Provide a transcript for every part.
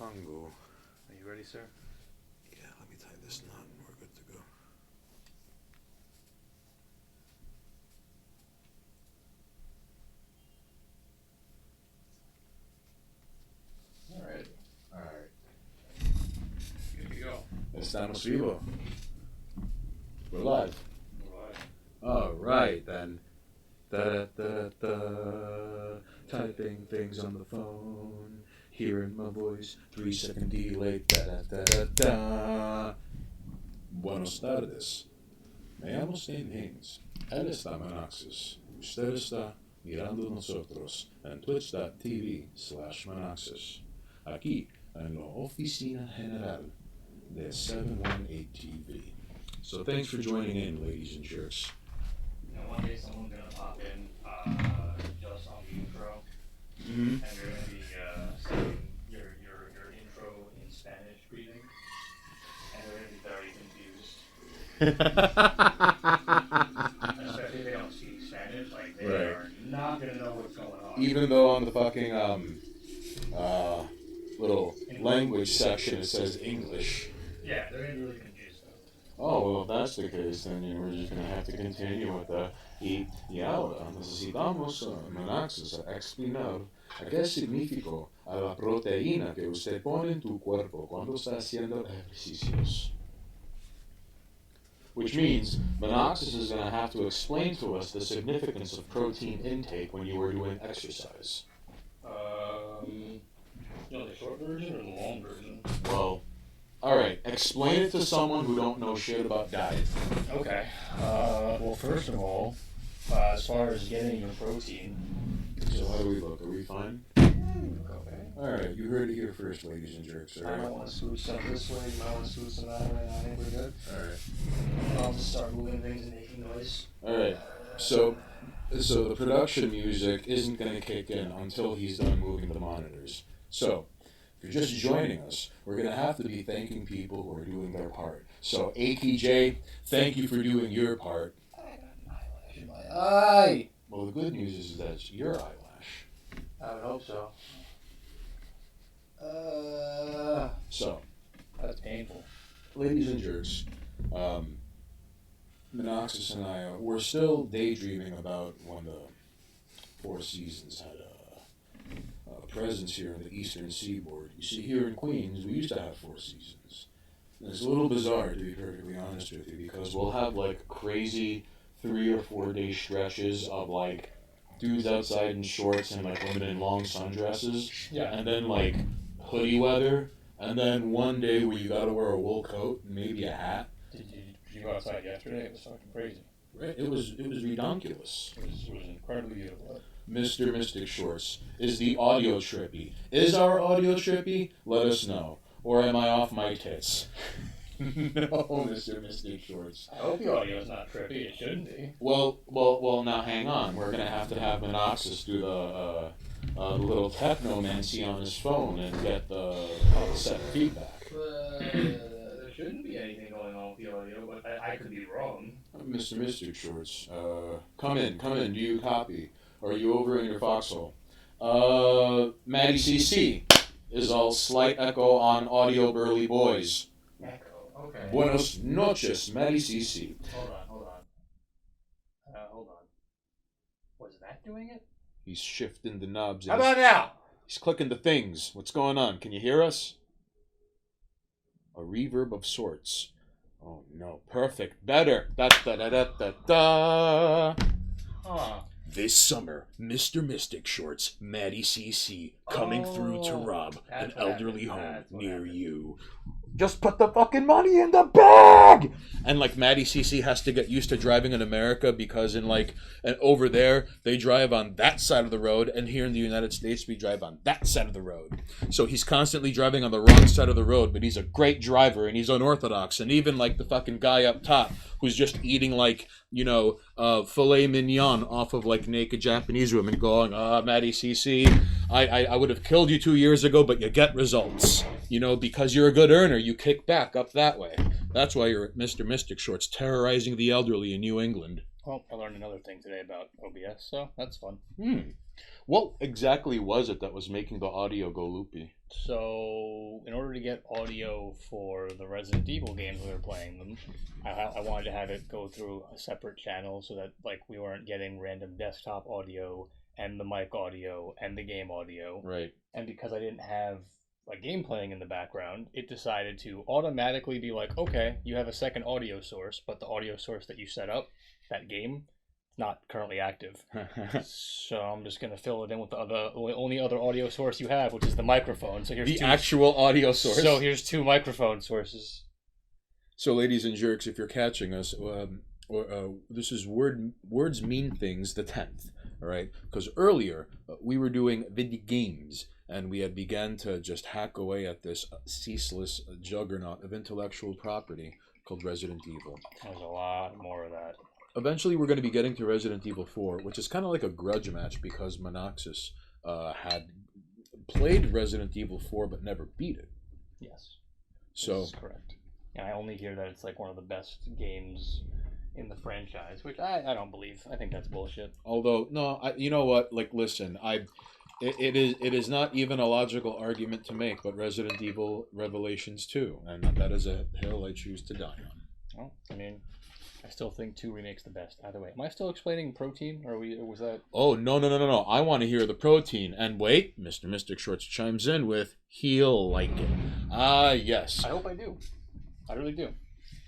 Congo. Are you ready, sir? Yeah, let me tie this knot and we're good to go. Alright. Alright. Here we go. Estamos vivo. We're live. Alright then. Da-da-da-da. Typing things on the phone. Hearing my voice. 3-second delay. Da-da-da-da-da. Buenos tardes. Me llamo Stan Haynes. Él está Manaxis. Usted está mirando nosotros en twitch.tv/Manaxis. Aquí en la oficina general de 718 TV. So thanks for joining in, ladies and jerks. One day someone's gonna pop in just on the intro, Mm-hmm. and they're gonna be saying your intro in Spanish greeting, and they're gonna be very confused. Especially if they don't speak Spanish, like they are not gonna know what's going on. Even though on the fucking little language section it says English. Yeah, they're gonna be really confused. Oh, well, if that's the case, then we're just going to have to continue with the y ahora necesitamos Manaxis a explicar a qué significa a la proteína que usted pone en tu cuerpo cuando está haciendo ejercicios. Which means Manaxis is going to have to explain to us the significance of protein intake when you were doing exercise. The short version or the long version? Well, alright, explain it to someone who don't know shit about diet. Okay. Well, first of all, as far as getting your protein. So how do we look? Are we fine? Okay. Alright, you heard it here first, ladies and jerks. I don't want to swoosh some this way, you might want to swoosh some that way, I think we're good. Alright. I'll just start moving things and making noise. Alright, so the production music isn't going to kick in until he's done moving the monitors. So, if you're just joining us, we're going to have to be thanking people who are doing their part. So, AKJ, thank you for doing your part. I got an eyelash in my eye! Well, the good news is that it's your eyelash. I would hope so. So, That's painful. ladies and jerks, Manaxis and I, we're still daydreaming about when the Four Seasons had a presence here in the Eastern Seaboard. You see, here in Queens, we used to have Four Seasons. And it's a little bizarre, to be perfectly honest with you, because we'll have like crazy 3 or 4 day stretches of like dudes outside in shorts and like women in long sundresses, Yeah. and then like hoodie weather, and then one day where you gotta wear a wool coat and maybe a hat. Did you go outside yesterday? It was fucking crazy. Right? It was redonkulous. It was incredibly beautiful. Mr. Mystic Shorts, is the audio trippy? Is our audio trippy? Let us know. Or am I off my tits? No, Mr. Mystic Shorts. I hope the audio is not trippy. It shouldn't be. Well, now hang on. We're going to have Manaxis do the little technomancy on his phone and get the set feedback. There shouldn't be anything going on with the audio, but I could be wrong. Mr. Mystic Shorts, come in. Do you copy? Or are you over in your foxhole? Maddie CC is all slight echo on audio burly boys. Echo. Okay. Buenos noches, Maddie CC. Hold on. Was that doing it? He's shifting the knobs. How about now? He's clicking the things. What's going on? Can you hear us? A reverb of sorts. Oh no, perfect. Better. Da-da-da-da-da-da. Huh. This summer, Mr. Mystic Shorts, Maddie CC, coming through to rob an elderly home near you. Just put the fucking money in the bag! And like Maddie CC has to get used to driving in America because and over there, they drive on that side of the road, and here in the United States, we drive on that side of the road. So he's constantly driving on the wrong side of the road, but he's a great driver, and he's unorthodox. And even like the fucking guy up top, who's just eating like, filet mignon off of like naked Japanese women going, Maddie CC, I would have killed you 2 years ago, but you get results. Because you're a good earner, you kick back up that way. That's why you're at Mr. Mystic Shorts, terrorizing the elderly in New England. Well, I learned another thing today about OBS, so that's fun. What exactly was it that was making the audio go loopy? So, in order to get audio for the Resident Evil games we were playing them, I wanted to have it go through a separate channel so that like we weren't getting random desktop audio and the mic audio and the game audio. Right. And because I didn't have like game playing in the background, it decided to automatically be like, okay, you have a second audio source, but the audio source that you set up, that game, not currently active. So I'm just gonna fill it in with the only other audio source you have, which is the microphone. So here's The actual audio source. So here's 2 microphone sources. So, ladies and jerks, if you're catching us, this is Words Mean Things, the 10th, all right? Because earlier, we were doing video games, and we had began to just hack away at this ceaseless juggernaut of intellectual property called Resident Evil. There's a lot more of that. Eventually, we're going to be getting to Resident Evil 4, which is kind of like a grudge match because Monoxus had played Resident Evil 4 but never beat it. Yes. So That's correct. And I only hear that it's like one of the best games in the franchise, which I don't believe. I think that's bullshit. Although, no, you know what? Like, listen, it is not even a logical argument to make, but Resident Evil Revelations 2, and that is a hill I choose to die on. Well, I mean, I still think 2 remakes the best. Either way, am I still explaining protein, or was that? Oh no! I want to hear the protein. And wait, Mr. Mystic Shorts chimes in with he'll like it. Ah, yes. I hope I do. I really do.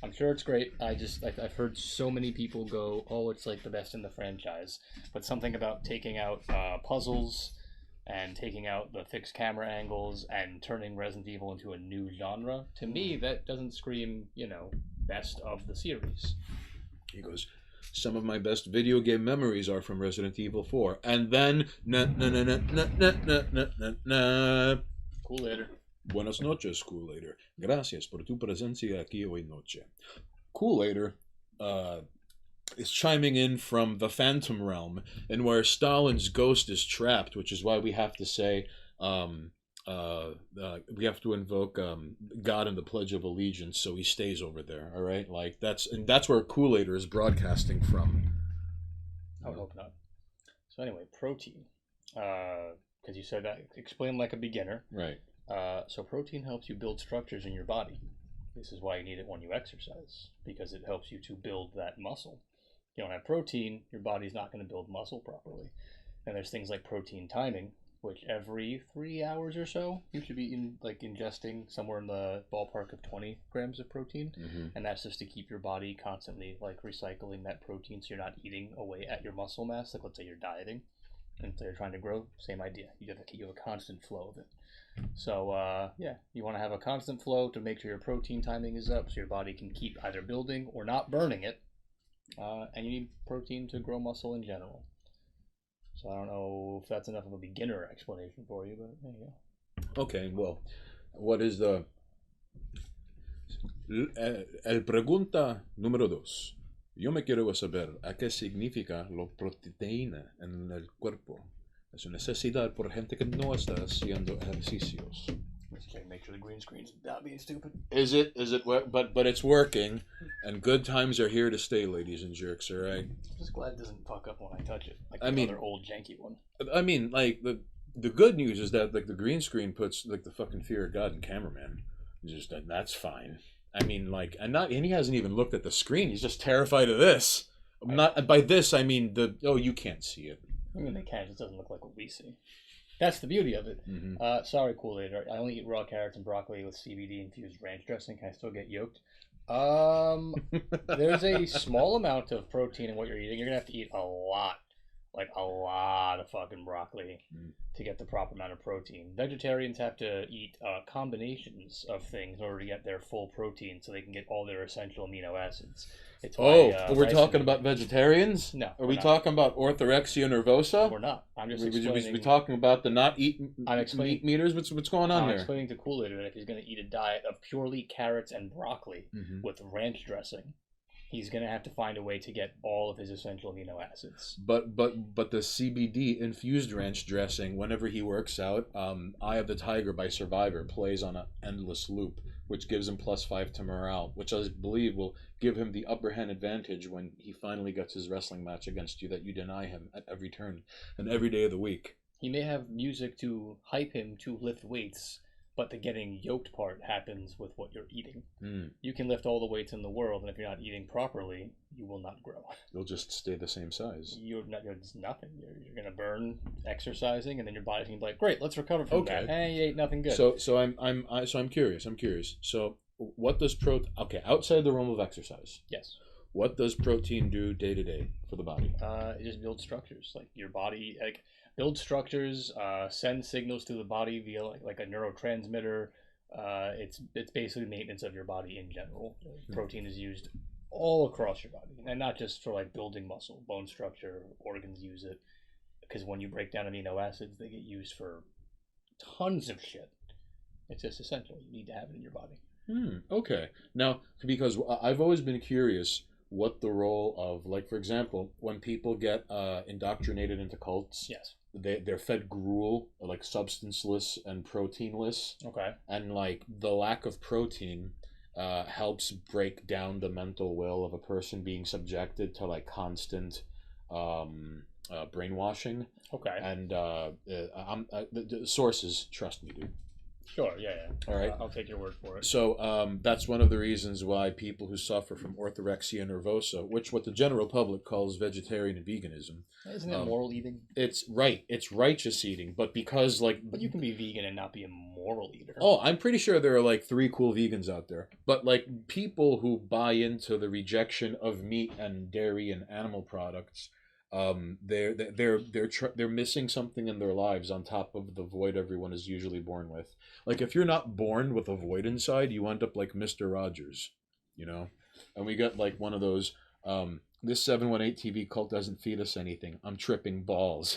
I'm sure it's great. I've heard so many people go, oh, it's like the best in the franchise. But something about taking out puzzles and taking out the fixed camera angles and turning Resident Evil into a new genre, to me, that doesn't scream, best of the series. He goes, some of my best video game memories are from Resident Evil 4. And then, Cool later. Buenas noches, Kool-Aider. Gracias por tu presencia aquí hoy noche. Kool-Aider is chiming in from the Phantom Realm, and where Stalin's ghost is trapped, which is why we have to say, we have to invoke God in the Pledge of Allegiance, so he stays over there. All right, like that's where Kool-Aider is broadcasting from. I would hope not. So anyway, protein. Because you said that, explain like a beginner. Right. So protein helps you build structures in your body. This is why you need it when you exercise, because it helps you to build that muscle. If you don't have protein, your body's not going to build muscle properly. And there's things like protein timing, which every 3 hours or so, you should be ingesting somewhere in the ballpark of 20 grams of protein. Mm-hmm. And that's just to keep your body constantly recycling that protein, so you're not eating away at your muscle mass. Like, let's say you're dieting, and so you're trying to grow, same idea. You have a constant flow of it. So, you want to have a constant flow to make sure your protein timing is up so your body can keep either building or not burning it. And you need protein to grow muscle in general. So I don't know if that's enough of a beginner explanation for you, but there you go. Okay, well, what is the... El pregunta número 2. Yo me quiero saber a qué significa la proteína en el cuerpo. Es una necesidad por gente que no está haciendo ejercicios. Let's check, make sure the green screen's not being stupid. Is it? But it's working, and good times are here to stay, ladies and jerks. All right. I'm just glad it doesn't fuck up when I touch it, like the old janky one. I mean, like the good news is that like the green screen puts like the fucking fear of God in cameraman. Just that's fine. I mean, like, and he hasn't even looked at the screen. He's just terrified of this. Not by this, I mean you can't see it. I mean, they can. It just doesn't look like what we see. That's the beauty of it. Mm-hmm. Sorry, Kool-Aid. I only eat raw carrots and broccoli with CBD-infused ranch dressing. Can I still get yoked? There's a small amount of protein in what you're eating. You're going to have to eat a lot of fucking broccoli to get the proper amount of protein. Vegetarians have to eat combinations of things in order to get their full protein so they can get all their essential amino acids. It's why, we're talking about vegetarians? No. Are we talking about orthorexia nervosa? We're not. I'm just explaining... We talking about the not eat meat meters? What's going on here? I'm explaining to Kool-Aid that if he's going to eat a diet of purely carrots and broccoli with ranch dressing, he's going to have to find a way to get all of his essential amino acids. But the CBD infused ranch dressing, whenever he works out, Eye of the Tiger by Survivor plays on an endless loop, which gives him +5 to morale, which I believe will give him the upper hand advantage when he finally gets his wrestling match against you that you deny him at every turn and every day of the week. He may have music to hype him to lift weights, but the getting yoked part happens with what you're eating. You can lift all the weights in the world, and if you're not eating properly, you will not grow. You'll just stay the same size. You're just nothing. You're gonna burn exercising, and then your body's gonna be like, "Great, let's recover from that." Hey, you ate nothing good. So I'm curious. So what does outside the realm of exercise? Yes. What does protein do day to day for the body? It just builds structures, like your body, build structures, send signals to the body via like a neurotransmitter. It's basically maintenance of your body in general. Protein is used all across your body, and not just for like building muscle, bone structure. Organs use it because when you break down amino acids, they get used for tons of shit. It's just essential. You need to have it in your body. Okay. Now, because I've always been curious what the role of, like, for example, when people get indoctrinated into cults. Yes. They're fed gruel, like substanceless and proteinless. Okay. And like the lack of protein helps break down the mental will of a person being subjected to like constant brainwashing. Okay. And the sources, trust me, dude. Sure, yeah. All right. I'll take your word for it. So that's one of the reasons why people who suffer from orthorexia nervosa, which what the general public calls vegetarian and veganism. Isn't it moral eating? It's righteous eating, but because But you can be vegan and not be a moral eater. Oh, I'm pretty sure there are like 3 cool vegans out there. But like people who buy into the rejection of meat and dairy and animal products, they're missing something in their lives on top of the void everyone is usually born with. Like if you're not born with a void inside, you end up like Mr. Rogers, you know. And we got like one of those. This 718 TV cult doesn't feed us anything. I'm tripping balls.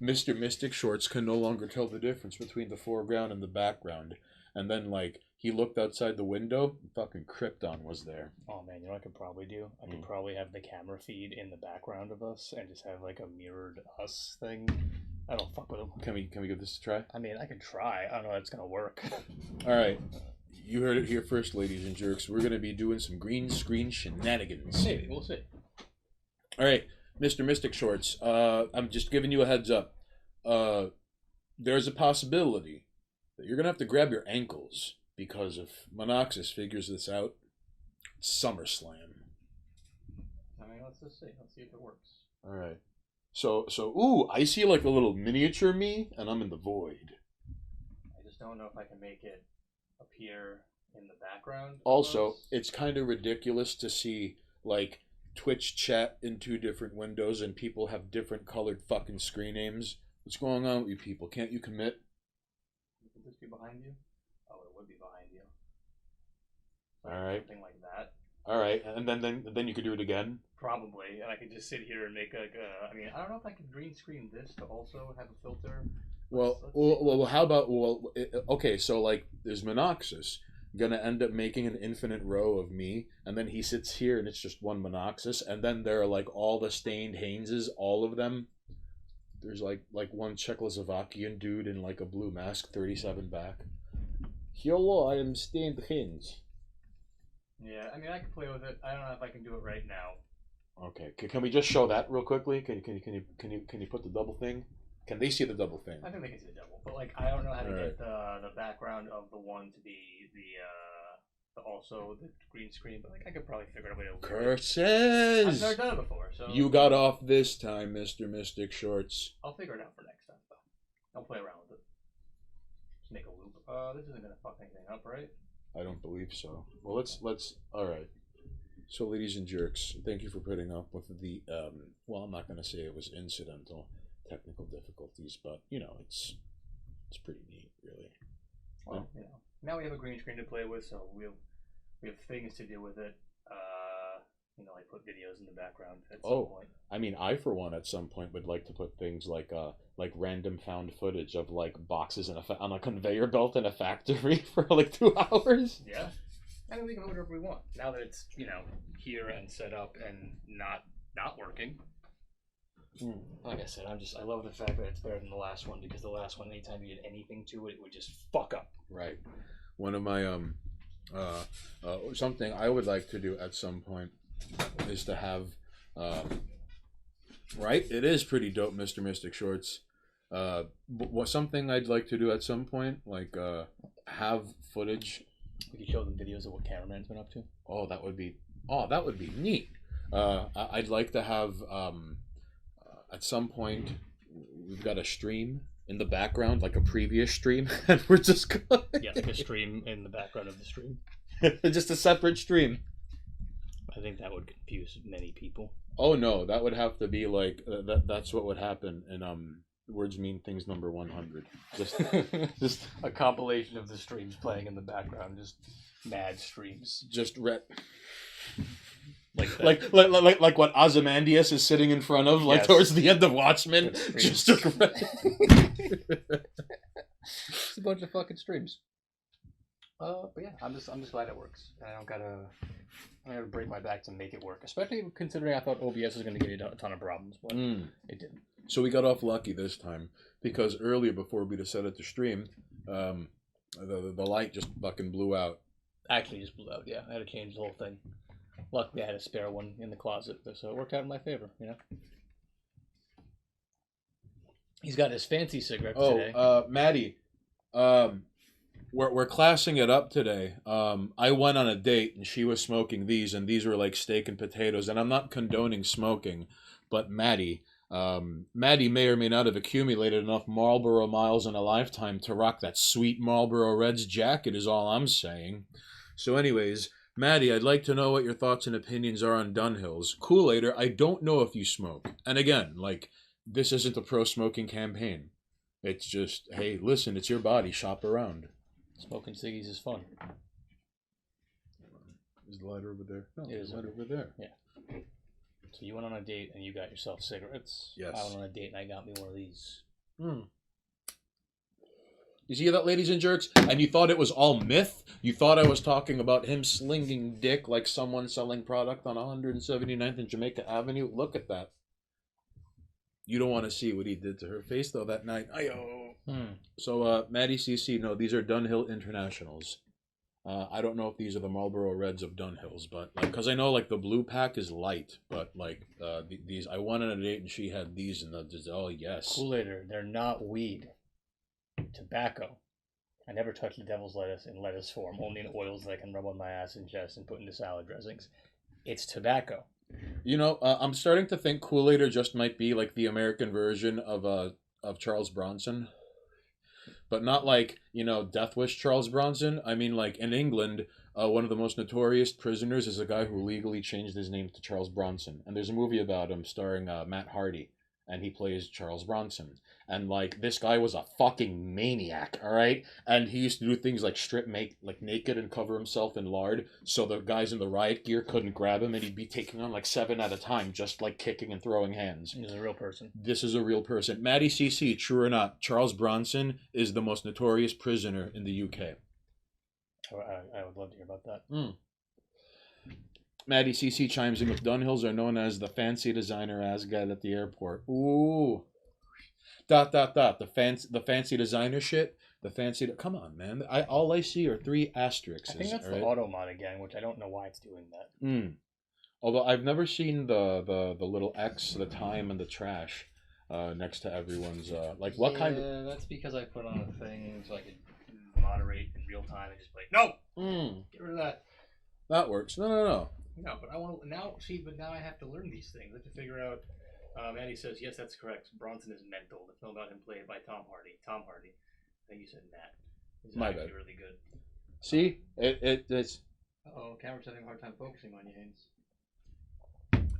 Mr. Mystic Shorts can no longer tell the difference between the foreground and the background. And then like he looked outside the window, fucking Krypton was there. Oh man, you know what I could probably do? I could probably have the camera feed in the background of us and just have like a mirrored us thing. I don't fuck with them. Can we give this a try? I mean, I could try. I don't know if it's gonna work. All right. You heard it here first, ladies and jerks. We're gonna be doing some green screen shenanigans. Maybe, we'll see. All right, Mr. Mystic Shorts. I'm just giving you a heads up. There's a possibility that you're gonna have to grab your ankles because if Monoxis figures this out, it's SummerSlam. I mean, let's just see. Let's see if it works. All right. So, ooh, I see like a little miniature me, and I'm in the void. I just don't know if I can make it appear in the background. Also, it's kind of ridiculous to see like Twitch chat in 2 different windows and people have different colored fucking screen names. What's going on with you people? Can't you commit? Would this be behind you? Oh, it would be behind you. All right. Something like that. All right, and then you could do it again. Probably, and I could just sit here and make like a. I mean, I don't know if I could green screen this to also have a filter. Well, how about okay, so like there's Monoxis gonna end up making an infinite row of me, and then he sits here and it's just one Monoxis, and then there are like all the stained Hayneses, all of them. There's like one Czechoslovakian dude in like a blue mask, 37 back. Hello, I am stained Haynes. Yeah, I mean, I can play with it. I don't know if I can do it right now. Okay, can we just show that real quickly? Can you put the double thing? Can they see the double thing? I think they can see the double, but like I don't know how to get the background of the one to be the also the green screen. But like I could probably figure out a way to. Curses! I've never done it before, so you got off this time, Mr. Mystic Shorts. I'll figure it out for next time, though. I'll play around with it. Just make a loop. This isn't gonna fuck anything up, right? I don't believe so. Well, let's. All right. So, ladies and jerks, thank you for putting up with the. Well, I'm not going to say it was incidental technical difficulties, but you know, it's pretty neat, really. Well, you know, now we have a green screen to play with, so we have things to do with it. You know, like put videos in the background at some point. I mean, I for one at some point would like to put things like random found footage of like boxes on a conveyor belt in a factory for like 2 hours. Yeah, I mean we can put whatever we want now that it's here and set up and not working. Like I said, I love the fact that it's better than the last one because the last one, anytime you did anything to it, it would just fuck up. Right. One of my Something I would like to do at some point is to have, right? It is pretty dope, Mr. Mystic Shorts. What something I'd like to do at some point, like have footage. We could show them videos of what cameraman's been up to. That would be neat. I'd like to have at some point we've got a stream in the background, like a previous stream, and we're just going... Yeah, like a stream in the background of the stream. Just a separate stream. I think that would confuse many people. Oh no, that would have to be like that's what would happen in Words Mean Things number 100. Just a compilation of the streams playing in the background, just mad streams. Just like like what Ozymandias is sitting in front of, like towards the end of Watchmen. Just it's a bunch of fucking streams. But yeah, I'm just glad it works. I don't gotta break my back to make it work. Especially considering I thought OBS was gonna give you a ton of problems, but it didn't. So we got off lucky this time because earlier before we decided to stream, the light just fucking blew out. Actually, just blew out. Yeah, I had to change the whole thing. Luckily, I had a spare one in the closet, so it worked out in my favor. You know. He's got his fancy cigarette today. Maddie, we're classing it up today. I went on a date and she was smoking these, and these were like steak and potatoes. And I'm not condoning smoking, but Maddie may or may not have accumulated enough Marlboro miles in a lifetime to rock that sweet Marlboro Reds jacket. Is all I'm saying. So, anyways. Maddie, I'd like to know what your thoughts and opinions are on Dunhills. Kool-Aider, I don't know if you smoke. And again, like, this isn't a pro-smoking campaign. It's just, hey, listen, it's your body. Shop around. Smoking ciggies is fun. Is the lighter over there? No, it is lighter over there. Yeah. So you went on a date and you got yourself cigarettes. Yes. I went on a date and I got me one of these. You see that, ladies and jerks? And you thought it was all myth? You thought I was talking about him slinging dick like someone selling product on 179th and Jamaica Avenue? Look at that. You don't want to see what he did to her face, though, that night. Ayo. So, Maddie CC, no, these are Dunhill Internationals. I don't know if these are the Marlboro Reds of Dunhills, but, like, because I know, like, the blue pack is light, but, like, these, I went on a date and she had these, and oh, yes. Kool-Aider, they're not weed. Tobacco. I never touch the devil's lettuce in lettuce form, only in oils that I can rub on my ass and chest and put into salad dressings. It's tobacco. You know, I'm starting to think Kool-Aider just might be like the American version of Charles Bronson. But not like, you know, Death Wish Charles Bronson. I mean, like, in England, one of the most notorious prisoners is a guy who legally changed his name to Charles Bronson. And there's a movie about him starring Matt Hardy. And he plays Charles Bronson. And, like, this guy was a fucking maniac, all right? And he used to do things like naked and cover himself in lard, so the guys in the riot gear couldn't grab him, and he'd be taking on, like, 7 at a time, just, like, kicking and throwing hands. He's a real person. This is a real person. Maddie CC, true or not, Charles Bronson is the most notorious prisoner in the UK. I would love to hear about that. Maddie CC chimes in with Dunhills are known as the fancy designer ass guy at the airport. Ooh. ... The fancy designer shit. The fancy... Come on, man. All I see are 3 asterisks. I think that's the Automod again, which I don't know why it's doing that. Although I've never seen the little X, the time, and the trash next to everyone's... like, what kind of... Yeah, that's because I put on a thing so I could moderate in real time and just be like, no! Get rid of that. That works. No. No, but I want to now. See, but now I have to learn these things. I have to figure out. Andy says, "Yes, that's correct. Bronson is mental. The film about him played by Tom Hardy. I think you said Matt. Is My actually bad. really good. See, it's. Camera's having a hard time focusing on you, Haynes.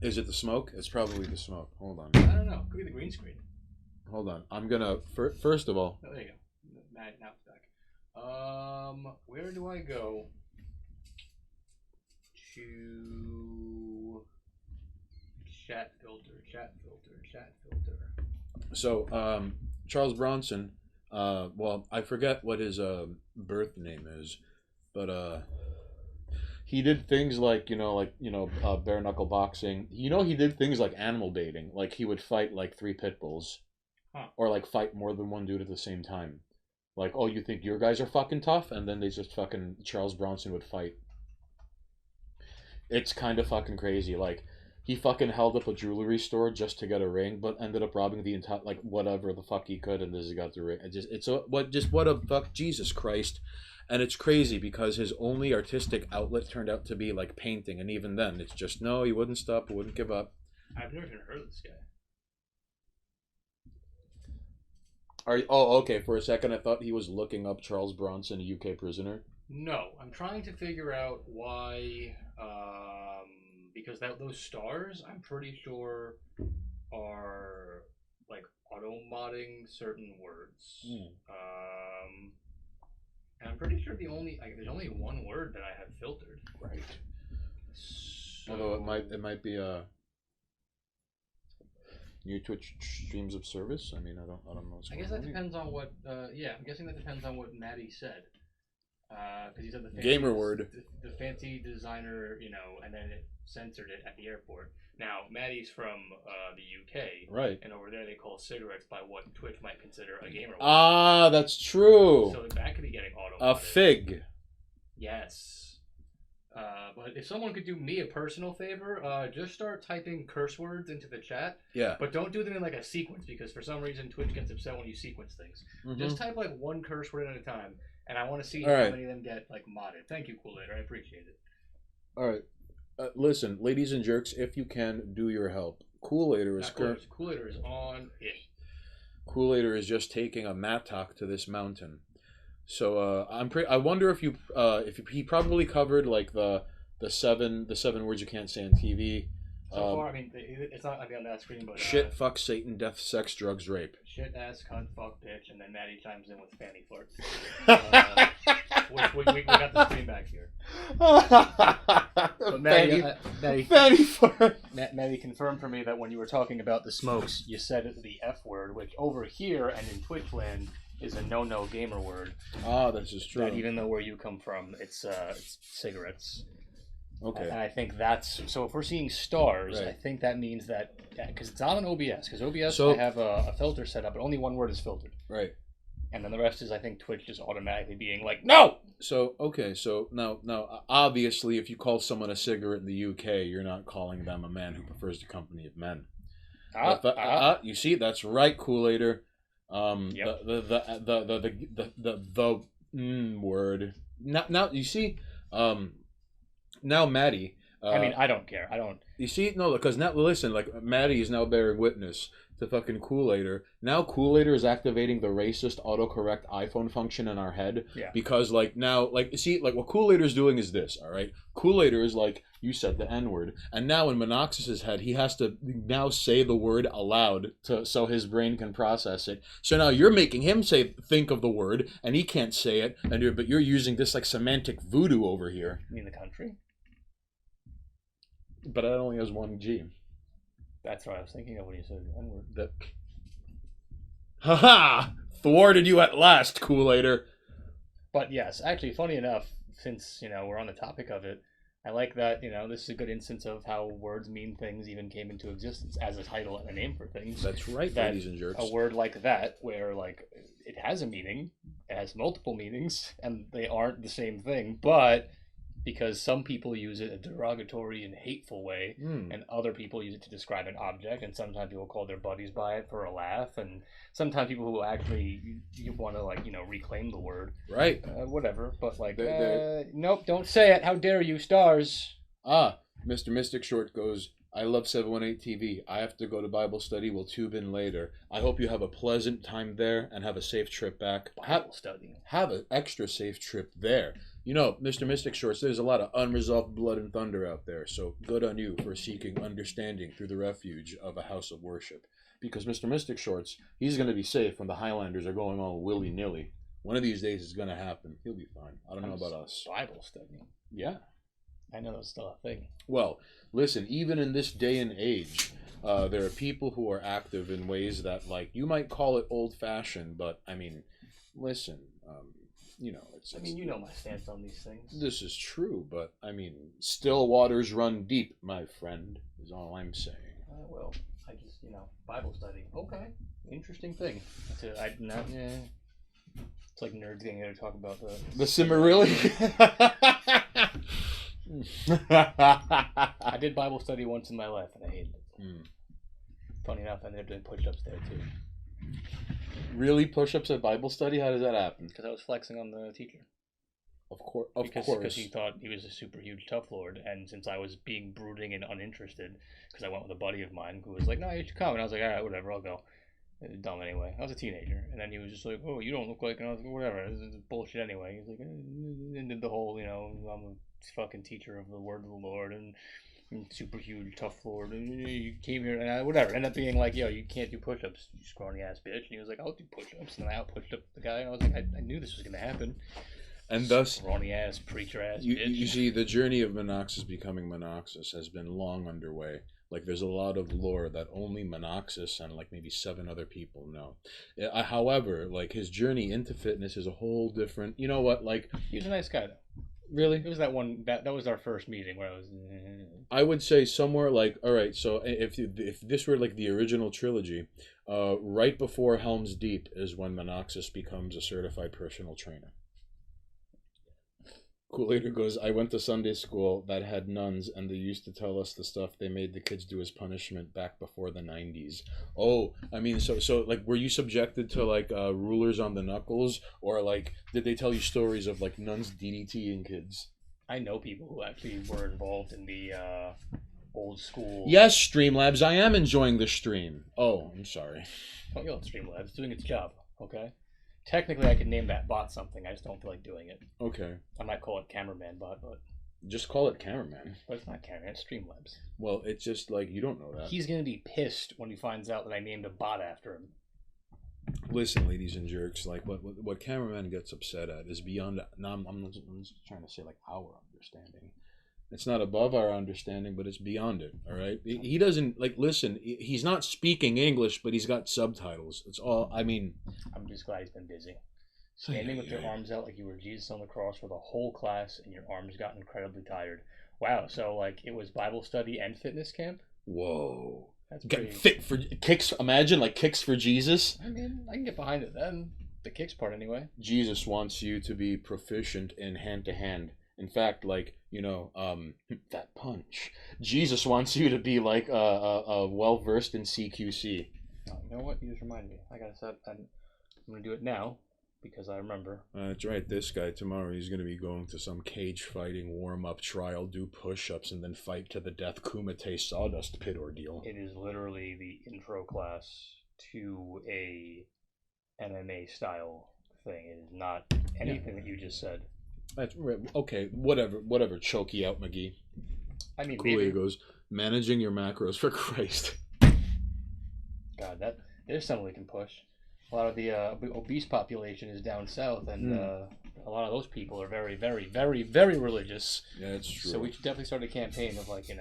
Is it the smoke? It's probably the smoke. Hold on. I don't know. Could be the green screen. Hold on. I'm gonna first of all. Oh, there you go. Matt, now it's back. Where do I go? To chat filter. So, Charles Bronson, well, I forget what his birth name is, but he did things like, bare knuckle boxing. He did things like animal baiting. Like, he would fight like 3 pit bulls, or like fight more than one dude at the same time. Like, oh, you think your guys are fucking tough? And then they just fucking Charles Bronson would fight. It's kind of fucking crazy. Like, he fucking held up a jewelry store just to get a ring, but ended up robbing the entire, like, whatever the fuck he could, and this has got the ring. What a fuck, Jesus Christ. And it's crazy because his only artistic outlet turned out to be like painting, and even then, it's just no, he wouldn't stop, wouldn't give up. I've never even heard of this guy. Okay. For a second, I thought he was looking up Charles Bronson, a UK prisoner. No, I'm trying to figure out why. Because those stars, I'm pretty sure, are like auto modding certain words. And I'm pretty sure there's only one word that I have filtered. Right. So... Although it might be new Twitch streams of service. I mean, I don't know. What's I going guess that on depends on what. I'm guessing that depends on what Maddie said. Because he said the fancy, gamer word, the fancy designer, and then it censored it at the airport. Now, Maddie's from the UK, right? And over there they call cigarettes by what Twitch might consider a gamer word. Ah, that's true. So that could be getting auto. A fig. Yes. But if someone could do me a personal favor, just start typing curse words into the chat. Yeah. But don't do them in like a sequence, because for some reason Twitch gets upset when you sequence things. Mm-hmm. Just type like one curse word at a time. And I want to see how many of them get like modded. Thank you, Kool-Aid. I appreciate it. All right. Listen, ladies and jerks, if you can, do your help. Kool-Aider is Kool-Aider is on it. Kool-Aider is just taking a mattock to this mountain. So I wonder if he probably covered like the seven words you can't say on TV. So far, I mean, it's not gonna be on that screen, but shit, fuck, Satan, death, sex, drugs, rape. Shit, ass, cunt, fuck, bitch, and then Maddie chimes in with fanny fart. We got the screen back here. But Maddie confirmed for me that when you were talking about the smokes, you said the F word, which over here and in Twitch land is a no gamer word. Ah, this is true. That even though where you come from, it's cigarettes. Okay. And I think that's so. If we're seeing stars, right. I think that means that because it's not on OBS. Because OBS, I have a filter set up, but only one word is filtered. Right. And then the rest is, I think, Twitch just automatically being like, no. So now obviously, if you call someone a cigarette in the UK, you're not calling them a man who prefers the company of men. You see, that's right, Kool-Aider. Yep. The word. Now you see. Now Maddie. I mean, I don't care. I don't. You see, no, because now listen, like Maddie is now bearing witness to fucking Kool-Aider. Now Kool-Aider is activating the racist autocorrect iPhone function in our head. Yeah. Because like now, like see, like what Kool-Aider is doing is this. All right, Kool-Aider is like, you said the N-word, and now in Monoxis's head, he has to now say the word aloud so his brain can process it. So now you're making him think of the word, and he can't say it, but you're using this like semantic voodoo over here. You mean the country? But it only has one G. That's what I was thinking of when you said the N-word. Ha-ha! Thwarted you at last, Kool-Aider. But yes, actually, funny enough, since we're on the topic of it, I like that, this is a good instance of how words mean things even came into existence as a title and a name for things. That's right, ladies and jerks. A word like that, where, like, it has a meaning, it has multiple meanings, and they aren't the same thing, but because some people use it in a derogatory and hateful way, and other people use it to describe an object, and sometimes people call their buddies by it for a laugh, and sometimes people who actually you want to reclaim the word, right? Whatever, but nope, don't say it. How dare you, stars? Mr. Mystic Short goes, I love 718 TV. I have to go to Bible study. We'll tube in later. I hope you have a pleasant time there and have a safe trip back. Bible study. Have an extra safe trip there. Mr. Mystic Shorts, there's a lot of unresolved blood and thunder out there, so good on you for seeking understanding through the refuge of a house of worship. Because Mr. Mystic Shorts, he's going to be safe when the Highlanders are going all willy-nilly. One of these days it's going to happen. He'll be fine. I don't know about us. Bible study. Yeah. I know that's still a thing. Well, listen, even in this day and age, there are people who are active in ways that, like, you might call it old-fashioned, but, I mean, listen, you know my stance on these things. This is true, but, I mean, still waters run deep, my friend, is all I'm saying. Well, I just, Bible study. Okay. Interesting thing. It's like nerds getting here to talk about The Cimmerillion. I did Bible study once in my life, and I hated it. Funny enough, I ended up doing push-ups there, too. Really? Push-ups at Bible study? How does that happen? Because I was flexing on the teacher. Of course. Because he thought he was a super huge tough lord, and since I was being brooding and uninterested, because I went with a buddy of mine who was like, "No, you should come," and I was like, "All right, whatever, I'll go." Dumb anyway. I was a teenager, and then he was just like, "Oh, you don't look like," and I was like, "Whatever, this is bullshit anyway." He's like, and did the whole, I'm a fucking teacher of the word of the Lord, and super huge tough lord, and you came here, and whatever. Ended up being like, "Yo, you can't do push-ups, you scrawny ass bitch," and he was like, "I'll do push-ups," and then I out-pushed up the guy, and I was like, I knew this was gonna happen. And thus, scrawny ass preacher ass you, bitch. you see, the journey of Monoxus becoming Monoxus has been long underway. Like, there's a lot of lore that only Monoxus and, like, maybe 7 other people know. However, like, his journey into fitness is a whole different... You know what, like... He was a nice guy, though. Really? It was that one... That was our first meeting where I was... I would say somewhere, like... Alright, so if this were, like, the original trilogy, right before Helm's Deep is when Monoxus becomes a certified personal trainer. Kool-Aid goes, I went to Sunday school that had nuns, and they used to tell us the stuff they made the kids do as punishment back before the 90s. Oh, I mean, so like, were you subjected to, like, rulers on the knuckles? Or, like, did they tell you stories of, like, nuns DDTing kids? I know people who actually were involved in the old school... Yes, Streamlabs, I am enjoying the stream. Oh, I'm sorry. Don't yell at Streamlabs. It's doing its job, okay? Technically, I could name that bot something. I just don't feel like doing it. Okay. I might call it Cameraman Bot, but... Just call it Cameraman. But it's not Cameraman, it's Streamlabs. Well, it's just like, you don't know that. He's going to be pissed when he finds out that I named a bot after him. Listen, ladies and jerks, like, what Cameraman gets upset at is beyond... Now, I'm just trying to say, like, our understanding. It's not above our understanding, but it's beyond it, all right? He doesn't, like, listen, he's not speaking English, but he's got subtitles. It's all, I mean... I'm just glad he's been busy. Standing with your arms out like you were Jesus on the cross for the whole class, and your arms got incredibly tired. Wow, so, like, it was Bible study and fitness camp? Whoa. That's Getting pretty... fit for... Kicks, imagine, like, kicks for Jesus. I mean, I can get behind it then. The kicks part, anyway. Jesus wants you to be proficient in hand-to-hand. In fact, like, that punch. Jesus wants you to be, like, well-versed in CQC. Oh, you know what? You just reminded me. I gotta set... I'm gonna do it now, because I remember. That's right. This guy, tomorrow, he's gonna be going to some cage-fighting warm-up trial, do push-ups, and then fight to the death Kumite sawdust pit ordeal. It is literally the intro class to a MMA-style thing. It is not anything that you just said. That's okay. Whatever. Choke you out, McGee. I mean, Cool. maybe. Goes managing your macros for Christ. God, there's something we can push. A lot of the obese population is down south, and a lot of those people are very, very, very, very religious. Yeah, that's true. So we should definitely start a campaign of, like,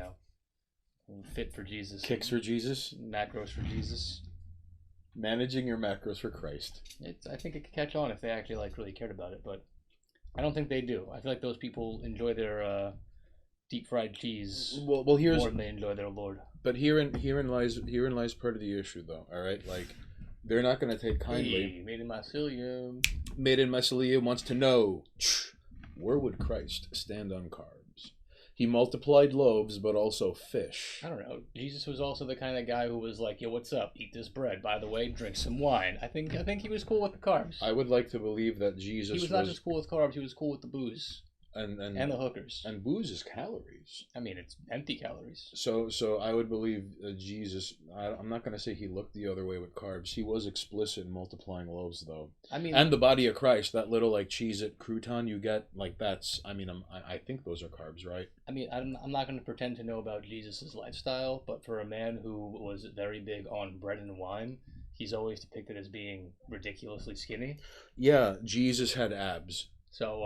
fit for Jesus, kicks for Jesus, macros for Jesus, managing your macros for Christ. I think it could catch on if they actually, like, really cared about it, but I don't think they do. I feel like those people enjoy their deep fried cheese well, here's more than they enjoy their Lord. But herein lies part of the issue, though. All right, like, they're not going to take kindly. Hey, made in mycelium. Made in mycelium wants to know, where would Christ stand on carbs? He multiplied loaves, but also fish. I don't know. Jesus was also the kind of guy who was like, "Yo, what's up? Eat this bread. By the way, drink some wine." I think he was cool with the carbs. I would like to believe that Jesus He was not just cool with carbs. He was cool with the booze and the hookers. And booze is calories. I mean, it's empty calories. So I would believe Jesus. I'm not going to say he looked the other way with carbs. He was explicit in multiplying loaves, though. I mean, and the body of Christ, that little, like, Cheez-It crouton you get, like, that's. I mean, I think those are carbs, right? I mean, I'm not going to pretend to know about Jesus's lifestyle, but for a man who was very big on bread and wine, he's always depicted as being ridiculously skinny. Yeah, Jesus had abs. So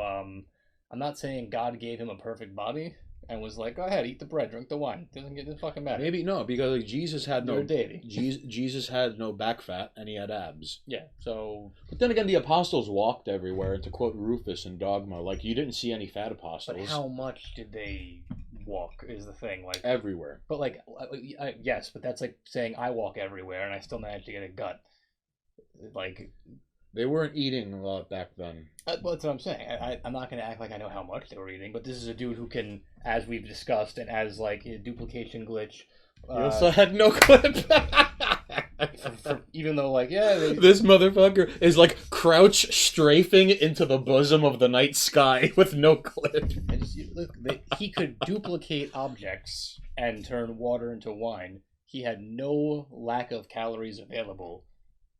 I'm not saying God gave him a perfect body and was like, "Go ahead, eat the bread, drink the wine." Doesn't fucking matter. Maybe no, because, like, Jesus had no deity. Jesus had no back fat, and he had abs. Yeah. So, but then again, the apostles walked everywhere, and to quote Rufus in Dogma, like, you didn't see any fat apostles. But how much did they walk? Is the thing, like, everywhere. But, like, yes, but that's like saying I walk everywhere and I still manage to get a gut. Like, They weren't eating a lot back then. Well, that's what I'm saying. I'm not going to act like I know how much they were eating, but this is a dude who can, as we've discussed, and as like a duplication glitch. You also had no clip. Even though, like, yeah, this motherfucker is like crouch strafing into the bosom of the night sky with no clip. He could duplicate objects and turn water into wine. He had no lack of calories available,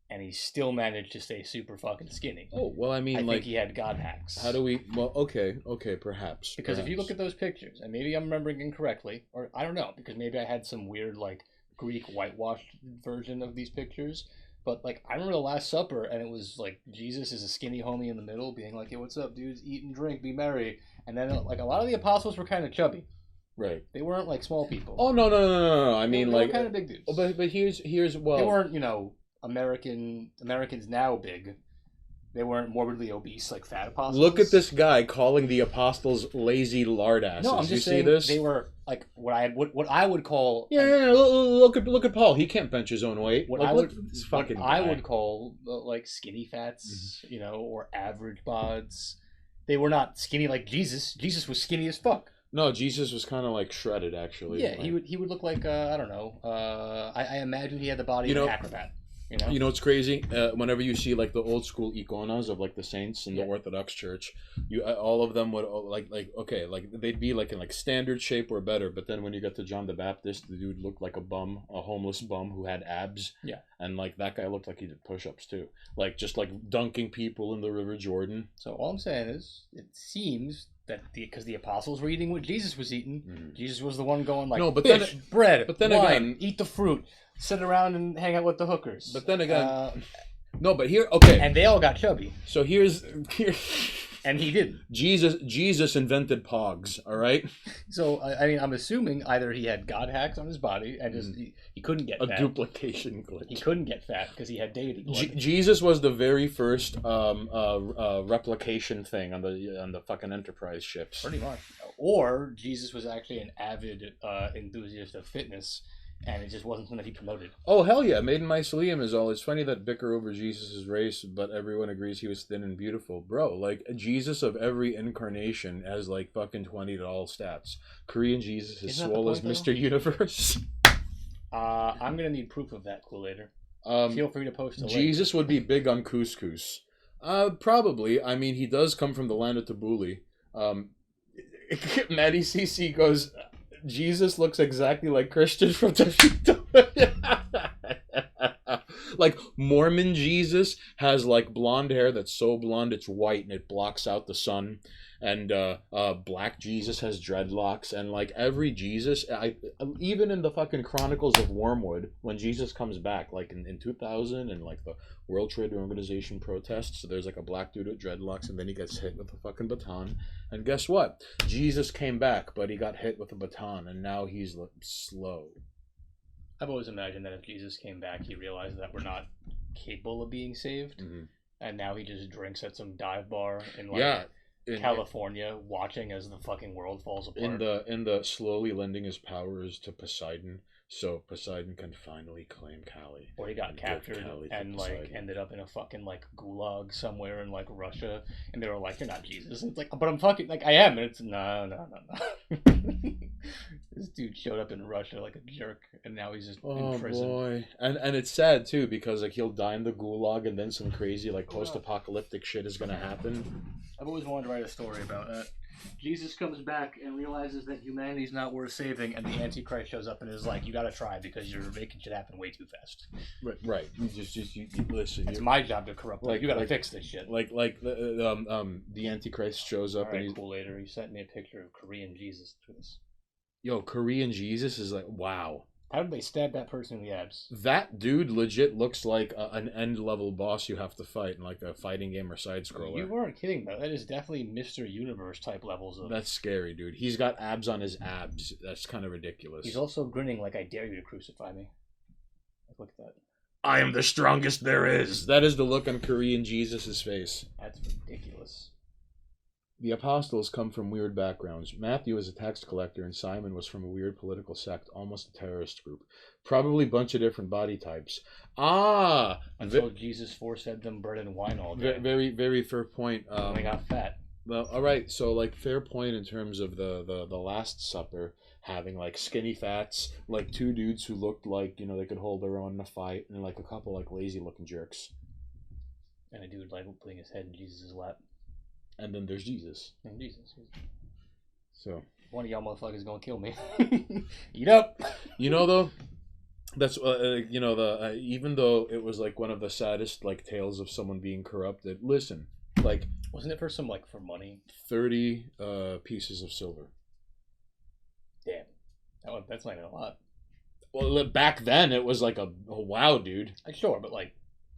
and he still managed to stay super fucking skinny. Oh, well, I mean, I like, think he had God hacks. how do we? Well, okay, perhaps. Because if you look at those pictures, and maybe I'm remembering incorrectly, or I don't know, because maybe I had some weird, like, Greek whitewashed version of these pictures, but, like, I remember the Last Supper, and it was, like, Jesus is a skinny homie in the middle, being like, hey, what's up, dudes? Eat and drink, be merry. And then, like, a lot of the apostles were kind of chubby. Right. They weren't, like, small people. Oh, no. I mean, they like... were kind of big dudes. But here's, well... They weren't, you know, Americans now big. They weren't morbidly obese like fat apostles. Look at this guy calling the apostles lazy lard asses. No, I'm just saying see this? They were like what I would call. Yeah. Look at Paul. He can't bench his own weight. What like, I would I would call like skinny fats, you know, or average bods. They were not skinny like Jesus. Jesus was skinny as fuck. No, Jesus was kind of like shredded, actually. Yeah, like... he would look like I don't know. I imagine he had the body of an acrobat. You know what's crazy? Whenever you see like the old school iconas of like the saints in the Orthodox Church, all of them would like they'd be like in like standard shape or better. But then when you get to John the Baptist, the dude looked like a homeless bum who had abs. Yeah, and like that guy looked like he did push-ups too, like just like dunking people in the River Jordan. So all I'm saying is, it seems that because the apostles were eating what Jesus was eating, Jesus was the one going like, no, but fish, then, bread, but then wine, again, eat the fruit. Sit around and hang out with the hookers. But then again, no. But here, okay, and they all got chubby. So here, and he didn't. Jesus invented pogs. All right. So I mean, I'm assuming either he had God hacks on his body and just he couldn't get fat. A duplication glitch. He couldn't get fat because he had deity blood. Jesus was the very first replication thing on the fucking Enterprise ships. Pretty much. Or Jesus was actually an avid enthusiast of fitness. And it just wasn't something that he promoted. Oh, hell yeah. Maiden Mycelium is all. It's funny that bicker over Jesus' race, but everyone agrees he was thin and beautiful. Bro, like, Jesus of every incarnation has, like, fucking 20 to all stats. Korean Jesus is swole as Mr. Universe. I'm going to need proof of that clue later. Feel free to post a link. Jesus would be big on couscous. Probably. I mean, he does come from the land of Tabbouleh. Maddie CC goes... Jesus looks exactly like Christian from the like Mormon Jesus has like blonde hair that's so blonde it's white and it blocks out the sun, and black Jesus has dreadlocks, and like every Jesus, even in the fucking Chronicles of Wormwood, when Jesus comes back, like in 2000 and like the World Trade Organization protests, so there's like a black dude with dreadlocks and then he gets hit with a fucking baton, and guess what? Jesus came back, but he got hit with a baton and now he's slow. I've always imagined that if Jesus came back, he realized that we're not capable of being saved, and now he just drinks at some dive bar in like California, watching as the fucking world falls apart. In the slowly lending his powers to Poseidon, so Poseidon can finally claim Cali. Or he got captured and like ended up in a fucking like gulag somewhere in like Russia, and they were like, "You're not Jesus." And it's like, "But I'm fucking like I am." And it's no. This dude showed up in Russia like a jerk, and now he's just in prison. Oh boy, and it's sad too because like he'll die in the gulag, and then some crazy like post-apocalyptic shit is gonna happen. I've always wanted to write a story about that. Jesus comes back and realizes that humanity's not worth saving, and the Antichrist shows up and is like, "You gotta try because you're making shit happen way too fast." Right. You listen. It's my job to corrupt. Like you gotta fix this shit. The Antichrist shows up and he's cool. Later, he sent me a picture of Korean Jesus to this. Yo, Korean Jesus is like, wow. How did they stab that person in the abs? That dude legit looks like an end-level boss you have to fight in like a fighting game or side-scroller. You weren't kidding, though. That is definitely Mr. Universe type levels of... That's scary, dude. He's got abs on his abs. That's kind of ridiculous. He's also grinning like, "I dare you to crucify me." Look at that. I am the strongest there is. That is the look on Korean Jesus' face. That's ridiculous. The apostles come from weird backgrounds. Matthew is a tax collector, and Simon was from a weird political sect, almost a terrorist group. Probably a bunch of different body types. Until Jesus force-fed them bread and wine all day. Very, very fair point. And they got fat. Well, all right. So, like, fair point in terms of the Last Supper having like skinny fats, like two dudes who looked like they could hold their own in a fight, and like a couple like lazy looking jerks. And a dude like putting his head in Jesus' lap. And then there's Jesus. And Jesus. So one of y'all motherfuckers gonna kill me. Eat up. Though, that's even though it was like one of the saddest like tales of someone being corrupted. Listen, like, wasn't it for some like for money? 30 pieces of silver. Damn, that's not even a lot. Well, back then it was like a wow, dude. Sure, but like.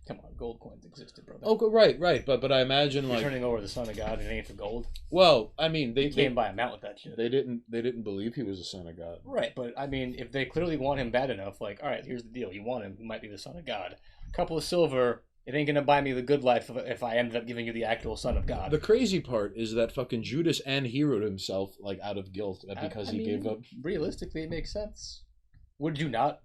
Come on, gold coins existed, brother. Oh, right. But I imagine you're like turning over the Son of God and it ain't for gold. Well, I mean, they came by a mount with that shit. They didn't believe he was the Son of God. Right, but I mean, if they clearly want him bad enough, like, all right, here's the deal: you want him, he might be the Son of God. A couple of silver, it ain't gonna buy me the good life if I ended up giving you the actual Son of God. The crazy part is that fucking Judas and Herod himself, like, out of guilt because he gave up. Realistically, it makes sense. Would you not?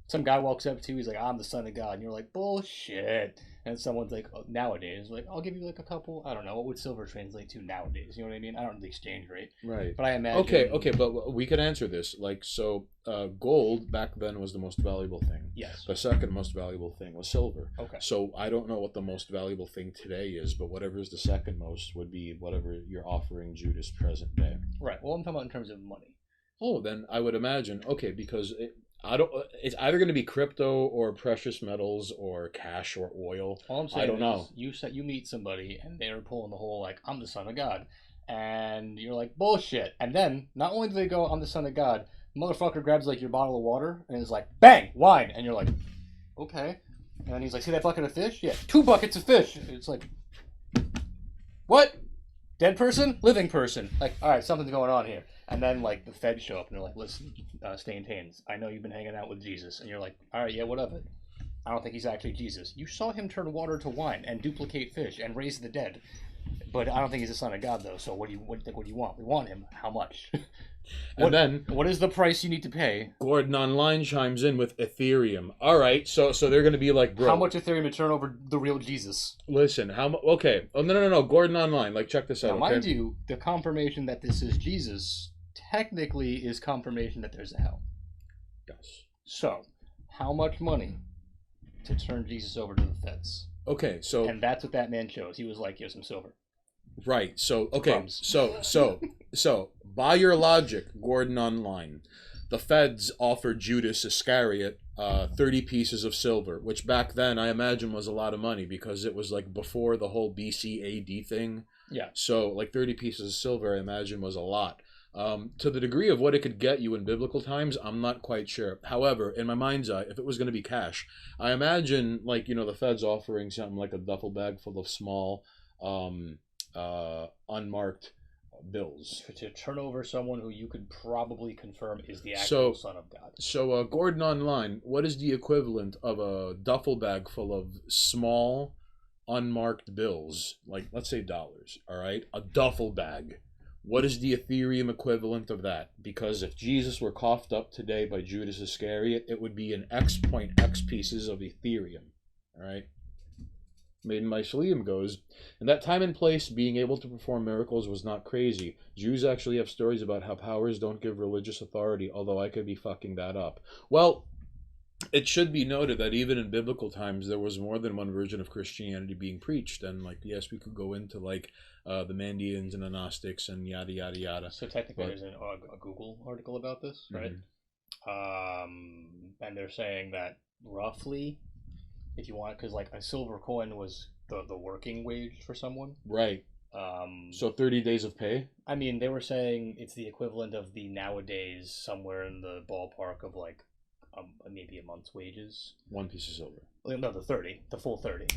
Some guy walks up to you, he's like, I'm the Son of God. And you're like, bullshit. And someone's like, oh, nowadays, like, I'll give you like a couple, I don't know, what would silver translate to nowadays? You know what I mean? I don't know the exchange rate. Right. But I imagine. Okay, but we could answer this. Like, so gold back then was the most valuable thing. Yes. The second most valuable thing was silver. Okay. So I don't know what the most valuable thing today is, but whatever is the second most would be whatever you're offering Judas present day. Right. Well, I'm talking about in terms of money. Oh, then I would imagine, okay, because it's either going to be crypto or precious metals or cash or oil. All I'm saying I don't know. You meet somebody and they're pulling the whole like I'm the Son of God, and you're like bullshit. And then not only do they go I'm the Son of God, motherfucker grabs like your bottle of water and is like bang wine, and you're like okay. And then he's like, see that bucket of fish? Yeah, 2 buckets of fish. It's like what? Dead person, living person. Like all right, something's going on here. And then, like, the feds show up and they're like, listen, Stained Hands, I know you've been hanging out with Jesus. And you're like, all right, yeah, what of it? I don't think he's actually Jesus. You saw him turn water to wine and duplicate fish and raise the dead. But I don't think he's the Son of God, though. So what do you want? We want him. How much? What is the price you need to pay? Gordon Online chimes in with Ethereum. All right, so they're going to be like, bro. How much Ethereum to turn over the real Jesus? Listen, how much? Okay. Oh, no. Gordon Online. Like, check this out. Now, mind you, the confirmation that this is Jesus technically is confirmation that there's a hell. Yes. So, how much money to turn Jesus over to the feds? Okay, so... And that's what that man chose. He was like, here's some silver. Right, so, okay, Crumbs. so, by your logic, Gordon Online, the feds offered Judas Iscariot 30 pieces of silver, which back then I imagine was a lot of money because it was like before the whole BC AD thing. Yeah. So, like 30 pieces of silver, I imagine, was a lot. To the degree of what it could get you in biblical times, I'm not quite sure. However, in my mind's eye, if it was going to be cash, I imagine, like, the feds offering something like a duffel bag full of small, unmarked bills. To turn over someone who you could probably confirm is the actual Son of God. So, Gordon Online, what is the equivalent of a duffel bag full of small, unmarked bills? Like, let's say dollars, all right? A duffel bag. What is the Ethereum equivalent of that? Because if Jesus were coughed up today by Judas Iscariot, it would be an X pieces of Ethereum. All right? Maiden Mycelium goes, in that time and place, being able to perform miracles was not crazy. Jews actually have stories about how powers don't give religious authority, although I could be fucking that up. Well, it should be noted that even in biblical times, there was more than one version of Christianity being preached. And, like, yes, we could go into, like, the Mandeans and the Gnostics and yada, yada, yada. So technically there's a Google article about this, right? And they're saying that roughly, if you want, because, like, a silver coin was the working wage for someone. Right. So 30 days of pay? I mean, they were saying it's the equivalent of the nowadays somewhere in the ballpark of, like, maybe a month's wages. 1 piece of silver. No, the full 30.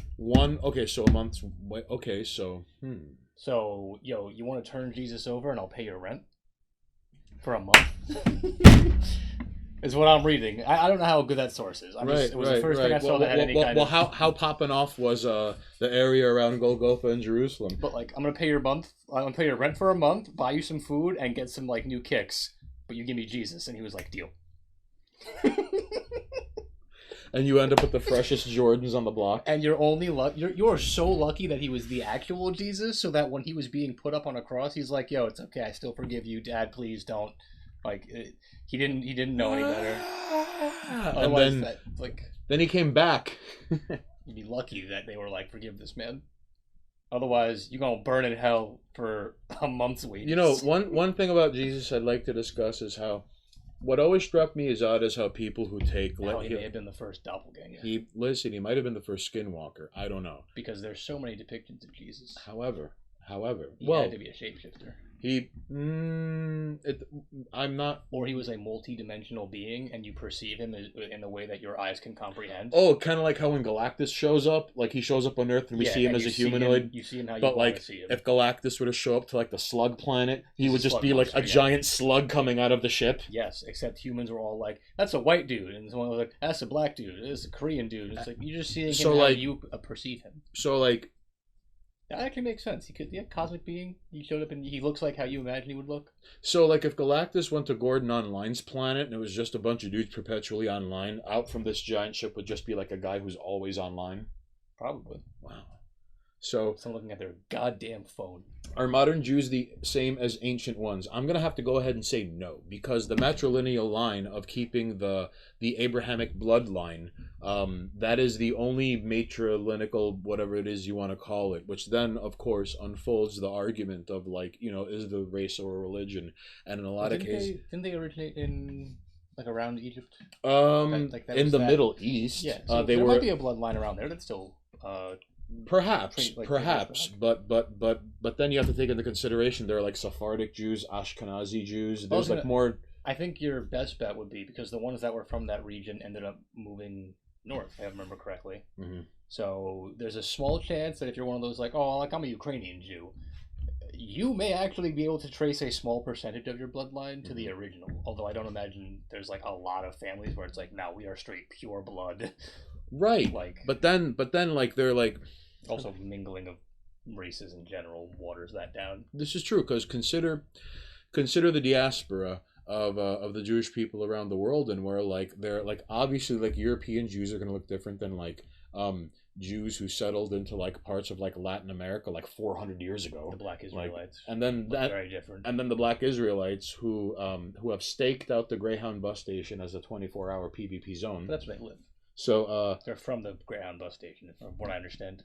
Okay, so a month's, okay, so, So, you want to turn Jesus over and I'll pay your rent? For a month? is what I'm reading. I don't know how good that source is. It was the first thing I saw that had any kind of... how popping off was the area around Golgotha in Jerusalem. But like, I'm gonna pay your rent for a month, buy you some food, and get some like new kicks. But you give me Jesus, and he was like, deal. And you end up with the freshest Jordans on the block. And you're you're so lucky that he was the actual Jesus, so that when he was being put up on a cross, he's like, "Yo, it's okay. I still forgive you, Dad. Please don't." Like he didn't know any better. Otherwise, and then he came back. You'd be lucky that they were like, "Forgive this man." Otherwise, you're gonna burn in hell for a month's wages. You know, one thing about Jesus I'd like to discuss is how. What always struck me as odd is how people who take... he may have been the first doppelganger. He might have been the first skinwalker. I don't know. Because there's so many depictions of Jesus. However, he had to be a shapeshifter. I'm not... Or he was a multi-dimensional being, and you perceive him in the way that your eyes can comprehend. Oh, kind of like how when Galactus shows up, like he shows up on Earth and we see him as a humanoid. You see him how you want to see him. If Galactus were to show up to like the slug planet, he would just be like a giant slug coming out of the ship. Yes, except humans were all like, "That's a white dude," and someone was like, "That's a black dude. It's a Korean dude." It's like you're just seeing him how you perceive him. So like. That actually makes sense. He could, cosmic being. He showed up and he looks like how you imagine he would look. So, like, if Galactus went to Gordon Online's planet and it was just a bunch of dudes perpetually online, out from this giant ship would just be like a guy who's always online? Probably. Wow. So, someone looking at their goddamn phone. Are modern Jews the same as ancient ones? I'm going to have to go ahead and say no, because the matrilineal line of keeping the Abrahamic bloodline, that is the only matrilineal, whatever it is you want to call it, which then, of course, unfolds the argument of, like, you know, is the race or a religion? And in a lot of cases... Didn't they originate in... like around Egypt? In the Middle East. Yeah, so there might be a bloodline around there that's still... Perhaps, but then you have to take into consideration there are like Sephardic Jews, Ashkenazi Jews. There's more. I think your best bet would be because the ones that were from that region ended up moving north, if I remember correctly. Mm-hmm. So there's a small chance that if you're one of those like, oh, like I'm a Ukrainian Jew, you may actually be able to trace a small percentage of your bloodline to the original. Although I don't imagine there's like a lot of families where it's like, now we are straight pure blood. Right. But then like they're like. Also, mingling of races in general waters that down. This is true because consider the diaspora of the Jewish people around the world, and where like they're like obviously like European Jews are going to look different than like Jews who settled into like parts of like Latin America like 400 years ago. The Black Israelites, and then very different. And then the Black Israelites who have staked out the Greyhound bus station as a 24-hour PvP zone. But that's where they live. So they're from the Greyhound bus station, from what I understand.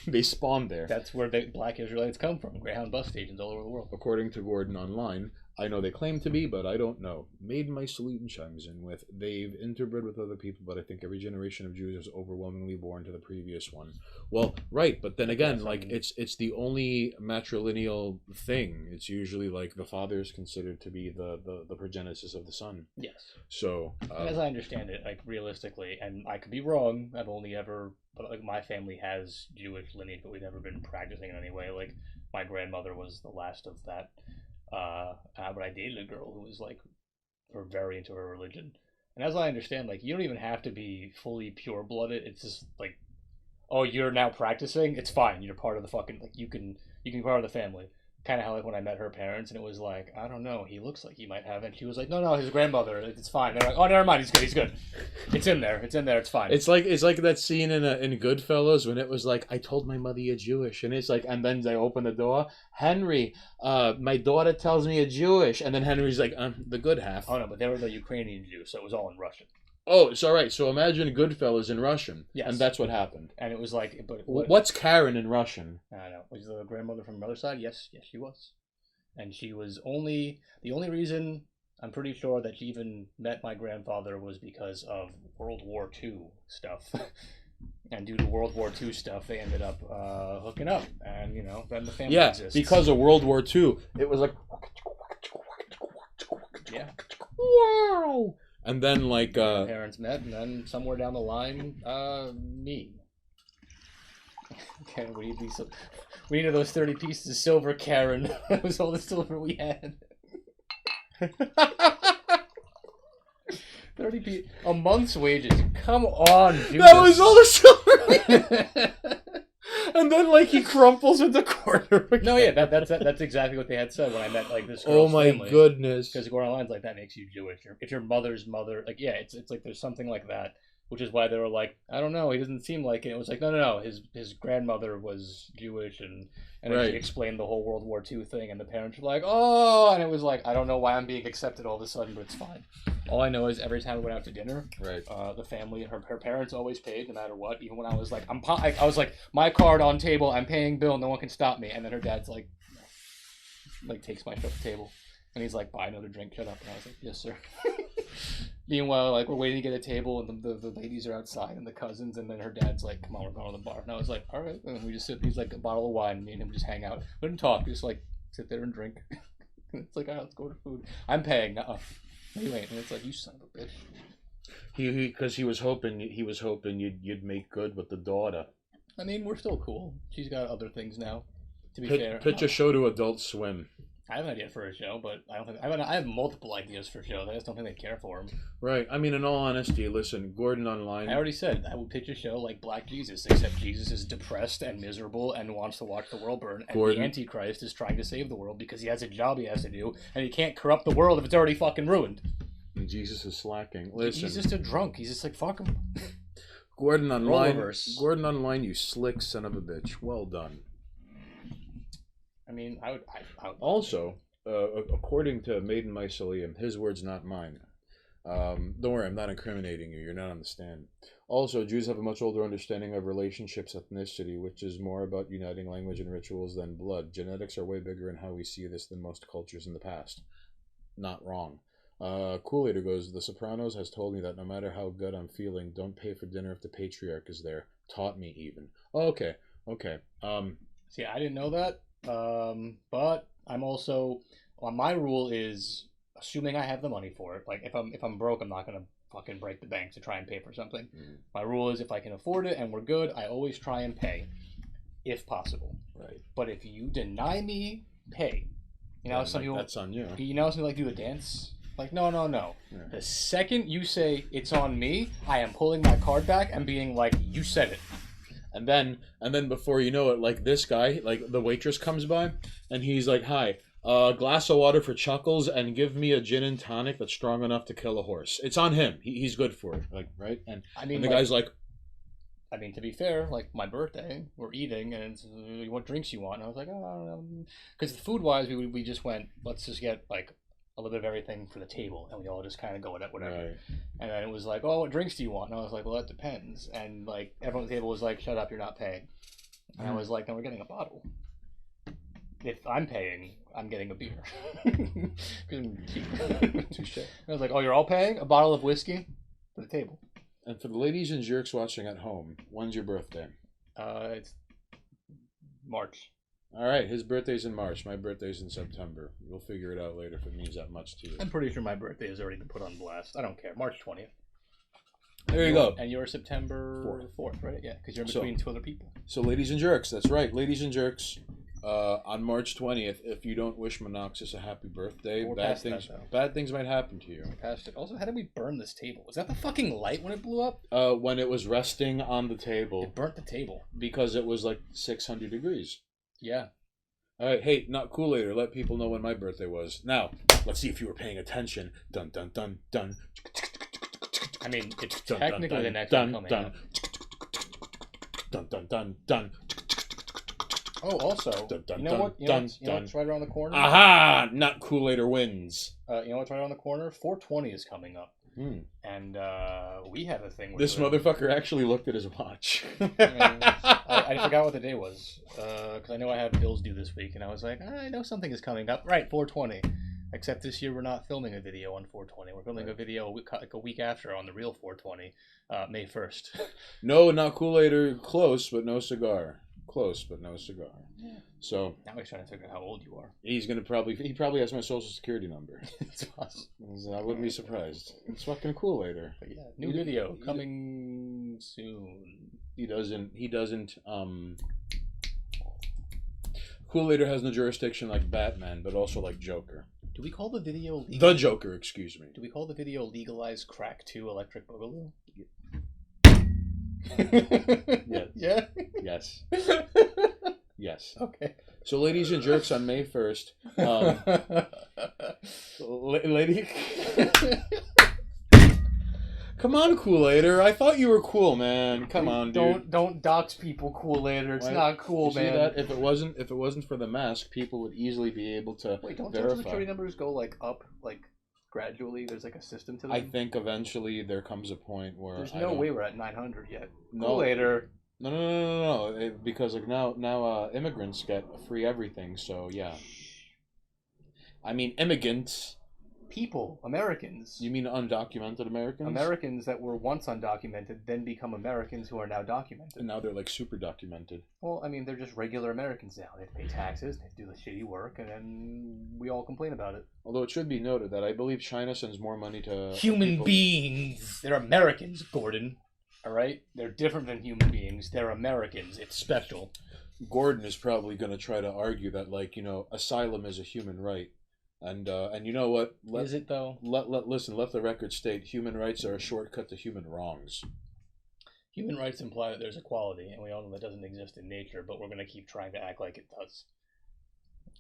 They spawned there. That's where the Black Israelites come from. Greyhound bus stations all over the world. According to Gordon Online, I know they claim to be, but I don't know. Made My Salute chimes in with, they've interbred with other people, but I think every generation of Jews is overwhelmingly born to the previous one. Well, right, but then again, like it's the only matrilineal thing. It's usually like the father is considered to be the progenesis of the son. Yes. So as I understand it, like realistically, and I could be wrong. I've only ever, but like my family has Jewish lineage, but we've never been practicing in any way. Like my grandmother was the last of that. But I dated a girl who was like, very into her religion, and as I understand, like you don't even have to be fully pure blooded. It's just like, oh, you're now practicing. It's fine. You're part of the fucking like you can be part of the family. Kind of how like when I met her parents, and it was like, I don't know, he looks like he might have it. And she was like, no, his grandmother, it's fine. They're like, oh, never mind, he's good. It's in there, it's fine. It's like that scene in Goodfellas when it was like, I told my mother you're Jewish, and it's like, and then they open the door, Henry, my daughter tells me you're Jewish, and then Henry's like, the good half. Oh no, but they were the Ukrainian Jews, so it was all in Russian. Oh, it's all right. So imagine Goodfellas in Russian. Yes. And that's what happened. And it was like, but what's Karen in Russian? I don't know. Was the grandmother from the other side? Yes, she was. And she was the only reason I'm pretty sure that she even met my grandfather was because of World War II stuff. And due to World War II stuff, they ended up hooking up. And, you know, then the family exists. Yeah, because of World War II, it was like... Yeah. Wow! And then, like... parents met, and then somewhere down the line, me. Okay, we needed those 30 pieces of silver, Karen. That was all the silver we had. 30 people. A month's wages. Come on, dude. That was all the silver. And then, like, he crumples in the corner. No, yeah, that's exactly what they had said when I met, like, this Oh girl's my family. goodness. Because going online's like, that makes you Jewish. If your mother's mother, like, yeah, it's like there's something like that. Which is why they were like, I don't know, he doesn't seem like it. It was like, no, his grandmother was Jewish, and then Right. she explained the whole World War II thing, and the parents were like, oh, and it was like, I don't know why I'm being accepted all of a sudden, but it's fine. All I know is every time we went out to dinner, Right. the family, her parents always paid, no matter what. Even when I was like, I was like, my card on table, I'm paying bill, no one can stop me. And then her dad's like, no. Like takes my shit off the table, and he's like, buy another drink, shut up. And I was like, yes, sir. Meanwhile, like, we're waiting to get a table, and the ladies are outside, and the cousins, and then her dad's like, come on, we're going to the bar. And I was like, all right. And we just sit, he's like, a bottle of wine, me and him just hang out. We didn't talk, just like, sit there and drink. It's like, all right, let's go to food. I'm paying. No, you ain't. And it's like, you son of a bitch. Because he was hoping you'd make good with the daughter. I mean, we're still cool. She's got other things now, to be fair. Pitch a show to Adult Swim. I have an idea for a show, but I don't think I have multiple ideas for shows. I just don't think they care for them. Right. I mean, in all honesty, listen, Gordon Online. I already said I would pitch a show like Black Jesus, except Jesus is depressed and miserable and wants to watch the world burn, and Gordon. the Antichrist is trying to save the world because he has a job he has to do, and he can't corrupt the world if it's already fucking ruined. And Jesus is slacking. Listen, He's just a drunk. He's just like, fuck him. Gordon Online. Rollerverse. Gordon Online, you slick son of a bitch. Well done. I mean, I would Also, according to Maiden Mycelium, his words, not mine. Don't worry, I'm not incriminating you. You're not on the stand. Also, Jews have a much older understanding of relationships, ethnicity, which is more about uniting language and rituals than blood. Genetics are way bigger in how we see this than most cultures in the past. Not wrong. Kool-Aid goes, The Sopranos has told me that no matter how good I'm feeling, don't pay for dinner if the patriarch is there. Taught me even. Oh, okay. See, I didn't know that. But I'm also, well, my rule is assuming I have the money for it. Like if I'm broke, I'm not gonna fucking break the bank to try and pay for something. My rule is if I can afford it and we're good, I always try and pay, if possible. Right. But if you deny me pay, you know, some people, that's on you. You know, something like do the dance. Like no. Yeah. The second you say it's on me, I am pulling my card back and being like, you said it. And then before you know it, like this guy, like the waitress comes by, and he's like, "Hi, glass of water for Chuckles, and give me a gin and tonic that's strong enough to kill a horse." It's on him. He's good for it, like right. And I mean, and the like, guy's like, I mean, to be fair, like my birthday, we're eating, and it's, what drinks you want? And I was like, because food wise, we just went, let's just get like a little bit of everything for the table, and we all just kind of go with it, whatever. Right. And then it was like, oh, what drinks do you want? And I was like, well, that depends. And like everyone at the table was like, shut up, you're not paying. And I was like, no, we're getting a bottle. If I'm paying, I'm getting a beer. touche. I was like, oh, you're all paying? A bottle of whiskey for the table. And for the ladies and jerks watching at home, when's your birthday? It's March. All right, his birthday's in March. My birthday's in September. We'll figure it out later if it means that much to you. I'm pretty sure my birthday has already been put on blast. I don't care. March 20th. There you go. And you're September 4th, right? Yeah, because you're in between two other people. So, ladies and jerks, that's right. Ladies and jerks, on March 20th, if you don't wish Monoxus a happy birthday, We're bad past that, things though. bad things might happen to you. Past it. Also, how did we burn this table? Was that the fucking light when it blew up? When it was resting on the table, It burnt the table. because it was like 600 degrees. Yeah. All right, hey, not cool later. Let people know when my birthday was. Now, let's see if you were paying attention. Dun dun dun dun. I mean, it's Dun, technically dun, the next dun, one coming dun, up. dun dun dun dun. Oh, also, Dun, dun, you know dun, what? You dun, know what's right around the corner? Aha! Not cool later wins. You know what's right around the corner? 420 is coming up. Hmm. And we have a thing. This motherfucker actually looked at his watch. I forgot what the day was because I know I have bills due this week, and I was like, I know something is coming up. Right, 420. Except this year we're not filming a video on 420. We're filming a video like a week after on the real 420, May 1st. No, not cool later. Close, but no cigar. Close, but no cigar. Yeah. So Now he's trying to figure out how old you are. he probably has my social security number. It's possible. I wouldn't be surprised. It's fucking cool later. But yeah, new video coming soon. He doesn't Cool later has no jurisdiction like Batman, but also like Joker. Do we call the video The Joker, excuse me. Do we call the video Legalize Crack 2 Electric Boogaloo? Yeah. Yeah? Yes. Yes. Okay. So, Ladies and Jerks on May 1st. Lady... Come on, Kool-Aider. I thought you were cool, man. Come on, dude. Don't dox people, Kool-Aider. It's not cool, you man. See that? If it wasn't for the mask, people would easily be able to Wait, don't verify. Social Security numbers go like up, like gradually? There's like a system to them. I think eventually there comes a point where there's no way we're at 900 yet. No. Kool-Aider. No. Because like now immigrants get free everything. So yeah. I mean immigrants. People, Americans. You mean undocumented Americans? Americans that were once undocumented then become Americans who are now documented. And now they're like super documented. Well, I mean, they're just regular Americans now. They have to pay taxes, they have to do the shitty work, and then we all complain about it. Although it should be noted that I believe China sends more money to human people. beings. They're Americans, Gordon. All right, they're different than human beings. They're Americans. It's special. Gordon is probably going to try to argue that, like, asylum is a human right. And you know what? Is it though? Listen, let the record state human rights are a shortcut to human wrongs. Human rights imply that there's equality, and we all know that doesn't exist in nature, but we're going to keep trying to act like it does.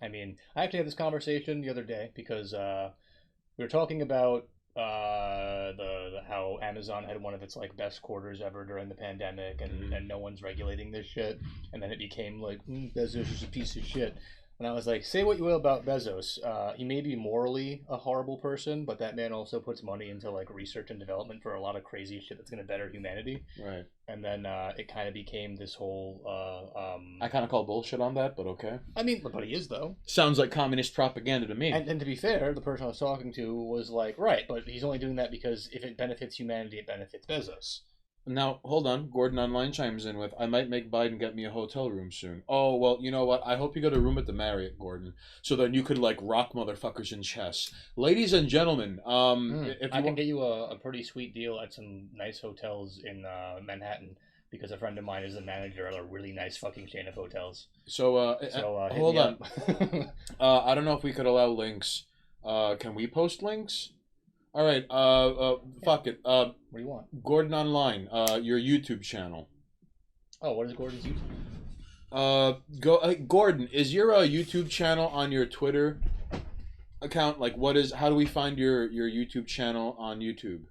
I mean, I actually had this conversation the other day because we were talking about how Amazon had one of its like best quarters ever during the pandemic, and no one's regulating this shit, and then it became like Bezos is a piece of shit. And I was like, say what you will about Bezos. He may be morally a horrible person, but that man also puts money into like research and development for a lot of crazy shit that's going to better humanity. Right. And then it kind of became this whole... I kind of call bullshit on that, but okay. I mean, but he is, though. Sounds like communist propaganda to me. And to be fair, the person I was talking to was like, right, but he's only doing that because if it benefits humanity, it benefits Bezos. Now, hold on. Gordon Online chimes in with, I might make Biden get me a hotel room soon. Oh, well, you know what? I hope you get a room at the Marriott, Gordon, so then you could, like, rock motherfuckers in chess. Ladies and gentlemen, if I can get you a pretty sweet deal at some nice hotels in Manhattan, because a friend of mine is the manager of a really nice fucking chain of hotels. So hold on. I don't know if we could allow links. Can we post links? All right, fuck it. What do you want? Gordon Online, your YouTube channel. Oh, what is Gordon's YouTube? Gordon, is your YouTube channel on your Twitter account? Like, how do we find your YouTube channel on YouTube?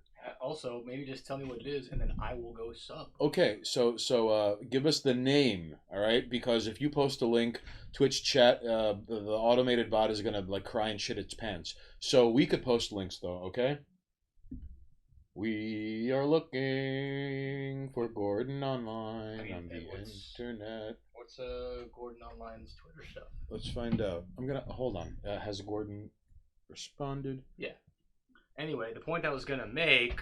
Also, maybe just tell me what it is, and then I will go sub. Okay, so give us the name, all right? Because if you post a link, Twitch chat, the automated bot is gonna like cry and shit its pants. So we could post links though, okay? We are looking for Gordon Online on the internet. What's Gordon Online's Twitter stuff? Let's find out. Hold on. Has Gordon responded? Yeah. Anyway, the point I was going to make,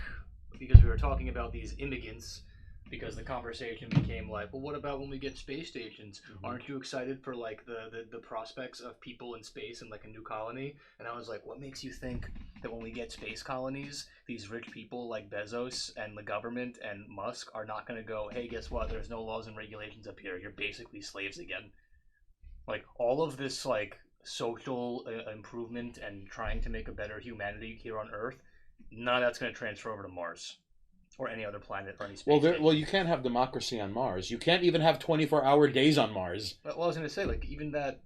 because we were talking about these immigrants, because the conversation became like, well, what about when we get space stations? Mm-hmm. Aren't you excited for like the prospects of people in space and like a new colony? And I was like, what makes you think that when we get space colonies, these rich people like Bezos and the government and Musk are not going to go, hey, guess what? There's no laws and regulations up here. You're basically slaves again. Like all of this like social improvement and trying to make a better humanity here on Earth, none of that's going to transfer over to Mars or any other planet or any space station. Well, you can't have democracy on Mars. You can't even have 24-hour days on Mars. Well, I was going to say, like, even that,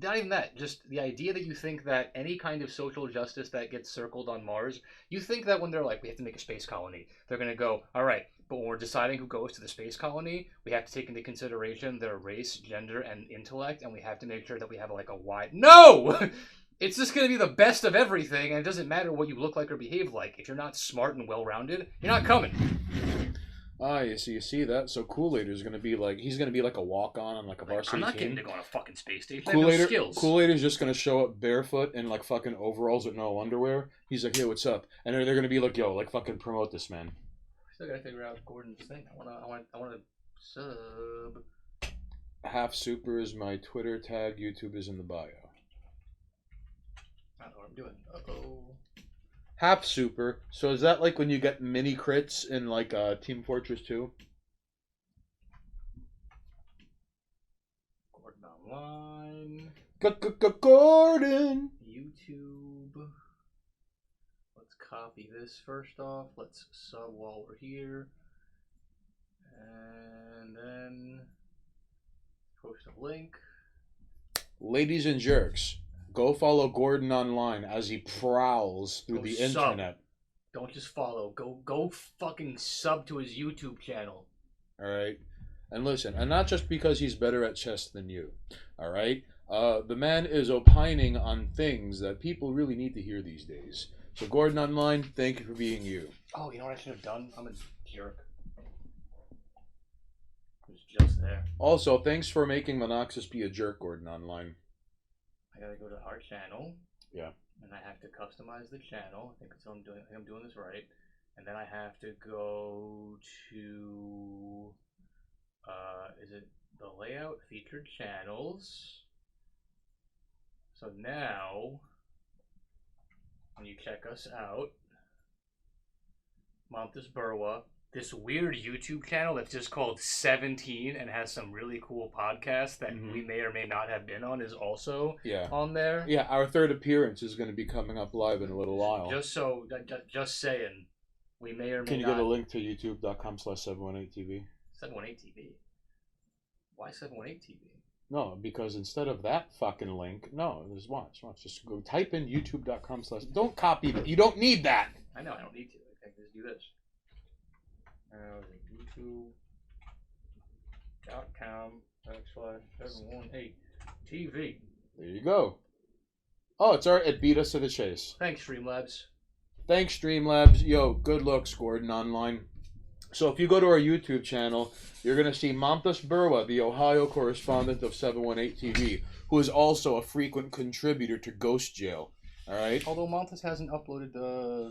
not even that, just the idea that you think that any kind of social justice that gets circled on Mars, you think that when they're like, we have to make a space colony, they're going to go, all right, but when we're deciding who goes to the space colony, we have to take into consideration their race, gender, and intellect, and we have to make sure that we have like a wide... No! It's just going to be the best of everything, and it doesn't matter what you look like or behave like. If you're not smart and well-rounded, you're not coming. You see that? So Kool-Aider's going to be like, he's going to be like a walk-on on like a varsity team. I'm not getting to go on a fucking space station. I have no skills. Kool-Aider's just going to show up barefoot in like fucking overalls with no underwear. He's like, hey, what's up? And they're going to be like, yo, like fucking promote this, man. Still got to figure out Gordon's thing. I want to sub. Half Super is my Twitter tag. YouTube is in the bio. I don't know what I'm doing. Uh-oh. Half Super. So is that like when you get mini crits in like Team Fortress 2? Gordon Online. Gordon. YouTube. copy this first off. Let's sub while we're here. And then post a link. Ladies and jerks, go follow Gordon online as he prowls through the internet. Don't just follow. Go fucking sub to his YouTube channel. Alright? And listen, and not just because he's better at chess than you. Alright? The man is opining on things that people really need to hear these days. So Gordon Online, thank you for being you. Oh, you know what I should have done? I'm a jerk. It was just there. Also, thanks for making Monoxus be a jerk, Gordon Online. I gotta go to our channel. Yeah. And I have to customize the channel. I think that's what I'm doing. I think I'm doing this right. And then I have to go to is it the layout featured channels? So now when you check us out, Montes Burwa, this weird YouTube channel that's just called 17 and has some really cool podcasts that we may or may not have been on, is also on there. Yeah, our third appearance is going to be coming up live in a little while. Just saying, we may or may not. Can you get a link to youtube.com/718TV? 718TV. Why 718TV? No, because instead of that fucking link, just watch. Just go type in youtube.com/. Don't copy that. You don't need that. I know, I don't need to. I can just do this. youtube.com/718TV. There you go. Oh, it's alright. It beat us to the chase. Thanks, Streamlabs. Thanks, Streamlabs. Yo, good looks, Gordon Online. So if you go to our YouTube channel, you're going to see Montes Burwa, the Ohio correspondent of 718 TV, who is also a frequent contributor to Ghost Jail. All right. Although Montes hasn't uploaded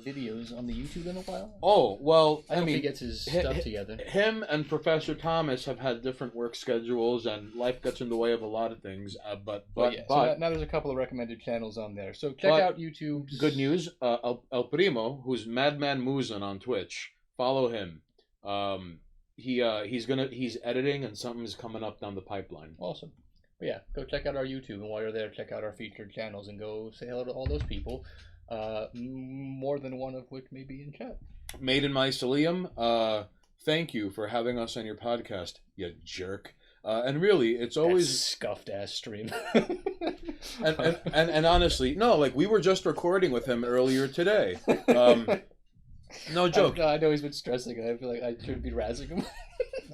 videos on the YouTube in a while. Oh, well, I hope he gets his stuff together. Him and Professor Thomas have had different work schedules, and life gets in the way of a lot of things. But so now there's a couple of recommended channels on there. So check out YouTube's... Good news, El Primo, who's Madman Muzan on Twitch. Follow him. He's editing, and something's coming up down the pipeline. Awesome. But yeah, go check out our YouTube, and while you're there, check out our featured channels and go say hello to all those people. More than one of which may be in chat. Made in Mycelium, thank you for having us on your podcast, you jerk. And really, it's always that scuffed ass stream. and honestly, no, like we were just recording with him earlier today. No joke. I know he's been stressing, and I feel like I should be razzing him.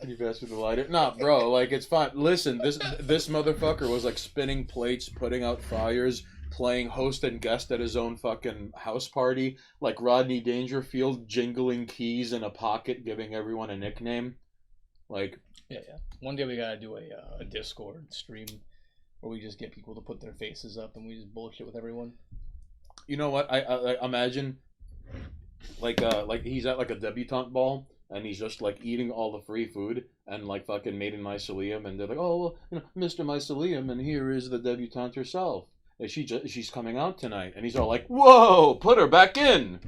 You passed with the lighter? Nah, bro, like it's fine. Listen, this motherfucker was like spinning plates, putting out fires, playing host and guest at his own fucking house party, like Rodney Dangerfield jingling keys in a pocket, giving everyone a nickname. Like, yeah. One day we gotta do a Discord stream where we just get people to put their faces up and we just bullshit with everyone. You know what? I imagine, like he's at like a debutante ball. And he's just like eating all the free food and like fucking Made in Mycelium, and they're like, oh, well, you know, Mr. Mycelium, and here is the debutante herself. And she's coming out tonight, and he's all like, whoa, put her back in.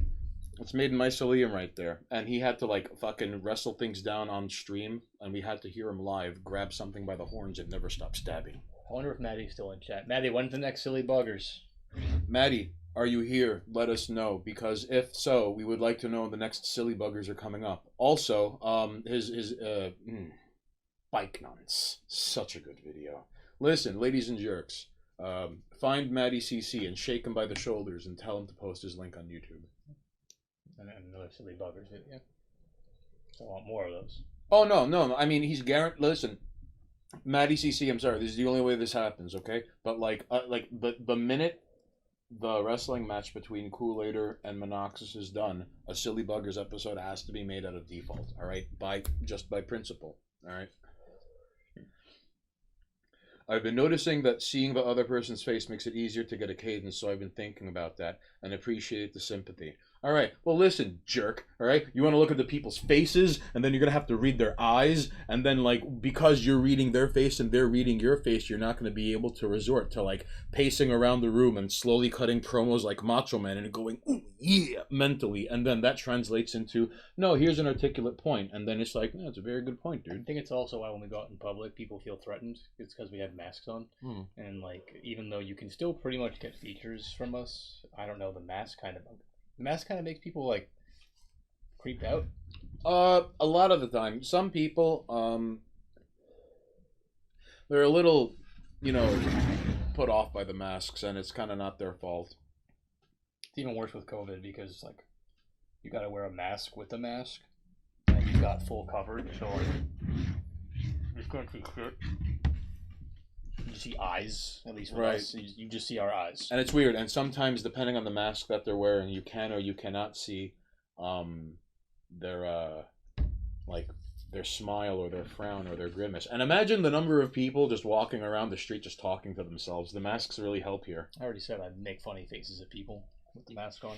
It's Made in Mycelium right there, and he had to like fucking wrestle things down on stream, and we had to hear him live grab something by the horns and never stop stabbing. I wonder if Maddie's still in chat. Maddie, when's the next Silly Buggers? Maddie, are you here? Let us know, because if so, we would like to know when the next Silly Buggers are coming up. Also, his bike nuns, such a good video. Listen, ladies and jerks, find Maddie CC and shake him by the shoulders and tell him to post his link on YouTube. And another Silly Buggers video. I want more of those. Oh no! I mean, he's guaranteed. Listen, Maddie CC, I'm sorry, this is the only way this happens, okay? But like the minute the wrestling match between Kool-Aider and Monoxus is done, a Silly Buggers episode has to be made out of default, alright? Just by principle, alright? I've been noticing that seeing the other person's face makes it easier to get a cadence, so I've been thinking about that and appreciate the sympathy. All right, well, listen, jerk, all right? You want to look at the people's faces, and then you're going to have to read their eyes, and then, like, because you're reading their face and they're reading your face, you're not going to be able to resort to, like, pacing around the room and slowly cutting promos like Macho Man and going, ooh, yeah, mentally, and then that translates into, no, here's an articulate point, and then it's like, no, it's a very good point, dude. I think it's also why when we go out in public, people feel threatened. It's because we have masks on, and, like, even though you can still pretty much get features from us, I don't know, the mask kind of The mask kind of makes people like creeped out. A lot of the time, some people, they're a little, you know, put off by the masks, and it's kind of not their fault. It's even worse with COVID because like you got to wear a mask with the mask, and you've got full coverage, so like you can't see shit. You see eyes, at least with Right. us. You just see our eyes. And it's weird, and sometimes, depending on the mask that they're wearing, you can or you cannot see, their like their smile or their frown or their grimace. And imagine the number of people just walking around the street just talking to themselves. The masks really help here. I already said I'd make funny faces at people with the mask on.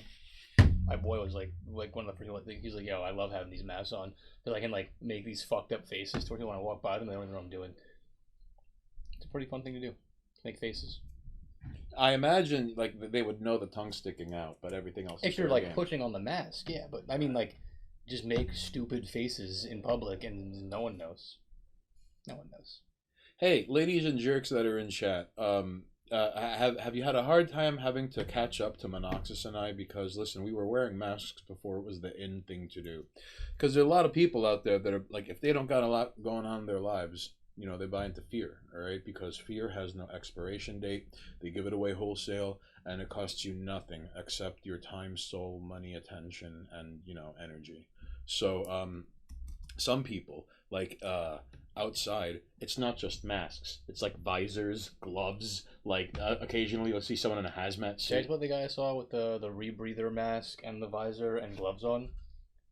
My boy was like one of the first things. He's like, "Yo, I love having these masks on because I can like make these fucked up faces towards you when I walk by them. They don't even know what I'm doing." It's a pretty fun thing to do. Make faces. I imagine like they would know the tongue sticking out, but everything else. If is you're fair like game. pushing on the mask, yeah. But I mean, like, just make stupid faces in public and no one knows. No one knows. Hey, ladies and jerks that are in chat, have you had a hard time having to catch up to Monoxus and I? Because listen, we were wearing masks before it was the in thing to do. Because there are a lot of people out there that are like, if they don't got a lot going on in their lives, you know, they buy into fear, all right? Because fear has no expiration date. They give it away wholesale, and it costs you nothing except your time, soul, money, attention, and, you know, energy. So, some people, like, outside, it's not just masks. It's like visors, gloves. Like, occasionally you'll see someone in a hazmat That's suit. what the guy I saw with the rebreather mask and the visor and gloves on.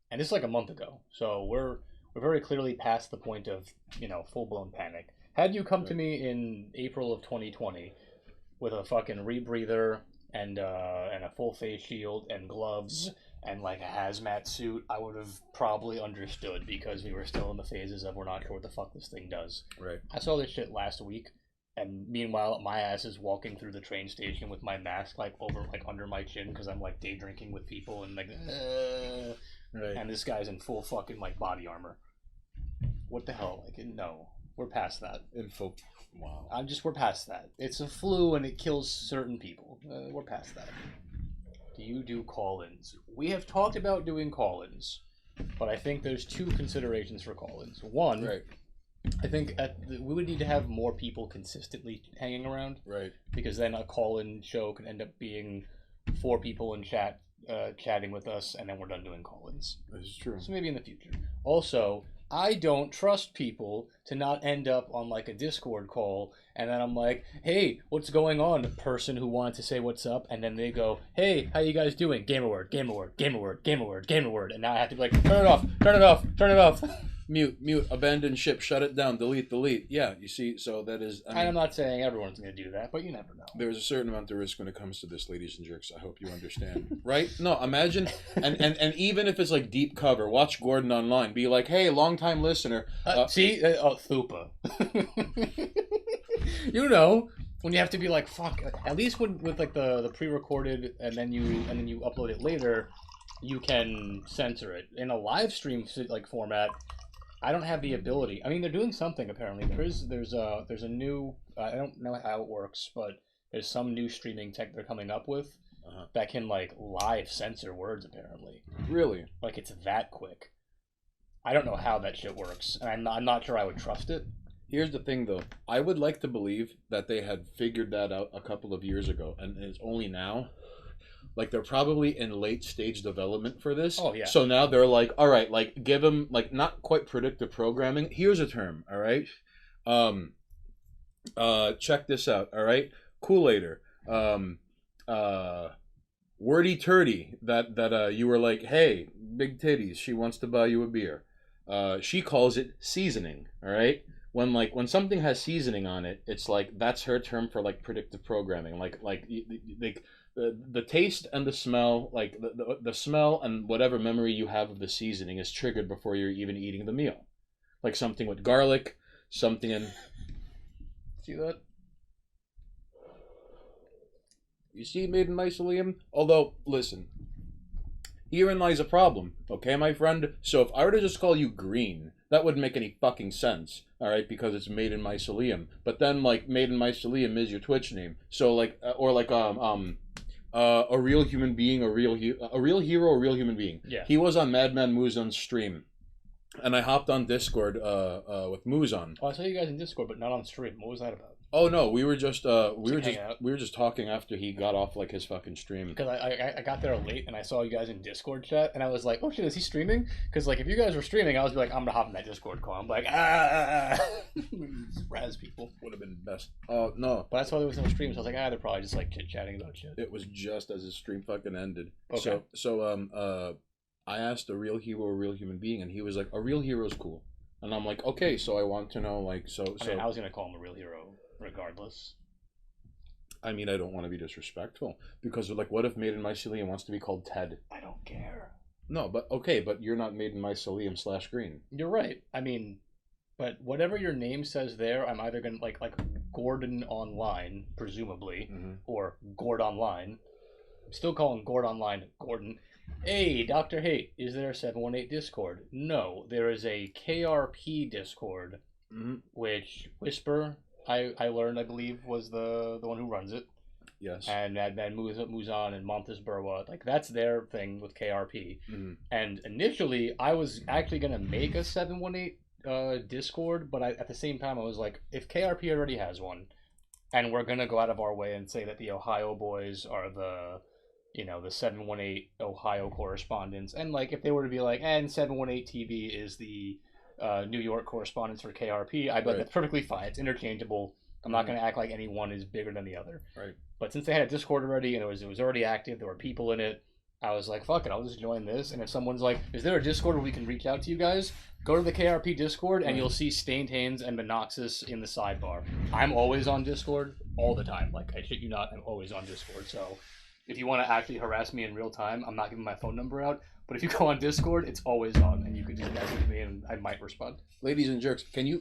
And this is like a month ago. So we're very clearly past the point of, you know, full-blown panic. Had you come to me in April of 2020 with a fucking rebreather and a full face shield and gloves and like a hazmat suit, I would have probably understood because we were still in the phases of we're not sure what the fuck this thing does. Right. I saw this shit last week, and meanwhile my ass is walking through the train station with my mask like over like under my chin because I'm like day drinking with people and like Right. and this guy's in full fucking like body armor. What the hell? Like, no, we're past that. Info. Wow. We're past that. It's a flu and it kills certain people. We're past that. Do you do call-ins? We have talked about doing call-ins, but I think there's two considerations for call-ins. One, Right. I think we would need to have more people consistently hanging around. Right. Because then a call-in show can end up being 4 people in chat chatting with us, and then we're done doing call-ins. This is true. So maybe in the future. Also, I don't trust people to not end up on like a Discord call, and then I'm like, "Hey, what's going on?" The person who wanted to say what's up, and then they go, "Hey, how you guys doing?" Game award, game award, game award, game award, game award, and now I have to be like, "Turn it off, turn it off, turn it off." Mute, abandon ship, shut it down, delete. Yeah, you see, so that is. I mean, And I'm not saying everyone's going to do that, but you never know. there's a certain amount of risk when it comes to this, ladies and jerks. I hope you understand. Right? No, imagine, and even if it's like deep cover, watch Gordon online. Be like, hey, long time listener. See, Thupa. You know, when you have to be like, fuck. At least with like the pre-recorded, and then you upload it later, you can censor it. In a live stream like format, I don't have the ability. I mean, they're doing something apparently. There's a new. I don't know how it works, but there's some new streaming tech they're coming up with that can like live censor words apparently. Really? Like it's that quick. I don't know how that shit works, and I'm not sure I would trust it. Here's the thing, though. I would like to believe that they had figured that out a couple of years ago, and it's only now. Like, they're probably in late stage development for this. Oh, yeah. So now they're like, all right, like, give them, like, not quite predictive programming. Here's a term, all right? Check this out, all right? Kool-Aider. Wordy turdy that you were like, hey, big titties, she wants to buy you a beer. She calls it seasoning, all right? When something has seasoning on it, it's like that's her term for like predictive programming. Like the taste and the smell, like the smell and whatever memory you have of the seasoning is triggered before you're even eating the meal. Like something with garlic, something in. See that? You see, made in mycelium. Although, listen, herein lies a problem, okay, my friend? So if I were to just call you green, that wouldn't make any fucking sense, all right, because it's made in mycelium. But then, like, made in mycelium is your Twitch name. So, like, or like, A real human being, a real hero, a real human being. Yeah. He was on Madman Muzan's stream, and I hopped on Discord with Muzan. Oh, I saw you guys in Discord, but not on stream. What was that about? Oh no, we were just hang out. we were just talking after he got off like his fucking stream. Because I got there late and I saw you guys in Discord chat and I was like, oh shit, is he streaming? Because like if you guys were streaming, I was like, I'm gonna hop in that Discord call. I'm like, razz people. Would have been best. Oh no, But I saw there was no stream, so I was like, they're probably just like chit chatting about shit. it was just as his stream fucking ended. Okay. So I asked a real hero, a real human being, and he was like, a real hero's cool. And I'm like, okay, so I want to know like I was gonna call him a real hero regardless. I mean, I don't want to be disrespectful because, like, what if Maiden Mycelium wants to be called Ted? I don't care. No, but okay, but you're not Maiden Mycelium / Green. You're right. I mean, but whatever your name says there, I'm either gonna like Gordon Online, presumably, or Gord Online. I'm still calling Gord Online Gordon. Hey, Dr. Hate, is there a 718 Discord? No, there is a KRP Discord, which Whisper, I learned, I believe, was the one who runs it. Yes. And Madman Muzan and Montes Burwa, like that's their thing with KRP. And initially, I was actually gonna make a 718 Discord, but at the same time, I was like, if KRP already has one, and we're gonna go out of our way and say that the Ohio boys are the 718 Ohio correspondents, and like if they were to be like, and 718 TV is the New York correspondence for KRP, I'd be like, that's perfectly fine. It's interchangeable. I'm not going to act like any one is bigger than the other. Right. But since they had a Discord already and it was already active, there were people in it, I was like, fuck it, I'll just join this. And if someone's like, is there a Discord where we can reach out to you guys? Go to the KRP Discord and you'll see Stained Hands and Monoxus in the sidebar. I'm always on Discord all the time. Like, I shit you not, I'm always on Discord. So if you want to actually harass me in real time, I'm not giving my phone number out. But if you go on Discord, it's always on, and you can just message me, and I might respond. Ladies and jerks, can you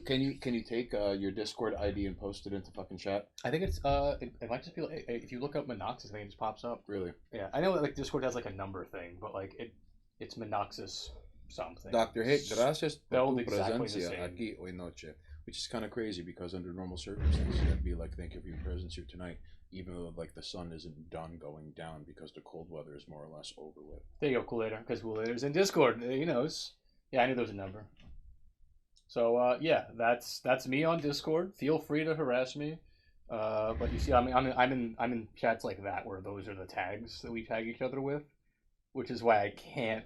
take your Discord ID and post it into fucking chat? I think it's it might just be like, if you look up Monoxus, I think it just pops up. Really? Yeah, I know that like Discord has like a number thing, but like it's Monoxus something. Dr. Hate, gracias por Spelled tu exactly the presencia same. aquí hoy noche. Which is kind of crazy because under normal circumstances, I'd be like, thank you for your presence here tonight. Even though like the sun isn't done going down because the cold weather is more or less over with. There you go, Kool-Aider, because Kool-Aider's in Discord. He knows. Yeah, I knew there was a number. So yeah, that's me on Discord. Feel free to harass me. But you see, I'm in chats like that where those are the tags that we tag each other with, which is why I can't.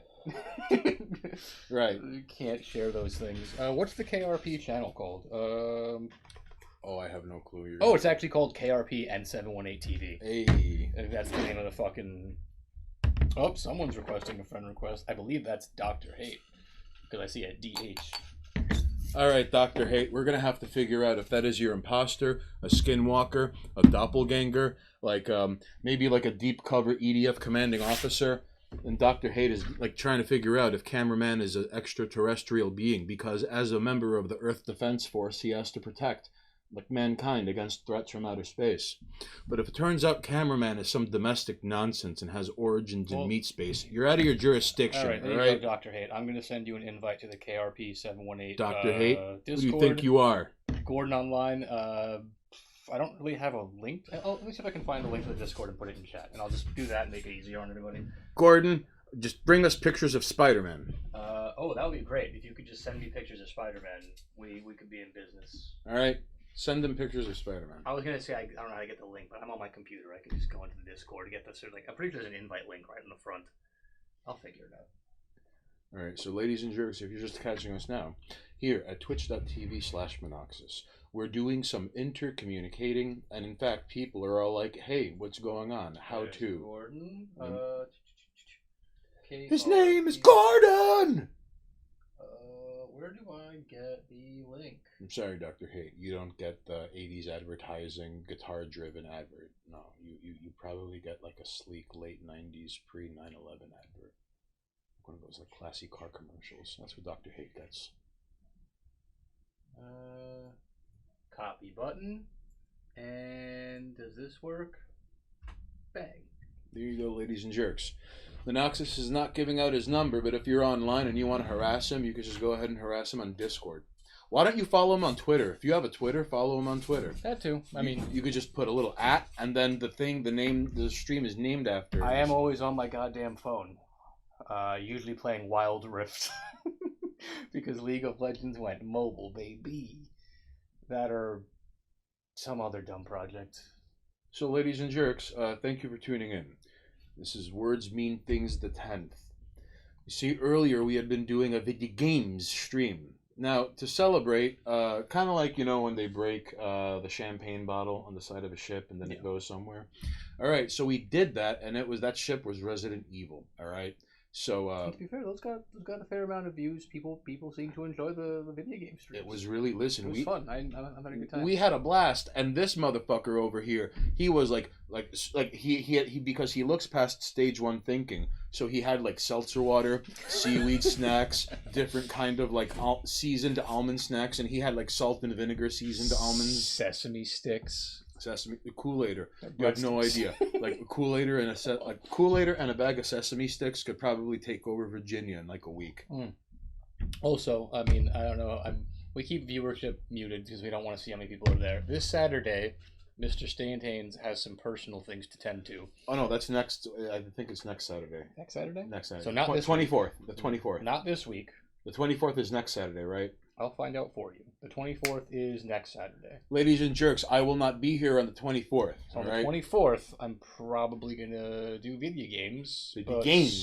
Right. Can't share those things. What's the KRP channel called? Oh, I have no clue. Oh, it's actually called KRP and 718 TV. Hey. That's the name of the fucking. Oh, someone's requesting a friend request. I believe that's Dr. Hate because I see a DH. All right, Dr. Hate, we're going to have to figure out if that is your imposter, a skinwalker, a doppelganger, like maybe like a deep cover EDF commanding officer. And Dr. Hate is like trying to figure out if Cameraman is an extraterrestrial being because as a member of the Earth Defense Force, he has to protect like mankind against threats from outer space. But if it turns out Cameraman is some domestic nonsense and has origins in meat space, you're out of your jurisdiction. All right, there you go, Dr. Hate. I'm going to send you an invite to the KRP 718 Dr. Hate, Discord. who do you think you are? Gordon Online. I don't really have a link. Let me see if I can find a link to the Discord and put it in chat. And I'll just do that and make it easier on everybody. Gordon, just bring us pictures of Spider-Man. That would be great. If you could just send me pictures of Spider-Man, we could be in business. All right. Send them pictures of Spider-Man. I was going to say, I don't know how to get the link, but I'm on my computer. I can just go into the Discord to get the sort of, like, I'm pretty sure there's an invite link right in the front. I'll figure it out. All right, so ladies and jerks, if you're just catching us now, here at twitch.tv/Monoxus, we're doing some intercommunicating, and in fact, people are all like, hey, what's going on? How to? Gordon? His name is Gordon! Where do I get the link? I'm sorry, Dr. Hate, you don't get the 80s advertising, guitar-driven advert. No, you probably get like a sleek late 90s pre-9/11 advert. One of those like classy car commercials. That's what Dr. Hate gets. Copy button. And does this work? Bang. There you go, ladies and jerks. Monoxus is not giving out his number, but if you're online and you want to harass him, you can just go ahead and harass him on Discord. Why don't you follow him on Twitter? If you have a Twitter, follow him on Twitter. That too. I mean, you could just put a little @ and then the stream is named after. I am always on my goddamn phone. Usually playing Wild Rift. Because League of Legends went mobile, baby. That or some other dumb project. So, ladies and jerks, thank you for tuning in. This is Words Mean Things the 10th. You see, earlier we had been doing a video games stream. Now, to celebrate, kind of like, when they break the champagne bottle on the side of a ship and then it goes somewhere. All right, so we did that, and that ship was Resident Evil, all right? So, to be fair, those got a fair amount of views. People seem to enjoy the video game streams. It was really, listen, it was fun. I'm having a good time. We had a blast, and this motherfucker over here, he was like he because he looks past stage 1 thinking. So he had like seltzer water, seaweed snacks, different kind of like seasoned almond snacks, and he had like salt and vinegar seasoned almonds, sesame sticks. Kool-Aider. You have no idea. Like a Kool-Aider and a bag of sesame sticks could probably take over Virginia in like a week. Also, I mean, I don't know. We keep viewership muted because we don't want to see how many people are there. This Saturday, Mr. Stantanes has some personal things to tend to. Oh no, that's next. I think it's next Saturday. Next Saturday. Next Saturday. So not this 24th. The 24th. Not this week. The 24th is next Saturday, right? I'll find out for you. The 24th is next Saturday. Ladies and jerks, I will not be here on the 24th. So on the 24th, I'm probably going to do video games.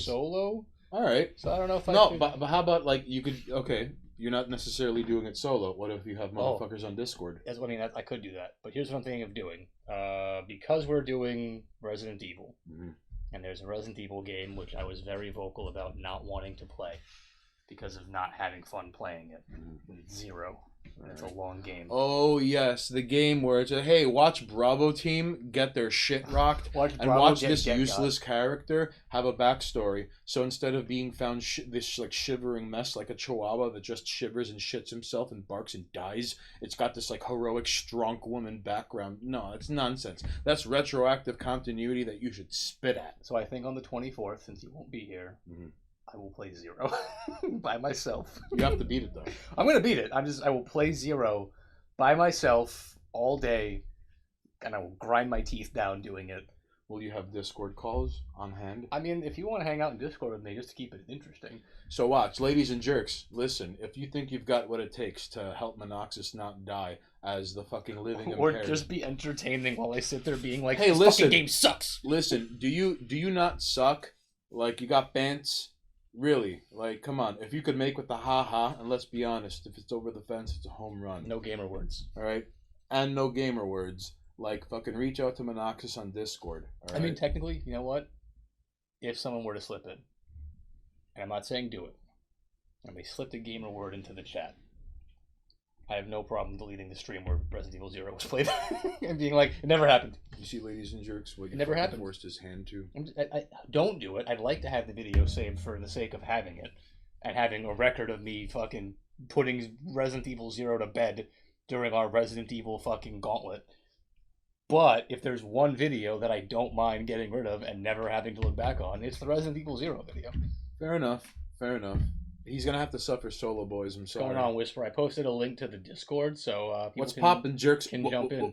Solo? All right. So I don't know if but how about, like, you could... Okay, you're not necessarily doing it solo. What if you have motherfuckers on Discord? I could do that. But here's what I'm thinking of doing. Because we're doing Resident Evil, and there's a Resident Evil game which I was very vocal about not wanting to play. Because of not having fun playing it. It's 0. It's a long game. Oh, yes. The game where it's hey, watch Bravo Team get their shit rocked watch this useless character have a backstory. So instead of being found this like shivering mess like a chihuahua that just shivers and shits himself and barks and dies, it's got this like heroic, strong woman background. No, it's nonsense. That's retroactive continuity that you should spit at. So I think on the 24th, since you won't be here... I will play 0 by myself. You have to beat it though. I'm gonna beat it. I will play 0 by myself all day, and I will grind my teeth down doing it. Will you have Discord calls on hand? I mean, if you want to hang out in Discord with me, just to keep it interesting. So watch, ladies and jerks. Listen, if you think you've got what it takes to help Monoxus not die as the fucking living or impaired, just be entertaining while I sit there being like, "Hey, this listen, fucking game sucks." Listen, do you not suck? Like you got bants? Really? Like, come on. If you could make with the ha-ha, and let's be honest, if it's over the fence, it's a home run. No gamer words. All right? And no gamer words. Like, fucking reach out to Monoxus on Discord. All right? I mean, technically, you know what? If someone were to slip it, and I'm not saying do it, and they slipped a gamer word into the chat, I have no problem deleting the stream where Resident Evil 0 was played and being like, it never happened. You see, ladies and jerks, what it never happened. Forced his hand to. I don't do it. I'd like to have the video saved for the sake of having it and having a record of me fucking putting Resident Evil 0 to bed during our Resident Evil fucking gauntlet. But if there's one video that I don't mind getting rid of and never having to look back on, it's the Resident Evil 0 video. Fair enough. Fair enough. He's gonna have to suffer solo, boys. I'm sorry. What's going on, Whisper? I posted a link to the Discord, so what's poppin', jerks? Can jump in.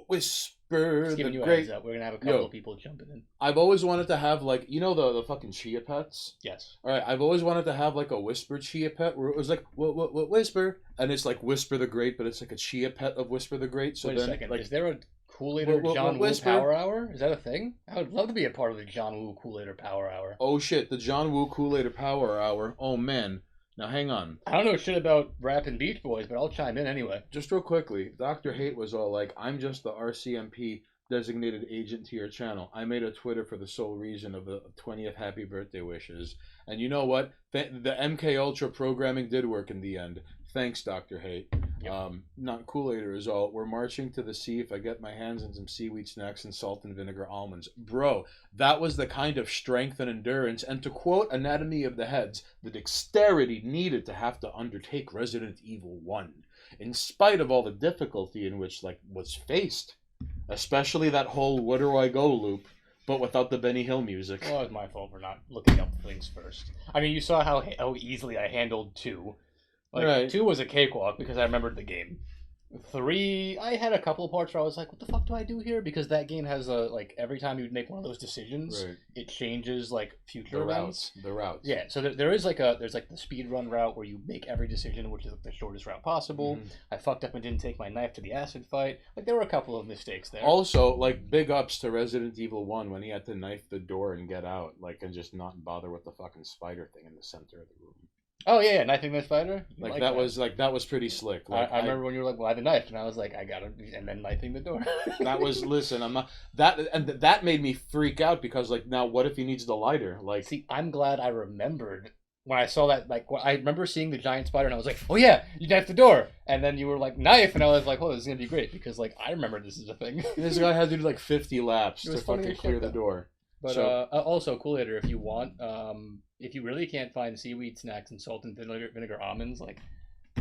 Whisper. Just giving you a heads up. We're gonna have a couple of people jumping in. I've always wanted to have like the fucking chia pets. Yes. All right. I've always wanted to have like a Whisper chia pet where it was like what Whisper, and it's like Whisper the Great, but it's like a chia pet of Whisper the Great. So wait then, a second. like, is there a Kool-Aider John Woo Power Hour? Is that a thing? I would love to be a part of the John Woo Kool-Aider Power Hour. Oh shit, the John Woo Kool-Aider Power Hour. Oh man. Now hang on. I don't know shit about rap and Beach Boys, but I'll chime in anyway. Just real quickly, Dr. Hate was all like, I'm just the RCMP designated agent to your channel. I made a Twitter for the sole reason of the 20th happy birthday wishes. And you know what? The MK Ultra programming did work in the end. Thanks, Dr. Hate. Yep. Not Kool-Aider is all. We're marching to the sea if I get my hands on some seaweed snacks and salt and vinegar almonds. Bro, that was the kind of strength and endurance, and to quote Anatomy of the Heads, the dexterity needed to have to undertake Resident Evil 1. In spite of all the difficulty in which was faced. Especially that whole where do I go loop, but without the Benny Hill music. Well, it's my fault for not looking up things first. I mean, you saw how easily I handled 2. Like Right. 2 was a cakewalk because I remembered the game. 3, I had a couple of parts where I was like, "What the fuck do I do here?" Because that game has a like every time you make one of those decisions, Right. it changes like future The events. routes. The routes. Yeah, so there's like the speed run route where you make every decision, which is the shortest route possible. Mhm. I fucked up and didn't take my knife to the acid fight. Like there were a couple of mistakes there. Also, like, big ups to Resident Evil 1 when he had to knife the door and get out, like, and just not bother with the fucking spider thing in the center of the room. Oh yeah, knifing the spider. You Like, like that was pretty slick. Like, I remember when you were like, "Well, I have a knife," and I was like, "I got it," and then knifing the door. that was listen. I'm not that made me freak out because, like, now what if he needs the lighter? Like, See, I'm glad I remembered when I saw that. Like, I remember seeing the giant spider, and I was like, "Oh yeah, you knifed the door." And then you were like, "Knife," and I was like, "Oh, this is gonna be great," because like I remember this is a thing. this guy had to do like 50 laps It to was funny fucking as shit, clear the though. door. But So- also, cool later if you want. If you really can't find seaweed snacks and salt and vinegar almonds, like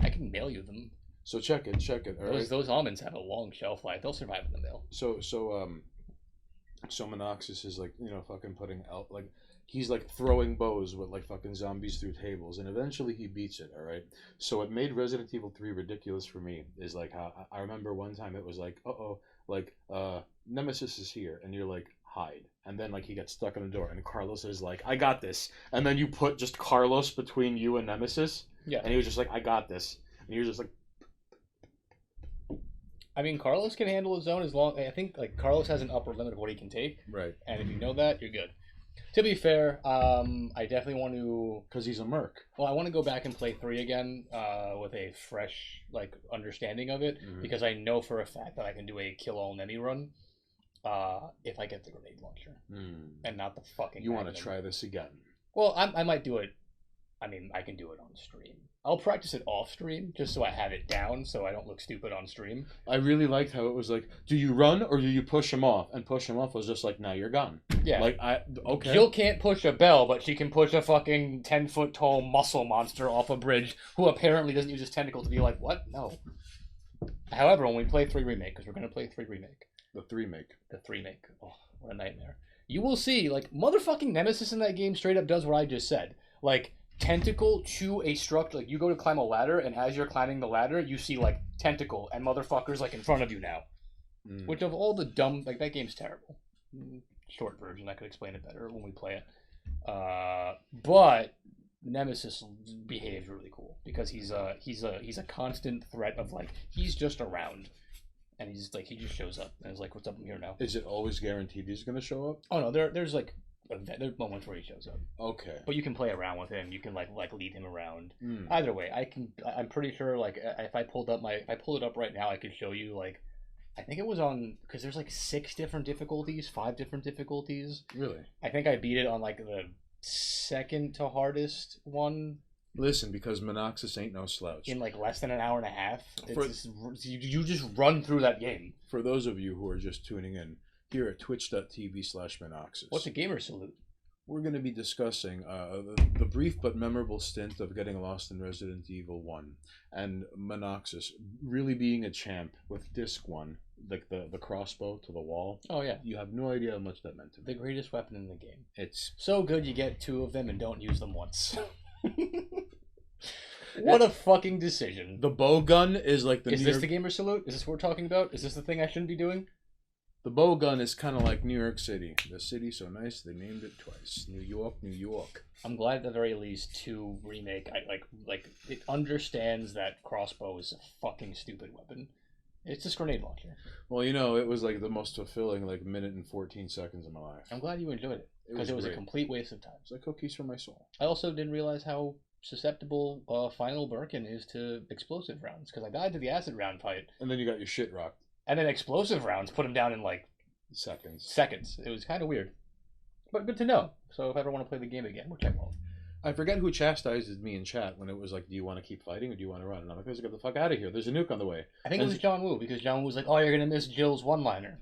I can mail you them. So check it. All right. Those almonds have a long shelf life. They'll survive in the mail. So Monoxis is like, fucking putting out, like, he's like throwing bows with like fucking zombies through tables, and eventually he beats it. All right. So it made Resident Evil 3 ridiculous for me. Is like how I remember one time it was like, like Nemesis is here, and you're like, hide, and then like he gets stuck in the door, and Carlos is like, I got this, and then you put just Carlos between you and Nemesis, Yeah. and he was just like, I got this, and he was just like, I mean, Carlos can handle his own as long. I think like Carlos has an upper limit of what he can take, right, and if you know that, you're good. To be fair, I definitely want to. because he's a merc. Well, I want to go back and play 3 again with a fresh like understanding of it, Mhm. because I know for a fact that I can do a kill all enemy run if I get the grenade launcher and not the fucking. You want to Magnum. try this again? Well, I might do it. I mean, I can do it on stream. I'll practice it off stream just so I have it down, so I don't look stupid on stream. I really liked how it was like, do you run or do you push him off? And push him off was just like, now you're gone. Yeah. Like, okay. Jill can't push a bell, but she can push a fucking 10-foot tall muscle monster off a bridge who apparently doesn't use his tentacle to be like, what? No. However, when we play 3 Remake, because we're going to play 3 Remake. The 3 make. The 3 Make. Oh, what a nightmare. You will see, like, motherfucking Nemesis in that game straight up does what I just said. Like, tentacle to a structure. Like, you go to climb a ladder, and as you're climbing the ladder, you see, like, tentacle and motherfuckers, like, in front of you now. Which of all the dumb... Like, that game's terrible. Short version, I could explain it better when we play it. But Nemesis behaves really cool because he's a constant threat of, like, he's just around. And he's like, he just shows up and is like, what's up, I'm here now. Is it always guaranteed he's going to show up? Oh no, there's like there's moments where he shows up. Okay. But you can play around with him. You can like lead him around. Mm. Either way, I'm pretty sure like if I pulled it up right now, I could show you like I think it was on because there's like 6 different difficulties, 5 different difficulties. Really? I think I beat it on like the second to hardest one. Listen, because Monoxis ain't no slouch. In like less than an hour and a half. For- You just run through that game. For those of you who are just tuning in, here at twitch.tv/Monoxis. What's a gamer salute? We're going to be discussing the brief but memorable stint of getting lost in Resident Evil 1 and Monoxis really being a champ with Disc 1, like the crossbow to the wall. Oh yeah. You have no idea how much that meant to me. The greatest weapon in the game. It's So good you get 2 of them and don't use them once. What a fucking decision. the bow gun is like the Is New this York, the gamer salute? Is this what we're talking about? Is this the thing I shouldn't be doing? the bow gun is kind of like New York City. The city so nice they named it twice. New York, New York. I'm glad at the very least 2 Remake I like it understands that crossbow is a fucking stupid weapon. It's just grenade launcher. Well, it was like the most fulfilling like minute and 14 seconds of my life. I'm glad you enjoyed it. Because it was a great. complete waste of time. It's like cookies for my soul. I also didn't realize how susceptible Final Birkin is to explosive rounds. Because I died to the acid round fight. And then you got your shit rocked. And then explosive rounds put him down in like Seconds. seconds. It was kind of weird. But good to know. So if I ever want to play the game again, which I won't. I forget who chastised me in chat when it was like, do you want to keep fighting or do you want to run? And I'm like, let's get the fuck out of here. There's a nuke on the way. I think it was John Woo, because John Woo was like, oh, you're going to miss Jill's one-liner.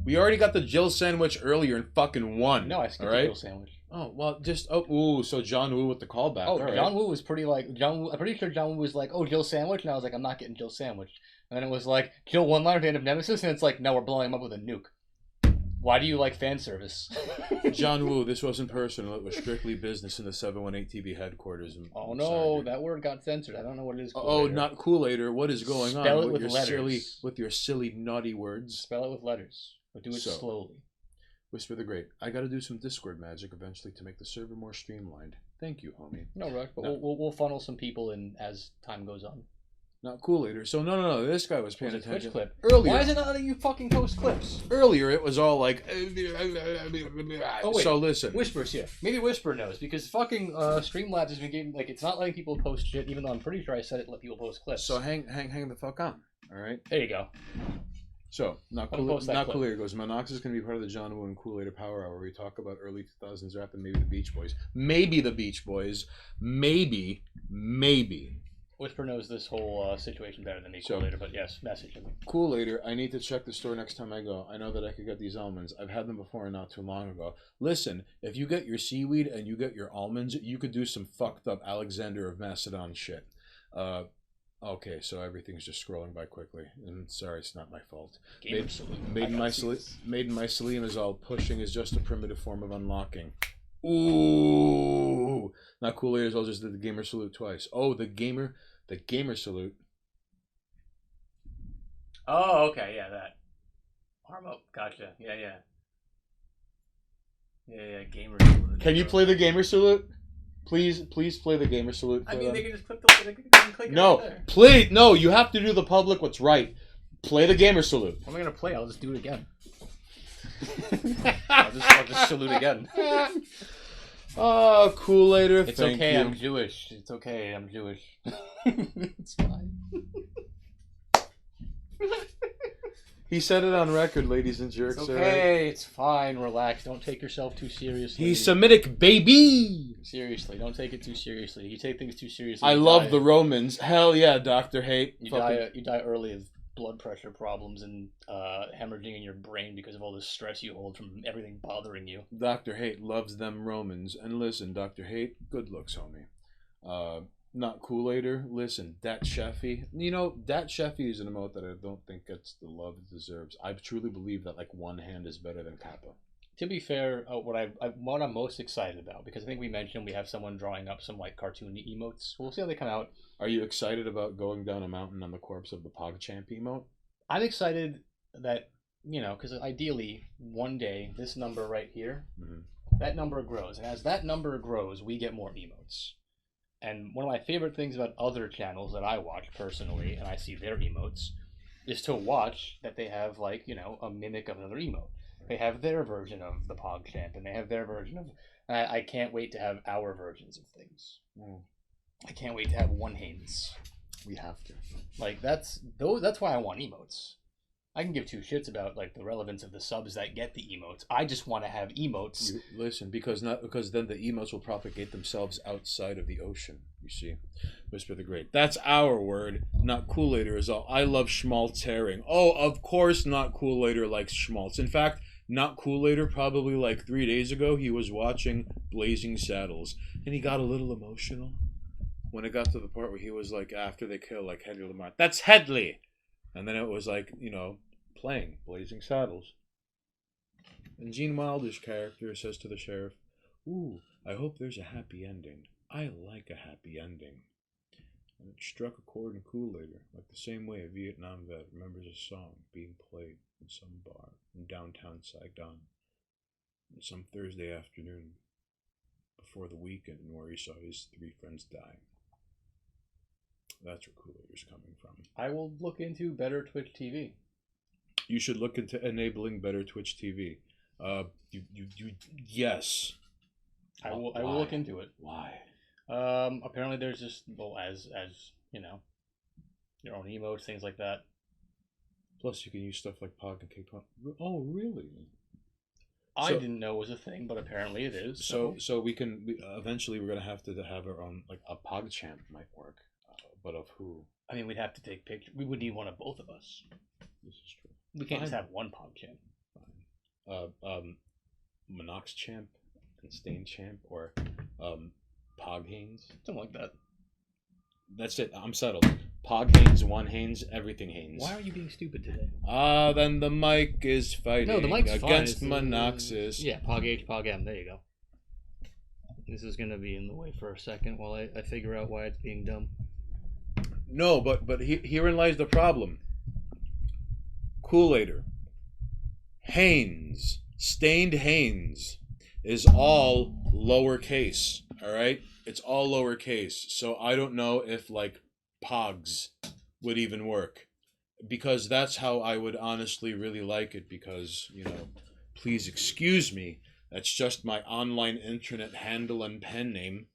We already got the Jill sandwich earlier and fucking won. No, I skipped all the right? Jill sandwich. Oh, well, so John Woo with the callback. Oh, all right. John Woo was pretty like, I'm pretty sure John Woo was like, oh, Jill sandwich? And I was like, I'm not getting Jill sandwich. And then it was like, Jill one-liner to the end of Nemesis, and it's like, no, we're blowing him up with a nuke. Why do you like fan service? John Woo, this wasn't personal. It was strictly business in the 718 TV headquarters. Oh I'm no, sorry, dude. that word got censored. I don't know what it is. Oh, not Kool-Aider. What is going Spell on it with your letters. with your silly naughty words? Spell it with letters, but do it So, slowly. Whisper the Great. I got to do some Discord magic eventually to make the server more streamlined. Thank you, homie. No rush, but No. we'll funnel some people in as time goes on. Not Kool-Aider. So no. This guy was paying It was a attention. Twitch clip. Earlier. Why is it not letting you fucking post clips? Earlier, it was all like. Oh, wait. So listen. Whisper's here. Maybe Whisper knows because fucking Streamlabs has been giving it's not letting people post shit. Even though I'm pretty sure I said it let people post clips. So hang the fuck on. All right. There you go. So not post that clip. Kool-Aider goes. Monox is going to be part of the John Woo and Kool-Aider Power Hour. Where we talk about early 2000s rap and maybe the Beach Boys. Maybe the Beach Boys. Maybe. Whisper knows this whole situation better than me, Kool-Aider, but yes, message him. Kool-Aider, I need to check the store next time I go. I know that I could get these almonds. I've had them before and not too long ago. Listen, if you get your seaweed and you get your almonds, you could do some fucked up Alexander of Macedon shit. Okay, so everything's just scrolling by quickly. And sorry, it's not my fault. Made in my Selenium is all pushing is just a primitive form of unlocking. Ooh! Not Kool-Aider's all just did the gamer salute twice. Oh, the gamer salute. Oh, okay, yeah, that. Arm up, gotcha. Yeah, gamer salute. Can you play the gamer salute? Please play the gamer salute. I mean, they can just click it No, right there. play. No, you have to do the public what's right. Play the gamer salute. What am I gonna play? I'll just do it again. I'll just salute again. Oh, Kool-Aider, It's thank okay, you. I'm Jewish. It's okay, I'm Jewish. It's fine. He said it on record, ladies and jerks. It's all right? okay, it's fine. Relax. Don't take yourself too seriously. He's Semitic, baby. Seriously, don't take it too seriously. You take things too seriously. I you love die- the Romans. Hell yeah, Dr. Hate. You die early of blood pressure problems and hemorrhaging in your brain because of all the stress you hold from everything bothering you. Dr. Hate loves them Romans. And listen, Dr. Hate, good looks, homie. Not Kool-Aider. Listen, Dat Sheffy. You know, Dat Sheffy is an emote that I don't think gets the love it deserves. I truly believe that like one hand is better than Kappa. To be fair, what I'm most excited about, because I think we mentioned we have someone drawing up some like cartoony emotes. We'll see how they come out. Are you excited about going down a mountain on the corpse of the PogChamp emote? I'm excited that, because ideally one day this number right here, that number grows, and as that number grows, we get more emotes. And one of my favorite things about other channels that I watch personally, and I see their emotes, is to watch that they have like, a mimic of another emote. They have their version of the PogChamp, and they have their version of. I can't wait to have our versions of things. I can't wait to have one hands. We have to. Like that's why I want emotes. I can give two shits about like the relevance of the subs that get the emotes. I just want to have emotes. Listen, because then the emotes will propagate themselves outside of the ocean. You see, Whisper the Great. That's our word. Not Kool-Aider is all. I love schmaltz herring. Oh, of course, not Kool-Aider likes schmaltz. In fact, not Kool-Aider probably like 3 days ago he was watching Blazing Saddles and he got a little emotional when it got to the part where he was like, after they kill like Headley Lamar, that's Headley, and then it was like playing Blazing Saddles. And Gene Wilder's character says to the sheriff, "Ooh, I hope there's a happy ending. I like a happy ending." And it struck a chord in Kool-Aider, like the same way a Vietnam vet remembers a song being played in some bar in downtown Saigon on some Thursday afternoon before the weekend where he saw his 3 friends die. That's where Kool-Aider's coming from. I will look into better Twitch TV. You should look into enabling better Twitch TV. Yes. I will look into it. Why? Apparently there's just as your own emotes, things like that. Plus you can use stuff like Pog and K-Pop. Oh, really? I didn't know it was a thing, but apparently it is. So we can eventually we're gonna have to have our own like a PogChamp might work, but of who? I mean, we'd have to take pictures. We would need one of both of us. This is true. We can't just have one PogChamp. Monox Champ and Stain Champ or Pog Haynes. Something like that. That's it. I'm settled. Pog Haynes, one Haynes, everything Haynes. Why are you being stupid today? Then the mic is fighting No, the mic's fine. against It's, Monoxis. Yeah, Pog H, Pog M. There you go. This is gonna be in the way for a second while I figure out why it's being dumb. No, but herein lies the problem. Kool-Aider, Haynes, stained Haynes is all lowercase. All right, it's all lowercase. So I don't know if like Pogs would even work, because that's how I would honestly really like it. Because please excuse me, that's just my online internet handle and pen name.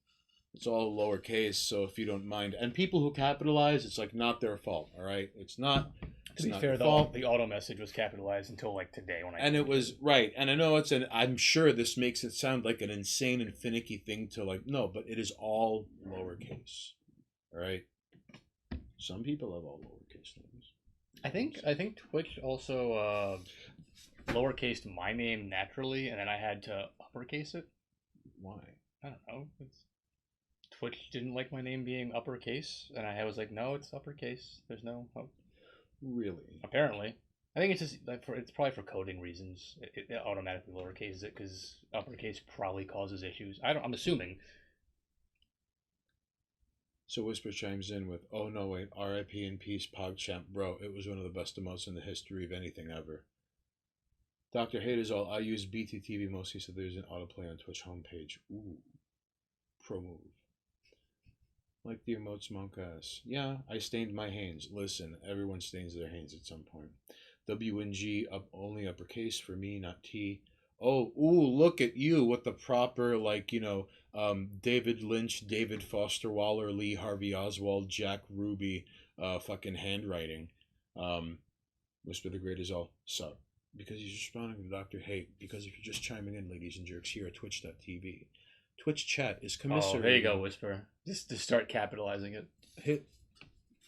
It's all lowercase, so if you don't mind. And people who capitalize, it's like not their fault, all right? It's not. To be fair, the auto message was capitalized until like today when I. And it was right, and I know I'm sure this makes it sound like an insane and finicky thing to like. No, but it is all lowercase, all right? Some people have all lowercase names. I think Twitch also lowercased my name naturally, and then I had to uppercase it. Why? I don't know. Twitch didn't like my name being uppercase, and I was like, no, it's uppercase. There's no. Really? Apparently. I think it's just it's probably for coding reasons. It automatically lowercases it because uppercase probably causes issues. I'm assuming. So Whisper chimes in with, "Oh no, wait, R.I.P. in peace, PogChamp, bro. It was one of the best emotes in the history of anything ever." Dr. Hate is all, I use BTTV mostly, so there's an autoplay on Twitch homepage. Ooh, pro move. Like the emotes monk ass. Yeah, I stained my Hanes. Listen, everyone stains their Hanes at some point. W and G up only uppercase for me, not T. Oh, ooh, look at you with the proper David Lynch, David Foster Waller, Lee Harvey Oswald, Jack Ruby, fucking handwriting. Whisper the Great is all sup. Because he's responding to Dr. Hate. Because if you're just chiming in, ladies and jerks, here at Twitch.tv. Twitch chat is commiserating. Oh, there you go, Whisper. Just to start capitalizing it. Hit.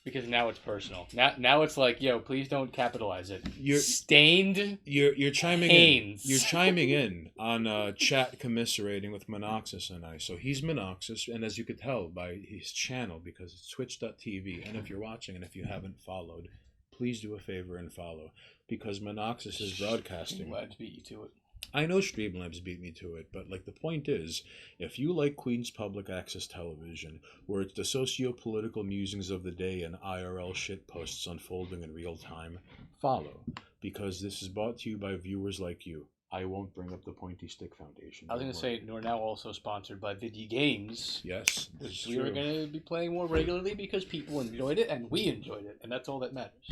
Because now it's personal. Now it's like, yo, please don't capitalize it. You're stained. You're chiming Haynes. in. You're chiming in on chat commiserating with Monoxis and I. So he's Monoxis, and as you could tell by his channel, because it's Twitch.tv. And if you're watching and if you haven't followed, please do a favor and follow, because Monoxis is broadcasting. Streamlabs beat you to it. I know Streamlabs beat me to it, but like the point is, if you like Queen's Public Access Television, where it's the socio-political musings of the day and IRL shitposts unfolding in real time, follow, because this is brought to you by viewers like you. I won't bring up the Pointy Stick Foundation. I was going to say, we're now also sponsored by Video Games. Yes, which we are going to be playing more regularly because people enjoyed it and we enjoyed it, and that's all that matters.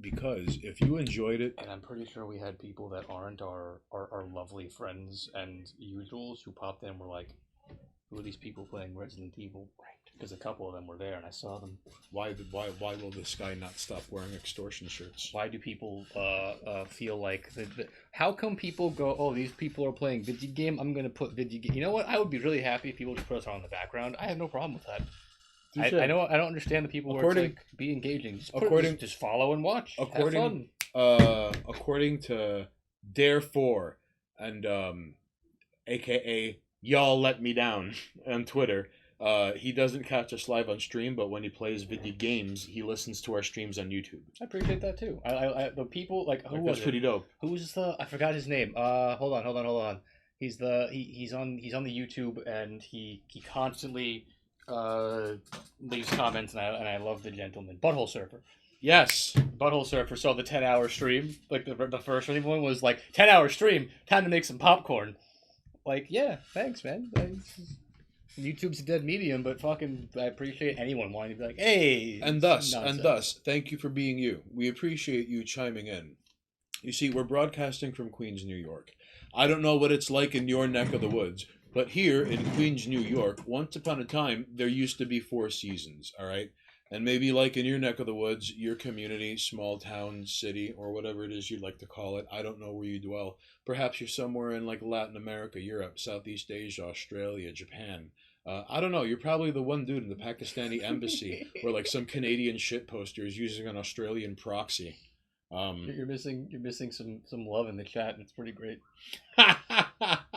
Because if you enjoyed it... And I'm pretty sure we had people that aren't our lovely friends and usuals who popped in and were like, who are these people playing Resident Evil? Right. Because a couple of them were there and I saw them. Why will this guy not stop wearing extortion shirts? Why do people feel like... How come people go, oh, these people are playing video game, I'm going to put video game... You know what? I would be really happy if people just put us on in the background. I have no problem with that. I know I don't understand the people who are like, be engaging. Just follow and watch. Have fun. According to Dare4 and aka Y'all Let Me Down on Twitter, he doesn't catch us live on stream, but when he plays video games, he listens to our streams on YouTube. I appreciate that too. The people like who was that's pretty dope. Who's the I forgot his name. Hold on. He's on the YouTube and he constantly leaves comments, and I love the gentleman. Butthole Surfer. Yes. Butthole Surfer saw the 10-hour stream. Like, the first one was like, 10-hour stream, time to make some popcorn. Like, yeah, thanks, man. YouTube's a dead medium, but fucking, I appreciate anyone wanting to be like, hey. And thus, thank you for being you. We appreciate you chiming in. You see, we're broadcasting from Queens, New York. I don't know what it's like in your neck of the woods, but here in Queens, New York, once upon a time, there used to be 4 seasons, all right? And maybe like in your neck of the woods, your community, small town, city, or whatever it is you'd like to call it. I don't know where you dwell. Perhaps you're somewhere in like Latin America, Europe, Southeast Asia, Australia, Japan. I don't know. You're probably the one dude in the Pakistani embassy where like some Canadian shit poster is using an Australian proxy. You're missing some love in the chat, and it's pretty great.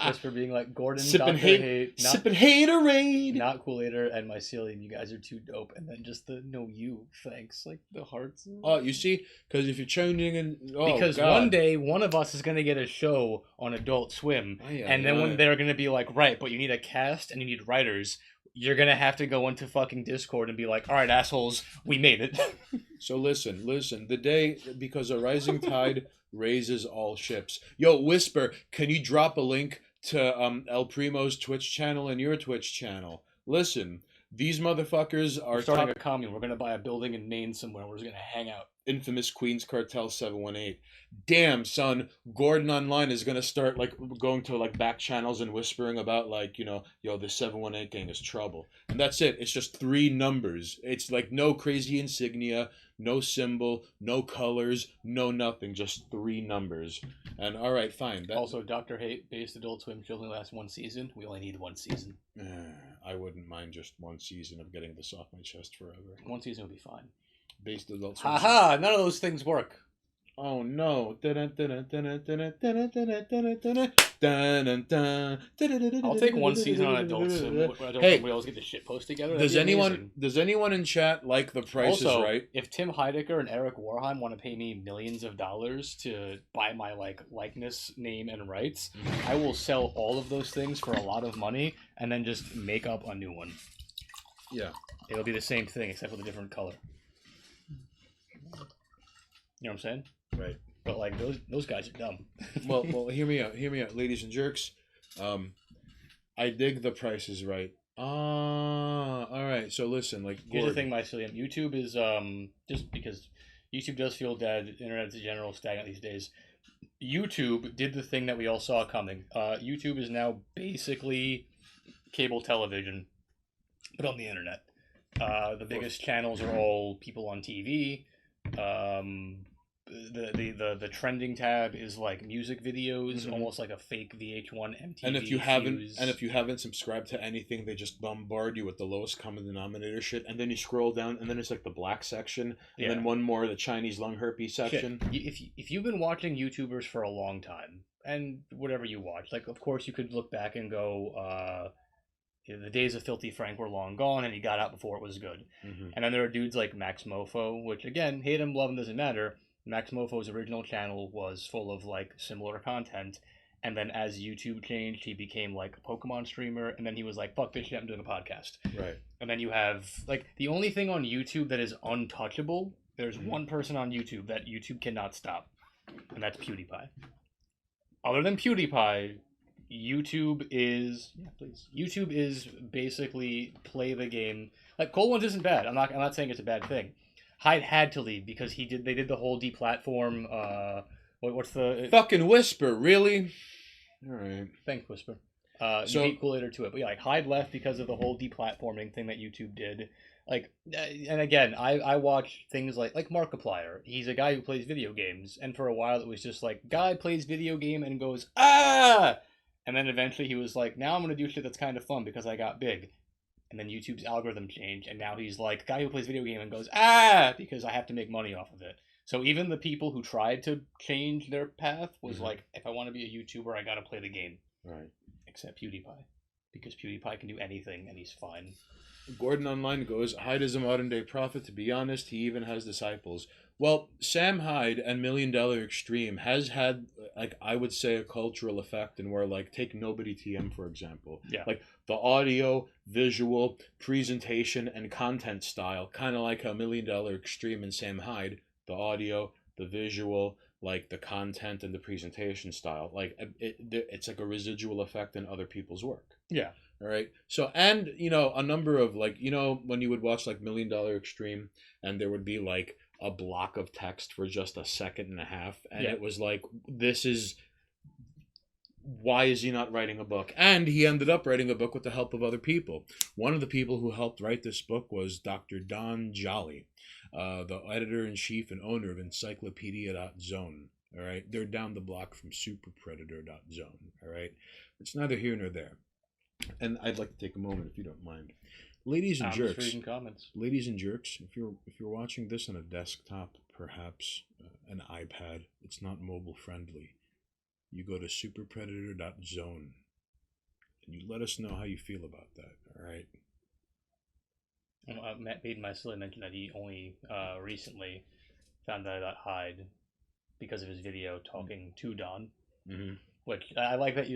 Whisper being like, Gordon, Sipping Dr. hate, Hate, not, sipping haterade. not Cool-Ater, and Mycelium, you guys are too dope. And then just the no you, thanks. Like the hearts. Oh, you see? Because if you're tuning in... Oh, because God. one day, one of us is going to get a show on Adult Swim. And then when they're going to be like, right, but you need a cast and you need writers, you're going to have to go into fucking Discord and be like, all right, assholes, we made it. So listen. The day... Because a rising tide raises all ships. Yo, Whisper, can you drop a link to El Primo's Twitch channel and your Twitch channel? Listen, these motherfuckers are We're starting a commune. We're going to buy a building in Maine somewhere. We're just going to hang out. Infamous Queens Cartel 718. Damn, son, Gordon Online is gonna start like going to like back channels and whispering about like, you know, yo, the 718 gang is trouble. And that's it. It's just 3 numbers. It's like no crazy insignia, no symbol, no colors, no nothing, just 3 numbers. And all right, fine. Also, Dr. Hate based Adult Swim should only last 1 season. We only need 1 season. I wouldn't mind just 1 season of getting this off my chest forever. 1 season would be fine. Based Adult Swim. Haha, none of those things work. Oh no. I'll take 1 season on Adult Swim. Hey, we always get the shit post together. Does anyone in chat like The Price also, is Right? If Tim Heidecker and Eric Warheim want to pay me millions of dollars to buy my likeness, name, and rights, I will sell all of those things for a lot of money and then just make up a new one. Yeah. It'll be the same thing except with a different color. You know what I'm saying? Right. But like those guys are dumb. well, hear me out, ladies and jerks. I dig The Price is Right. All right. So listen, like, here's the thing, Mycelium. YouTube is just because YouTube does feel dead. Internet in general is stagnant these days. YouTube did the thing that we all saw coming. YouTube is now basically cable television, but on the internet. The biggest channels are all people on TV. The trending tab is like music videos, almost like a fake VH1 MTV. And if you haven't subscribed to anything, they just bombard you with the lowest common denominator shit. And then you scroll down, and then it's like the black section, and then one more the Chinese lung herpes section. If you've been watching YouTubers for a long time, and whatever you watch, like of course you could look back and go, the days of Filthy Frank were long gone, and he got out before it was good. And then there are dudes like Max Mofo, which again, hate him, love him, doesn't matter. Max Mofo's original channel was full of like similar content, and then as YouTube changed, he became like a Pokemon streamer, and then he was like, "Fuck this shit, I'm doing a podcast." Right. And then you have like the only thing on YouTube that is untouchable. There's one person on YouTube that YouTube cannot stop, and that's PewDiePie. Other than PewDiePie, YouTube is YouTube is basically play the game. Like Cold Ones isn't bad. I'm not saying it's a bad thing. Hyde had to leave because they did the whole deplatform. What's the fucking Whisper? Really? All right. Thanks, Whisper. You hate Cool-Ater to it, but yeah, like Hyde left because of the whole deplatforming thing that YouTube did. Like, and again, I watch things like Markiplier. He's a guy who plays video games, and for a while it was just like guy plays video game and goes ah, and then eventually he was like, now I'm gonna do shit that's kind of fun because I got big. And then YouTube's algorithm changed, and now he's like guy who plays video game and goes ah because I have to make money off of it. So even the people who tried to change their path was like, if I want to be a YouTuber, I gotta play the game. Right. Except PewDiePie, because PewDiePie can do anything and he's fine. Gordon Online goes, Hyde is a modern day prophet. To be honest, he even has disciples. Well, Sam Hyde and $1 Million Extreme has had, like, I would say, a cultural effect in where, like, take Nobody TM, for example. Yeah. Like, the audio, visual, presentation, and content style, kind of like how $1 Million Extreme and Sam Hyde, the audio, the visual, like, the content and the presentation style. Like, it's like a residual effect in other people's work. Yeah. All right. So, and, you know, a number of, like, you know, when you would watch, like, $1 Million Extreme, and there would be, like, a block of text for just a second and a half, and it was like, why is he not writing a book? And he ended up writing a book with the help of other people. One of the people who helped write this book was Dr. Don Jolly, the editor-in-chief and owner of Encyclopedia.zone. All right. They're down the block from Superpredator.zone. All right. It's neither here nor there. And I'd like to take a moment, if you don't mind. Ladies and jerks. Just reading comments. Ladies and jerks, if you're watching this on a desktop, perhaps an iPad, it's not mobile friendly. you go to superpredator.zone and you let us know how you feel about that, all right? Matt Made My Silly mentioned that he only recently found out about Hyde because of his video talking to Don. Mm-hmm. Which I like that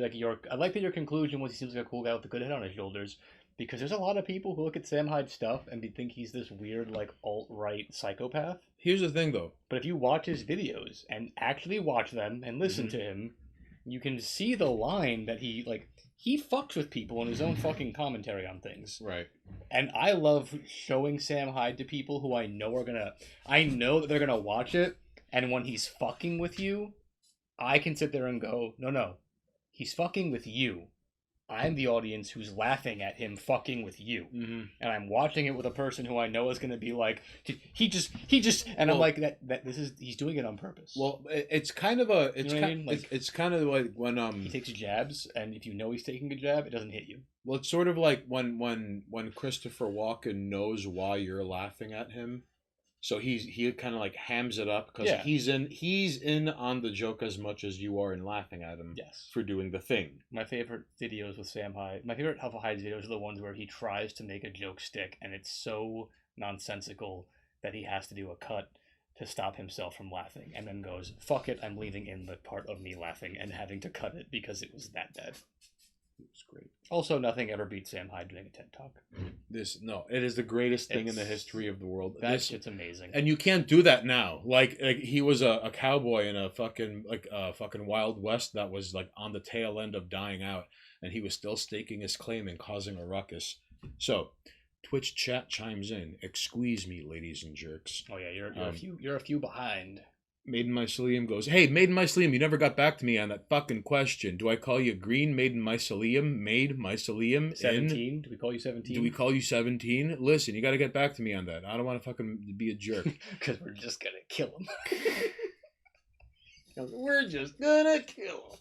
I like that your conclusion was he seems like a cool guy with a good head on his shoulders, because there's a lot of people who look at Sam Hyde's stuff and think he's this weird like alt-right psychopath. Here's the thing, though. But if you watch his videos and actually watch them and listen to him, you can see the line that he fucks with people in his own fucking commentary on things. Right. And I love showing Sam Hyde to people who I know that they're gonna watch it, and when he's fucking with you, I can sit there and go, no, he's fucking with you. I'm the audience who's laughing at him fucking with you. Mm-hmm. And I'm watching it with a person who I know is going to be like, he just, and I'm like, he's doing it on purpose. Well, it's kind of a, it's, You know what I mean? it's kind of like when, he takes jabs, and if you know he's taking a jab, it doesn't hit you. well, it's sort of like when Christopher Walken knows why you're laughing at him. So he kind of like hams it up because he's in on the joke as much as you are in laughing at him. Yes. For doing the thing. My favorite videos with Sam Hyde, my favorite Alpha Hyde's videos are the ones where he tries to make a joke stick, and it's so nonsensical that he has to do a cut to stop himself from laughing, and then goes, "Fuck it, I'm leaving in the part of me laughing and having to cut it because it was that bad." It was great. Also, nothing ever beats Sam Hyde doing a TED Talk. It is the greatest thing in the history of the world. That shit's amazing. And you can't do that now. Like he was a cowboy in a fucking Wild West that was like on the tail end of dying out, and he was still staking his claim and causing a ruckus. So, Twitch chat chimes in. Excuse me, ladies and jerks. Oh yeah, you're a few behind. Maiden Mycelium goes, hey, Maiden Mycelium, you never got back to me on that fucking question. Do I call you Green Maiden Mycelium? Maid Mycelium? 17? Do we call you 17? Do we call you 17? Listen, you got to get back to me on that. I don't want to fucking be a jerk. Because we're just going to kill him. We're just going to kill him.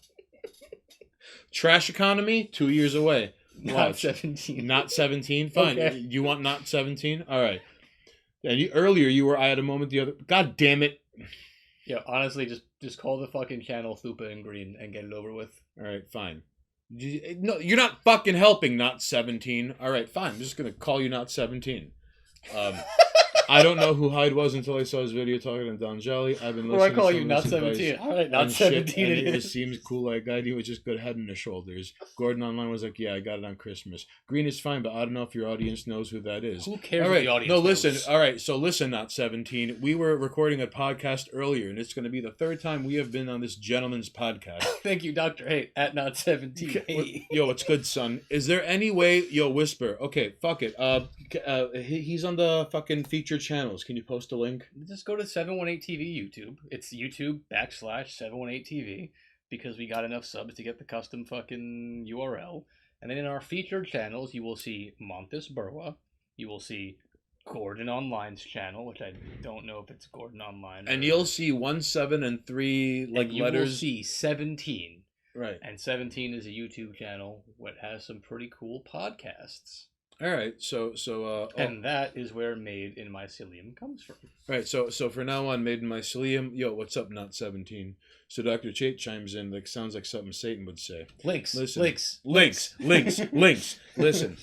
Trash economy, 2 years away. Not 17. Not 17? Fine. Okay. You want not 17? All right. And earlier I had a moment the other... God damn it. Yeah, honestly, just call the fucking channel Thupa and Green and get it over with. All right, fine. No, you're not fucking helping, not 17. All right, fine. I'm just going to call you not 17. I don't know who Hyde was until I saw his video talking to Don Jelly. I've been listening Or I call to you not 17. All right, not 17 and it it is. seems cool like guy. He was just good head and the shoulders. Gordon Online was like, yeah, I got it on Christmas. Green is fine, but I don't know if your audience knows who that is. Who cares all what right, the audience no, knows? listen. All right, so listen, not 17. We were recording a podcast earlier, and it's going to be the third time we have been on this gentleman's podcast. Thank you, Dr. Hate, at not 17. Hey. Yo, it's good, son. Is there any way... Yo, Whisper. Okay, fuck it. He's on the fucking featured channels. Can you post a link? Just go to 718 TV YouTube. It's YouTube/718 TV, because we got enough subs to get the custom fucking URL. And then in our featured channels, you will see Montes Burwa. You will see Gordon Online's channel, which I don't know if it's Gordon Online. And you'll see 1, 7, and 3 like you letters. will see 17. Right. And 17 is a YouTube channel that has some pretty cool podcasts. All right. So and that is where Made in Mycelium comes from. Right. So for now on, Made in Mycelium. Yo, what's up? Not 17. So Dr. Chait chimes in. Like sounds like something Satan would say. Links. Listen. Links. Links. Listen.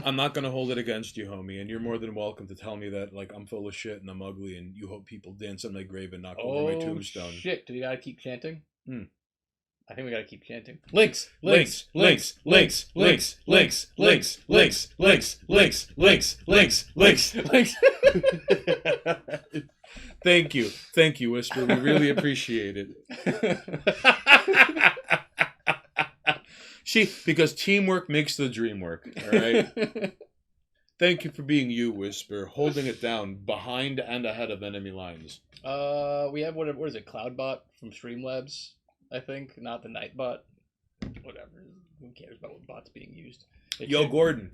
I'm not gonna hold it against you, homie, and you're more than welcome to tell me that like I'm full of shit and I'm ugly, and you hope people dance on my grave and knock over my tombstone. Shit! Do we gotta keep chanting? I think we gotta keep chanting. Links. Thank you, Whisper. We really appreciate it. Because teamwork makes the dream work. All right. Thank you for being you, Whisper, holding it down behind and ahead of enemy lines. We have what is it? Cloudbot from Streamlabs. I think, not the Nightbot. Whatever. Who cares about what bot's being used? Yo, Gordon,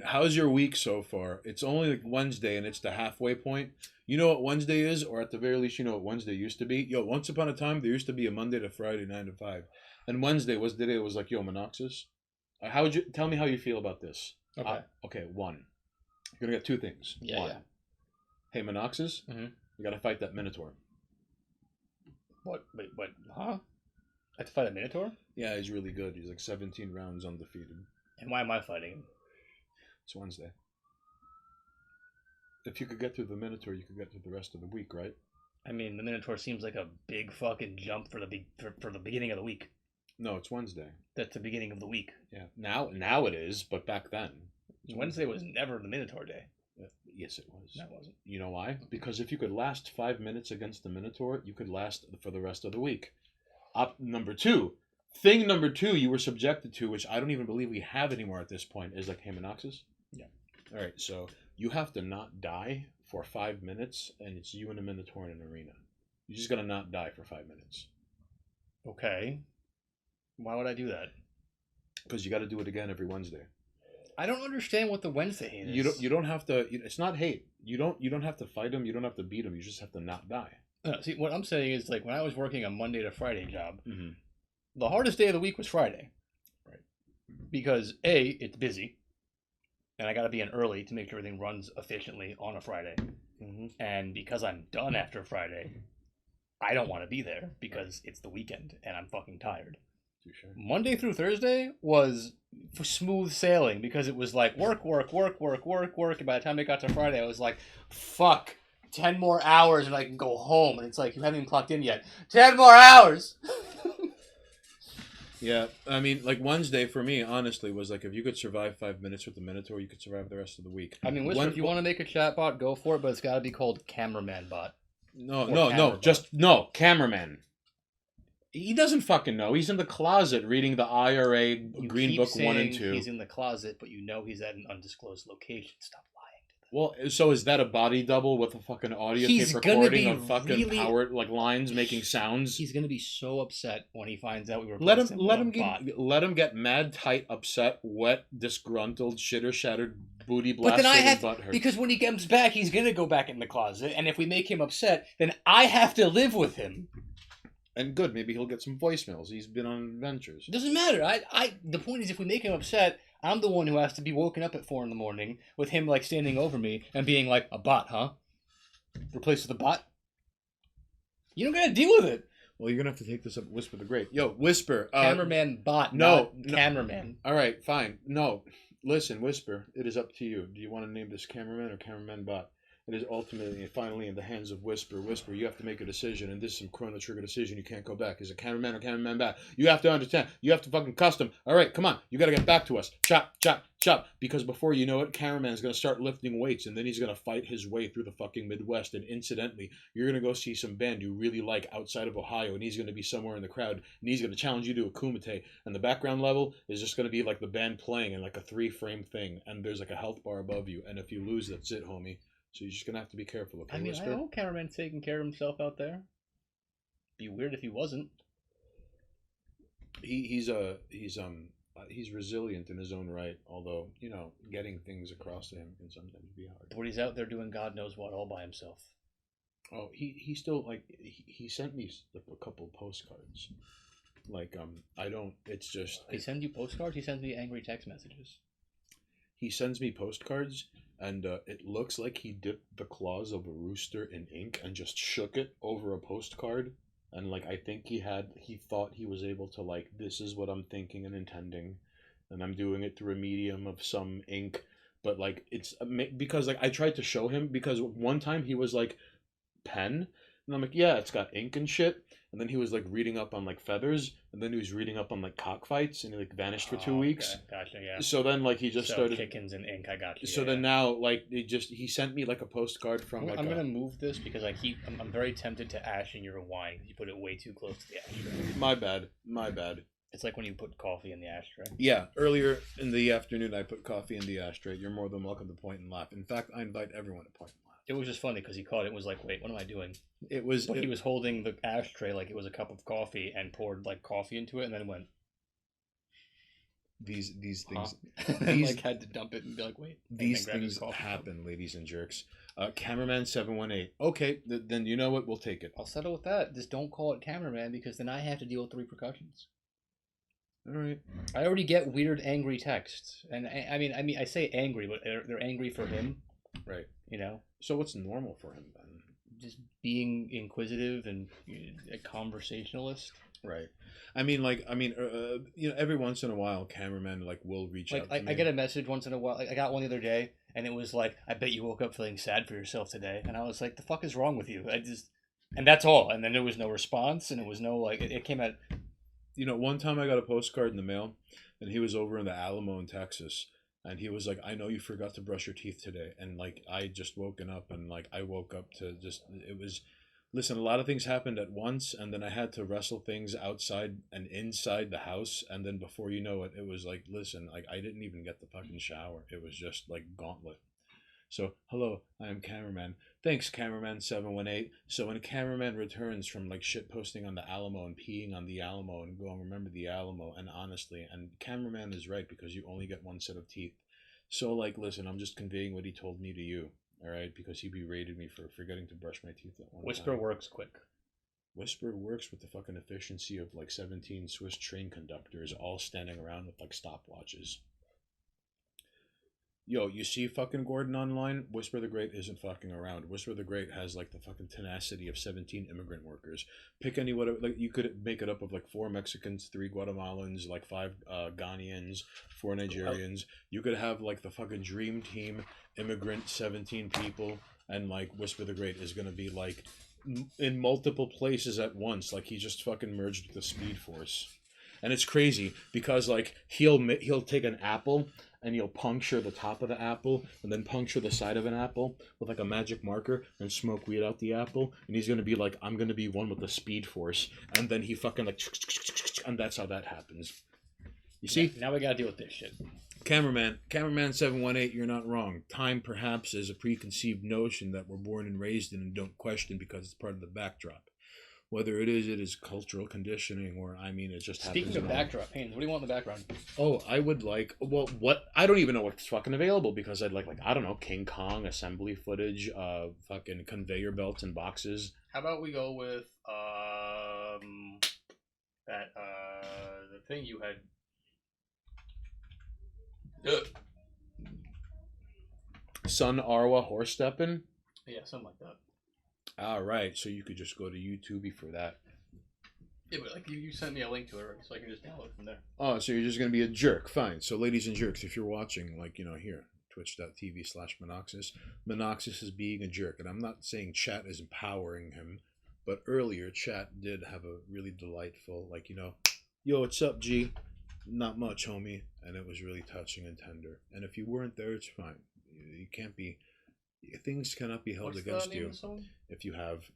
how's your week so far? It's only like Wednesday, and it's the halfway point. You know what Wednesday is, or at the very least, you know what Wednesday used to be? Yo, once upon a time, there used to be a Monday to Friday, 9 to 5. And Wednesday was the day it was like, yo, Monoxus. How would you tell me how you feel about this? Okay. Okay, one. You're going to get two things. Yeah, one. yeah. Hey, Monoxus, Mm-hmm. you got to fight that Minotaur. What? Wait, what? Huh? I have to fight a Minotaur? Yeah, he's really good. He's like 17 rounds undefeated. And why am I fighting him? It's Wednesday. If you could get through the Minotaur, you could get through the rest of the week, right? I mean, the Minotaur seems like a big fucking jump for the beginning of the week. No, it's Wednesday. That's the beginning of the week. Yeah. Now it is, but back then. Wednesday was never the Minotaur day. Yes, it was. No, it wasn't. You know why? Because if you could last 5 minutes against the Minotaur, you could last for the rest of the week. Thing number two you were subjected to, which I don't even believe we have anymore at this point, is like Heminoxus. Yeah. All right, so you have to not die for 5 minutes, and it's you and a Minotaur in an arena. You just gotta not die for 5 minutes. Okay. Why would I do that? Because you got to do it again every Wednesday. I don't understand what the Wednesday hate is. You don't have to. It's not hate. You don't have to fight him. You don't have to beat him. You just have to not die. See, what I'm saying is, like, when I was working a Monday to Friday job, Mm-hmm. the hardest day of the week was Friday. Right. Because A, it's busy, and I got to be in early to make sure everything runs efficiently on a Friday. Mm-hmm. And because I'm done after Friday, I don't want to be there because it's the weekend and I'm fucking tired. Sure. Monday through Thursday was smooth sailing because it was like work. And by the time it got to Friday, I was like, fuck, 10 more hours and I can go home. And it's like, you haven't even clocked in yet. 10 more hours! Yeah, I mean, like Wednesday for me, honestly, was like if you could survive 5 minutes with the Minotaur, you could survive the rest of the week. I mean, Whisper, if you want to make a chat bot, go for it, but it's got to be called Cameraman Bot. No, cameraman. He doesn't fucking know. He's in the closet reading the IRA You Green keep Book 1 and saying 2. He's in the closet, but you know he's at an undisclosed location. Stop lying to them. Well, so is that a body double with a fucking audio He's tape gonna recording be of fucking really- power like lines making sounds? He's gonna be so upset when he finds out we were. Let him get mad, tight, upset, wet, disgruntled, shitter, shattered, booty But blasted, then I and have butthurt. because when he comes back, he's gonna go back in the closet, and if we make him upset, then I have to live with him. And good, maybe he'll get some voicemails. He's been on adventures. It doesn't matter. The point is, if we make him upset, I'm the one who has to be woken up at 4 a.m. with him like standing over me and being like, "A bot, huh? Replaced with a bot? You don't gotta deal with it." Well, you're gonna have to take this up with Whisper the Great. Yo, Whisper. Cameraman bot, no, not cameraman. All right, fine. No, listen, Whisper. It is up to you. Do you want to name this cameraman or cameraman bot? It is ultimately and finally in the hands of Whisper. Whisper, you have to make a decision, and this is some Chrono Trigger decision. You can't go back. Is it cameraman or cameraman bot? You have to understand. You have to fucking custom. All right, come on. You got to get back to us. Chop, chop, chop. Because before you know it, cameraman's going to start lifting weights, and then he's going to fight his way through the fucking Midwest. And incidentally, you're going to go see some band you really like outside of Ohio, and he's going to be somewhere in the crowd, and he's going to challenge you to a kumite. And the background level is just going to be like the band playing in like a 3-frame thing, and there's like a health bar above you. And if you lose, that's it, homie. So you're just gonna have to be careful, okay, I mean, Whisper? I hope cameraman's taking care of himself out there. Be weird if he wasn't. He's resilient in his own right. Although getting things across to him can sometimes be hard. But he's out there doing God knows what all by himself. Oh, he still he sent me like a couple postcards. Like I don't. It's just He sends you postcards. He sends me angry text messages. he sends me postcards. And it looks like he dipped the claws of a rooster in ink and just shook it over a postcard. And like I think he thought he was able to like, this is what I'm thinking and intending, and I'm doing it through a medium of some ink. But like it's because like I tried to show him because one time he was like, pen, and I'm like, yeah, it's got ink and shit. And then he was like reading up on like feathers, and then he was reading up on like cockfights, and he like vanished for 2 weeks. Okay. Gotcha, yeah. So then like he just started chickens and ink. I got you. so then now like he sent me like a postcard from like I'm gonna move this because I'm very tempted to ash in your wine. You put it way too close to the ashtray. my bad. It's like when you put coffee in the ashtray. Yeah, earlier in the afternoon I put coffee in the ashtray. You're more than welcome to point and laugh. In fact, I invite everyone to point and laugh. It was just funny because he caught it and was like, wait, what am I doing? It was But he was holding the ashtray like it was a cup of coffee and poured like coffee into it and then went these things and like had to dump it and be like, wait. these things happen, ladies and jerks. Cameraman 718. Okay, then you know what? We'll take it. I'll settle with that. Just don't call it cameraman because then I have to deal with the repercussions. All right. I already get weird, angry texts, and I mean, I say angry, but they're angry for him, Right. you know, So what's normal for him then? just being inquisitive and a conversationalist. Right. Every once in a while, cameramen like will reach Like out to me. I get a message once in a while. Like I got one the other day, and it was like, "I bet you woke up feeling sad for yourself today." And I was like, "The fuck is wrong with you?" And that's all. And then there was no response, and it was no like it came out. One time I got a postcard in the mail, and he was over in the Alamo in Texas, and he was like, "I know you forgot to brush your teeth today," and like I just woken up, and like I woke up to just it was. Listen, a lot of things happened at once, and then I had to wrestle things outside and inside the house, and then before you know it, it was like, listen, like I didn't even get the fucking shower. It was just like gauntlet. So, hello, I am cameraman. Thanks, cameraman718. So when a cameraman returns from like shit posting on the Alamo and peeing on the Alamo and going, remember the Alamo, and honestly, and cameraman is right because you only get one set of teeth. So like, listen, I'm just conveying what he told me to you, all right? Because he berated me for forgetting to brush my teeth at one Whisper time. works quick. Whisper works with the fucking efficiency of like 17 Swiss train conductors all standing around with like stopwatches. Yo, you see fucking Gordon online? Whisper the Great isn't fucking around. Whisper the Great has like the fucking tenacity of 17 immigrant workers. Pick any whatever, like you could make it up of like 4 Mexicans, 3 Guatemalans, like 5 Ghanaians, 4 Nigerians. You could have like the fucking dream team, immigrant 17 people, and like Whisper the Great is gonna be like in multiple places at once. Like he just fucking merged with the Speed Force. And it's crazy because like he'll take an apple and he'll puncture the top of the apple and then puncture the side of an apple with like a magic marker and smoke weed out the apple, and he's gonna be like, I'm gonna be one with the Speed Force, and then he fucking like, and that's how that happens. You see? Yeah, now we gotta deal with this shit. Cameraman 718, you're not wrong. Time perhaps is a preconceived notion that we're born and raised in and don't question because it's part of the backdrop. Whether it is cultural conditioning, or I mean, it just happens. Speaking of backdrop, Haynes, what do you want in the background? Oh, I would like. Well, what I don't even know what's fucking available because I'd like I don't know, King Kong assembly footage, fucking conveyor belts and boxes. How about we go with that the thing you had. Sun Arwa horse stepping. Yeah, something like that. All right, so you could just go to YouTube for that. Yeah, but like you sent me a link to it, right? So I can just download it from there. Oh, so you're just gonna be a jerk? Fine. So, ladies and jerks, if you're watching, like here, twitch.tv/Monoxis, Monoxis is being a jerk, and I'm not saying chat is empowering him, but earlier chat did have a really delightful, yo, what's up, G? Not much, homie, and it was really touching and tender. And if you weren't there, it's fine. You can't be. Things cannot be held against you if you have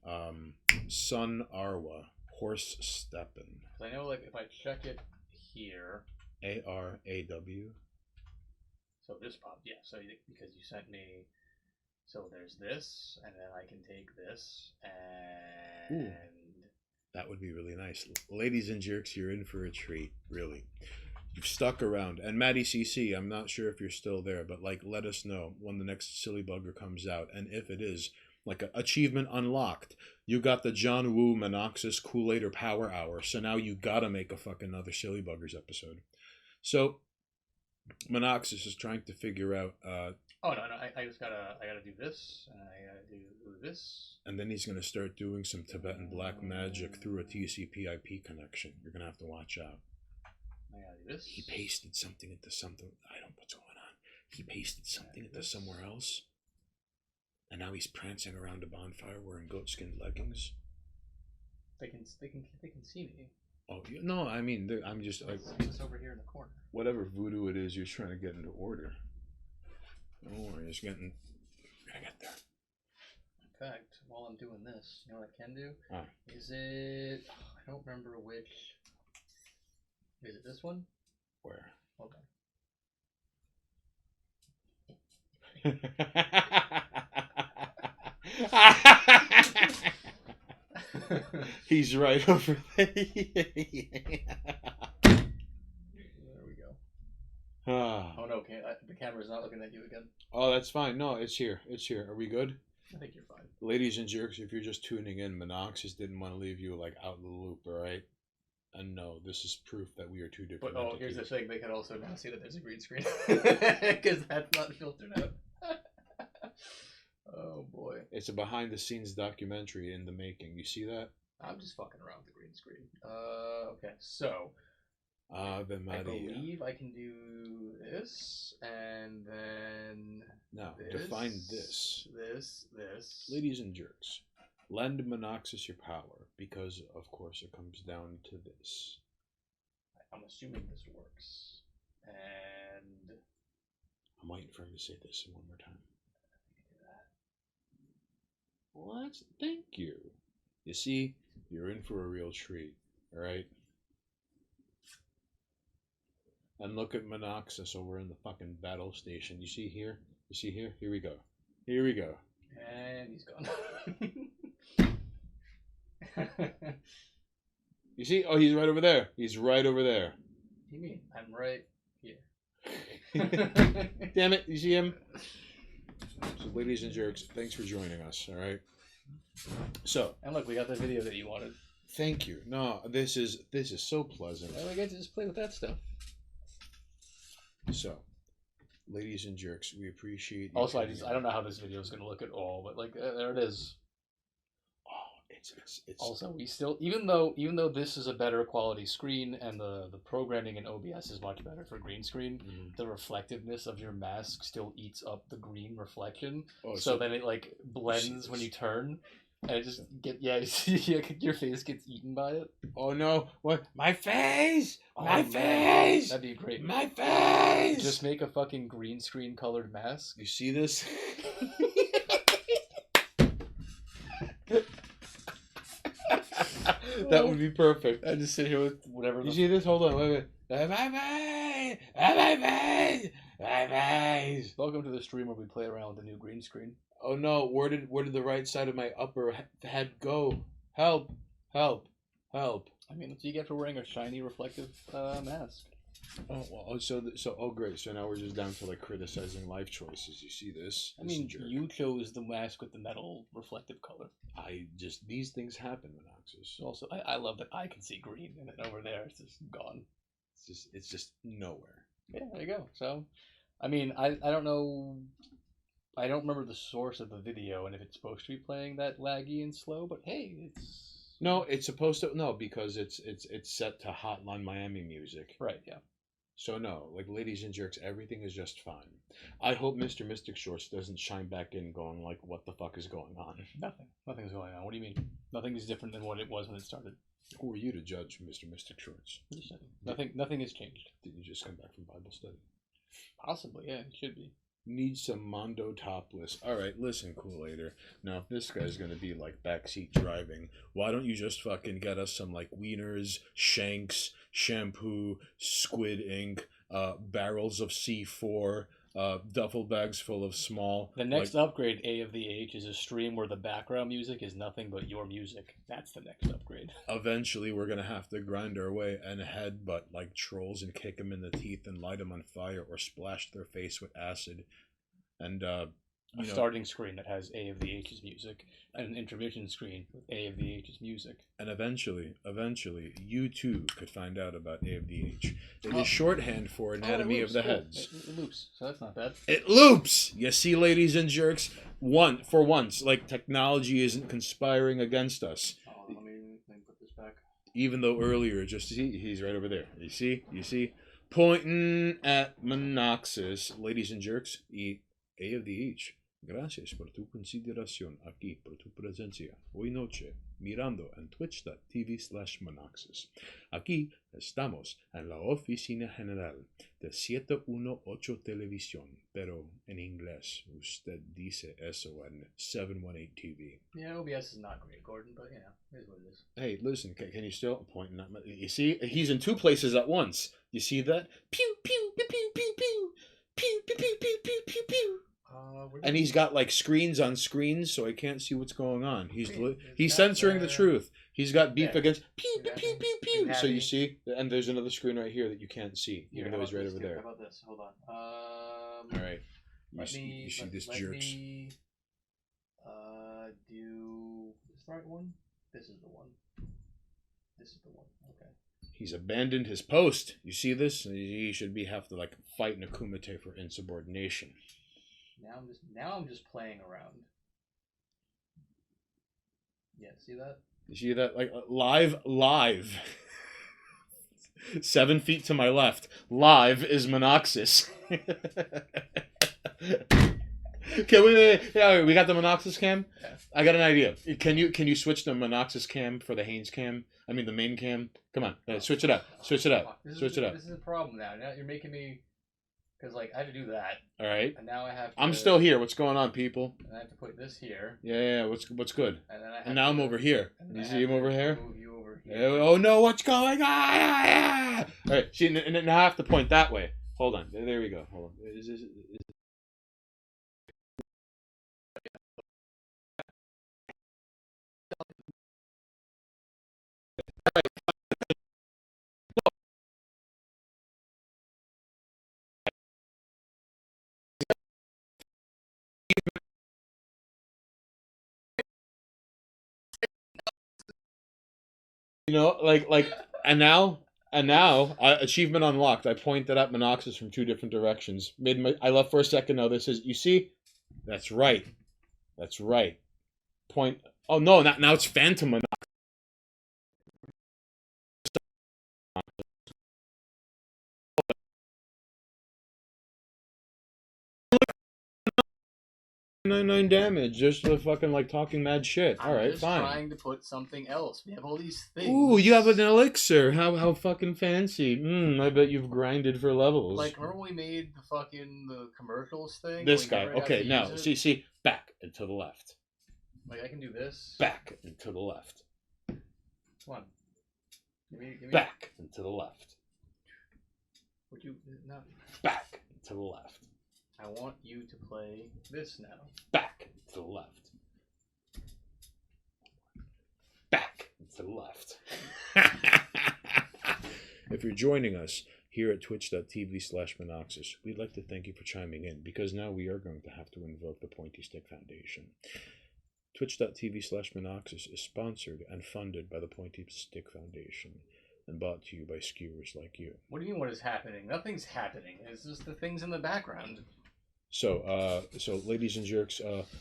Sun Arwa horse steppin'. I know, like if I check it here, ARAW. So this popped, yeah. So because you sent me, so there's this, and then I can take this, and ooh, that would be really nice. Ladies and jerks, you're in for a treat, really. You've stuck around. And Maddie CC, I'm not sure if you're still there, but let us know when the next Silly Bugger comes out. And if it is, achievement unlocked. You got the John Woo Monoxis Kool-Aid or Power Hour. So now you gotta make a fucking another Silly Buggers episode. So Monoxis is trying to figure out oh no, I just gotta do this, and I gotta do this. And then he's gonna start doing some Tibetan black magic through a TCP/IP connection. You're gonna have to watch out. I gotta do this. He pasted something into something. I don't know what's going on. He pasted something into somewhere else. And now he's prancing around a bonfire wearing goat-skinned leggings. They can see me. Oh no! I mean, I'm just like it's over here in the corner. Whatever voodoo it is, you're trying to get into order. Don't worry, it's getting. We're gonna get there. In fact, while I'm doing this, you know what I can do? Ah. Is it? I don't remember which. Is it this one? Where? Okay. He's right over there. There we go. Ah. Oh no, the camera's not looking at you again. Oh, that's fine. No, it's here. It's here. Are we good? I think you're fine. Ladies and jerks, if you're just tuning in, Monoxis didn't want to leave you out of the loop, all right? And no, this is proof that we are two different. But here's the thing: they can also now see that there's a green screen because that's not filtered out. Oh boy! It's a behind-the-scenes documentary in the making. You see that? I'm just fucking around with the green screen. Okay, so Ave I Maria. believe I can do this, and then Now, this, define this. This. Ladies and jerks, lend Monoxus your power, because, of course, it comes down to this. I'm assuming this works. And I'm waiting for him to say this one more time. What? Thank you. You see, you're in for a real treat, alright? And look at Monoxus over in the fucking battle station. You see here? You see here? Here we go. Here we go. And he's gone. You see? Oh, he's right over there. He's right over there. You mean I'm right here? Damn it! You see him? So, ladies and jerks, thanks for joining us. All right. So, And look, we got the video that you wanted. thank you. No, this is so pleasant. And we get to just play with that stuff. So, ladies and jerks, we appreciate you. Also, I don't know how this video is gonna look at all, but like there it is. Oh, it's Also, we still even though this is a better quality screen and the programming in OBS is much better for green screen, the reflectiveness of your mask still eats up the green reflection. Oh, so then it like blends when you turn. And it just your face gets eaten by it. Oh no! What? My face! Oh, My man. face! That'd be a great. My face! Just make a fucking green screen colored mask. You see this? That would be perfect. I just sit here with whatever. You see this? Hold on, wait. My face! My face! My face! Welcome to the stream where we play around with the new green screen. Oh no! Where did the right side of my upper head go? Help! Help! Help! I mean, that's what you get for wearing a shiny reflective mask. Oh well. Oh great. So now we're just down to like criticizing life choices. You see this? I mean, you chose the mask with the metal reflective color. These things happen, Monoxus. Also, I love that I can see green, and then over there it's just gone. It's just nowhere. Yeah, there you go. So, I mean, I don't know. I don't remember the source of the video and if it's supposed to be playing that laggy and slow, but hey, it's No, it's supposed to because it's set to Hotline Miami music. right. Yeah. So no, like ladies and jerks, everything is just fine. I hope Mr. Mystic Shorts doesn't chime back in going like, what the fuck is going on? Nothing's going on. What do you mean? Nothing is different than what it was when it started. Who are you to judge, Mr. Mystic Shorts? Nothing has changed. Didn't you just come back from Bible study? Possibly, yeah, it should be. Need some Mondo topless. Alright, listen, Kool-Aider. Now, if this guy's gonna be like backseat driving, why don't you just fucking get us some like wieners, shanks, shampoo, squid ink, barrels of C4, duffel bags full of small. The next upgrade, A of the H, is a stream where the background music is nothing but your music. That's the next upgrade. Eventually, we're gonna have to grind our way and headbutt like trolls and kick them in the teeth and light them on fire or splash their face with acid. And a starting screen that has A of the H's music, and an intermission screen with A of the H's music. And eventually, you too could find out about A of the H. It is shorthand for Anatomy of the Heads. It loops, so that's not bad. It loops! You see, ladies and jerks? For once, like, technology isn't conspiring against us. Oh, let me put this back. Even though earlier, just see, he's right over there. You see? Pointing at Monoxus. Ladies and jerks, A of the H. Gracias por tu consideración aquí, por tu presencia hoy noche, mirando en twitch.tv/Monoxus. Aquí estamos en la oficina general de 718 Televisión, pero en inglés. Usted dice eso en 718 TV. Yeah, OBS is not great, Gordon, but you know, it is what it is. Hey, listen, can you still point? You see, he's in two places at once. You see that? Pew, pew, pew, pew, pew, pew. Pew, pew, pew, pew, pew, pew, pew. And he's got like screens on screens, so I can't see what's going on. He's censoring the truth. He's got beef against pew pew pew pew pew. So you see, and there's another screen right here that you can't see, even though he's right over there. How about this? Hold on. All right. You see this jerks. Do this the right one? This is the one. This is the one. Okay. He's abandoned his post. You see this? He should have to like fight Nakumite for insubordination. Now I'm just playing around. Yeah, see that? You see that? Like live. 7 feet to my left. Live is Monoxys. Okay, wait. Yeah, we got the Monoxys cam. Yeah. I got an idea. Can you switch the Monoxys cam for the Haynes cam? I mean the main cam. Come on, switch it up. Switch it up. Switch it up. This is a problem now. Now you're making me, because like I had to do that, All right. and now I have to. I'm still here. What's going on, people? And I have to put this here. Yeah. What's good? And then And now I'm over here. You see him over here? Move you over here. Oh no! What's going on? All right. See, and now I have to point that way. Hold on. There we go. Hold on. And now, achievement unlocked. I pointed at Monoxys from 2 different directions. I left for a second. Now this is. You see? That's right. That's right. Point. Oh no! Now it's Phantom Monoxys. 99 damage, just for fucking like talking mad shit. All right, I'm just fine. trying to put something else. We have all these things. Ooh, you have an elixir. How fucking fancy. I bet you've grinded for levels. Like, remember when we made the commercials thing? This We guy. never got Okay, to now use it? see, back and to the left. Like I can do this. Back and to the left. Come on. Give me. Back and to the left. Would you no? Back and to the left. I want you to play this now. Back to the left. Back to the left. If you're joining us here at twitch.tv/Monoxys, we'd like to thank you for chiming in, because now we are going to have to invoke the Pointy Stick Foundation. Twitch.tv/Monoxys is sponsored and funded by the Pointy Stick Foundation and brought to you by skewers like you. What do you mean what is happening? Nothing's happening. It's just the things in the background. So, ladies and jerks,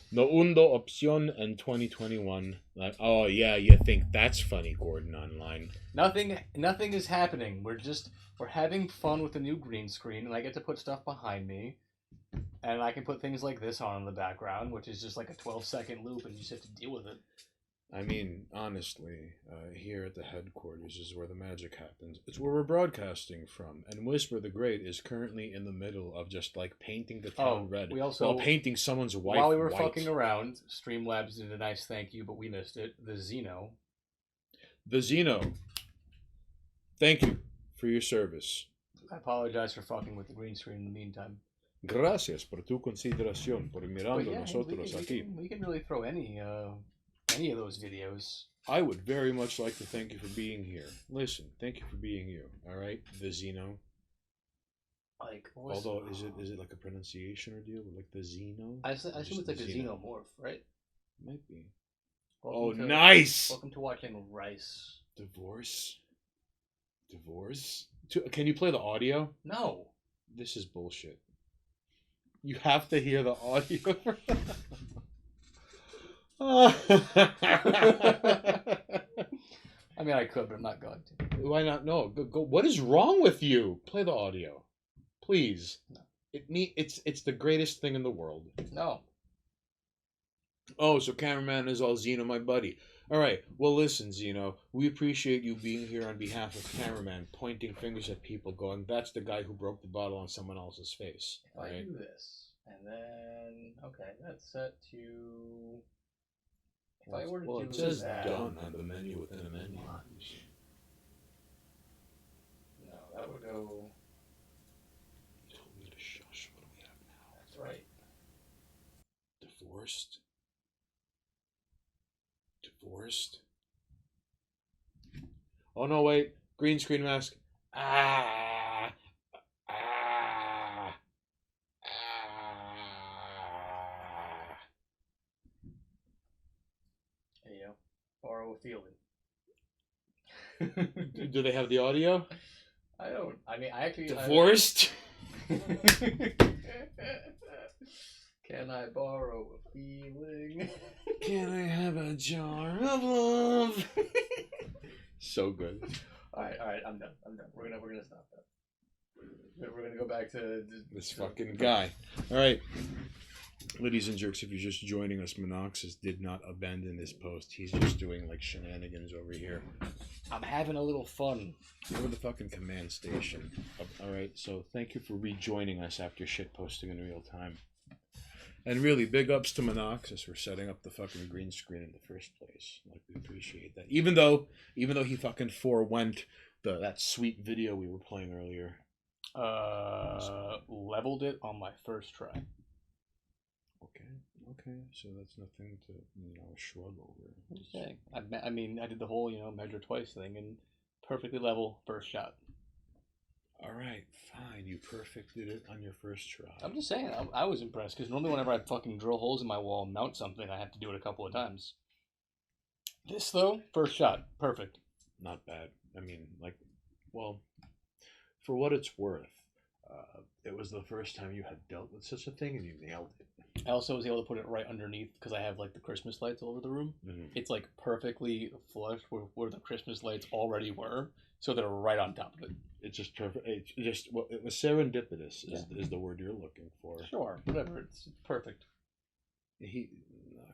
no undo opción en 2021. Like, oh yeah, you think that's funny, Gordon Online? Nothing is happening. We're having fun with the new green screen, and I get to put stuff behind me, and I can put things like this on in the background, which is just like a 12-second loop, and you just have to deal with it. I mean, honestly, here at the headquarters is where the magic happens. It's where we're broadcasting from, and Whisper the Great is currently in the middle of just like painting the town red we also, while painting someone's wife while we were white. fucking around, Streamlabs did a nice thank you, but we missed it. The Xeno. Thank you for your service. I apologize for fucking with the green screen in the meantime. Gracias por tu consideración, por mirando But nosotros aquí. we can really throw any of those videos. I would very much like to thank you for being here. Listen, thank you for being you. All right, the Xeno. Like, although is it like a pronunciation or deal? Like the Xeno? I assume it's like a xenomorph, right? Might be. Nice. Welcome to watching Rice. Divorce. Can you play the audio? No. This is bullshit. You have to hear the audio. I mean, I could, but I'm not going to. Why not? No, go. What is wrong with you? Play the audio, please. No. It's the greatest thing in the world. No. Oh, so cameraman is all Zeno, my buddy. All right. Well, listen, Zeno. We appreciate you being here on behalf of cameraman, pointing fingers at people, going, "That's the guy who broke the bottle on someone else's face." If I do this, and then okay, that's set to. If I were to do it says that, done on the menu within a menu. No, that would go. You told me to shush. What do we have now? That's right. Divorced. Oh no! Wait. Green screen mask. There you go. Borrow a feeling. Do they have the audio? I don't. I mean, I actually Divorced. Can I borrow a feeling? Can I have a jar of love? So good. All right, I'm done. We're gonna stop that. We're gonna go back to This fucking guy. All right. Ladies and jerks, if you're just joining us, Monoxus did not abandon this post. He's just doing like shenanigans over here. I'm having a little fun. Over the fucking command station. All right, so thank you for rejoining us after shit posting in real time. And really, big ups to Monoxus for setting up the fucking green screen in the first place. Like, we appreciate that. Even though he fucking forewent that sweet video we were playing earlier. Leveled it on my first try. Okay, so that's nothing to shrug over. I'm just saying. I mean, I did the whole measure twice thing and perfectly level first shot. All right, fine. You perfected it on your first try. I'm just saying. I was impressed because normally whenever I fucking drill holes in my wall and mount something, I have to do it a couple of times. This though, first shot, perfect. Not bad. I mean, for what it's worth, it was the first time you had dealt with such a thing and you nailed it. I also was able to put it right underneath because I have like the Christmas lights all over the room. Mm-hmm. It's like perfectly flush where the Christmas lights already were, so they're right on top of it. It's just perfect. It was serendipitous is the word you're looking for. Sure, whatever. It's perfect.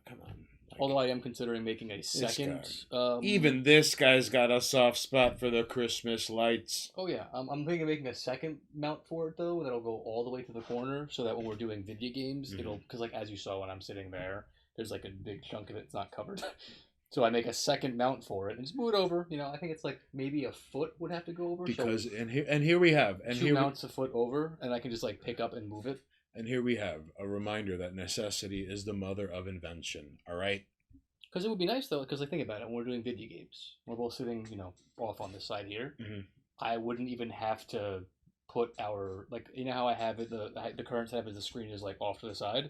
Come on. Although I am considering making a second. Even this guy's got a soft spot for the Christmas lights. Oh yeah, I'm thinking of making a second mount for it though. That'll go all the way to the corner, so that when we're doing video games, it'll because like as you saw when I'm sitting there, there's like a big chunk of it's not covered. So I make a second mount for it and just move it over. I think it's like maybe a foot would have to go over. Because here we have two mounts a foot over, and I can just like pick up and move it. And here we have a reminder that necessity is the mother of invention. All right. Because it would be nice though, because think about it, when we're doing video games, we're both sitting, off on this side here. Mm-hmm. I wouldn't even have to put our how I have it. The current setup is the screen is like off to the side.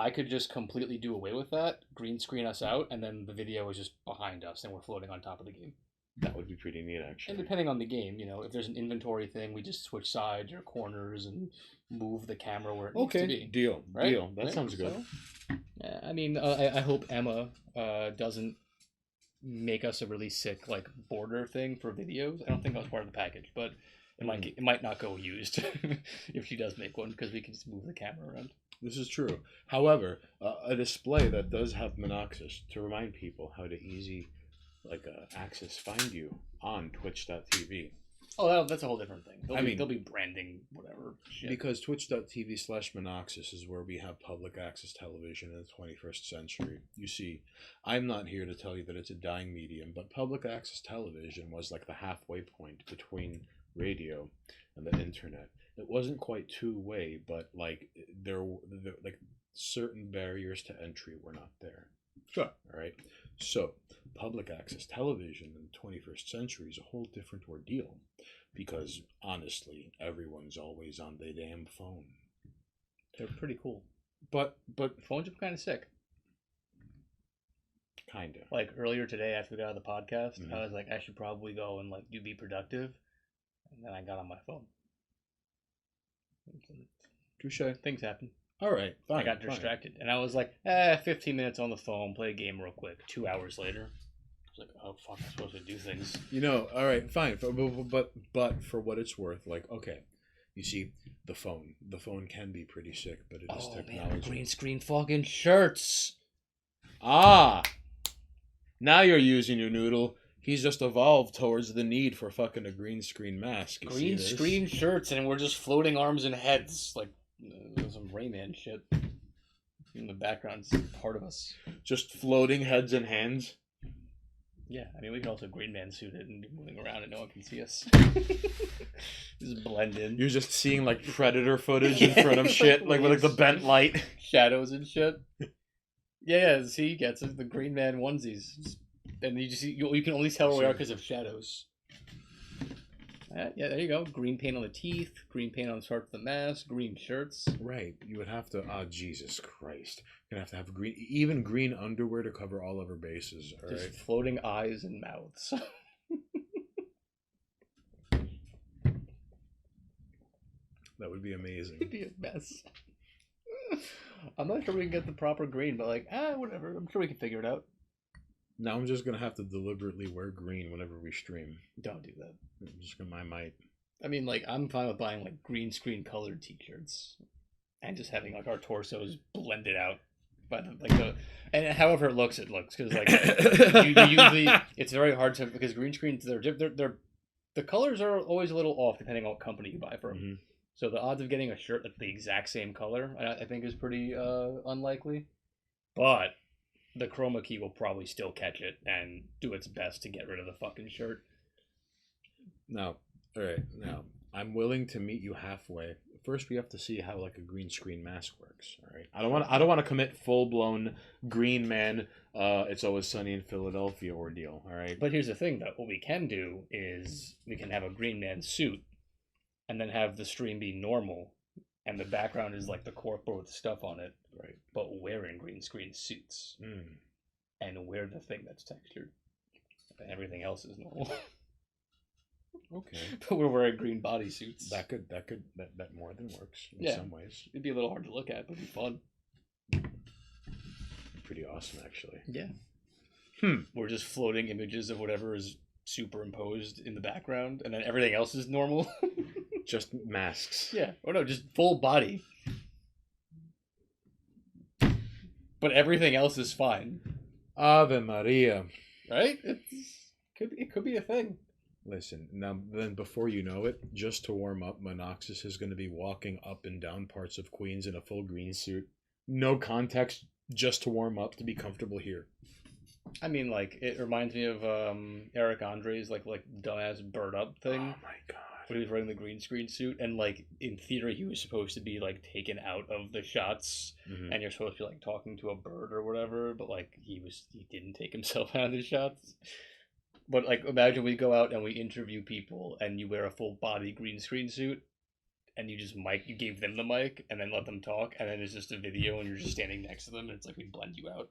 I could just completely do away with that, green screen us out, and then the video is just behind us, and we're floating on top of the game. That would be pretty neat, actually. And depending on the game, if there's an inventory thing, we just switch sides or corners and move the camera where it needs to be. Deal. Right? Deal. That sounds good. So, I mean, I hope Emma doesn't make us a really sick border thing for videos. I don't think that was part of the package, but it might not go used if she does make one because we can just move the camera around. This is true. However, a display that does have Monoxus to remind people how to easy access find you on twitch.tv. Oh, that's a whole different thing. They'll be branding whatever shit. Because twitch.tv/Monoxus is where we have public access television in the 21st century. You see, I'm not here to tell you that it's a dying medium, but public access television was like the halfway point between radio and the internet. It wasn't quite two-way, but there certain barriers to entry were not there. Sure. All right. So public access television in the 21st century is a whole different ordeal because honestly, everyone's always on their damn phone. They're pretty cool. But phones are kind of sick. Kinda. Like earlier today after we got out of the podcast, Mm-hmm. I was like, I should probably go and be productive. And then I got on my phone. Touche. Things happen. All right, fine. I got distracted. And I was like, 15 minutes on the phone, play a game real quick. 2 hours later, I was like, oh, fuck, I'm supposed to do things. All right, fine. But for what it's worth, okay, you see, the phone can be pretty sick, but it is technology. Man, green screen fucking shirts. Ah! Now you're using your noodle. He's just evolved towards the need for fucking a green screen mask. Green screen shirts, and we're just floating arms and heads like some Rayman shit. In the background's part of us. Just floating heads and hands. Yeah, I mean we can also Green Man suit it and be moving around and no one can see us. Just blend in. You're just seeing Predator footage in front of shit, with the bent light, shadows and shit. Yeah. See, he gets it. The Green Man onesies. And you can only tell where we are because of shadows. Yeah, there you go. Green paint on the teeth, green paint on the start of the mask, green shirts. Right. You would have to. Oh, Jesus Christ! You're gonna have to have even green underwear to cover all of her bases. All just right. Floating eyes and mouths. That would be amazing. It'd be a mess. I'm not sure we can get the proper green, but like, whatever. I'm sure we can figure it out. Now I'm just gonna have to deliberately wear green whenever we stream. Don't do that. I'm just gonna, I might. I mean, like, I'm fine with buying like green screen colored T-shirts and just having like our torsos blended out by and however it looks because like you usually it's very hard to because green screens they're the colors are always a little off depending on what company you buy from. Mm-hmm. So the odds of getting a shirt that's the exact same color, I think, is pretty unlikely. But the chroma key will probably still catch it and do its best to get rid of the fucking shirt. Now, all right. Now, I'm willing to meet you halfway. First, we have to see how like a green screen mask works. All right. I don't want to commit full blown green man. It's always sunny in Philadelphia ordeal. All right. But here's the thing, though. What we can do is we can have a green man suit and then have the stream be normal, and the background is like the corkboard with stuff on it, Right. but wearing green screen suits, Mm. and wear the thing that's textured, and everything else is normal. Okay. But we're wearing green bodysuits. That more than works in some ways. It'd be a little hard to look at, but it'd be fun. Pretty awesome, actually. Yeah. We're just floating images of whatever is superimposed in the background, and then everything else is normal. Just masks. Yeah. Or no, just full body. But everything else is fine. Ave Maria. Right? It could be a thing. Listen, now then before you know it, just to warm up, Monoxus is going to be walking up and down parts of Queens in a full green suit. No context, just to warm up, to be comfortable here. I mean, like, it reminds me of Eric Andre's, like dumbass bird up thing. Oh my god. When he was wearing the green screen suit, and, like, in theory, he was supposed to be, like, taken out of the shots, and you're supposed to be, like, talking to a bird or whatever, but, like, he didn't take himself out of the shots. But, like, imagine we go out and we interview people, and you wear a full body green screen suit, and you gave them the mic, and then let them talk, and then it's just a video, and you're just standing next to them, and it's like we blend you out.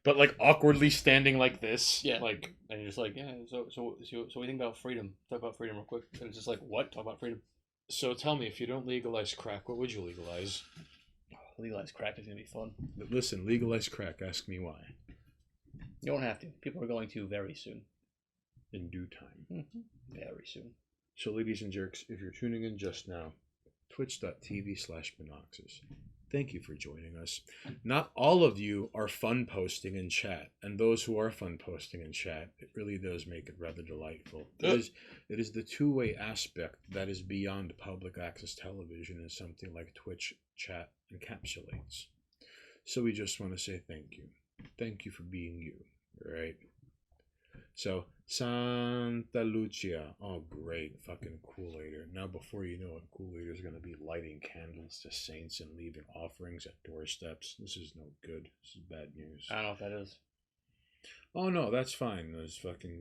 But like awkwardly standing like this. Yeah. Like, and you're just like, yeah, so what do you think about freedom? Talk about freedom real quick. And it's just like, what? Talk about freedom. so tell me, if you don't legalize crack, what would you legalize? Legalized crack is going to be fun. Listen, legalize crack. Ask me why. You don't have to. People are going to very soon. In due time. Very soon. So, ladies and jerks, if you're tuning in just now, twitch.tv/Monoxus. Thank you for joining us. Not all of you are fun posting in chat, and those who are fun posting in chat, it really does make it rather delightful. It is the two-way aspect that is beyond public access television and something like Twitch chat encapsulates. So we just want to say thank you. Thank you for being you, all right? So, Santa Lucia. Oh, great. Fucking Kool-Aider. Now, before you know it, Kool-Aider is going to be lighting candles to saints and leaving offerings at doorsteps. This is no good. This is bad news. I don't know what that is. Oh, no, that's fine.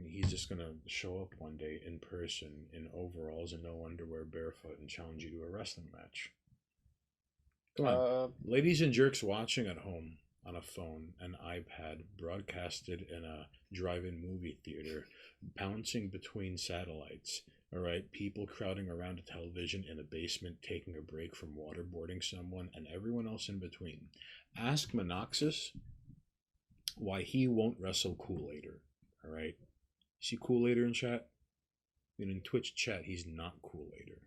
He's just going to show up one day in person in overalls and no underwear, barefoot, and challenge you to a wrestling match. Come on. Ladies and jerks watching at home on a phone, an iPad, broadcasted in a drive-in movie theater, bouncing between satellites, all right? People crowding around a television in a basement, taking a break from waterboarding someone, and everyone else in between. Ask Monoxus why he won't wrestle Kool-Aider, all right? See Kool-Aider in chat? And in Twitch chat, he's not Kool-Aider.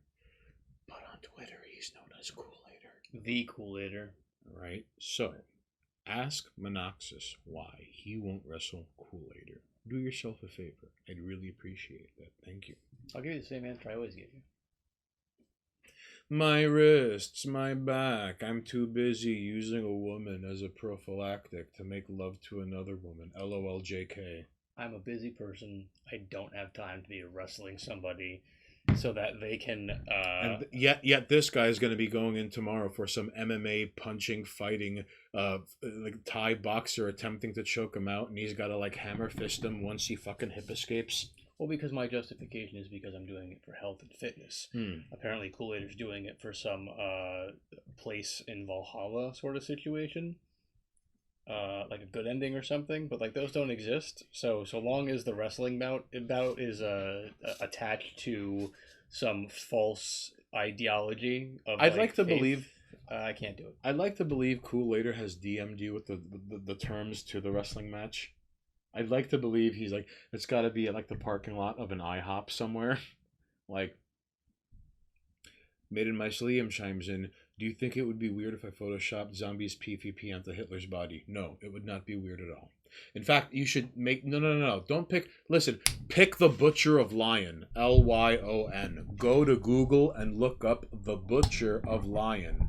But on Twitter, he's known as Kool-Aider. The Kool-Aider. All right? So, ask Monoxus why he won't wrestle Kool-Aider. Do yourself a favor. I'd really appreciate that. Thank you. I'll give you the same answer I always give you. My wrists, my back. I'm too busy using a woman as a prophylactic to make love to another woman. LOL JK. I'm a busy person. I don't have time to be wrestling somebody so that they can and yet this guy is going to be going in tomorrow for some MMA punching fighting like Thai boxer attempting to choke him out, and he's got to like hammer fist him once he fucking hip escapes. Well, because my justification is because I'm doing it for health and fitness. Apparently Kool-Aider's doing it for some place in Valhalla sort of situation. Like a good ending or something, but like those don't exist. So long as the wrestling bout is attached to some false ideology of, I'd like to faith. believe I can't do it. I'd like to believe Cool later has DM'd you with the terms to the wrestling match. I'd like to believe he's like, it's got to be at like the parking lot of an IHOP somewhere. Like, Made in Mycelium chimes in, do you think it would be weird if I photoshopped zombies PvP onto Hitler's body? No, it would not be weird at all. In fact, you should make... No. Don't pick... Listen, pick the Butcher of Lion. Lyon. Go to Google and look up the Butcher of Lion.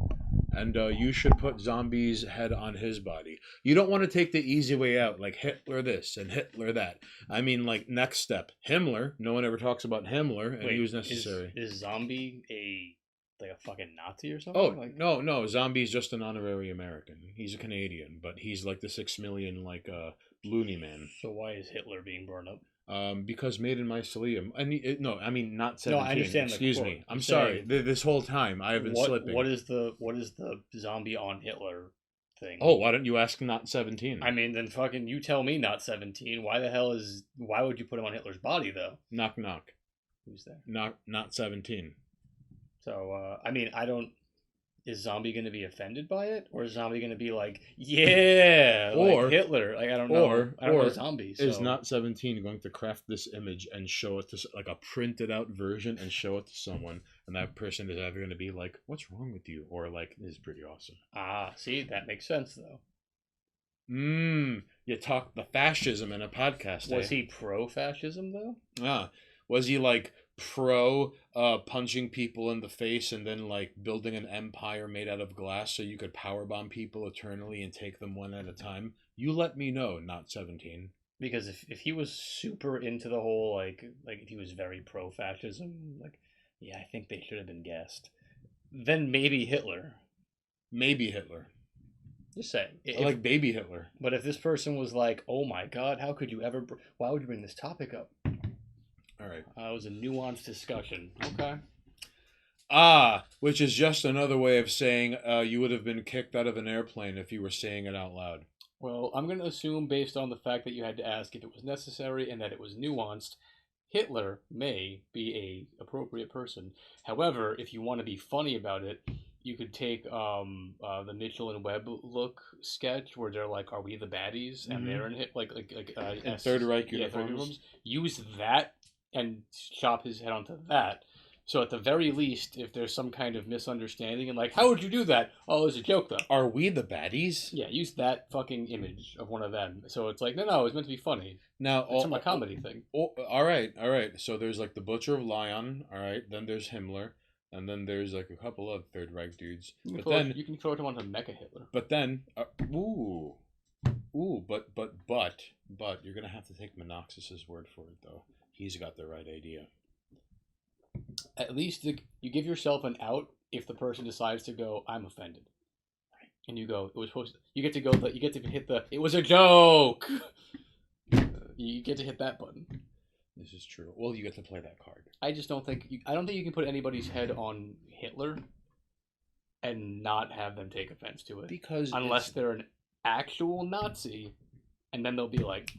And you should put Zombie's head on his body. You don't want to take the easy way out, like Hitler this and Hitler that. I mean, like, next step. Himmler. No one ever talks about Himmler, and he was necessary. Is Zombie a fucking Nazi or something? Oh, like, no. Zombie's just an honorary American. He's a Canadian, but he's like the 6 million, like, loony man. So why is Hitler being brought up? Because Made in Mycelium. Not 17. No, I understand. Excuse me. I'm sorry. This whole time I have been slipping. What is the zombie on Hitler thing? Oh, why don't you ask not 17? I mean, then fucking you tell me not 17. Why would you put him on Hitler's body though? Knock knock. Who's there? Not 17. So I mean, I don't. Is Zombie going to be offended by it, or is Zombie going to be like, yeah, or like Hitler? Like I don't know. I don't know Zombie. So. Is not 17 going to craft this image and show it to like a printed out version and show it to someone, and that person is either going to be like, "What's wrong with you?" or like, "This is pretty awesome." Ah, see, that makes sense though. You talk the fascism in a podcast. Was he pro-fascism though? Was he like pro punching people in the face and then like building an empire made out of glass so you could powerbomb people eternally and take them one at a time? You let me know, not 17. Because if he was super into the whole like if he was very pro-fascism, like, yeah, I think they should have been gassed. Then maybe Hitler. Maybe Hitler. Just saying. Like baby Hitler. But if this person was like, oh my god, how could you ever... Why would you bring this topic up? All right. It was a nuanced discussion. Okay. Which is just another way of saying you would have been kicked out of an airplane if you were saying it out loud. Well, I'm going to assume, based on the fact that you had to ask if it was necessary and that it was nuanced, Hitler may be a appropriate person. However, if you want to be funny about it, you could take the Mitchell and Webb look sketch where they're like, "Are we the baddies?" and they're in hit in Third Reich uniforms. Use that and chop his head onto that. So at the very least, if there's some kind of misunderstanding and like, how would you do that? Oh, it's a joke though. Are we the baddies? Yeah, use that fucking image of one of them. So it's like, no, it's meant to be funny. Now, it's from a comedy thing. All right. So there's like the Butcher of Lion. All right. Then there's Himmler. And then there's like a couple of Third Reich dudes. You can throw him onto Mecha Hitler. But then, but you're gonna have to take Monoxis's word for it though. He's got the right idea. At least you give yourself an out if the person decides to go, I'm offended, and you go, it was supposed to, you get to go, you get to hit the, it was a joke. You get to hit that button. This is true. Well, you get to play that card. I just don't think I don't think you can put anybody's head on Hitler and not have them take offense to it, because unless they're an actual Nazi, and then they'll be like,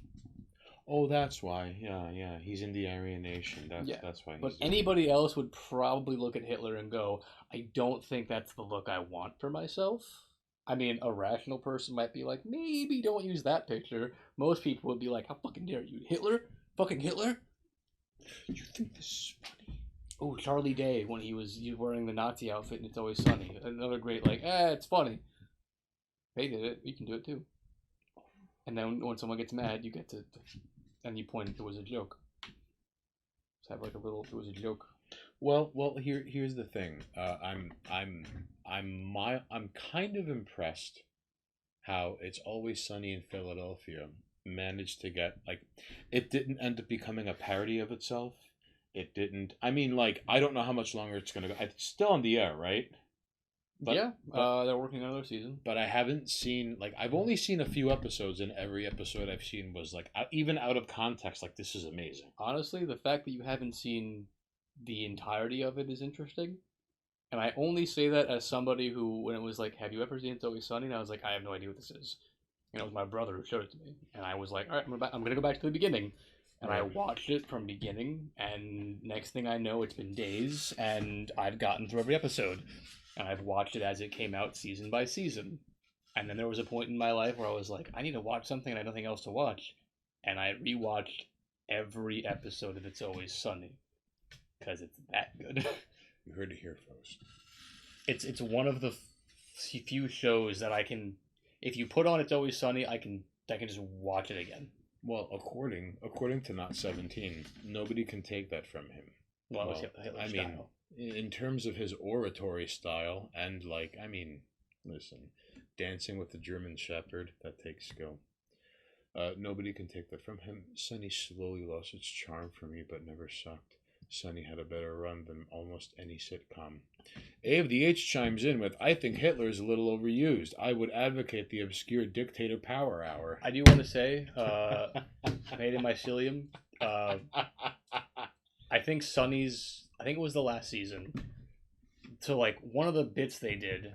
oh, that's why. Yeah. He's in the Aryan Nation. That's why. But anybody else would probably look at Hitler and go, I don't think that's the look I want for myself. I mean, a rational person might be like, maybe don't use that picture. Most people would be like, how fucking dare you? Hitler? Fucking Hitler? You think this is funny? Oh, Charlie Day, when he was wearing the Nazi outfit and It's Always Sunny. Another great, like, it's funny. They did it. You can do it too. And then when someone gets mad, you get to, and you point, it was a joke. Just have like a little, it was a joke. Well, here's the thing. I'm kind of impressed how It's Always Sunny in Philadelphia managed to get, like, it didn't end up becoming a parody of itself. It didn't. I mean, like, I don't know how much longer it's gonna go. It's still on the air, right? But they're working on another season. But I haven't seen, like, I've only seen a few episodes, and every episode I've seen was, like, even out of context, like, this is amazing. Honestly, the fact that you haven't seen the entirety of it is interesting. And I only say that as somebody who, when it was like, have you ever seen It's Always Sunny? And I was like, I have no idea what this is. And it was my brother who showed it to me. And I was like, all right, I'm going to go back to the beginning. And I watched it from beginning, and next thing I know, it's been days, and I've gotten through every episode. and I've watched it as it came out season by season. And then there was a point in my life where I was like, I need to watch something and I had nothing else to watch. And I rewatched every episode of It's Always Sunny because it's that good. You heard it here first. It's one of the few shows that I can, if you put on It's Always Sunny, I can just watch it again. Well, according to Not 17, nobody can take that from him. Well, it was Hitler's style. In terms of his oratory style, and listen, dancing with the German Shepherd, that takes skill. Nobody can take that from him. Sunny slowly lost its charm for me, but never sucked. Sunny had a better run than almost any sitcom. A of the H chimes in with, I think Hitler is a little overused. I would advocate the obscure dictator power hour. I do want to say, made in mycelium, I think Sunny's, I think it was the last season, to like one of the bits they did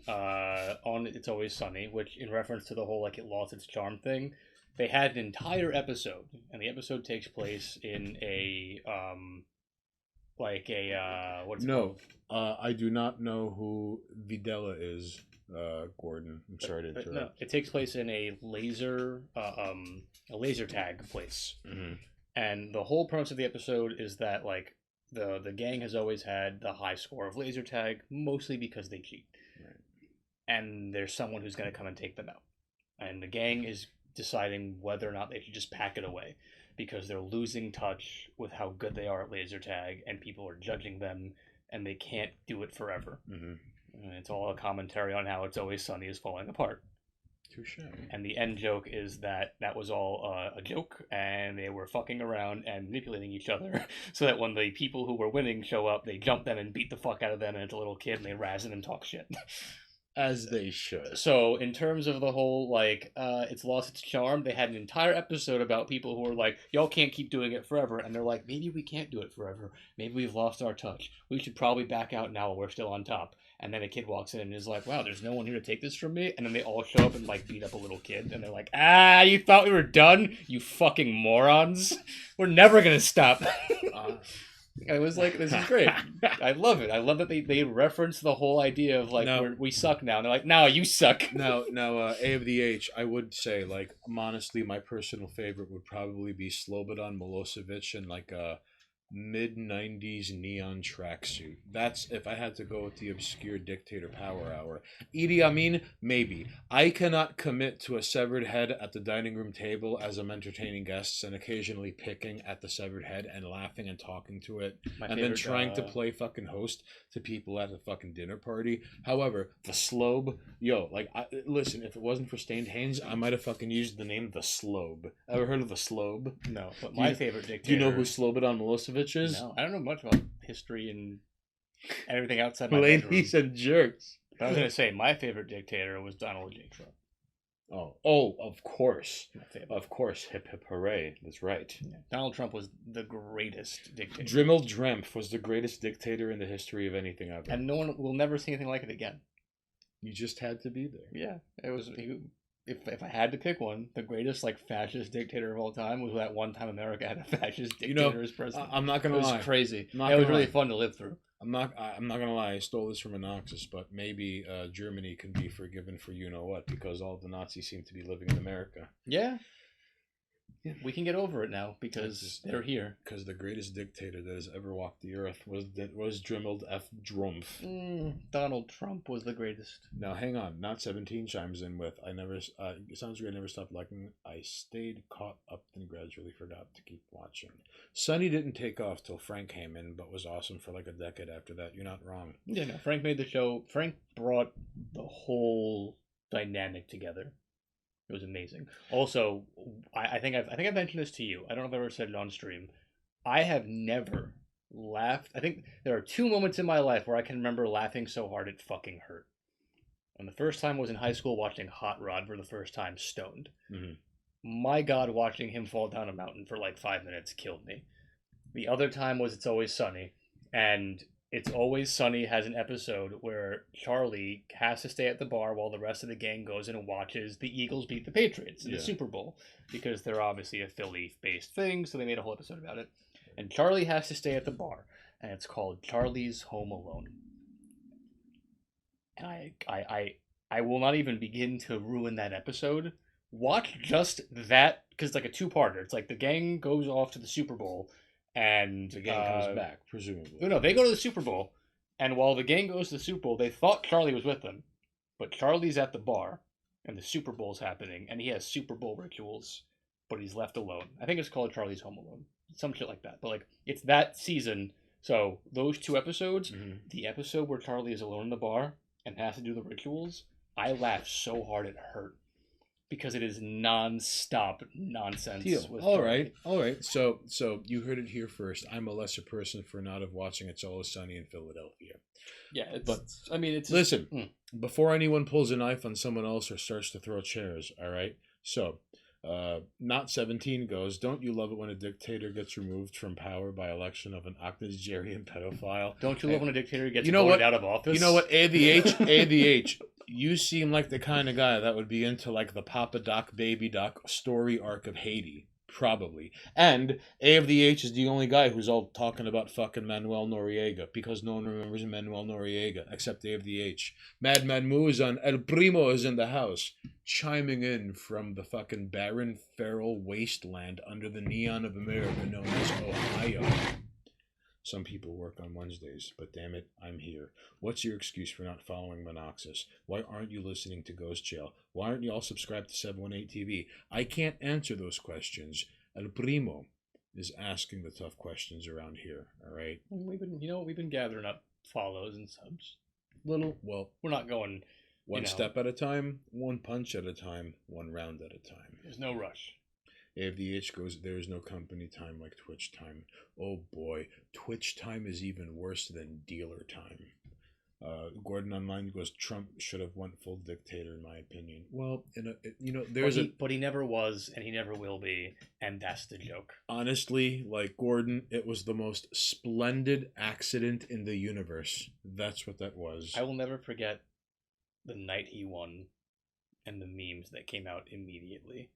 on It's Always Sunny, which in reference to the whole like it lost its charm thing, they had an entire episode, and the episode takes place in a what's it called? I do not know who Videla is, Gordon. I'm sorry to interrupt. No, it takes place in a laser tag place. Mm-hmm. And the whole premise of the episode is that like the gang has always had the high score of laser tag, mostly because they cheat. Right. And there's someone who's going to come and take them out. And the gang is deciding whether or not they should just pack it away, because they're losing touch with how good they are at laser tag, and people are judging them, and they can't do it forever. Mm-hmm. And it's all a commentary on how It's Always Sunny is falling apart. Touche. And the end joke is that was all a joke, and they were fucking around and manipulating each other, so that when the people who were winning show up, they jump them and beat the fuck out of them, and it's a little kid, and they razz them and talk shit. As they should. So, in terms of the whole, like, it's lost its charm, they had an entire episode about people who were like, y'all can't keep doing it forever. And they're like, maybe we can't do it forever. Maybe we've lost our touch. We should probably back out now while we're still on top. And then a kid walks in and is like, wow, there's no one here to take this from me. And then they all show up and, like, beat up a little kid. And they're like, you thought we were done? You fucking morons. We're never going to stop. I was like, this is great. I love it. I love that they reference the whole idea of, like, we suck now. And they're like, no, you suck. Now, A of the H, I would say, like, honestly, my personal favorite would probably be Slobodan Milosevic in, like, a mid-90s neon tracksuit. That's if I had to go with the obscure dictator power hour. Idi Amin, maybe. I cannot commit to a severed head at the dining room table as I'm entertaining guests and occasionally picking at the severed head and laughing and talking to it and then trying to play fucking host to people at a fucking dinner party. However, the Slobe, listen, if it wasn't for Stained Hands, I might have fucking used the name the Slobe. Ever heard of the Slobe? No, but my favorite dictator. Do you know who Slobodan Milosevic is? No, I don't know much about history and everything outside my Ladies bedroom. and jerks. But I was going to say, my favorite dictator was Donald J. Trump. Oh, of course. My favorite. Of course. Hip hip hooray. That's right. Yeah. Donald Trump was the greatest dictator. Drimmel Drempf was the greatest dictator in the history of anything ever. And no one will never see anything like it again. You just had to be there. Yeah. It was... If I had to pick one, the greatest like fascist dictator of all time was that one time America had a fascist dictator as president. I'm not gonna lie. It was crazy. It was really fun to live through. I'm not gonna lie. I stole this from Anoxis, but maybe Germany can be forgiven for you know what, because all the Nazis seem to be living in America. Yeah. We can get over it now because they're here. Because the greatest dictator that has ever walked the earth was Drimmel F. Drumpf. Donald Trump was the greatest. Now hang on, Not 17 chimes in with it sounds great. I never stopped liking. I stayed caught up and gradually forgot to keep watching. Sunny didn't take off till Frank came in, but was awesome for like a decade after that. You're not wrong. Yeah, no. Frank made the show. Frank brought the whole dynamic together. It was amazing. Also, I think I've mentioned this to you. I don't know if I've ever said it on stream. I have never laughed. I think there are two moments in my life where I can remember laughing so hard it fucking hurt. And the first time was in high school watching Hot Rod for the first time stoned. Mm-hmm. My God, watching him fall down a mountain for like 5 minutes killed me. The other time was It's Always Sunny. And It's Always Sunny has an episode where Charlie has to stay at the bar while the rest of the gang goes in and watches the Eagles beat the Patriots in the Super Bowl, because they're obviously a Philly-based thing, so they made a whole episode about it. And Charlie has to stay at the bar, and it's called Charlie's Home Alone. and I will not even begin to ruin that episode. Watch just that because it's like a two-parter. It's like the gang goes off to the Super Bowl, and The gang comes back, presumably. No, they go to the Super Bowl, and while the gang goes to the Super Bowl, they thought Charlie was with them, but Charlie's at the bar, and the Super Bowl's happening, and he has Super Bowl rituals, but he's left alone. I think it's called Charlie's Home Alone, some shit like that. But like, it's that season. So those two episodes, the episode where Charlie is alone in the bar and has to do the rituals, I laughed so hard it hurt because it is non-stop nonsense. Deal. All right. So you heard it here first. I'm a lesser person for not of watching It's Always Sunny in Philadelphia. Yeah, But I mean, it's listen. Before anyone pulls a knife on someone else or starts to throw chairs, all right. So, not 17 goes. Don't you love it when a dictator gets removed from power by election of an octogenarian pedophile? Don't you love when a dictator gets know voted what? out of office? You know what? ADH. You seem like the kind of guy that would be into like the Papa Doc, Baby Doc story arc of Haiti. Probably. And A of the H is the only guy who's all talking about fucking Manuel Noriega because no one remembers Manuel Noriega except A of the H. Madman Muzan El Primo is in the house, chiming in from the fucking barren, feral wasteland under the neon of America known as Ohio. Some people work on Wednesdays, but damn it, I'm here. What's your excuse for not following Monoxus? Why aren't you listening to Ghost Jail? Why aren't you all subscribed to 718 TV? I can't answer those questions. El Primo is asking the tough questions around here, all right? We've been gathering up follows and subs. Well, We're not going one step at a time, one punch at a time, one round at a time. There's no rush. A of the H goes, there is no company time like Twitch time. Oh boy, Twitch time is even worse than dealer time. Gordon Online goes, Trump should have went full dictator in my opinion. Well, But he never was, and he never will be, and that's the joke. Honestly, like Gordon, it was the most splendid accident in the universe. That's what that was. I will never forget the night he won and the memes that came out immediately.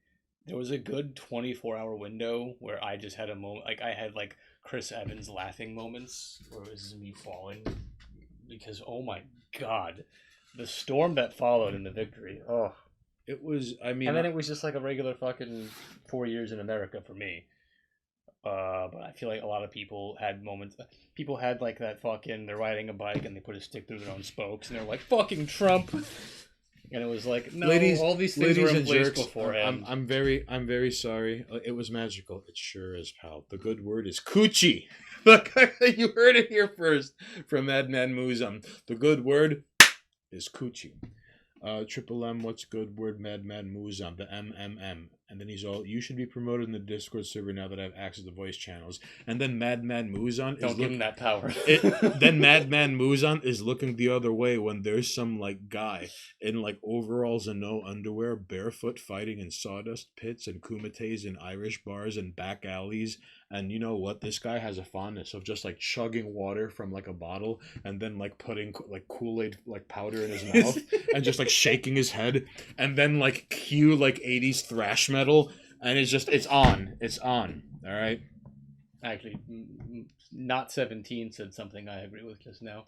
There was a good 24-hour window where I just had a moment, like I had like Chris Evans laughing moments where it was me falling because oh my god, the storm that followed in the victory. Oh, it was. I mean, and then it was just like a regular fucking 4 years in America for me. But I feel like a lot of people had moments. People had like that fucking. They're riding a bike and they put a stick through their own spokes and they're like fucking Trump. And it was like, no, all these things were in place beforehand. I'm very sorry. It was magical. It sure is, pal. The good word is coochie. Look, you heard it here first from Madman Muzam. The good word is coochie. Triple M, what's good word? Madman Muzam. The MMM. And then he's all, you should be promoted in the Discord server now that I have access to voice channels. And then Madman Muzan Don't give him that power. Then Madman Muzan is looking the other way when there's some like guy in like overalls and no underwear, barefoot, fighting in sawdust pits and kumites in Irish bars and back alleys. And you know what? This guy has a fondness of just like chugging water from like a bottle and then like putting like Kool-Aid like powder in his mouth and just like shaking his head and then like cue like 80s thrash metal and it's on. All right. Actually, not 17 said something I agree with just now.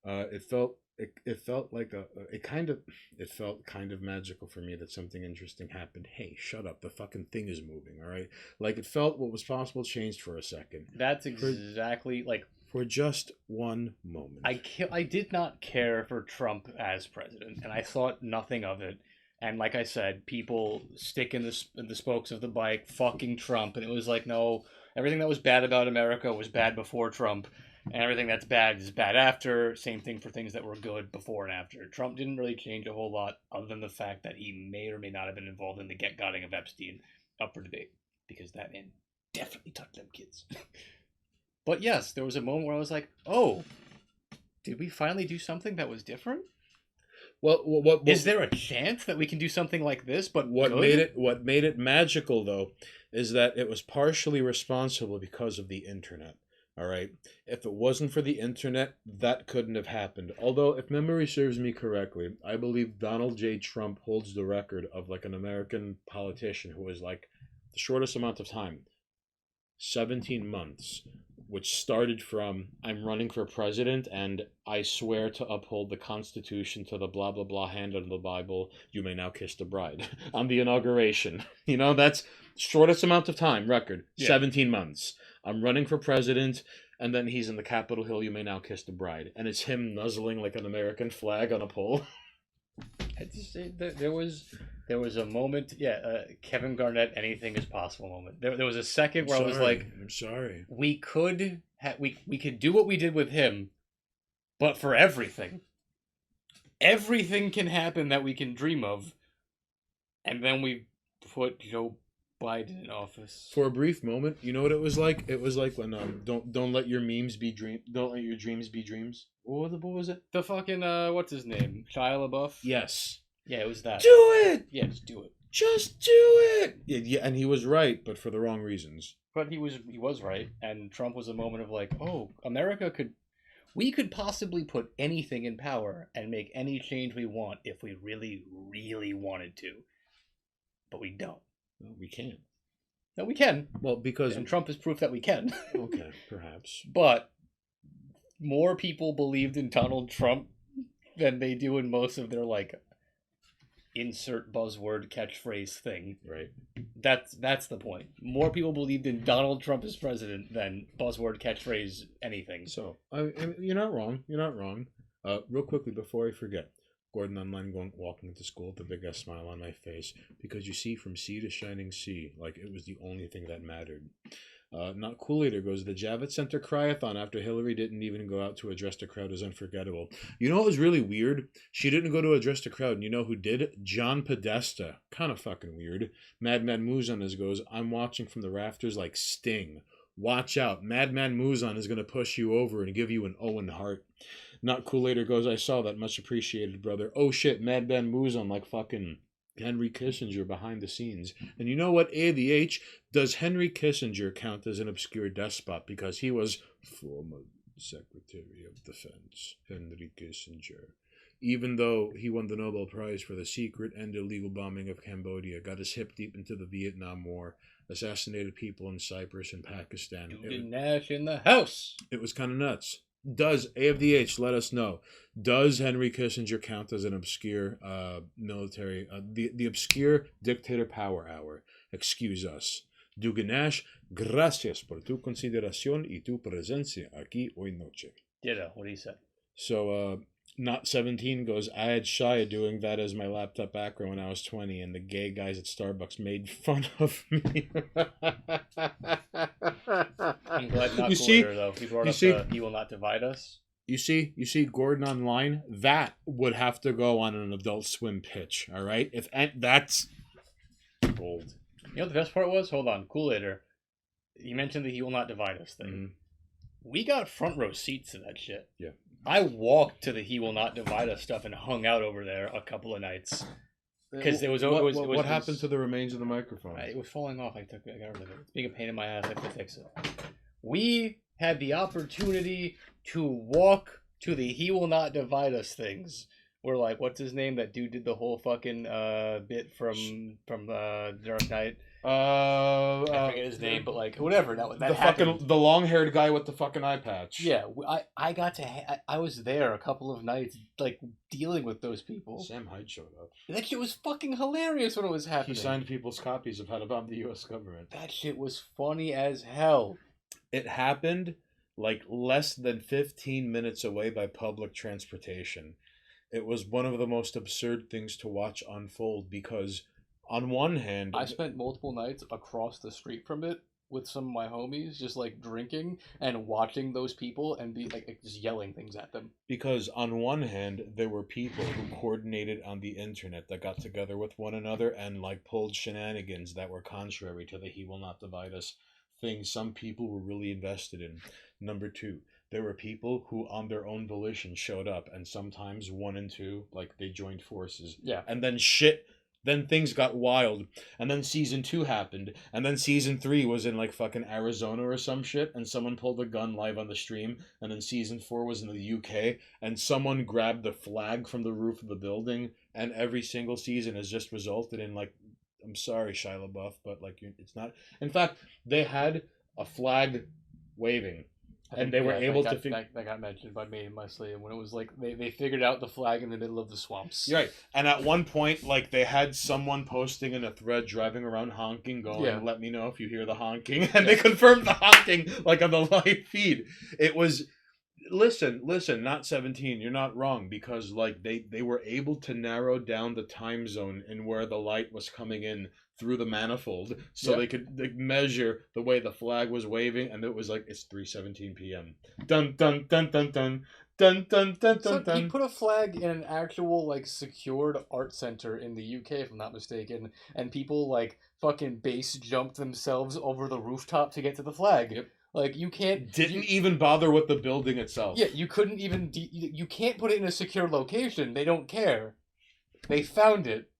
It felt like it felt kind of magical for me that something interesting happened. Hey, shut up. The fucking thing is moving, all right? Like it felt what was possible changed for a second. That's exactly like for just one moment. I did not care for Trump as president and I thought nothing of it. And like I said, people stick in the spokes of the bike, fucking Trump, and it was like, no, everything that was bad about America was bad before Trump. And everything that's bad is bad after. Same thing for things that were good before and after. Trump didn't really change a whole lot other than the fact that he may or may not have been involved in the get-gotting of Epstein up for debate. Because that man definitely touched them kids. But yes, there was a moment where I was like, oh, did we finally do something that was different? Well, what is there a chance that we can do something like this? But what made it magical though is that it was partially responsible because of the internet. All right. If it wasn't for the internet, that couldn't have happened. Although, if memory serves me correctly, I believe Donald J. Trump holds the record of like an American politician who was like the shortest amount of time, 17 months, which started from I'm running for president and I swear to uphold the Constitution to the blah blah blah hand on the Bible. You may now kiss the bride on the inauguration. You know, that's shortest amount of time record, 17 months. I'm running for president, and then he's in the Capitol Hill. You may now kiss the bride, and it's him nuzzling like an American flag on a pole. I just there was a moment, Kevin Garnett, anything is possible moment. There was a second where I was like, I'm sorry. We could do what we did with him, but for everything can happen that we can dream of, and then we put Joe Biden in office For a brief moment. You know what it was like? It was like when don't let your memes be don't let your dreams be dreams. What was it? The fucking what's his name? Shia LaBeouf? Yes. Yeah, it was that. Do it. Yeah, just do it. Just do it. Yeah, and he was right, but for the wrong reasons. But he was right, and Trump was a moment of like, oh, we could possibly put anything in power and make any change we want if we really, really wanted to. But we don't. No, we can't. No, we can. Well, because And Trump is proof that we can. okay, perhaps. But more people believed in Donald Trump than they do in most of their like insert buzzword catchphrase thing. Right. That's the point. More people believed in Donald Trump as president than buzzword catchphrase anything. So, you're not wrong. You're not wrong. Real quickly before I forget, Gordon online walking into school with a big ass smile on my face because you see from sea to shining sea, like it was the only thing that mattered. Not cool later goes the Javits Center Cryathon after Hillary didn't even go out to address the crowd is unforgettable. You know what was really weird? She didn't go to address the crowd, and you know who did? John Podesta. Kind of fucking weird. Madman Muzan goes, I'm watching from the rafters like Sting. Watch out. Madman Muzan is going to push you over and give you an Owen Hart. Not cool later goes, I saw that. Much appreciated, brother. Oh shit, Madman Muzan like fucking Henry Kissinger behind the scenes. And you know what, ADH, does Henry Kissinger count as an obscure despot because he was former Secretary of Defense, Henry Kissinger. Even though he won the Nobel Prize for the secret and illegal bombing of Cambodia, got his hip deep into the Vietnam War, assassinated people in Cyprus and Pakistan. Nash in the house. It was kind of nuts. Does AFDH let us know? Does Henry Kissinger count as an obscure military, the obscure dictator power hour? Excuse us. Duganash, gracias por tu consideración y tu presencia aquí hoy noche. Ditto. What he said. So, Not 17 goes, I had Shia doing that as my laptop background when I was 20, and the gay guys at Starbucks made fun of me. I'm glad not You cool see- later, though. He brought you up see- He Will Not Divide Us. You see Gordon online? That would have to go on an Adult Swim pitch, all right? That's gold. You know what the best part was? Hold on. Cool later. You mentioned the He Will Not Divide Us thing. Mhm. We got front row seats to that shit. Yeah. I walked to the He Will Not Divide Us stuff and hung out over there a couple of nights. Because What happened to the remains of the microphone? It was falling off. I got rid of it. It's being a pain in my ass. I have to fix it. We had the opportunity to walk to the He Will Not Divide Us things. Where like, what's his name? That dude did the whole fucking bit from Dark Knight. I forget his name, but like whatever. That happened. The long-haired guy with the fucking eye patch. Yeah, I got to. I was there a couple of nights, like dealing with those people. Sam Hyde showed up. That shit was fucking hilarious when it was happening. He signed people's copies of How to Bomb the U.S. Government. That shit was funny as hell. It happened like less than 15 minutes away by public transportation. It was one of the most absurd things to watch unfold because, on one hand, I spent multiple nights across the street from it with some of my homies, just like drinking and watching those people and be like just yelling things at them. Because on one hand, there were people who coordinated on the internet that got together with one another and like pulled shenanigans that were contrary to the He Will Not Divide Us thing some people were really invested in. Number two, there were people who on their own volition showed up, and sometimes one and two, like they joined forces. Yeah. And then then things got wild, and then season 2 happened, and then season 3 was in like fucking Arizona or some shit, and someone pulled a gun live on the stream, and then season 4 was in the UK, and someone grabbed the flag from the roof of the building, and every single season has just resulted in like, I'm sorry, Shia LaBeouf, but like it's not. In fact, they had a flag waving And they were able to that got mentioned by me and Leslie when it was like they figured out the flag in the middle of the swamps. You're right. And at one point, like, they had someone posting in a thread driving around honking, going, let me know if you hear the honking. And they confirmed the honking, like, on the live feed. It was... Listen, not 17. You're not wrong, because, like, they were able to narrow down the time zone and where the light was coming in through the manifold, so they could measure the way the flag was waving, and it was like, it's 3:17 p.m. Dun dun dun dun dun dun dun dun dun dun. He put a flag in an actual like secured art center in the UK, if I'm not mistaken, and people like fucking base jumped themselves over the rooftop to get to the flag. Yep. Like, you can't... Didn't even bother with the building itself. Yeah, you couldn't even... you can't put it in a secure location. They don't care. They found it.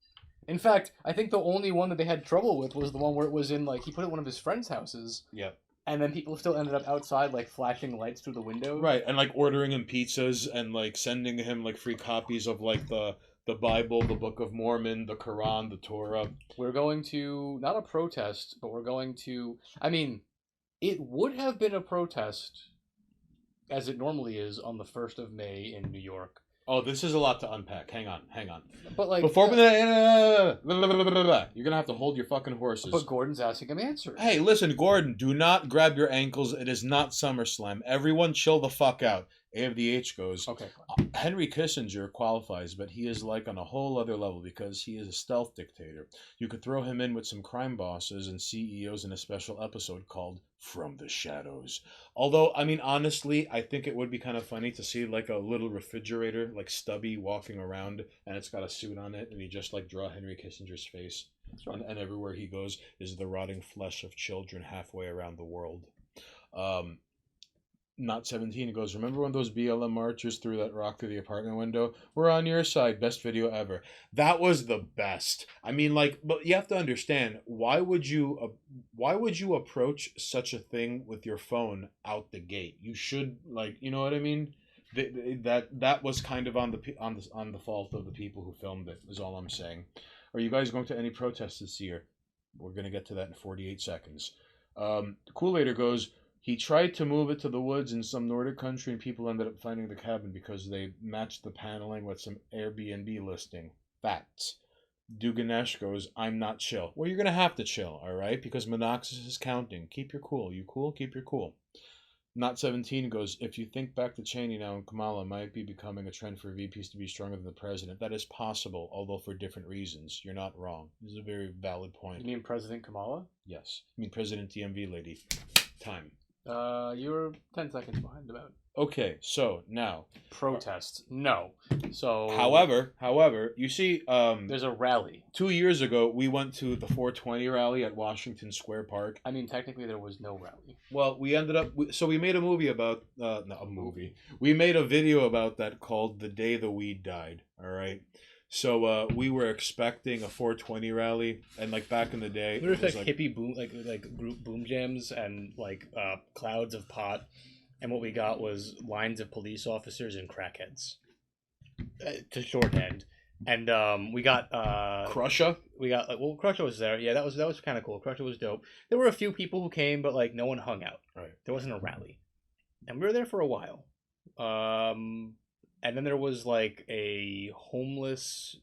In fact, I think the only one that they had trouble with was the one where it was in, like, he put it in one of his friends' houses. Yeah. And then people still ended up outside, like, flashing lights through the window. Right, and, like, ordering him pizzas and, like, sending him, like, free copies of, like, the Bible, the Book of Mormon, the Quran, the Torah. We're going to... Not a protest, but we're going to... I mean... It would have been a protest, as it normally is, on the 1st of May in New York. Oh, this is a lot to unpack. Hang on. But, like... Before you're gonna have to hold your fucking horses. But Gordon's asking him answers. Hey, listen, Gordon, do not grab your ankles. It is not SummerSlam. Everyone chill the fuck out. A of the H goes, okay, Henry Kissinger qualifies, but he is like on a whole other level because he is a stealth dictator. You could throw him in with some crime bosses and CEOs in a special episode called From the Shadows. Although, I mean, honestly, I think it would be kind of funny to see like a little refrigerator, like Stubby, walking around, and it's got a suit on it, and you just like draw Henry Kissinger's face. And everywhere he goes is the rotting flesh of children halfway around the world. Not 17 goes, remember when those BLM marchers threw that rock through the apartment window? We're on your side. Best video ever. That was the best. I mean, like, but you have to understand, why would you approach such a thing with your phone out the gate? You should, like, you know what I mean? That was kind of on the fault of the people who filmed it, is all I'm saying. Are you guys going to any protests this year? We're going to get to that in 48 seconds. Kool-Aider goes, he tried to move it to the woods in some Nordic country, and people ended up finding the cabin because they matched the paneling with some Airbnb listing. Facts. Duganesh goes, I'm not chill. Well, you're going to have to chill, all right? Because Monoxys is counting. Keep your cool. You cool? Keep your cool. Not 17 goes, if you think back to Cheney now and Kamala might be becoming a trend for VPs to be stronger than the president. That is possible, although for different reasons. You're not wrong. This is a very valid point. You mean President Kamala? Yes. I mean President DMV lady. Time. You're 10 seconds behind about. Okay, so now protests. No. So however, you see there's a rally. 2 years ago we went to the 420 rally at Washington Square Park. I mean, technically there was no rally. Well, we ended up we made a movie about We made a video about that called The Day the Weed Died, all right? So we were expecting a 420 rally, and like back in the day, there was like hippie boom, like group boom jams and like clouds of pot, and what we got was lines of police officers and crackheads, to shorthand. And we got Crusher. We got Crusher was there. Yeah, that was kind of cool. Crusher was dope. There were a few people who came, but like no one hung out. Right. There wasn't a rally, and we were there for a while. And then there was like a homeless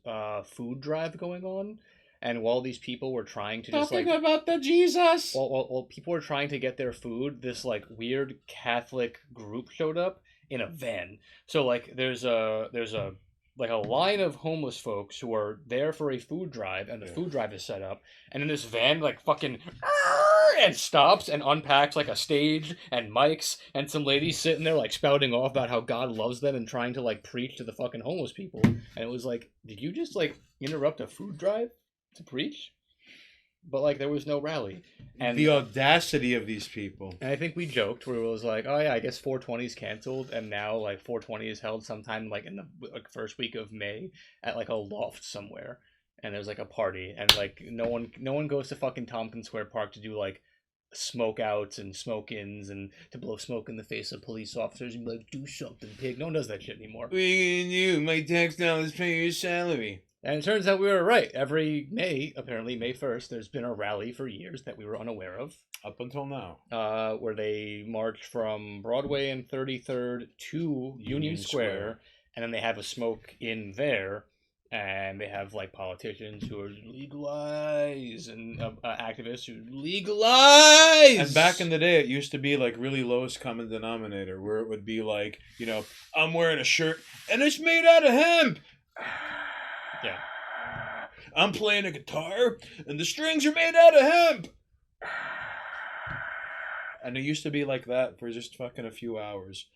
food drive going on, and while these people were trying to just talking about the Jesus, while people were trying to get their food, this like weird Catholic group showed up in a van. So like there's a like a line of homeless folks who are there for a food drive, and the food drive is set up, and then this van like fucking and stops and unpacks like a stage and mics, and some ladies sitting there like spouting off about how God loves them and trying to like preach to the fucking homeless people. And it was like, did you just like interrupt a food drive to preach? But like there was no rally. And the audacity of these people. And I think we joked where it was like, oh yeah, I guess 420 is canceled, and now like 420 is held sometime like in the like first week of May at like a loft somewhere, and there's like a party, and like no one goes to fucking Tompkins Square Park to do like smoke outs and smoke ins and to blow smoke in the face of police officers and be like, do something, pig. No one does that shit anymore. You, my tax dollars pay your salary. And it turns out we were right. Every May, apparently May 1st, there's been a rally for years that we were unaware of, Up until now. where they march from Broadway and 33rd to Union Square, and then they have a smoke in there, and they have like politicians who are legalize and activists who legalize. And back in the day, it used to be like really lowest common denominator, where it would be like, I'm wearing a shirt and it's made out of hemp. Yeah. I'm playing a guitar and the strings are made out of hemp. And it used to be like that for just fucking a few hours.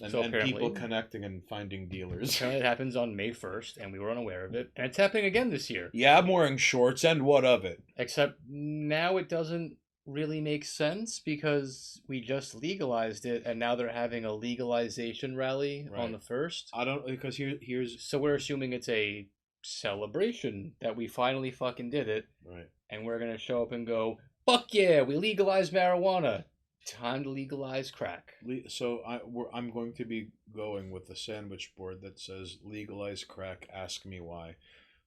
And people connecting and finding dealers. Apparently it happens on May 1st, and we were unaware of it. And it's happening again this year. Yeah, I'm wearing shorts, and what of it? Except now it doesn't really make sense because we just legalized it, and now they're having a legalization rally on the 1st. I don't, because here's... So we're assuming it's a celebration that we finally fucking did it. Right. And we're going to show up and go, fuck yeah, we legalized marijuana. Time to legalize crack. So I'm going to be going with the sandwich board that says legalize crack, ask me why.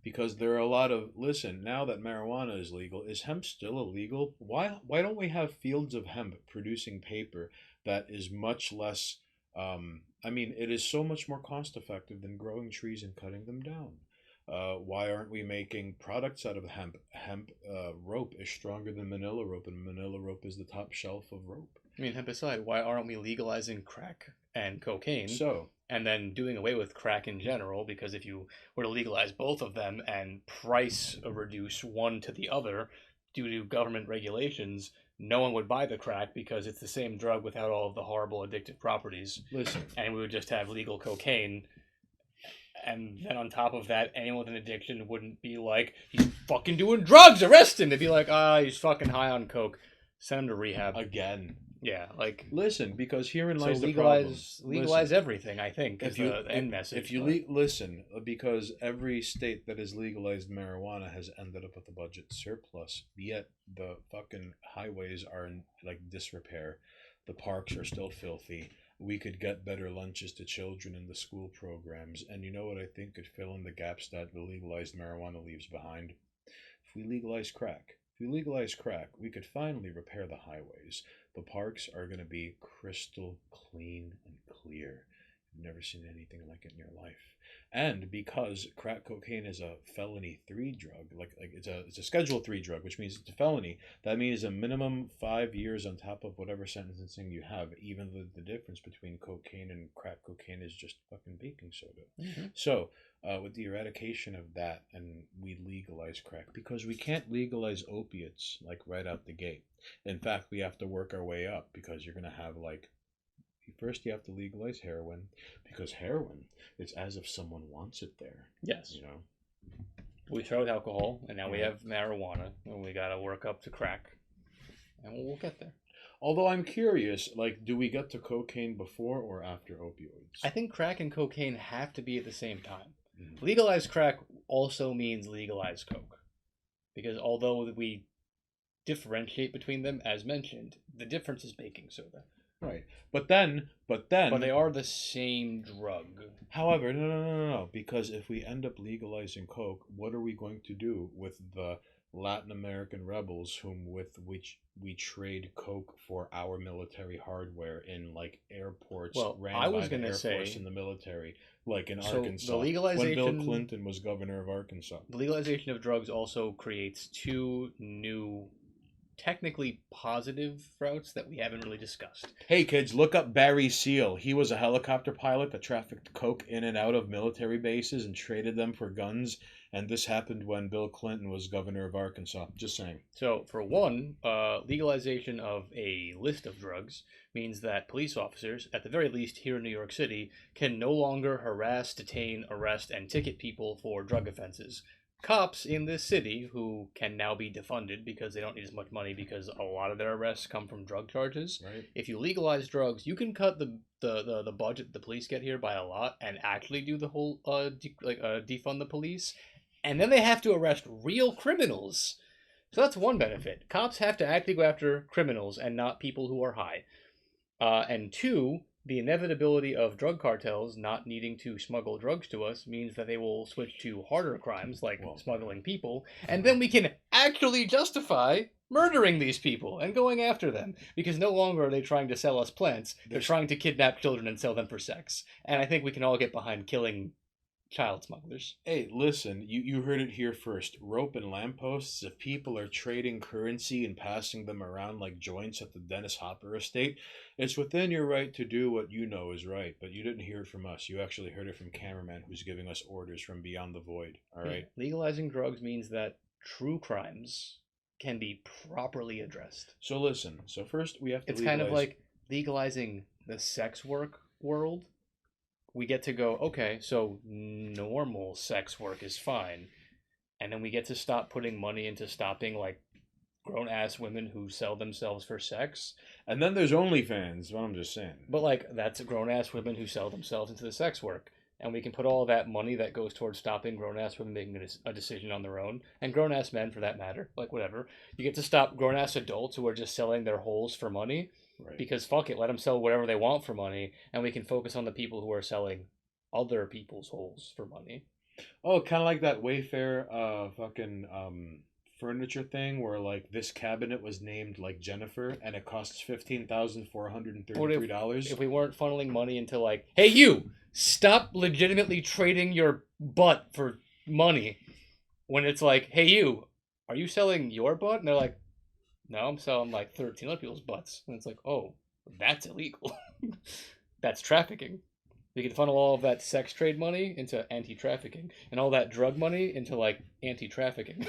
Because there are a lot of, listen, now that marijuana is legal, is hemp still illegal? Why don't we have fields of hemp producing paper that is much less, it is so much more cost effective than growing trees and cutting them down. Why aren't we making products out of hemp? Hemp rope is stronger than manila rope, and manila rope is the top shelf of rope. Hemp aside, why aren't we legalizing crack and cocaine? So, and then doing away with crack in general, because if you were to legalize both of them and price reduce one to the other due to government regulations, no one would buy the crack because it's the same drug without all of the horrible addictive properties. Listen. And we would just have legal cocaine. And then on top of that, anyone with an addiction wouldn't be like, he's fucking doing drugs, arrest him. They'd be like, he's fucking high on coke. Send him to rehab. Again. Yeah, like... Listen, because herein lies so the problem. Legalize everything, I think, is the end message. If you listen, because every state that has legalized marijuana has ended up with a budget surplus, yet the fucking highways are in, like, disrepair. The parks are still filthy. We could get better lunches to children in the school programs. And you know what I think could fill in the gaps that the legalized marijuana leaves behind? If we legalize crack, we could finally repair the highways. The parks are going to be crystal clean and clear. You've never seen anything like it in your life. And because crack cocaine is a felony 3 drug, like it's a Schedule 3 drug, which means it's a felony. That means a minimum 5 years on top of whatever sentencing you have, even though the difference between cocaine and crack cocaine is just fucking baking soda. Mm-hmm. So, with the eradication of that, and we legalize crack, because we can't legalize opiates like right out the gate. In fact, we have to work our way up, because you're going to have like, first you have to legalize heroin, because heroin, it's as if someone wants it there. Yes. We started with alcohol, and now we have marijuana, and we got to work up to crack, and we'll get there. Although I'm curious, like, do we get to cocaine before or after opioids? I think crack and cocaine have to be at the same time. Mm-hmm. Legalize crack also means legalize coke, because although we differentiate between them, as mentioned, the difference is baking soda. Right. But they are the same drug. However, no. Because if we end up legalizing coke, what are we going to do with the Latin American rebels with which we trade coke for our military hardware in like airports ran by the Air Force and the military, like in Arkansas, the legalization, when Bill Clinton was governor of Arkansas. The legalization of drugs also creates 2 new technically positive routes that we haven't really discussed. Hey kids, look up Barry Seal. He was a helicopter pilot that trafficked coke in and out of military bases and traded them for guns, and this happened when Bill Clinton was governor of Arkansas. Just saying. So for one, legalization of a list of drugs means that police officers, at the very least here in New York City, can no longer harass, detain, arrest, and ticket people for drug offenses. Cops in this city, who can now be defunded because they don't need as much money because a lot of their arrests come from drug charges. Right. If you legalize drugs, you can cut the budget the police get here by a lot and actually do the whole defund the police, and then they have to arrest real criminals. So that's one benefit. Cops have to actually go after criminals and not people who are high. And 2, the inevitability of drug cartels not needing to smuggle drugs to us means that they will switch to harder crimes like smuggling people, and then we can actually justify murdering these people and going after them, because no longer are they trying to sell us plants, they're trying to kidnap children and sell them for sex. And I think we can all get behind killing child smugglers. Hey, listen, you heard it here first. Rope and lampposts, if people are trading currency and passing them around like joints at the Dennis Hopper estate, it's within your right to do what you know is right. But you didn't hear it from us. You actually heard it from cameraman who's giving us orders from beyond the void. All right? Legalizing drugs means that true crimes can be properly addressed. So listen, so first we have to It's kind of like legalizing the sex work world. We get to go, okay, so normal sex work is fine. And then we get to stop putting money into stopping, like, grown-ass women who sell themselves for sex. And then there's OnlyFans, what I'm just saying. But, like, that's grown-ass women who sell themselves into the sex work. And we can put all of that money that goes towards stopping grown-ass women making a decision on their own, and grown-ass men, for that matter, like, whatever. You get to stop grown-ass adults who are just selling their holes for money. Right. Because fuck it, let them sell whatever they want for money, and we can focus on the people who are selling other people's holes for money. Oh, kind of like that Wayfair furniture thing where like this cabinet was named like Jennifer and it costs $15,433. If we weren't funneling money into like, hey you, stop legitimately trading your butt for money, when it's like, hey you, are you selling your butt? And they're like, no, I'm selling like 13 other people's butts. And it's like, oh, that's illegal. That's trafficking. We can funnel all of that sex trade money into anti-trafficking, and all that drug money into like anti-trafficking.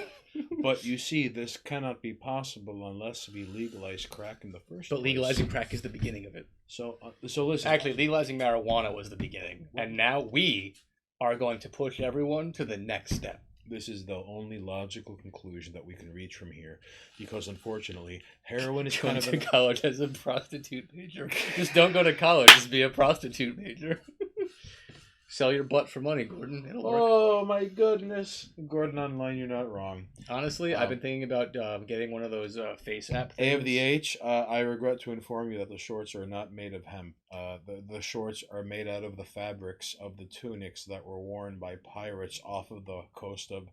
But you see, this cannot be possible unless we legalize crack in the first place. But legalizing crack is the beginning of it. So listen. Actually, legalizing marijuana was the beginning, and now we are going to push everyone to the next step. This is the only logical conclusion that we can reach from here, because unfortunately, heroin is kind of to college as a prostitute major. Just don't go to college. Just be a prostitute major. Sell your butt for money, Gordon. It'll work. Oh my goodness, Gordon Online, you're not wrong. Honestly, I've been thinking about getting one of those face app things. A of the H. I regret to inform you that the shorts are not made of hemp. The shorts are made out of the fabrics of the tunics that were worn by pirates off of the coast of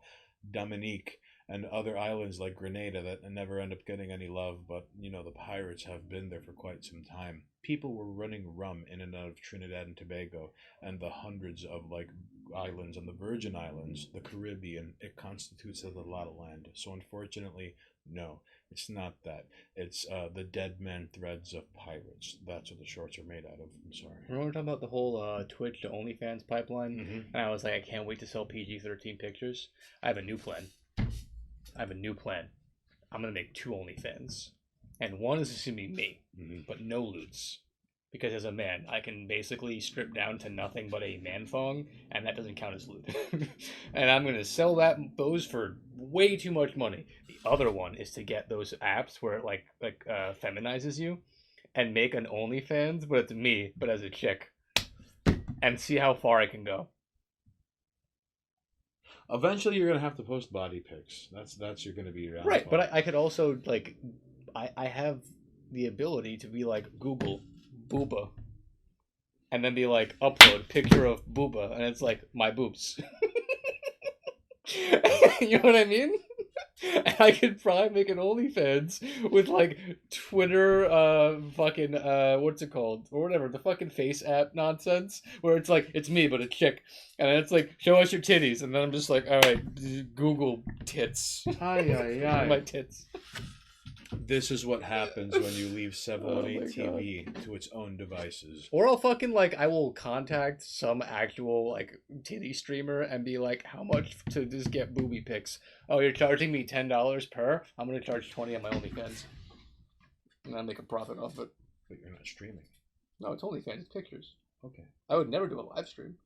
Dominique and other islands like Grenada that never end up getting any love. But you know, the pirates have been there for quite some time. People were running rum in and out of Trinidad and Tobago and the hundreds of like islands on the Virgin Islands, the Caribbean. It constitutes as a lot of land. So unfortunately, no, it's not that. It's the dead man threads of pirates. That's what the shorts are made out of. I'm sorry. Remember talking about the whole Twitch to OnlyFans pipeline? Mm-hmm. And I was like, I can't wait to sell PG-13 pictures. I have a new plan. I'm going to make 2 OnlyFans. And one is just going to be me, but no loots. Because as a man, I can basically strip down to nothing but a man thong, and that doesn't count as loot. And I'm going to sell those for way too much money. The other one is to get those apps where it like feminizes you, and make an OnlyFans, but it's me, but as a chick. And see how far I can go. Eventually, you're gonna have to post body pics. That's you're gonna be your right. Outfall. But I could also like, I have the ability to be like Google booba, and then be like upload picture of booba, and it's like my boobs. You know what I mean? And I could probably make an OnlyFans with like Twitter, what's it called or whatever, the fucking face app nonsense, where it's like it's me but a chick, and it's like show us your titties, and then I'm just like, all right, Google tits. Hi. My tits. This is what happens when you leave 718 TV to its own devices. Or I'll fucking like, I will contact some actual like titty streamer and be like, how much to just get booby pics? Oh, you're charging me $10 per? I'm gonna charge 20 on my OnlyFans, and I'll make a profit off it. But you're not streaming. No, it's OnlyFans. It's pictures. Okay. I would never do a live stream.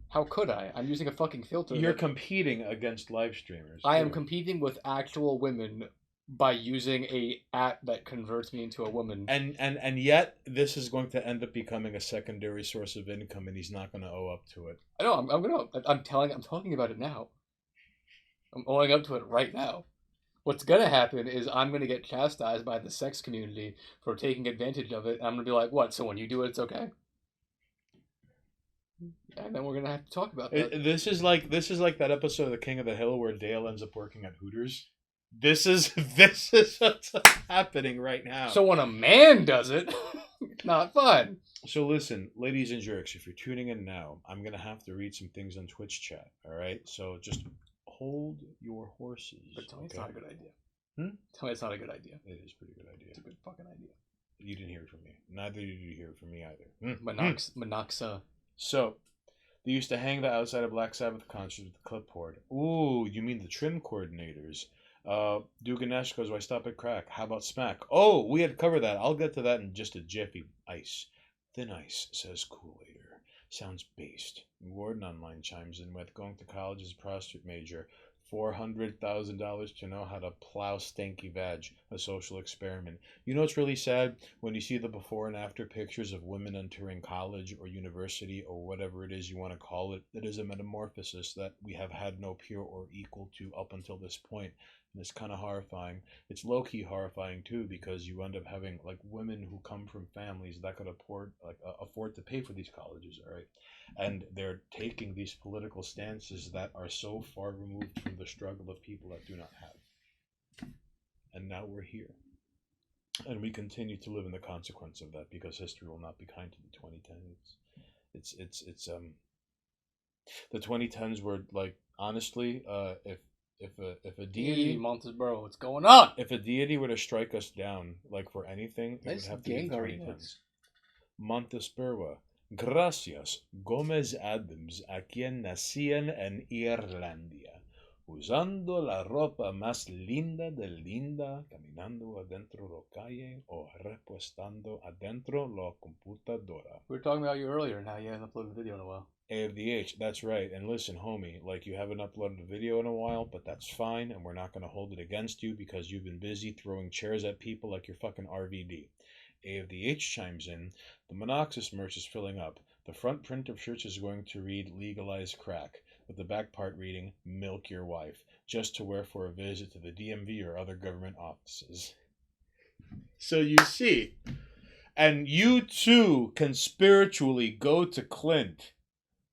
How could I? I'm using a fucking filter. You're competing against live streamers. I am competing with actual women by using a app that converts me into a woman. And yet this is going to end up becoming a secondary source of income, and he's not going to owe up to it. I know. I'm talking about it now. I'm owing up to it right now. What's gonna happen is I'm gonna get chastised by the sex community for taking advantage of it. And I'm gonna be like, what? So when you do it, it's okay? And then we're gonna have to talk about that. This is like that episode of The King of the Hill where Dale ends up working at Hooters. This is what's happening right now. So when a man does it, it's not fun. So listen, ladies and jerks, if you're tuning in now, I'm gonna have to read some things on Twitch chat. All right, so just hold your horses. But tell me it's not a good idea. Hmm? Tell me it's not a good idea. It is a pretty good idea. It's a good fucking idea. You didn't hear it from me. Neither did you hear it from me either. Monoxa. So, they used to hang the outside of Black Sabbath concerts with the clipboard. Ooh, you mean the trim coordinators. Duganesh goes, why stop at crack? How about smack? Oh, we had covered that. I'll get to that in just a jiffy. Ice. Thin ice, says Kool-Aider. Sounds based. Gordon online chimes in with, going to college as a prostitute major. $400,000 to know how to plow stanky vag, a social experiment. You know what's really sad? When you see the before and after pictures of women entering college or university or whatever it is you want to call it, it is a metamorphosis that we have had no peer or equal to up until this point. And it's kind of horrifying. It's low-key horrifying too, because you end up having like women who come from families that could afford to pay for these colleges, all right? And they're taking these political stances that are so far removed from the struggle of people that do not have. And now we're here. And we continue to live in the consequence of that, because history will not be kind to the 2010s. It's the 2010s were like, honestly, if a deity, Montesboro, what's going on? if a deity were to strike us down like for anything, it Nice would have to be the Gengar 2010s. Montesperwa. Gracias, Gómez Adams, a quien nacían en Irlandia, usando la ropa más linda de linda, caminando adentro la calle o repuestando adentro la computadora. We were talking about you earlier and how you haven't uploaded a video in a while. AFDH, that's right. And listen, homie, like, you haven't uploaded a video in a while, but that's fine, and we're not going to hold it against you because you've been busy throwing chairs at people like you're fucking RVD. AFDH chimes in, the Monoxis merch is filling up. The front print of shirts is going to read legalize crack, with the back part reading milk your wife, just to wear for a visit to the DMV or other government offices. So you see, and you too can spiritually go to Clint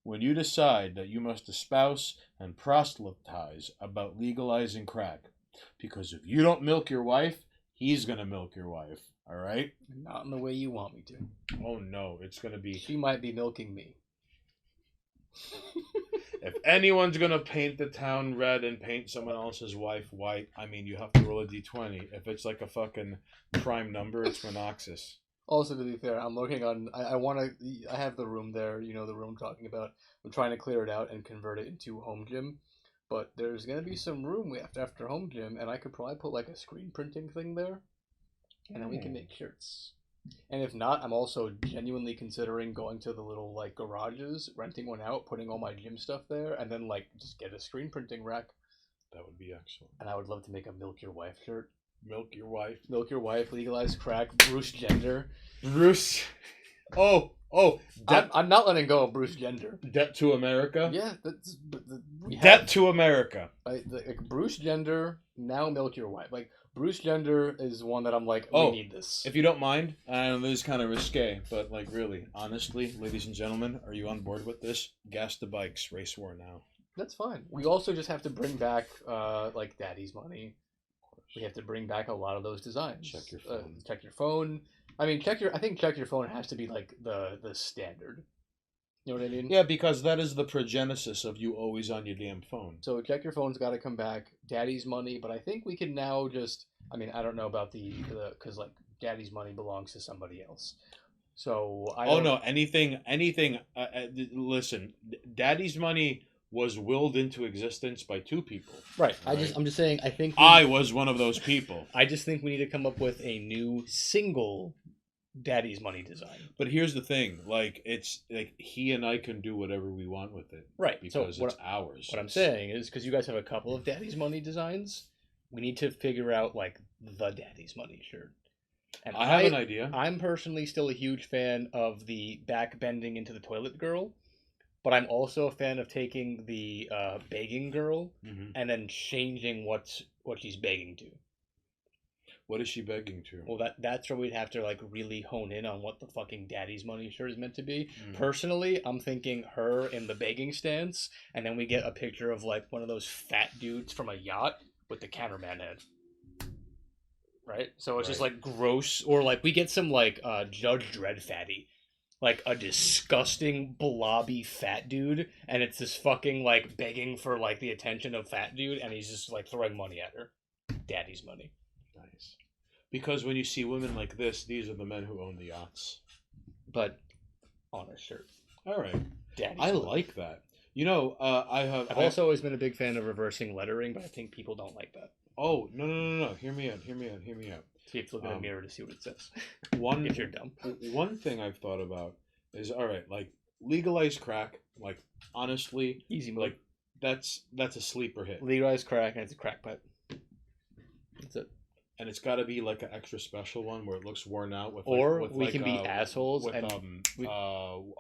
when you decide that you must espouse and proselytize about legalizing crack. Because if you don't milk your wife, he's going to milk your wife. All right? Not in the way you want me to. Oh, no. It's going to be... She might be milking me. If anyone's going to paint the town red and paint someone else's wife white, I mean, you have to roll a d20. If it's like a fucking prime number, it's Monoxis. Also, to be fair, I'm looking on... I have the room there, you know, the room I'm talking about. I'm trying to clear it out and convert it into home gym. But there's going to be some room after home gym, and I could probably put like a screen printing thing there. And then we can make shirts. And if not, I'm also genuinely considering going to the little like garages, renting one out, putting all my gym stuff there, and then like just get a screen printing rack. That would be excellent. And I would love to make a milk your wife shirt. Milk your wife. Milk your wife, legalize crack, Bruce Gender. Bruce. Oh. I'm not letting go of Bruce Gender. Debt to America? Yeah, that's Debt to America. Like Bruce Gender, now milk your wife. Like Bruce Gender is one that I'm like, we need this. If you don't mind, I know this is kind of risque, but like really, honestly, ladies and gentlemen, are you on board with this? Gas the bikes, race war now. That's fine. We also just have to bring back like Daddy's Money. We have to bring back a lot of those designs. Check your phone. Check your phone. I mean, I think check your phone has to be like the standard. You know what I mean? Yeah, because that is the progenesis of you always on your damn phone. So check your phone's got to come back. Daddy's Money, but I think we can now just. I mean, I don't know about because like Daddy's Money belongs to somebody else. So I. Oh no! Anything. Listen, Daddy's Money was willed into existence by two people. Right. I'm just saying. I think I was one of those people. I just think we need to come up with a new single Daddy's Money design. But here's the thing: like, it's like he and I can do whatever we want with it, right? Because it's ours. What I'm saying is, because you guys have a couple of Daddy's Money designs, we need to figure out like the Daddy's Money shirt. And I have an idea. I'm personally still a huge fan of the back bending into the toilet girl. But I'm also a fan of taking the begging girl and then changing what's what she's begging to. What is she begging to? Well, that's where we'd have to like really hone in on what the fucking daddy's money shirt is meant to be. Mm. Personally, I'm thinking her in the begging stance, and then we get a picture of like one of those fat dudes from a yacht with the cameraman head. Right? So it's just Right. like gross, or like we get some like Judge Dredd fatty. Like a disgusting blobby fat dude, and it's this fucking like begging for like the attention of fat dude, and he's just like throwing money at her. Daddy's money. Nice. Because when you see women like this, these are the men who own the yachts. But on a shirt. All right. Daddy's I money. like that. You know, I've also always been a big fan of reversing lettering, but I think people don't like that. Oh, no. Hear me out. So you have to look in a mirror to see what it says. One, if you're dumb. One thing I've thought about is, all right, like, legalized crack, like, honestly, easy move. like, that's a sleeper hit. Legalized crack, and it's a crack pipe. That's it. And it's got to be, like, an extra special one where it looks worn out with, or like, with, we like, can be assholes with, and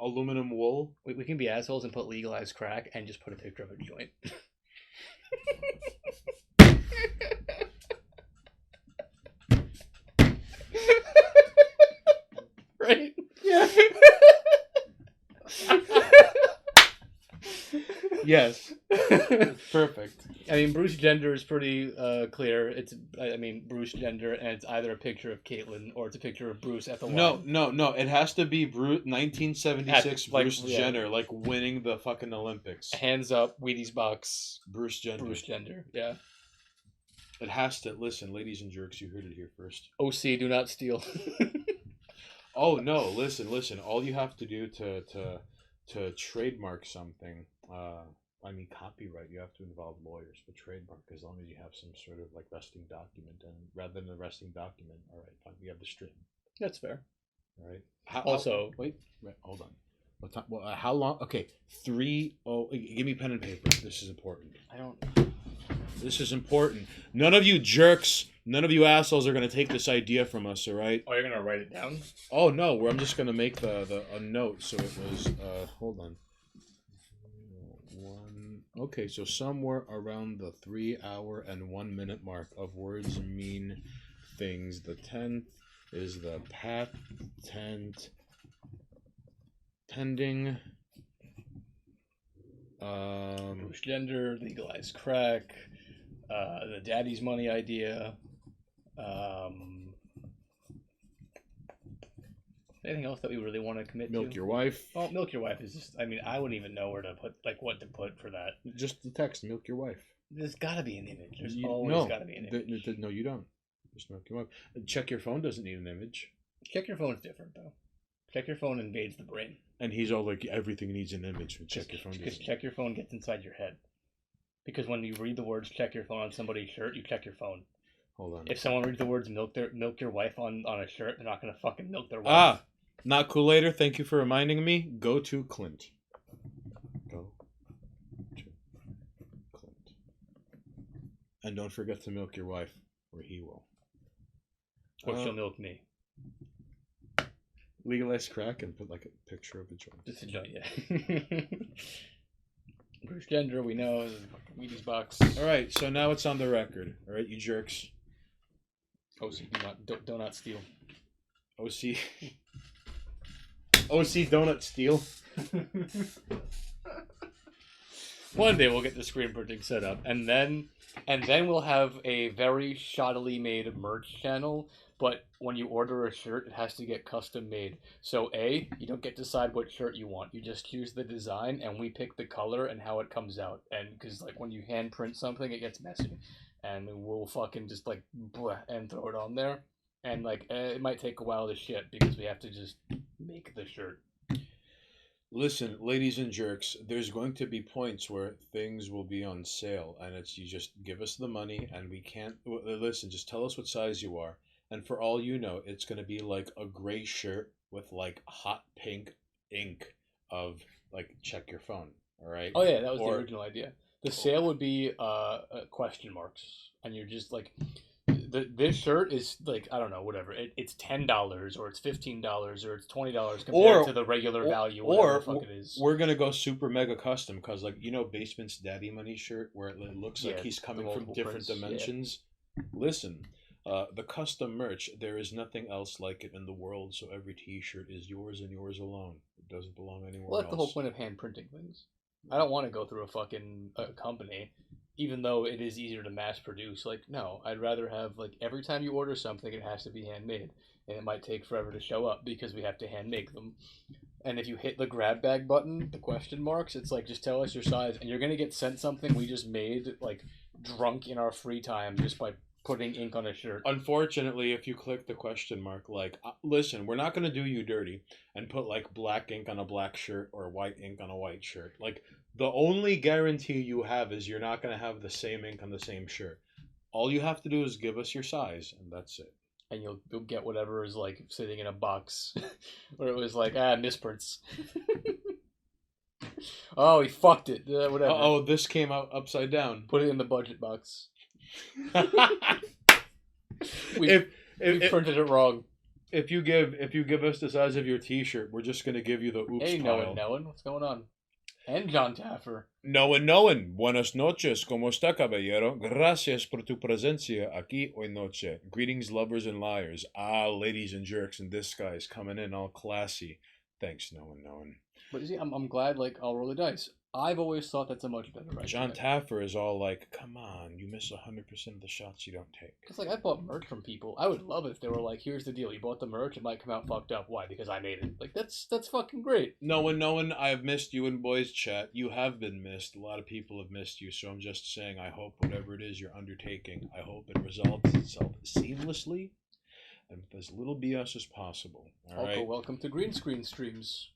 aluminum wool. We can be assholes and put legalized crack and just put a picture of a joint. Right? Yeah. Yes. Perfect. I mean, Bruce gender is pretty clear. Bruce gender, and it's either a picture of Caitlyn or it's a picture of Bruce at the line. No. It has to be 1976 Bruce yeah. Jenner, like winning the fucking Olympics. Hands up, Wheaties box. Bruce Jenner. Bruce gender. Yeah. It has to. Listen, ladies and jerks, you heard it here first. OC, do not steal. Oh no! Listen. All you have to do to trademark something. Copyright, you have to involve lawyers, but trademark, as long as you have some sort of like resting document, and rather than a resting document, all right, fine, we have the string. That's fair. All right. Wait, hold on. What time? Well, how long? Okay, 3. Oh, give me pen and paper. This is important. This is important. None of you jerks, none of you assholes are gonna take this idea from us. All right. Oh, you're gonna write it down? Oh no, I'm just gonna make a note. So it was. Hold on. Okay, so somewhere around the 3 hour and 1 minute mark of words mean things. The 10th is the patent pending. Bruce gender, legalized crack, the daddy's money idea. Anything else that we really want to commit to? Milk your wife. Oh, milk your wife is just. I mean, I wouldn't even know where to put, like, what to put for that. Just the text, milk your wife. There's got to be an image. There's always got to be an image. No, you don't. Just milk your wife. Check your phone doesn't need an image. Check your phone's different, though. Check your phone invades the brain. And he's all like, everything needs an image. Check your phone. Because check your phone gets inside your head. Because when you read the words "check your phone" on somebody's shirt, you check your phone. Hold on. If someone reads the words "milk your wife" on a shirt, they're not gonna fucking milk their wife. Ah, not cool later. Thank you for reminding me. Go to Clint. And don't forget to milk your wife, or he will. Or she'll milk me. Legalize crack and put like a picture of a joint. Just a joint, yeah. Bruce gender, we know. Wheaties box. All right, so now it's on the record. All right, you jerks. OC, do not steal. OC. OC donut steal. One day we'll get the screen printing set up, and then we'll have a very shoddily made merch channel. But when you order a shirt, it has to get custom made. So you don't get to decide what shirt you want. You just choose the design, and we pick the color and how it comes out. And because like when you hand print something, it gets messy, and we'll fucking just like and throw it on there. And like it might take a while to ship because we have to just make the shirt. Listen, ladies and jerks, there's going to be points where things will be on sale, and it's you just give us the money, and we can't listen. Just tell us what size you are, and for all you know, it's going to be like a gray shirt with like hot pink ink of like check your phone. All right. Oh yeah, that was the original idea. The sale would be question marks, and you're just like this shirt is like, I don't know, whatever. It's $10 or it's $15 or it's $20 compared to the regular value, whatever the fuck it is. We're gonna go super mega custom because, like, Basement's Daddy Money shirt where it looks like Yeah, he's coming the from multiple different prints, yeah. dimensions. Listen, the custom merch, there is nothing else like it in the world. So every T-shirt is yours and yours alone. It doesn't belong anywhere Well, that's else. the whole point of hand printing things. I don't want to go through a fucking company, even though it is easier to mass produce. Like, no, I'd rather have, like, every time you order something, it has to be handmade. And it might take forever to show up because we have to hand make them. And if you hit the grab bag button, the question marks, it's like, just tell us your size. And you're going to get sent something we just made, like, drunk in our free time just by putting ink on a shirt. Unfortunately, if you click the question mark, like, listen, we're not going to do you dirty and put, like, black ink on a black shirt or white ink on a white shirt. Like, the only guarantee you have is you're not going to have the same ink on the same shirt. All you have to do is give us your size, and that's it. And you'll get whatever is, like, sitting in a box where it was like, misprints. Oh, he fucked it. Whatever. Oh, this came out upside down. Put it in the budget box. we printed it wrong. If you give us the size of your T-shirt, we're just gonna give you the oops Hey, pile. Noah, what's going on? And John Taffer. Noah. Buenas noches. ¿Cómo está, caballero? Gracias por tu presencia aquí hoy noche. Greetings, lovers and liars. Ah, ladies and jerks in disguise coming in all classy. Thanks, Noah. But you see, I'm glad, like, I'll roll the dice. I've always thought that's a much better idea. John Taffer is all like, come on, you miss 100% of the shots you don't take. Because, like, I bought merch from people. I would love it if they were like, here's the deal. You bought the merch, it might come out fucked up. Why? Because I made it. Like, that's fucking great. No one, I have missed you in boys chat. You have been missed. A lot of people have missed you. So I'm just saying, I hope whatever it is you're undertaking, I hope it resolves itself seamlessly and with as little BS as possible. All right? Welcome to Green Screen Streams.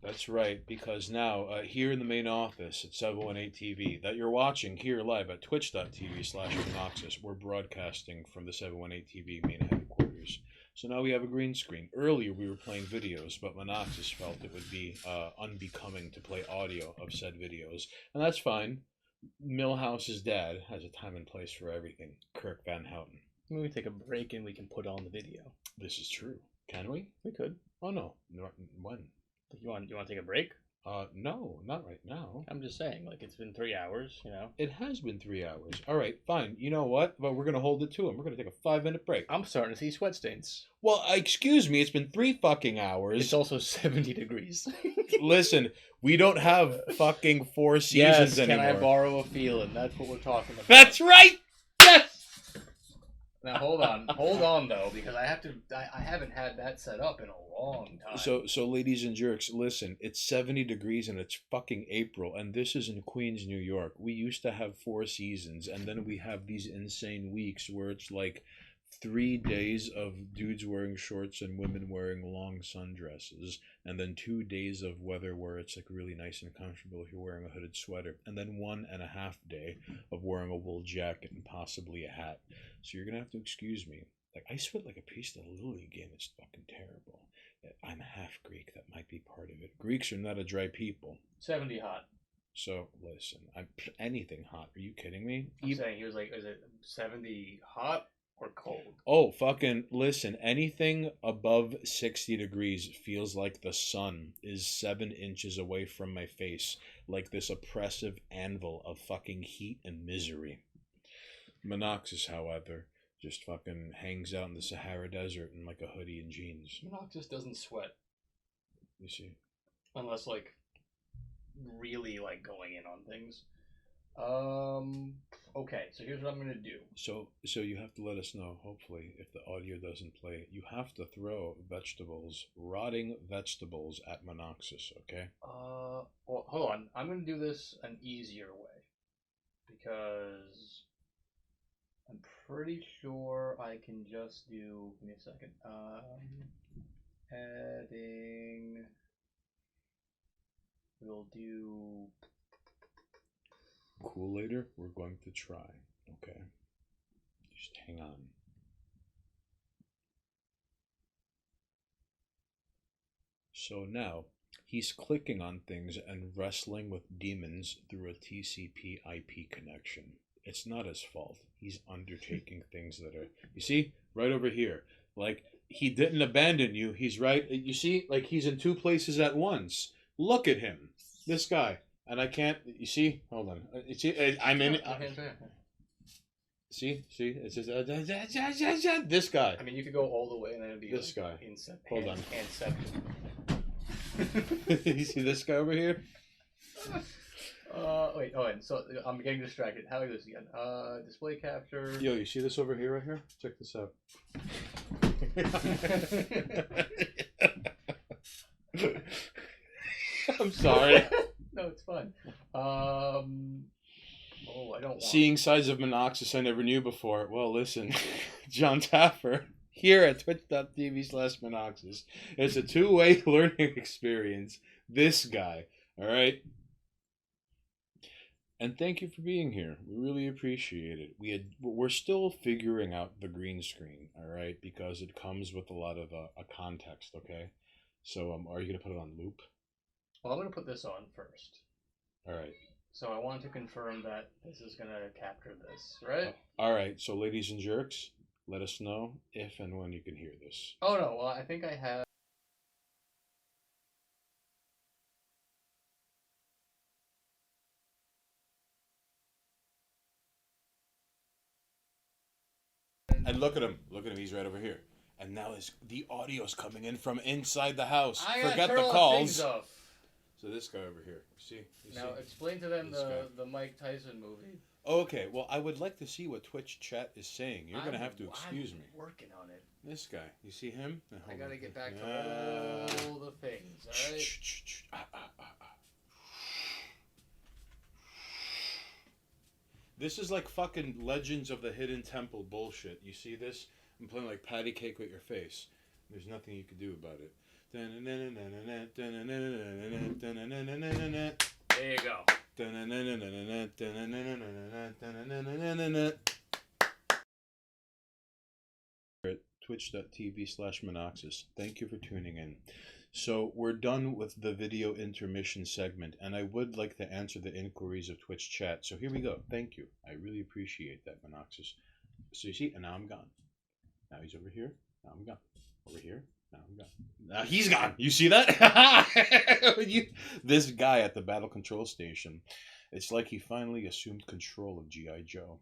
That's right, because now, here in the main office at 718 TV, that you're watching here live at twitch.tv/Monoxus, we're broadcasting from the 718 TV main headquarters. So now we have a green screen. Earlier we were playing videos, but Monoxus felt it would be unbecoming to play audio of said videos. And that's fine. Millhouse's dad has a time and place for everything. Kirk Van Houten. Maybe we take a break and we can put on the video. This is true. Can we? We could. Oh, no. When? You want to take a break? No, not right now. I'm just saying, like, it's been 3 hours, you know? It has been 3 hours. All right, fine. You know what? But we're going to hold it to him. We're going to take a 5-minute break. I'm starting to see sweat stains. Well, excuse me. It's been 3 fucking hours. It's also 70 degrees. Listen, we don't have fucking 4 seasons anymore. Can I borrow a feeling? That's what we're talking about. That's right! Yes! Now, hold on, though, because I haven't had that set up in a long time. So ladies and jerks, listen, it's 70 degrees and it's fucking April, and this is in Queens, New York. We used to have 4 seasons, and then we have these insane weeks where it's like 3 days of dudes wearing shorts and women wearing long sundresses, and then 2 days of weather where it's like really nice and comfortable if you're wearing a hooded sweater, and then 1.5 day of wearing a wool jacket and possibly a hat. So you're gonna have to excuse me. Like, I sweat like a priest at a Little League game. It's fucking terrible. I'm half Greek. That might be part of it. Greeks are not a dry people. 70 hot. So listen, I'm anything hot. Are you kidding me? I'm saying he was like, is it 70 hot or cold? Oh, fucking listen. Anything above 60 degrees feels like the sun is 7 inches away from my face, like this oppressive anvil of fucking heat and misery. Monoxus, however, just fucking hangs out in the Sahara Desert in like a hoodie and jeans. Monoxus doesn't sweat. You see? Unless, like, really, like, going in on things. Okay, so here's what I'm gonna do. So you have to let us know, hopefully, if the audio doesn't play. You have to throw rotting vegetables at Monoxus, okay? Well, hold on. I'm gonna do this an easier way. Because I'm pretty sure I can just do... Give me a second. Heading... We'll do... Cool later, we're going to try, okay? Just hang on. So now, He's clicking on things and wrestling with demons through a TCP IP connection. It's not his fault. He's undertaking things that are, you see, right over here. Like, he didn't abandon you. He's right. You see, like, he's in two places at once. Look at him. This guy. And I can't, you see? Hold on. You see, I'm in it. See? It's just, this guy. I mean, you could go all the way and then it'd be this like guy. Hold on. You see this guy over here? Wait, so I'm getting distracted. How is this again? Display capture. Yo, you see this over here, right here? Check this out. I'm sorry. No, it's fine. I don't want... Seeing sides of Monoxus I never knew before. Well, listen, John Taffer here at twitch.tv/Monoxus. It's a two-way learning experience. This guy, all right? And thank you for being here. We really appreciate it. We're still figuring out the green screen, all right? Because it comes with a lot of a context, okay? So are you going to put it on loop? Well, I'm going to put this on first. All right. So I want to confirm that this is going to capture this, right? All right. So ladies and jerks, let us know if and when you can hear this. Oh, no. Well, I think I have... And look at him. Look at him. He's right over here. And now the audio's coming in from inside the house. Forget the calls. So this guy over here. You now see? explain to them the Mike Tyson movie. Okay. Well, I would like to see what Twitch chat is saying. You're going to have to excuse me. I'm working on it. This guy. You see him? I got to get back to all the things, all right? This is like fucking Legends of the Hidden Temple bullshit. You see this? I'm playing like patty cake with your face. There's nothing you can do about it. There you go. At twitch.tv/Monoxus. Thank you for tuning in. So we're done with the video intermission segment, and I would like to answer the inquiries of Twitch chat. So here we go. Thank you. I really appreciate that, Monoxus. So you see, and now I'm gone. Now he's over here. Now I'm gone. Over here. Now I'm gone. Now he's gone. You see that? This guy at the battle control station. It's like he finally assumed control of G.I. Joe.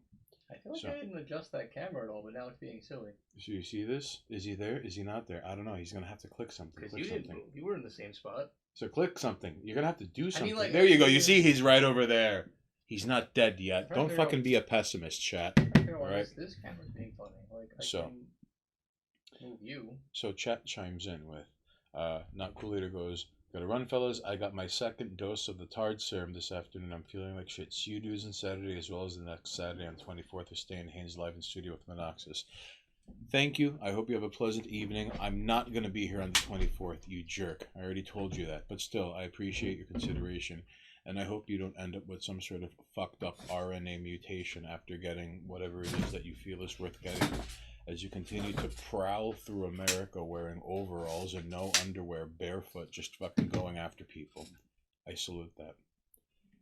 I feel like I didn't adjust that camera at all, but now it's being silly. So you see this? Is he there? Is he not there? I don't know. He's going to have to click something. Because you didn't move. You were in the same spot. So click something. You're going to have to do something. like, there you go. You see he's right over there. He's not dead yet. Don't fucking be a pessimist, chat. All right. This camera's being funny. Like, I can move you. So chat chimes in with, Not Cool Leader goes, gotta run, fellas. I got my second dose of the Tard serum this afternoon. I'm feeling like shit. See you dudes on Saturday as well as the next Saturday on 24th. We're staying Haynes live in studio with Monoxus. Thank you. I hope you have a pleasant evening. I'm not going to be here on the 24th, you jerk. I already told you that. But still, I appreciate your consideration. And I hope you don't end up with some sort of fucked up RNA mutation after getting whatever it is that you feel is worth getting. As you continue to prowl through America wearing overalls and no underwear, barefoot, just fucking going after people. I salute that.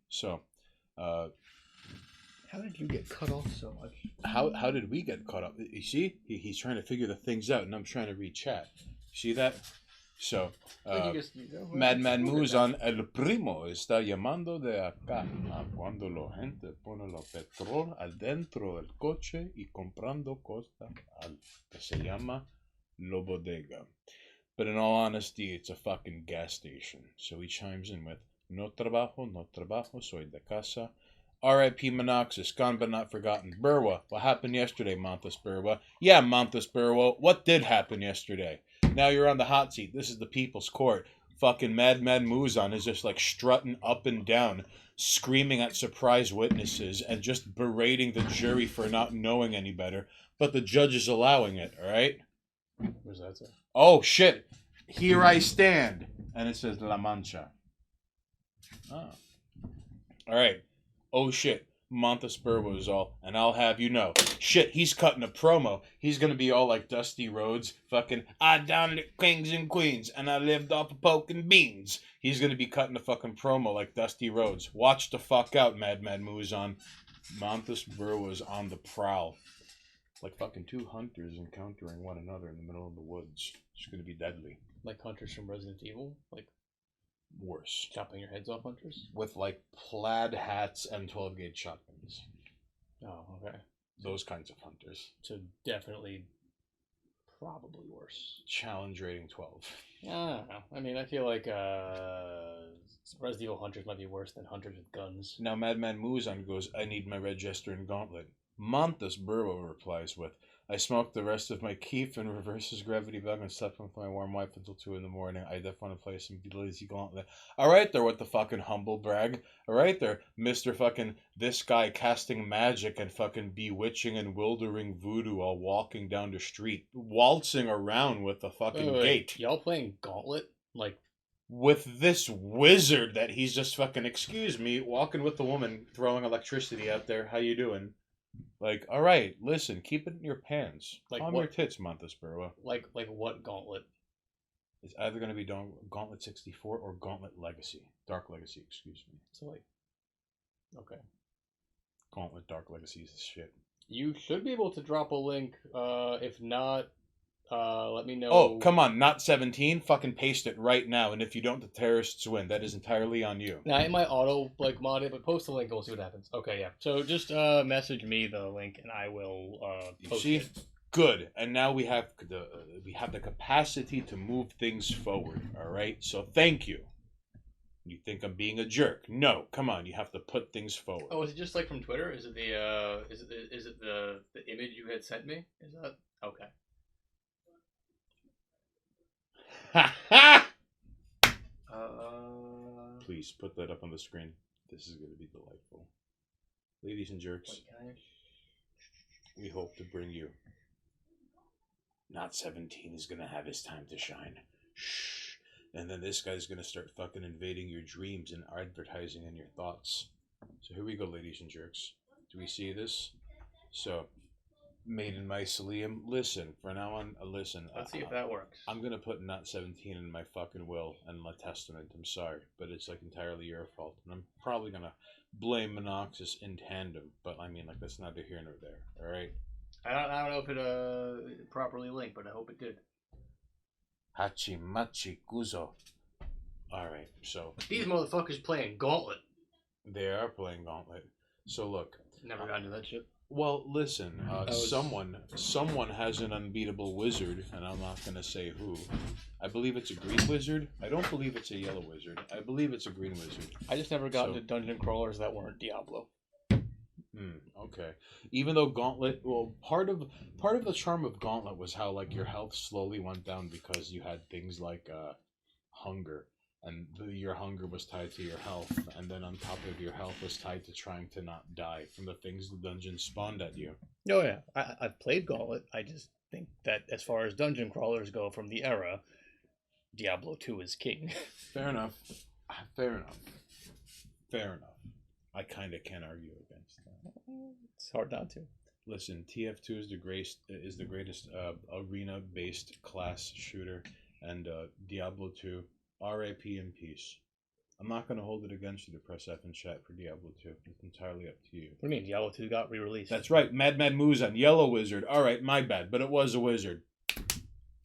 So, how did you get cut off so much? How did we get cut off? You see? He's trying to figure the things out, and I'm trying to read chat. See that? So, Madman Muzan, el primo está llamando de acá cuando la gente pone el petróleo adentro del coche y comprando cosas que se llama la bodega. But in all honesty, it's a fucking gas station. So he chimes in with, no trabajo, soy de casa. R.I.P. Monoxus, gone but not forgotten. Burwa, what happened yesterday, Montes Burwa? Yeah, Montes Burwa, what did happen yesterday? Now you're on the hot seat. This is the people's court. Fucking Madman Muzan is just like strutting up and down, screaming at surprise witnesses and just berating the jury for not knowing any better. But the judge is allowing it, alright? Where's that say? Oh, shit. Here I stand. And it says La Mancha. Oh. Alright. Oh, shit. Montes Burwo's all, and I'll have you know. Shit, he's cutting a promo. He's gonna be all like Dusty Rhodes, fucking, I downed at Kings and Queens, and I lived off of poking beans. He's gonna be cutting a fucking promo like Dusty Rhodes. Watch the fuck out, Madman Muzan. Montes Burwo's on the prowl. Like fucking two hunters encountering one another in the middle of the woods. It's gonna be deadly. Like hunters from Resident Evil? Like Worse. chopping your heads off hunters? With like plaid hats and 12 gauge shotguns. Oh, okay. Those kinds of hunters. So definitely, probably worse. Challenge rating 12. I don't know. I mean, I feel like Resident Evil hunters might be worse than hunters with guns. Now Madman Muzan goes, I need my red jester and gauntlet. Montes Burwo replies with, I smoked the rest of my keef and reverses gravity back and slept with my warm wife until 2 in the morning. I definitely want to play some lazy gauntlet. Alright there with the fucking humble brag. Alright there, Mr. fucking this guy casting magic and fucking bewitching and wildering voodoo while walking down the street. Waltzing around with the fucking gate. Y'all playing Gauntlet? Like, with this wizard that he's just fucking, excuse me, walking with the woman, throwing electricity out there. How you doing? Like, all right, listen, keep it in your pants. Like Calm what? your tits, Montes Burwo. like what Gauntlet? It's either going to be Gauntlet 64 or Gauntlet Legacy. Dark Legacy, excuse me. So like, okay. Gauntlet Dark Legacy is shit. You should be able to drop a link. If not, let me know. Oh, come on, not 17? Fucking paste it right now, and if you don't, the terrorists win. That is entirely on you. Now, it might auto like mod it, but post the link and we'll see what happens. Okay, yeah. So just message me the link and I will You post see? it. Good. And now we have the capacity to move things forward, all right? So thank you. You think I'm being a jerk? No, come on, you have to put things forward. Oh, is it just like from Twitter? Is it the the image you had sent me? Is that okay? Ha ha! Uh, Please put that up on the screen. This is going to be delightful. Ladies and jerks, wait, can I? we hope to bring you. Not 17 is going to have his time to shine. Shh. And then this guy's going to start fucking invading your dreams and advertising in your thoughts. So here we go, ladies and jerks. Do we see this? So, Maiden Mycelium, listen. For now on, listen. Let's see if that works. I'm going to put not 17 in my fucking will and my testament. I'm sorry. But it's like entirely your fault. And I'm probably going to blame Monoxus in tandem. But I mean, like, that's neither here nor there. Alright? I don't know if it properly linked, but I hope it did. Hachimachi Kuzo. Alright, so These motherfuckers playing Gauntlet. they are playing Gauntlet. So look. Never got into that shit. Well, listen, someone has an unbeatable wizard, and I'm not going to say who. I believe it's a green wizard. I don't believe it's a yellow wizard. I believe it's a green wizard. I just never got So- into dungeon crawlers that weren't Diablo. Okay. Even though Gauntlet, well, part of the charm of Gauntlet was how like your health slowly went down because you had things like hunger, and your hunger was tied to your health, and then on top of your health was tied to trying to not die from the things the dungeon spawned at you. Oh yeah, I've played Gauntlet. I just think that as far as dungeon crawlers go from the era, Diablo 2 is king. Fair enough. Fair enough. Fair enough. I kind of can't argue against that. It's hard not to. Listen, TF2 is the greatest arena-based class shooter, and Diablo 2, RIP in peace. I'm not going to hold it against you to press F in chat for Diablo 2. It's entirely up to you. What do you mean Diablo 2 got re-released? That's right, Madman Muzan, Yellow Wizard. All right, my bad, but it was a wizard.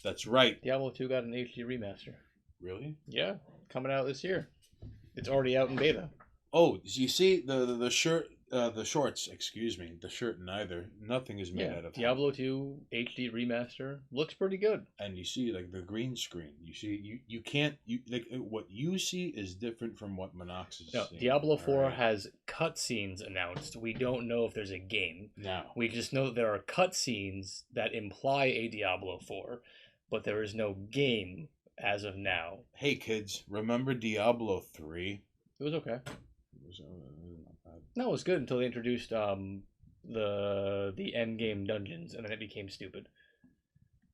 That's right. Diablo 2 got an HD remaster. Really? Yeah, coming out this year. It's already out in beta. Oh, you see the shirt, the shorts. Excuse me, the shirt. Nothing is made Yeah, out of Diablo 2 HD remaster looks pretty good. And you see like the green screen. You see you can't like what you see is different from what Monoxus is No, seeing. Diablo 4 Alright? has cutscenes announced. We don't know if there's a game. Now. We just know that there are cutscenes that imply a Diablo 4, but there is no game as of now. Hey kids, remember Diablo 3? It was okay. It was not bad. No, it was good until they introduced the end game dungeons, and then it became stupid.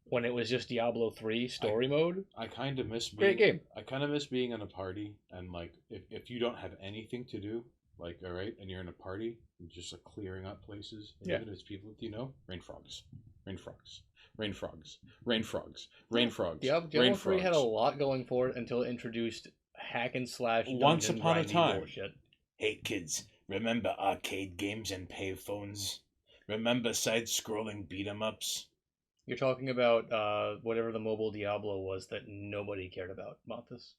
When it was just Diablo 3 story mode, I kind of miss being, great game. I kind of miss being in a party and like if you don't have anything to do, Like, all right, and you're in a party, and just like clearing up places. And Yeah. even as people, do you know? Rain frogs. Rain frogs. Rain frogs. Rain frogs. Rain frogs. Diablo 3 had a lot going for it until it introduced hack and slash Once dungeon upon a grindy time. bullshit. Hey kids, remember arcade games and payphones? Remember side-scrolling beat-em-ups? You're talking about whatever the mobile Diablo was that nobody cared about, Monthus.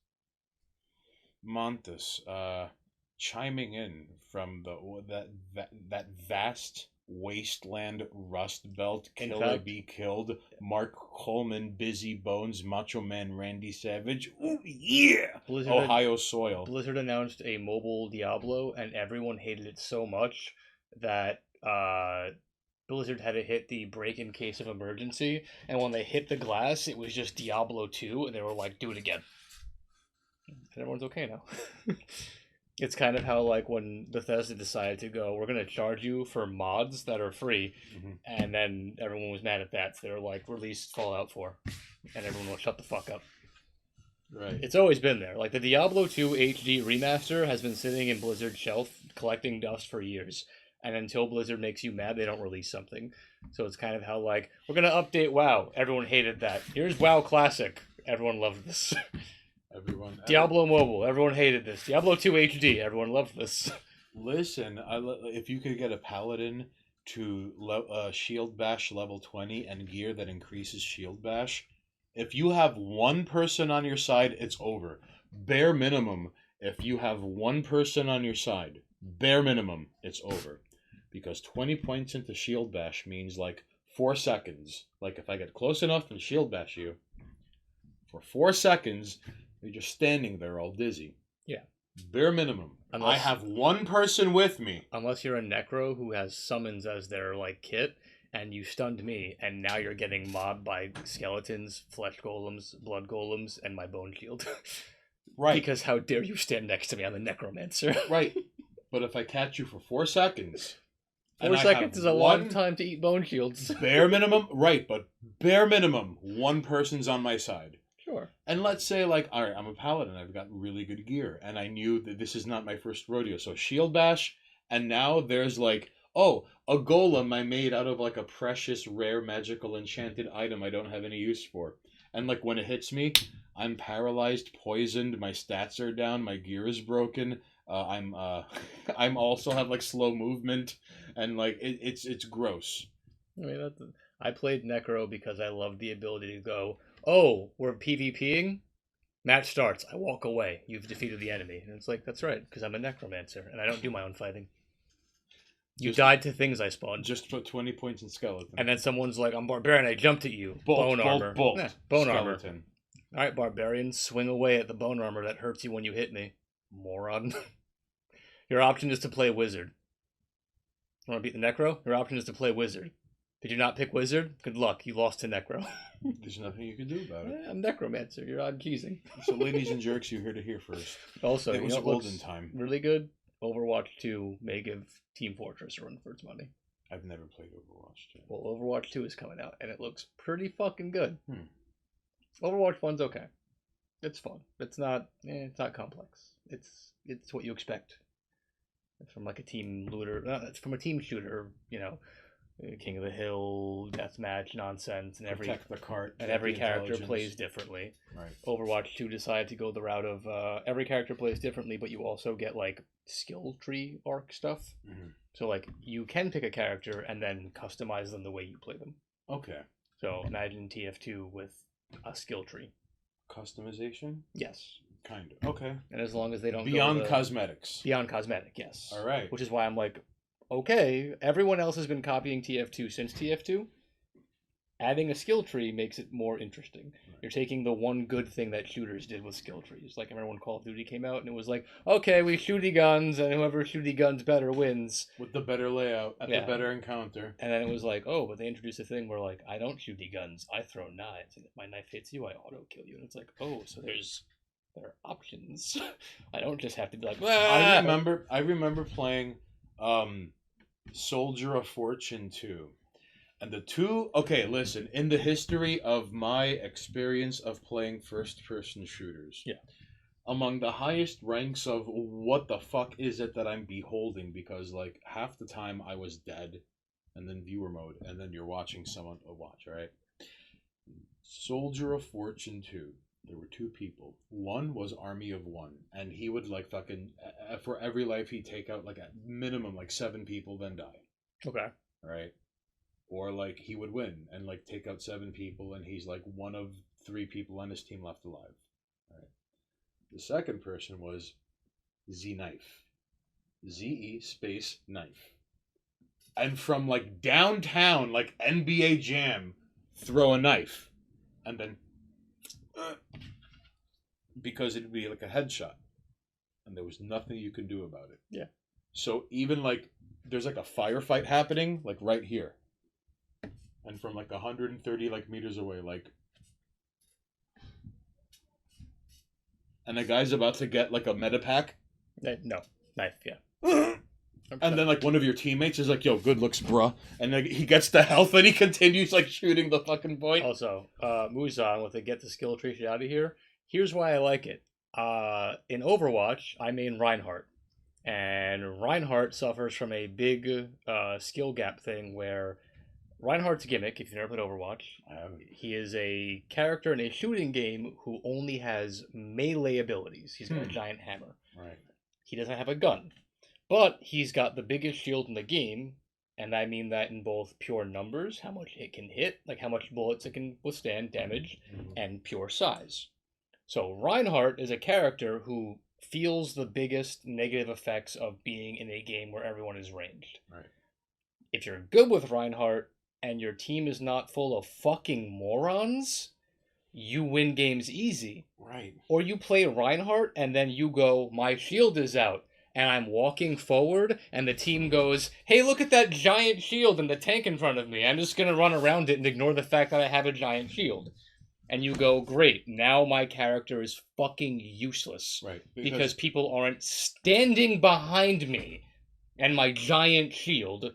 Montes, chiming in from that vast wasteland rust belt, In kill or fact- be killed, Mark Coleman, Busy Bones, Macho Man Randy Savage, ooh yeah, Blizzard Ohio soil. Blizzard announced a mobile Diablo, and everyone hated it so much that Blizzard had to hit the break in case of emergency, and when they hit the glass, it was just Diablo 2, and they were like, do it again. And everyone's okay now. It's kind of how, like, when Bethesda decided to go, we're going to charge you for mods that are free, and then everyone was mad at that, so they were like, release Fallout 4, and everyone will shut the fuck up. Right. It's always been there. Like, the Diablo 2 HD remaster has been sitting in Blizzard's shelf collecting dust for years. And until Blizzard makes you mad, they don't release something. So it's kind of how, like, we're going to update WoW. Everyone hated that. Here's WoW Classic. Everyone loved this. Everyone. Diablo Mobile. Everyone hated this. Diablo 2 HD. Everyone loved this. Listen, if you could get a paladin to shield bash level 20 and gear that increases shield bash, if you have one person on your side, it's over. Bare minimum, if you have one person on your side, bare minimum, it's over. Because 20 points into shield bash means like 4 seconds. Like if I get close enough and shield bash you, for 4 seconds, you're just standing there all dizzy. Yeah. Bare minimum. I have one person with me. Unless you're a Necro who has summons as their, like, kit, and you stunned me, and now you're getting mobbed by skeletons, flesh golems, blood golems, and my bone shield. Right. Because how dare you stand next to me? I'm a necromancer. Right. But if I catch you for 4 seconds... 4 seconds is a long time to eat bone shields. Bare minimum, right, but bare minimum, one person's on my side. Sure. And let's say, like, all right, I'm a paladin, I've got really good gear, and I knew that this is not my first rodeo, so shield bash, and now there's, like, oh, a golem I made out of, like, a precious, rare, magical, enchanted item I don't have any use for. And, like, when it hits me, I'm paralyzed, poisoned, my stats are down, my gear is broken, I'm also have, like, slow movement, and, like, it's gross. I mean, I played Necro because I loved the ability to go, oh, we're PvPing? Match starts. I walk away. You've defeated the enemy. And it's like, that's right, because I'm a necromancer, and I don't do my own fighting. You died to things I spawned. Just put 20 points in skeleton. And then someone's like, I'm barbarian, I jumped at you. Bolt, bone armor. bolt. Bone skeleton. armor. Alright, barbarian, swing away at the bone armor that hurts you when you hit me. Moron. Your option is to play wizard. Want to beat the Necro? Your option is to play wizard. Did you not pick wizard? Good luck, you lost to Necro. There's nothing you can do about it. I'm necromancer, you're odd cheesing. So ladies and jerks, you heard it here first. Also, it was what olden looks time. really good? Overwatch 2 may give Team Fortress a run for its money. I've never played Overwatch 2. Well, Overwatch 2 is coming out, and it looks pretty fucking good. Hmm. Overwatch 1's okay. It's fun. It's not complex. It's what you expect. It's from like a team looter. It's from a team shooter. You know, King of the Hill, deathmatch nonsense, and Protect the cart. and every character plays differently. Right. Overwatch 2 decided to go the route of every character plays differently, but you also get like skill tree arc stuff. Mm-hmm. So like you can pick a character and then customize them the way you play them. Okay. So imagine TF2 with a skill tree. Customization? Yes. Kind of. Okay. And as long as they don't Beyond cosmetics. Beyond cosmetic, yes. All right. Which is why I'm like, okay, everyone else has been copying TF2 since TF2. Adding a skill tree makes it more interesting. Right. You're taking the one good thing that shooters did with skill trees. Like, remember when Call of Duty came out and it was like, okay, we shooty guns, and whoever shooty guns better wins. With the better layout, at the better encounter. And then it was like, oh, but they introduced a thing where, like, I don't shooty guns, I throw knives, and if my knife hits you, I auto-kill you. And it's like, oh, so there are options. I don't just have to be like, ah! I remember playing Soldier of Fortune 2. And the two, okay, listen, in the history of my experience of playing first-person shooters, among the highest ranks of what the fuck is it that I'm beholding, because like half the time I was dead, and then viewer mode, and then you're watching someone watch, right? Soldier of Fortune 2. There were two people. One was Army of One, and he would like fucking for every life he'd take out like at minimum like 7 people, then die. Okay. Right? Or like he would win and like take out 7 people, and he's like one of 3 people on his team left alive. Right? The second person was Z Knife. ZE space knife. And from like downtown, like NBA Jam, throw a knife. And then because it'd be like a headshot. And there was nothing you could do about it. Yeah. So even like there's like a firefight happening, like right here. And from like 130 like meters away, like, and the guy's about to get like a medipack. No. Knife, yeah. And then like one of your teammates is like, "Yo, good looks, bruh," and like he gets the health and he continues like shooting the fucking point. Also, Muzan, with the get the skill tree shit out of here, here's why I like it. In Overwatch, I main Reinhardt. And Reinhardt suffers from a big skill gap thing where Reinhardt's gimmick, if you've never played Overwatch, he is a character in a shooting game who only has melee abilities. He's got a giant hammer. Right. He doesn't have a gun. But he's got the biggest shield in the game, and I mean that in both pure numbers, how much it can hit, like how much bullets it can withstand, damage, and pure size. So Reinhardt is a character who feels the biggest negative effects of being in a game where everyone is ranged. Right. If you're good with Reinhardt and your team is not full of fucking morons, you win games easy. Right. Or you play Reinhardt and then you go, my shield is out, and I'm walking forward, and the team goes, hey, look at that giant shield and the tank in front of me. I'm just going to run around it and ignore the fact that I have a giant shield. And you go, great, now my character is fucking useless. Right. Because people aren't standing behind me and my giant shield,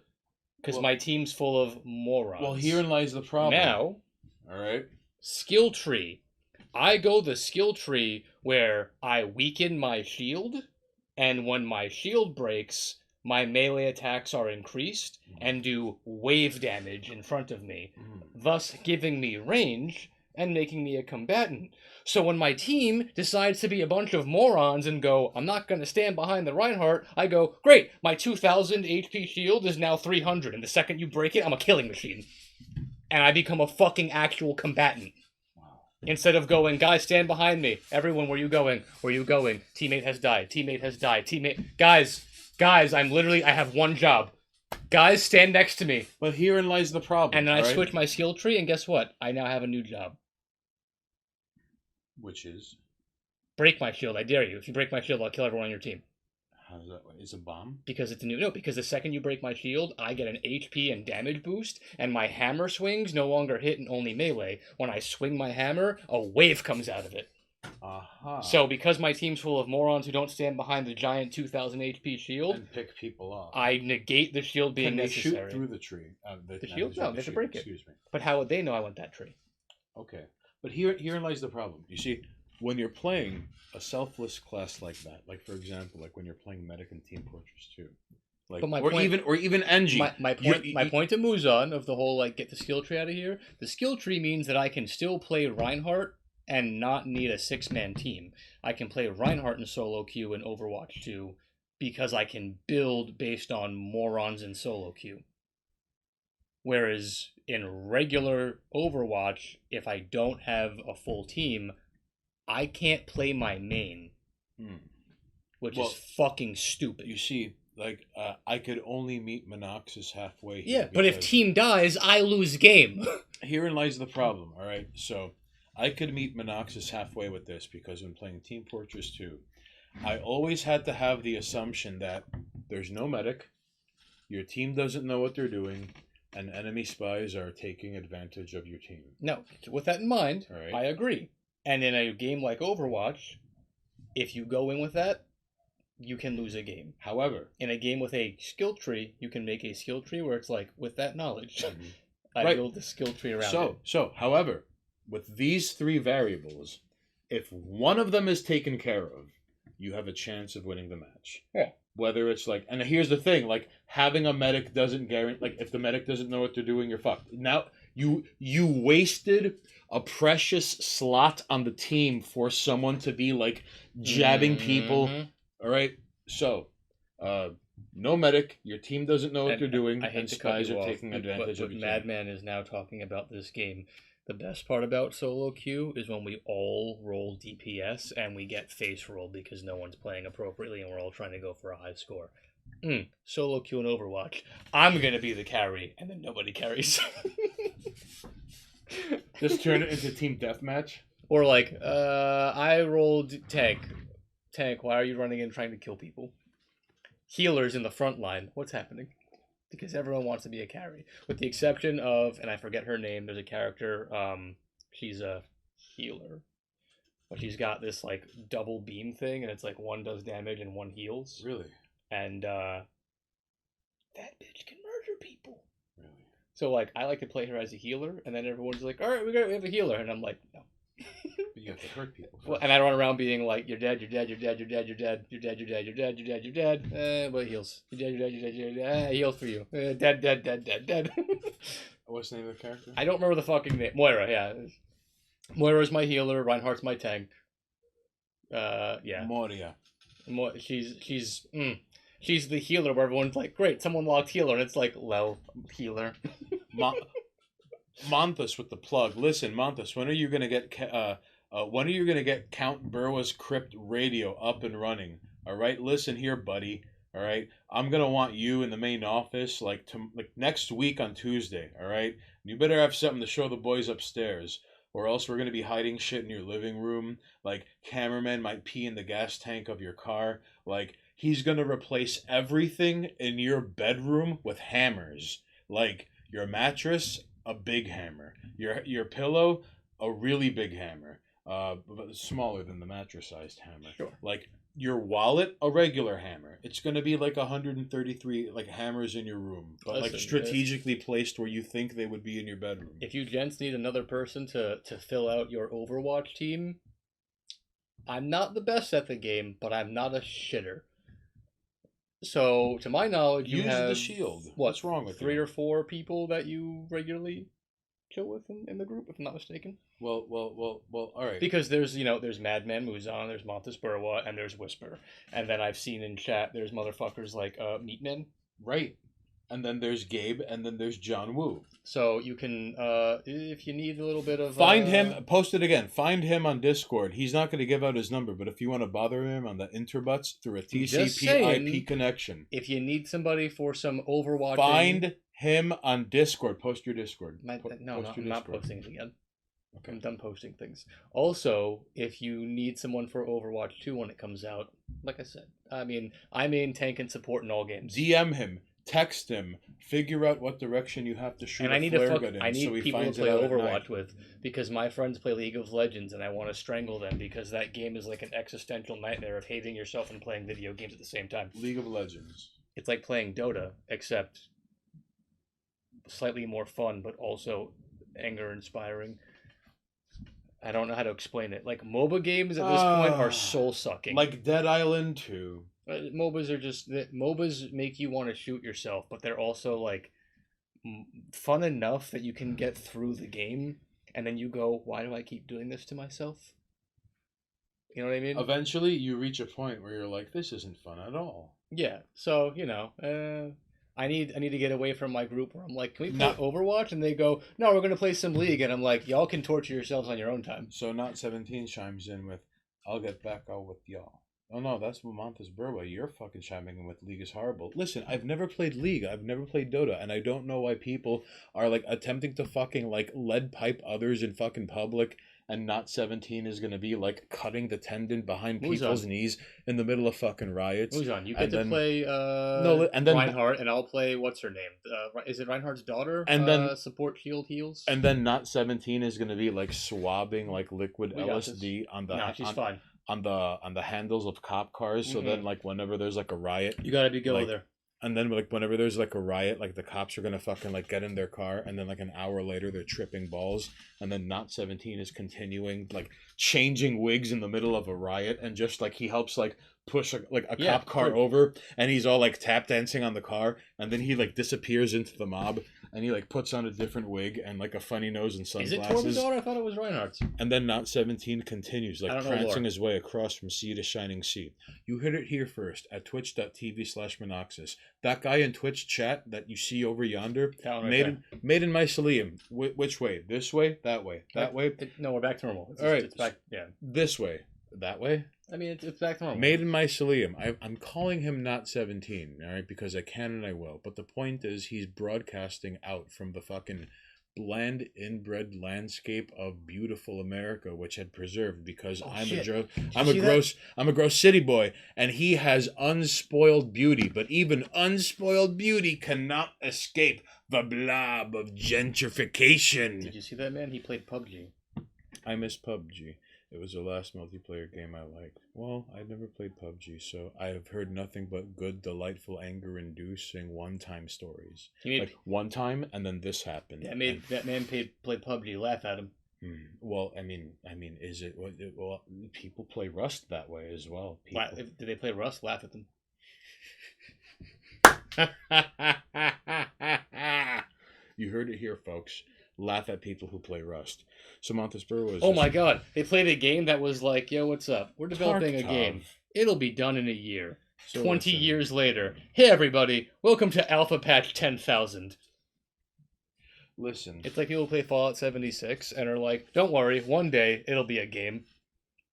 because my team's full of morons. Well, herein lies the problem. Now, all right, skill tree. I go the skill tree where I weaken my shield, and when my shield breaks, my melee attacks are increased and do wave damage in front of me, thus giving me range and making me a combatant. So when my team decides to be a bunch of morons and go, I'm not going to stand behind the Reinhardt, I go, great, my 2000 HP shield is now 300, and the second you break it, I'm a killing machine. And I become a fucking actual combatant. Instead of going, guys, stand behind me. Everyone, where you going? Where you going? Teammate has died. Teammate has died. Teammate... Guys, I have one job. Guys, stand next to me. but herein lies the problem. And then I right? switch my skill tree, and guess what? I now have a new job. Which is? Break my shield, I dare you. If you break my shield, I'll kill everyone on your team. How does that work? It's a bomb? Because it's a new... No, because the second you break my shield, I get an HP and damage boost, and my hammer swings no longer hit and only melee. When I swing my hammer, a wave comes out of it. Aha. So because my team's full of morons who don't stand behind the giant 2000 HP shield, and pick people off. I negate the shield being Can they necessary. shoot through the tree? The shield? No, they have to break it. Excuse me. But how would they know I want that tree? Okay. But herein lies the problem. You see, when you're playing a selfless class like that, like for example, like when you're playing Medic and Team Fortress 2, like, But my or point- even NG. My point to Muzan of the whole like get the skill tree out of here. The skill tree means that I can still play Reinhardt and not need a 6-man team. I can play Reinhardt in solo queue in Overwatch 2 because I can build based on morons in solo queue. Whereas in regular Overwatch, if I don't have a full team, I can't play my main, which is fucking stupid. You see, like I could only meet Monoxus halfway. Yeah, but if team dies, I lose game. Herein lies the problem. All right, so I could meet Monoxus halfway with this because when playing Team Fortress 2, I always had to have the assumption that there's no medic, your team doesn't know what they're doing, and enemy spies are taking advantage of your team. No, with that in mind, All right. I agree. And in a game like Overwatch, if you go in with that, you can lose a game. However, In a game with a skill tree, you can make a skill tree where it's like, with that knowledge, I Right. build the skill tree around it. however, with these 3 variables, if one of them is taken care of, you have a chance of winning the match. Yeah. Whether it's like, and here's the thing, like having a medic doesn't guarantee, like if the medic doesn't know what they're doing, you're fucked. Now you wasted a precious slot on the team for someone to be like jabbing people. All right, so no medic, your team doesn't know what they're doing, I hate and to cut spies you are off, taking advantage of but you. Madman is now talking about this game. The best part about solo queue is when we all roll DPS and we get face rolled because no one's playing appropriately and we're all trying to go for a high score. Solo queue and Overwatch. I'm gonna be the carry, and then nobody carries. Just turn it into team deathmatch. Or like, I rolled tank. Tank, why are you running in trying to kill people? Healers in the front line. What's happening? Because everyone wants to be a carry, with the exception of, and I forget her name. There's a character. She's a healer, but she's got this like double beam thing, and it's like one does damage and one heals. Really? And that bitch can murder people. Really? So like, I like to play her as a healer, and then everyone's like, "All right, we have a healer," and I'm like, "No." But you have to hurt people. Well, and I run around being like, "You're dead, you're dead, you're dead, you're dead, you're dead, you're dead, you're dead, you're dead, you're dead, you're dead." But heals. You're dead, you're dead, you're dead, you're dead. Heals for you. Dead, dead, dead, dead, dead. What's the name of the character? I don't remember the fucking name. Moira, yeah. Moira's my healer. Reinhardt's my tank. Yeah. Moria. She's the healer where everyone's like, "Great, someone locked healer," and it's like, "Lel, healer." Monthus with the plug. Listen, Monthus, when are you gonna get Count Burwa's crypt radio up and running? All right, listen here, buddy. All right, I'm gonna want you in the main office like next week on Tuesday. All right, you better have something to show the boys upstairs, or else we're gonna be hiding shit in your living room. Like cameraman might pee in the gas tank of your car. Like he's gonna replace everything in your bedroom with hammers. Like your mattress, a big hammer. Your pillow, a really big hammer. But smaller than the mattress-sized hammer. Sure. Like your wallet, a regular hammer. It's gonna be like 133 like hammers in your room, but like strategically placed where you think they would be in your bedroom. If you gents need another person to fill out your Overwatch team, I'm not the best at the game, but I'm not a shitter. So, to my knowledge, you Use have the shield. What, What's wrong with 3 you? or 4 people that you regularly chill with in the group, if I'm not mistaken. Well, all right. Because there's Madman Muzan, there's Montes Burwa, and there's Whisper, and then I've seen in chat there's motherfuckers like Meatmen. Right. And then there's Gabe, and then there's John Woo. So you can, if you need a little bit of... Find him, post it again. Find him on Discord. He's not going to give out his number, but if you want to bother him on the interbuts through a TCP IP connection. If you need somebody for some Overwatch... Find him on Discord. Post your Discord. I'm not posting it again. Okay. I'm done posting things. Also, if you need someone for Overwatch 2 when it comes out, like I said, I'm in tank and support in all games. DM him. Text him. Figure out what direction you have to shoot. And I need flare gun in I need so he people finds to play it out at Overwatch night. with, because my friends play League of Legends and I want to strangle them because that game is like an existential nightmare of hating yourself and playing video games at the same time. League of Legends. It's like playing Dota, except slightly more fun, but also anger inspiring. I don't know how to explain it. Like MOBA games at this point are soul sucking. Like Dead Island 2. MOBAs make you want to shoot yourself, but they're also like fun enough that you can get through the game, and then you go, "Why do I keep doing this to myself?" You know what I mean? Eventually, you reach a point where you're like, "This isn't fun at all." Yeah. So I need to get away from my group where I'm like, "Can we play Overwatch?" And they go, "No, we're gonna play some League," and I'm like, "Y'all can torture yourselves on your own time." So Not 17 chimes in with, "I'll get back out with y'all." Oh no, that's Montes Burwa. You're fucking chiming in with League is horrible. Listen, I've never played League. I've never played Dota, and I don't know why people are like attempting to fucking like lead pipe others in fucking public. And Not 17 is gonna be like cutting the tendon behind people's knees in the middle of fucking riots. Muzan, you get to play Reinhardt, and I'll play what's her name? Is it Reinhardt's daughter? And then support shield heals. And then Not 17 is gonna be like swabbing like liquid LSD on the she's fine. on the handles of cop cars. So then like whenever there's like a riot, you gotta be good with her. And then like whenever there's like a riot, like the cops are gonna fucking like get in their car, and then like an hour later they're tripping balls, and then Not 17 is continuing like changing wigs in the middle of a riot, and just like he helps like push a Yeah, cop car true. over, and he's all like tap dancing on the car, and then he like disappears into the mob, and he like puts on a different wig and like a funny nose and Is it sunglasses. Torben's I thought it was Reinhardt's. And then Not 17 continues, I like don't know prancing lore. his way across from sea to shining sea. You heard it here first at twitch.tv/Monoxus. That guy in Twitch chat that you see over yonder, That one right made in mycelium. Which way? This way? That way? That way? No, we're back to normal. All right. It's back. Yeah. This way? That way? I mean, it's back to normal. Made in mycelium. I'm calling him Not 17, all right, because I can and I will. But the point is, he's broadcasting out from the fucking bland inbred landscape of beautiful America, which had preserved because I'm a gross city boy, and he has unspoiled beauty. But even unspoiled beauty cannot escape the blob of gentrification. Did you see that, man? He played PUBG. I miss PUBG. It was the last multiplayer game I liked. Well, I'd never played PUBG, so I have heard nothing but good, delightful, anger-inducing one-time stories. Like one time, and then this happened. That man played PUBG. Laugh at him. Well, I mean, is it? Well, people play Rust that way as well. Did they play Rust? Laugh at them. You heard it here, folks. Laugh at people who play Rust. Samantha Spur was. Oh my god! They played a game that was like, "Yo, what's up? We're developing a game. It'll be done in a year." So 20 years later, hey everybody, welcome to Alpha Patch 10,000. Listen. It's like people play Fallout 76 and are like, "Don't worry, one day it'll be a game."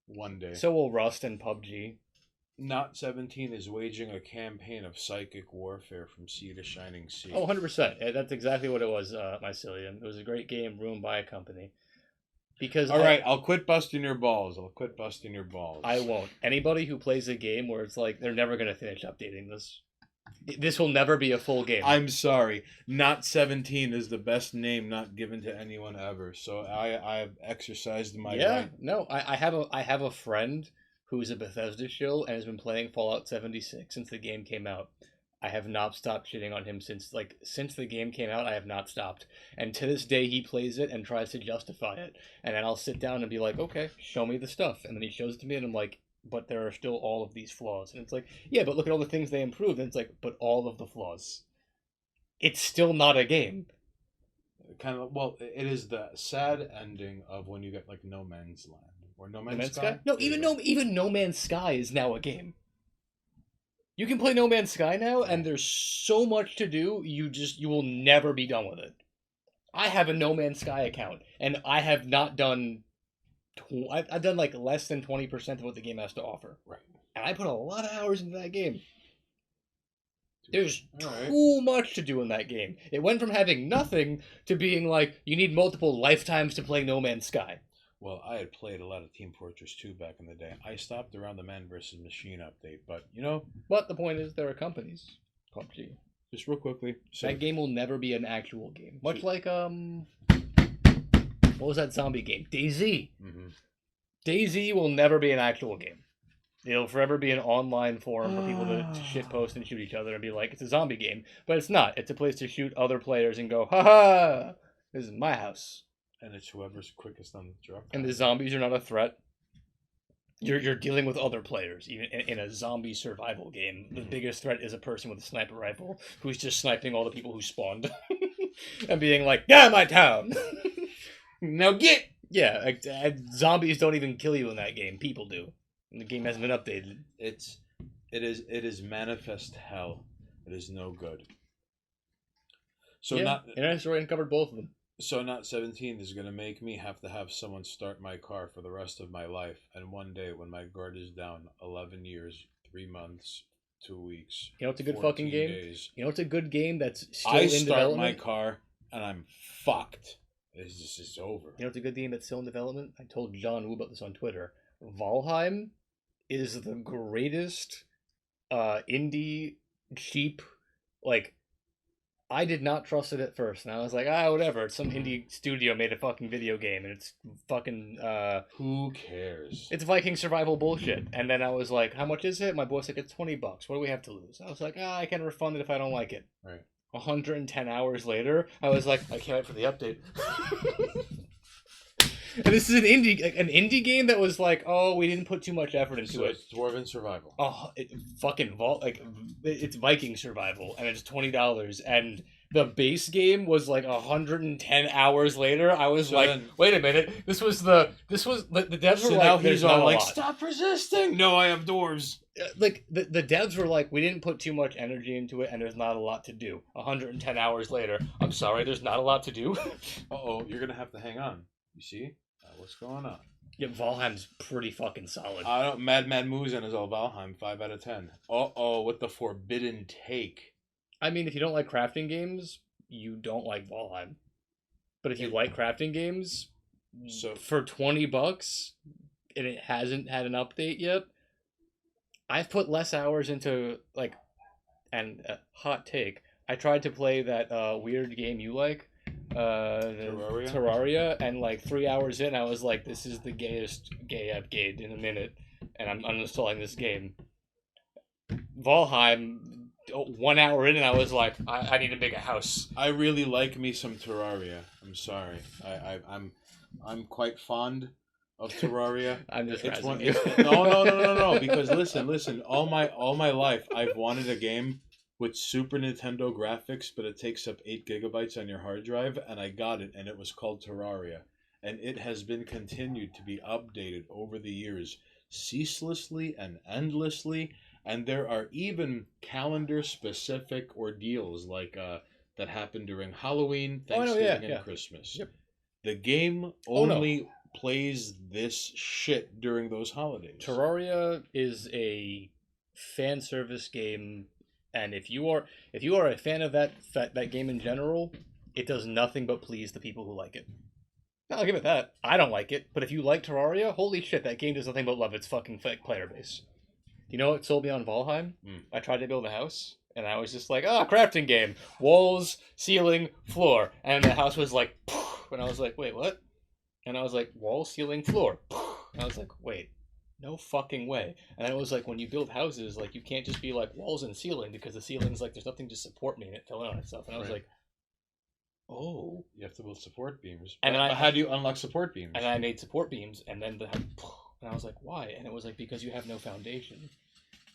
One day. So will Rust and PUBG. Not 17 is waging a campaign of psychic warfare from sea to shining sea. Oh, 100%. That's exactly what it was, Mycelium. It was a great game ruined by a company. Because Alright, I'll quit busting your balls. I won't. Anybody who plays a game where it's like, they're never going to finish updating this. This will never be a full game. I'm sorry. Not 17 is the best name not given to anyone ever. So I have exercised my right. No, I have a friend who's a Bethesda shill and has been playing Fallout 76 since the game came out. I have not stopped shitting on him since the game came out. I have not stopped, and to this day he plays it and tries to justify it. And then I'll sit down and be like, "Okay, show me the stuff," and then he shows it to me, and I'm like, "But there are still all of these flaws." And it's like, "Yeah, but look at all the things they improved." And it's like, "But all of the flaws. It's still not a game." Kind of. Well, it is the sad ending of when you get like No Man's Land or No Man's Sky. No, even No Man's Sky is now a game. You can play No Man's Sky now, and there's so much to do, you will never be done with it. I have a No Man's Sky account, and I have not done... I've done, like, less than 20% of what the game has to offer. Right. And I put a lot of hours into that game. There's too much to do in that game. It went from having nothing to being like, you need multiple lifetimes to play No Man's Sky. Well, I had played a lot of Team Fortress 2 back in the day. I stopped around the Man vs. Machine update, but, you know... But the point is, there are companies. PUBG. Just real quickly. So, that game will never be an actual game. Much like, what was that zombie game? DayZ. Mm-hmm. DayZ will never be an actual game. It'll forever be an online forum for people to shitpost and shoot each other and be like, it's a zombie game. But it's not. It's a place to shoot other players and go, ha-ha, this is my house. And it's whoever's quickest on the drop. And the zombies are not a threat. You're dealing with other players. Even in a zombie survival game, the biggest threat is a person with a sniper rifle who's just sniping all the people who spawned and being like, "Yeah, my town." Now get. Yeah, zombies don't even kill you in that game. People do. And the game hasn't been updated. It is manifest hell. It is no good. So Internet Story uncovered both of them. So Not 17 is going to make me have to have someone start my car for the rest of my life. And one day when my guard is down 11 years, 3 months, 2 weeks. You know what's a good fucking game? Days, you know what's a good game that's still in development? I start my car and I'm fucked. It's over. You know what's a good game that's still in development? I told John Woo about this on Twitter. Valheim is the greatest indie, cheap, like... I did not trust it at first, and I was like, whatever. It's some indie studio made a fucking video game, and it's fucking Who cares? it's Viking survival bullshit. And then I was like, how much is it? My boy's like, it's $20. What do we have to lose? I was like, I can refund it if I don't like it. Right. 110 hours later, I was like, I can't wait for the update. And this is an indie game that was like, oh, we didn't put too much effort into it. It's dwarven survival. Oh, it's Viking survival, and it's $20, and the base game was like 110 hours later. I was wait a minute, this was the devs So were now like, he's there's not all a like, lot. stop resisting. No, I have dwarves. Like the devs were like, we didn't put too much energy into it, and there's not a lot to do. 110 hours later, I'm sorry, there's not a lot to do. You're gonna have to hang on. You see? What's going on? Yeah, Valheim's pretty fucking solid. I don't. Mad Musen is all Valheim. 5 out of 10. With the forbidden take. I mean, if you don't like crafting games, you don't like Valheim. But if you like crafting games, So for $20, and it hasn't had an update yet, I've put less hours into hot take. I tried to play that weird game you like. Terraria, and like 3 hours in, I was like, this is the gayest gay I've gayed in a minute, and I'm uninstalling this game. Valheim, 1 hour in, and I was like, I need to make a house. I really like me some Terraria. I'm sorry. I'm quite fond of Terraria. I'm just it's razzing one. you. No. Because listen. All my life, I've wanted a game with Super Nintendo graphics, but it takes up 8 gigabytes on your hard drive, and I got it, and it was called Terraria. And it has been continued to be updated over the years, ceaselessly and endlessly, and there are even calendar-specific ordeals like that happen during Halloween, Thanksgiving, and Christmas. Yep. The game only plays this shit during those holidays. Terraria is a fan service game. And if you are a fan of that game in general, it does nothing but please the people who like it. I'll give it that. I don't like it, but if you like Terraria, holy shit, that game does nothing but love its fucking player base. You know what sold me on Valheim? I tried to build a house, and I was just like, crafting game. Walls, ceiling, floor. And the house was like, and I was like, wait, what? And I was like, wall, ceiling, floor. And I was like, wait. No fucking way. And it was like, when you build houses, like, you can't just be like walls and ceiling, because the ceiling's like, there's nothing to support me, and it fell in on itself. And I was like, oh. You have to build support beams. And how do you unlock support beams? And I made support beams, and then and I was like, why? And it was like, because you have no foundation.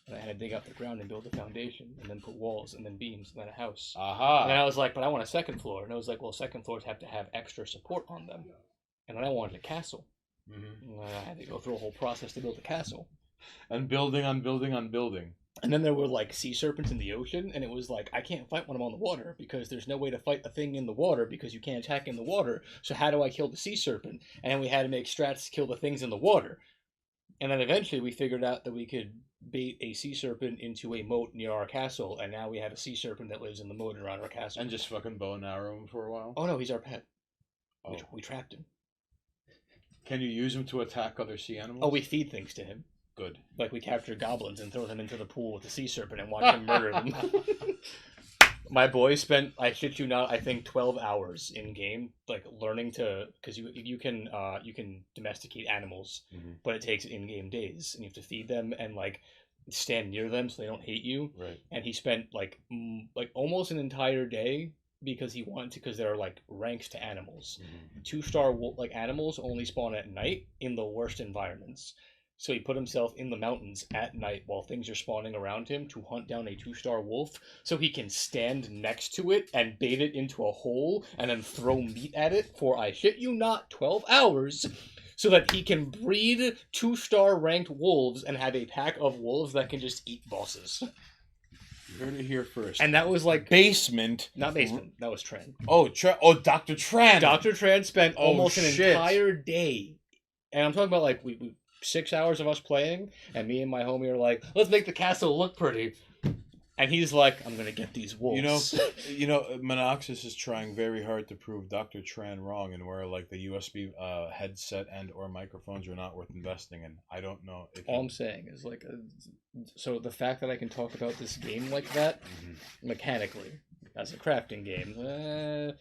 And I had to dig out the ground and build a foundation, and then put walls, and then beams, and then a house. Aha. And then I was like, but I want a second floor. And I was like, well, second floors have to have extra support on them. And then I wanted a castle. Mm-hmm. And I had to go through a whole process to build a castle. And building on building on building. And then there were like sea serpents in the ocean, and it was like, I can't fight when I'm on the water, because there's no way to fight a thing in the water, because you can't attack in the water. So how do I kill the sea serpent? And then we had to make strats to kill the things in the water. And then eventually we figured out that we could bait a sea serpent into a moat near our castle, and now we have a sea serpent that lives in the moat around our castle. And just fucking bow and arrow him for a while? Oh no, he's our pet. Oh. We trapped him. Can you use him to attack other sea animals? Oh, we feed things to him. Good. Like, we capture goblins and throw them into the pool with the sea serpent and watch him murder them. My boy spent, I shit you not, I think 12 hours in game, like, learning to, because you can domesticate animals, but it takes in-game days, and you have to feed them and like stand near them so they don't hate you. Right. And he spent like almost an entire day, because he wanted to, because there are like ranks to animals. 2-star like animals only spawn at night in the worst environments. So he put himself in the mountains at night while things are spawning around him to hunt down a 2-star wolf, so he can stand next to it and bait it into a hole and then throw meat at it for, I shit you not, 12 hours, so that he can breed 2-star ranked wolves and have a pack of wolves that can just eat bosses. You heard it here first. And that was like... Basement. Not basement. That was Tran. Oh, Dr. Tran. Dr. Tran spent almost an shit. entire day. And I'm talking about like we 6 hours of us playing, and me and my homie are like, let's make the castle look pretty. And he's like, I'm gonna get these wolves. You know, Monoxis is trying very hard to prove Dr. Tran wrong, and where like the USB headset and or microphones are not worth investing in. I don't know. All I'm saying is so the fact that I can talk about this game like that, mechanically, as a crafting game.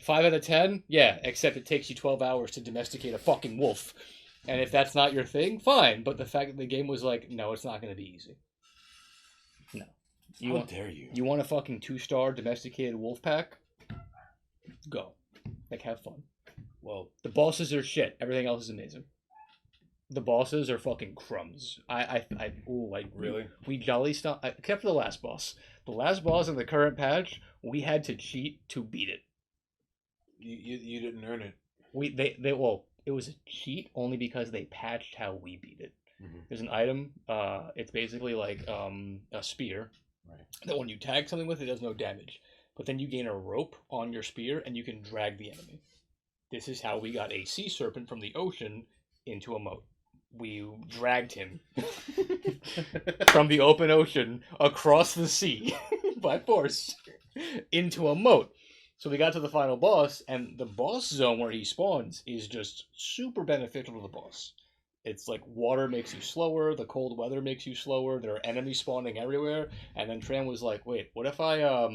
5 out of 10? Yeah, except it takes you 12 hours to domesticate a fucking wolf. And if that's not your thing, fine. But the fact that the game was like, no, it's not going to be easy. No. How dare you? You want a fucking 2-star domesticated wolf pack? Go. Like, have fun. Well, the bosses are shit. Everything else is amazing. The bosses are fucking crumbs. Really? We jolly stopped, except for the last boss. The last boss in the current patch, we had to cheat to beat it. You didn't earn it. It was a cheat only because they patched how we beat it. Mm-hmm. There's an item. It's basically like a spear. Right. That when you tag something with, it does no damage. But then you gain a rope on your spear, and you can drag the enemy. This is how we got a sea serpent from the ocean into a moat. We dragged him from the open ocean across the sea by force into a moat. So we got to the final boss, and the boss zone where he spawns is just super beneficial to the boss. It's like water makes you slower, the cold weather makes you slower, there are enemies spawning everywhere, and then Tran was like, wait, what if I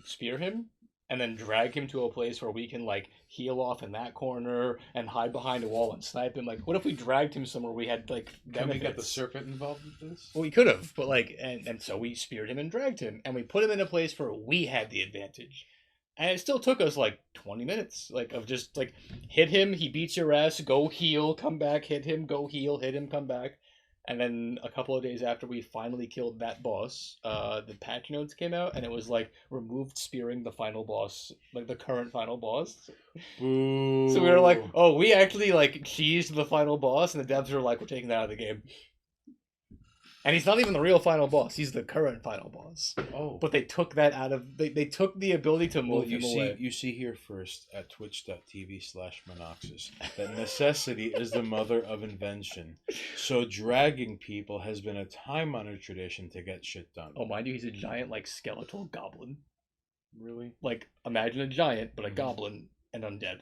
spear him? And then drag him to a place where we can like heal off in that corner and hide behind a wall and snipe him. Like, what if we dragged him somewhere we had like benefits? Can we get the serpent involved with this? Well, we could have, but like, and so we speared him and dragged him, and we put him in a place where we had the advantage. And it still took us like 20 minutes, like of just like hit him, he beats your ass, go heal, come back, hit him, go heal, hit him, come back. And then a couple of days after we finally killed that boss, the patch notes came out, and it was like removed spearing the final boss, like the current final boss. Boo. So we were like, oh, we actually like cheesed the final boss, and the devs were like, we're taking that out of the game. And he's not even the real final boss; he's the current final boss. Oh, but they took that out of they took the ability to move him away. You see here first at twitch.tv/Monoxus that necessity is the mother of invention. So dragging people has been a time-honored tradition to get shit done. Oh, mind you, he's a giant like skeletal goblin. Really? Like imagine a giant, but a goblin and undead.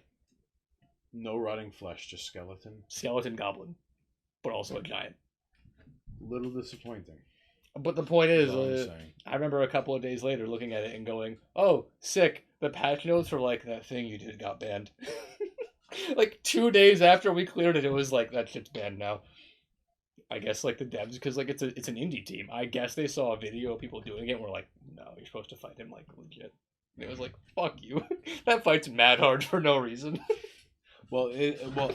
No rotting flesh, just skeleton. Skeleton goblin, but also a giant. Little disappointing. But the point is, I remember a couple of days later looking at it and going, oh, sick. The patch notes were like, that thing you did got banned. Like 2 days after we cleared it, it was like, that shit's banned now. I guess like the devs, because like it's an indie team. I guess they saw a video of people doing it and were like, no, you're supposed to fight him like legit. And it was like, fuck you. That fight's mad hard for no reason. Well,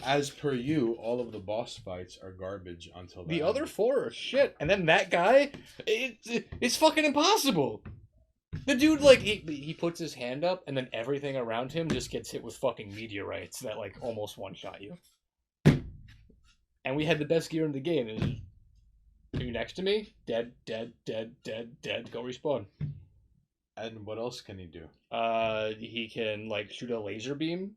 as per you, all of the boss fights are garbage until the other 4 are shit, and then that guy, it's fucking impossible. The dude like he puts his hand up, and then everything around him just gets hit with fucking meteorites that like almost one-shot you. And we had the best gear in the game. It was, are you next to me? Dead, dead, dead, dead, dead. Go respawn. And what else can he do? He can like shoot a laser beam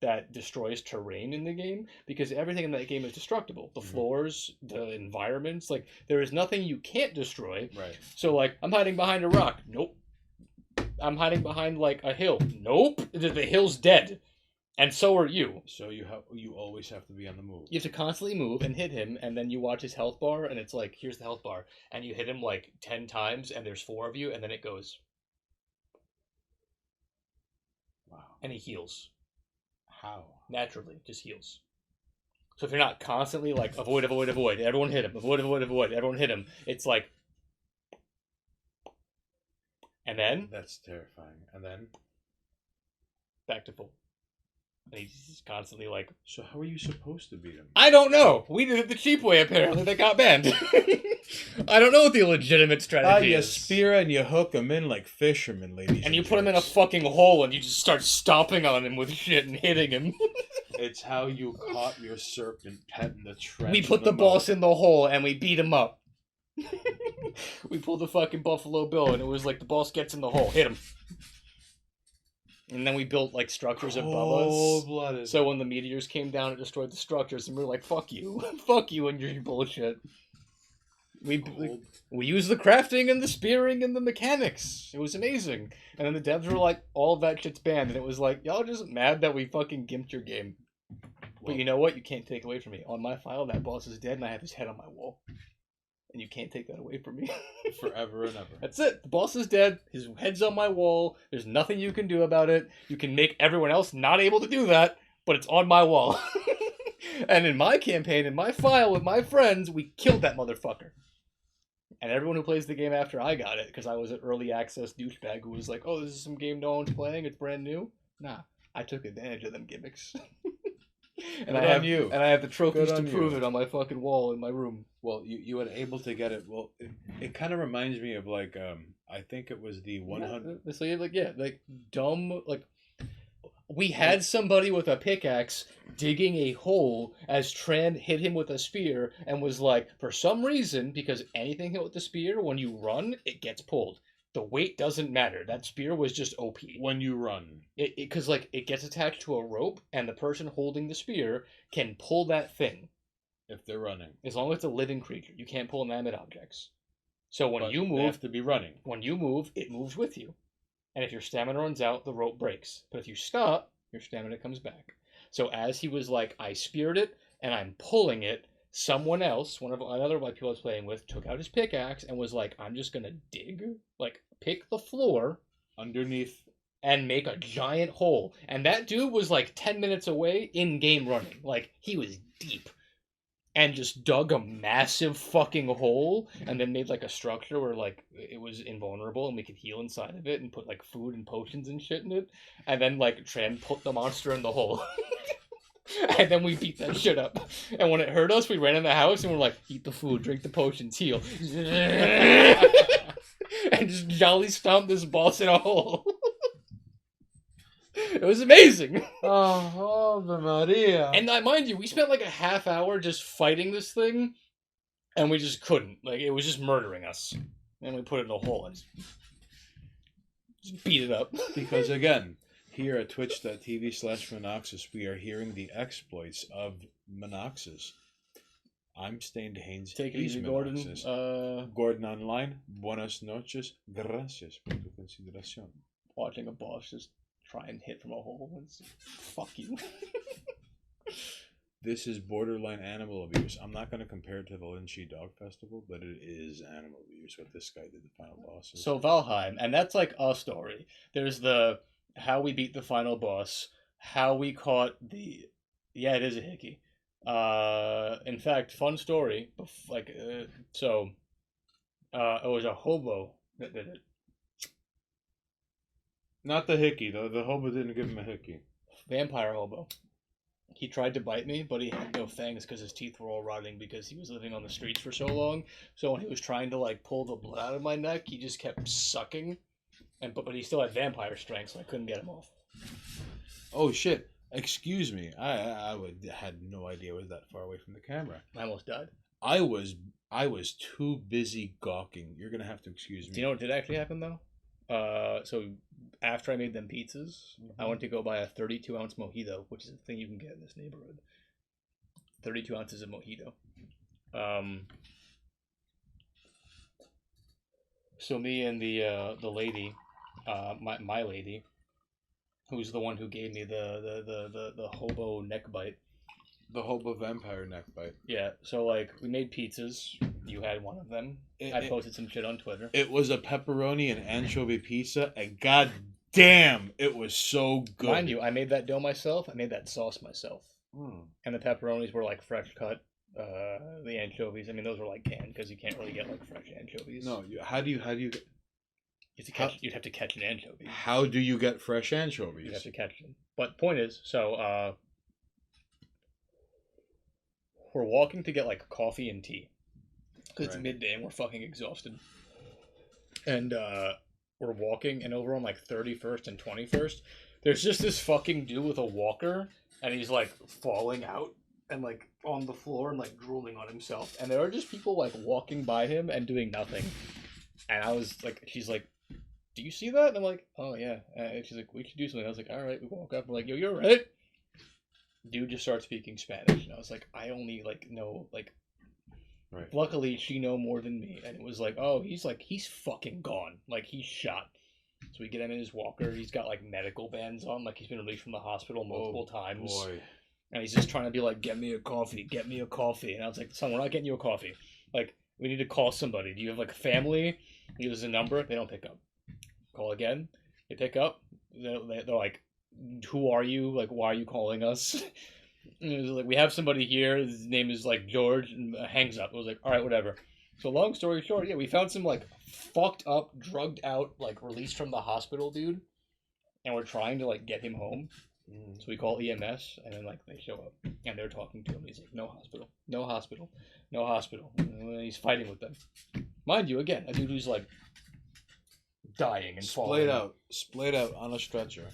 that destroys terrain in the game, because everything in that game is destructible. The floors, the environments, like there is nothing you can't destroy. Right. So like I'm hiding behind a rock. Nope. I'm hiding behind like a hill. Nope. The hill's dead. And so are you. So you always have to be on the move. You have to constantly move and hit him, and then you watch his health bar, and it's like, here's the health bar. And you hit him like 10 times, and there's 4 of you, and then it goes. Wow. And he heals. How? Naturally, just heals. So if you're not constantly like, avoid, avoid, avoid, everyone hit him, avoid, avoid, avoid, everyone hit him, it's like. And then. That's terrifying. And then. Back to full. And he's constantly like... So how are you supposed to beat him? I don't know. We did it the cheap way, apparently. They got banned. I don't know what the legitimate strategy is. You spear and you hook him in like fishermen, ladies. And you put him in a fucking hole and you just start stomping on him with shit and hitting him. It's how you caught your serpent pet in the trench. We put the boss in the hole and we beat him up. We pulled the fucking Buffalo Bill and it was like the boss gets in the hole. Hit him. And then we built like structures above us. So when the meteors came down, it destroyed the structures, and we were like, "Fuck you, fuck you, and your bullshit." We used the crafting and the spearing and the mechanics. It was amazing. And then the devs were like, "All of that shit's banned," and it was like, "Y'all just mad that we fucking gimped your game." But you know what? You can't take away from me. On my file, that boss is dead, and I have his head on my wall. and you can't take that away from me. Forever and ever. That's it. The boss is dead. His head's on my wall. There's nothing you can do about it. You can make everyone else not able to do that, but it's on my wall. And in my campaign, in my file with my friends, we killed that motherfucker. And everyone who plays the game after I got it, because I was an early access douchebag who was like, oh, this is some game no one's playing, it's brand new. Nah, I took advantage of them gimmicks. And Good I have on you. And I have the trophies Good to on prove you. it on my fucking wall in my room. Well, you were able to get it. Well, it kind of reminds me of like I think it was the 100. So like dumb like we had somebody with a pickaxe digging a hole as Tran hit him with a spear and was like, for some reason, because anything hit with the spear, when you run, it gets pulled. The weight doesn't matter. That spear was just OP. When you run, Because like it gets attached to a rope, and the person holding the spear can pull that thing if they're running, as long as it's a living creature. You can't pull inanimate objects. So when but you they move, have to be running. when you move, it moves with you. And if your stamina runs out, the rope breaks. But if you stop, your stamina comes back. So as he was like, I speared it and I'm pulling it, someone else, another white people I was playing with, took out his pickaxe and was like, I'm just gonna dig, like pick the floor Underneath. and make a giant hole. And that dude was like 10 minutes away in game running. Like he was deep. And just dug a massive fucking hole and then made like a structure where like it was invulnerable and we could heal inside of it and put like food and potions and shit in it. And then like Tran put the monster in the hole. And then we beat that shit up. And when it hurt us, we ran in the house and we're like, eat the food, drink the potions, heal. And just jolly stomp this boss in a hole. It was amazing. Oh, Ave Maria. And mind you, we spent like a half hour just fighting this thing, and we just couldn't. Like, it was just murdering us. And we put it in a hole and just beat it up. Because again, here at twitch.tv/Monoxus, we are hearing the exploits of Monoxus. I'm Stained Haynes. Take it He's easy, Gordon. Monoxus. Gordon Online, buenas noches. Gracias por tu consideración. Watching a boss just try and hit from a hole. It's, fuck you. This is borderline animal abuse. I'm not going to compare it to the Lynchy Dog Festival, but it is animal abuse what this guy did, the final boss. So Valheim, and that's like a story. There's the how we beat the final boss, how we caught the... Yeah, it is a hickey. In fact, fun story. It was a hobo that did it. Not the hickey, though. The hobo didn't give him a hickey. Vampire hobo. He tried to bite me, but he had no fangs because his teeth were all rotting because he was living on the streets for so long. So when he was trying to like pull the blood out of my neck, he just kept sucking. But he still had vampire strength, so I couldn't get him off. Oh shit! Excuse me. I had no idea I was that far away from the camera. I almost died. I was too busy gawking. You're gonna have to excuse me. Do you know what did actually happen though? So after I made them pizzas, I went to go buy a 32-ounce mojito, which is a thing you can get in this neighborhood. 32 ounces of mojito. So me and the lady, my lady, who's the one who gave me the hobo neck bite. The hobo vampire neck bite. Yeah, so like we made pizzas. You had one of them. I posted some shit on Twitter. It was a pepperoni and anchovy pizza, and god damn, it was so good. Mind you, I made that dough myself. I made that sauce myself. And the pepperonis were like fresh cut. The anchovies, I mean, those were like canned because you can't really get like fresh anchovies. No, how do you You'd have to catch an anchovy. How do you get fresh anchovies? You'd have to catch them. But point is, so we're walking to get like coffee and tea because it's midday and we're fucking exhausted. And we're walking, and over on like 31st and 21st, there's just this fucking dude with a walker, and he's like falling out and like on the floor and like drooling on himself. And there are just people like walking by him and doing nothing. And I was like, she's like, do you see that? And I'm like, oh yeah. And she's like, we should do something. I was like, all right. We walk up. We're like, yo, you're right. Dude just starts speaking Spanish, and I was like, I only like know like. Right. Luckily, she know more than me, and it was like, oh, he's fucking gone. Like he's shot. So we get him in his walker. He's got like medical bands on, like he's been released from the hospital multiple times. Boy. And he's just trying to be like, get me a coffee. And I was like, son, we're not getting you a coffee. Like, We need to call somebody. Do you have like a family? He gives us a number. They don't pick up. Call again. They pick up. They're like, who are you? Like, why are you calling us? And it was like, we have somebody here. His name is like George, and hangs up. It was like, all right, whatever. So long story short, yeah, we found some like fucked up, drugged out, like released from the hospital dude, and we're trying to like get him home. So we call EMS, and then like they show up, and they're talking to him. He's like, no hospital, no hospital, no hospital. And he's fighting with them. Mind you, again, a dude who's like dying and falling. Splayed out on a stretcher.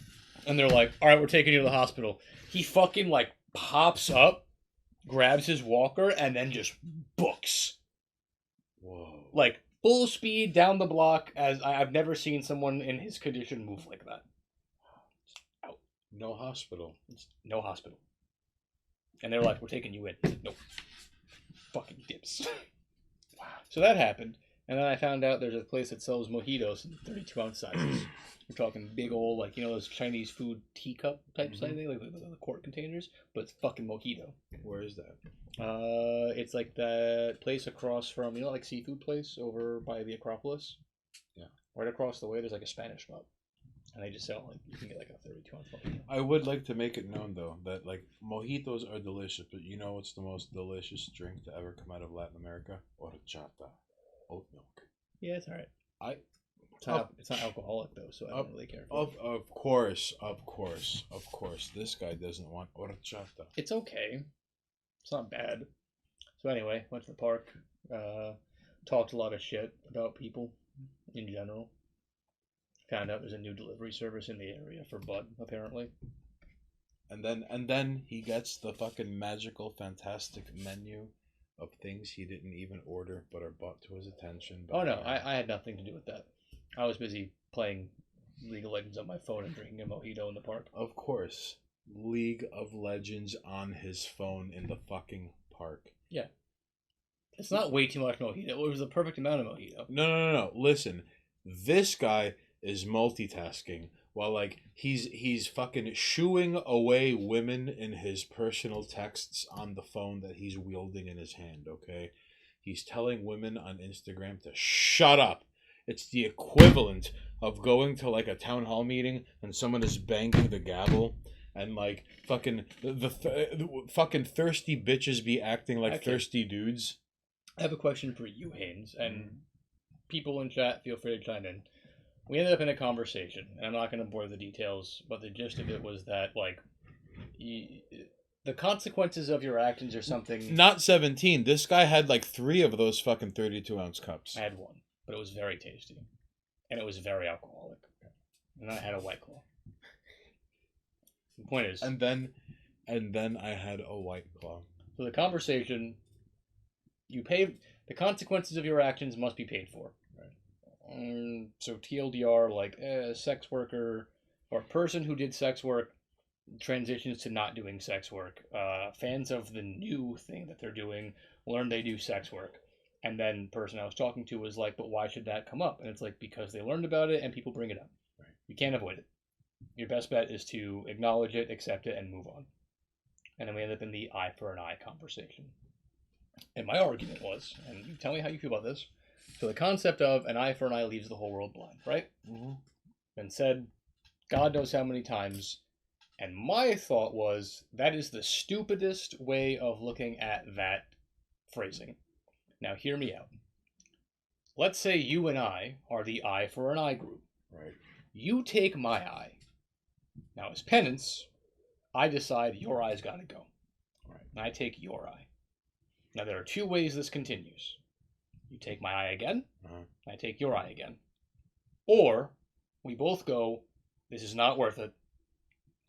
And they're like, all right, we're taking you to the hospital. He fucking like pops up, grabs his walker, and then just books. Whoa. Like full speed down the block. As I've never seen someone in his condition move like that. Out. No hospital. No hospital. And they're like, we're taking you in. He's like, nope. Fucking dips. Wow. So that happened. And then I found out there's a place that sells mojitos in 32-ounce sizes. We're talking big old, like, you know, those Chinese food teacup type size thing, like the quart containers, but it's fucking mojito. Where is that? It's like that place across from, you know, like seafood place over by the Acropolis. Yeah. Right across the way, there's like a Spanish spot, and they just sell like you can get like a 32-ounce mojito. I would like to make it known though that like mojitos are delicious, but you know what's the most delicious drink to ever come out of Latin America? Horchata, oat milk. Yeah, it's alright. Of It's not alcoholic though, so I don't really care. For it. Of course. This guy doesn't want horchata. It's okay. It's not bad. So anyway, went to the park. Talked a lot of shit about people in general. Found out there's a new delivery service in the area for bud, apparently. And then he gets the fucking magical, fantastic menu of things he didn't even order but are brought to his attention. Oh no, I had nothing to do with that. I was busy playing League of Legends on my phone and drinking a mojito in the park. Of course. League of Legends on his phone in the fucking park. Yeah. It's not way too much mojito. It was the perfect amount of mojito. No. Listen, this guy is multitasking while like he's fucking shooing away women in his personal texts on the phone that he's wielding in his hand, okay? He's telling women on Instagram to shut up. It's the equivalent of going to like a town hall meeting and someone is banging the gavel and like fucking fucking thirsty bitches be acting like thirsty dudes. I have a question for you, Haynes, and people in chat, feel free to chime in. We ended up in a conversation, and I'm not going to bore the details, but the gist of it was that like the consequences of your actions or something. Not 17. This guy had like 3 of those fucking 32-ounce cups. I had one, but it was very tasty, and it was very alcoholic. And I had a White Claw. The point is, and then I had a White Claw. So the conversation, the consequences of your actions must be paid for. Right. So TLDR, like a sex worker or a person who did sex work transitions to not doing sex work. Fans of the new thing that they're doing learn they do sex work. And then the person I was talking to was like, but why should that come up? And it's like, because they learned about it and people bring it up. Right. You can't avoid it. Your best bet is to acknowledge it, accept it, and move on. And then we end up in the eye for an eye conversation. And my argument was, and you tell me how you feel about this, so the concept of an eye for an eye leaves the whole world blind, right? Mm-hmm. Been said God knows how many times. And my thought was, that is the stupidest way of looking at that phrasing. Now, hear me out. Let's say you and I are the eye for an eye group. Right. You take my eye. Now, as penance, I decide your eye's got to go. Right. And I take your eye. Now, there are 2 ways this continues. You take my eye again, I take your eye again. Or, we both go, this is not worth it.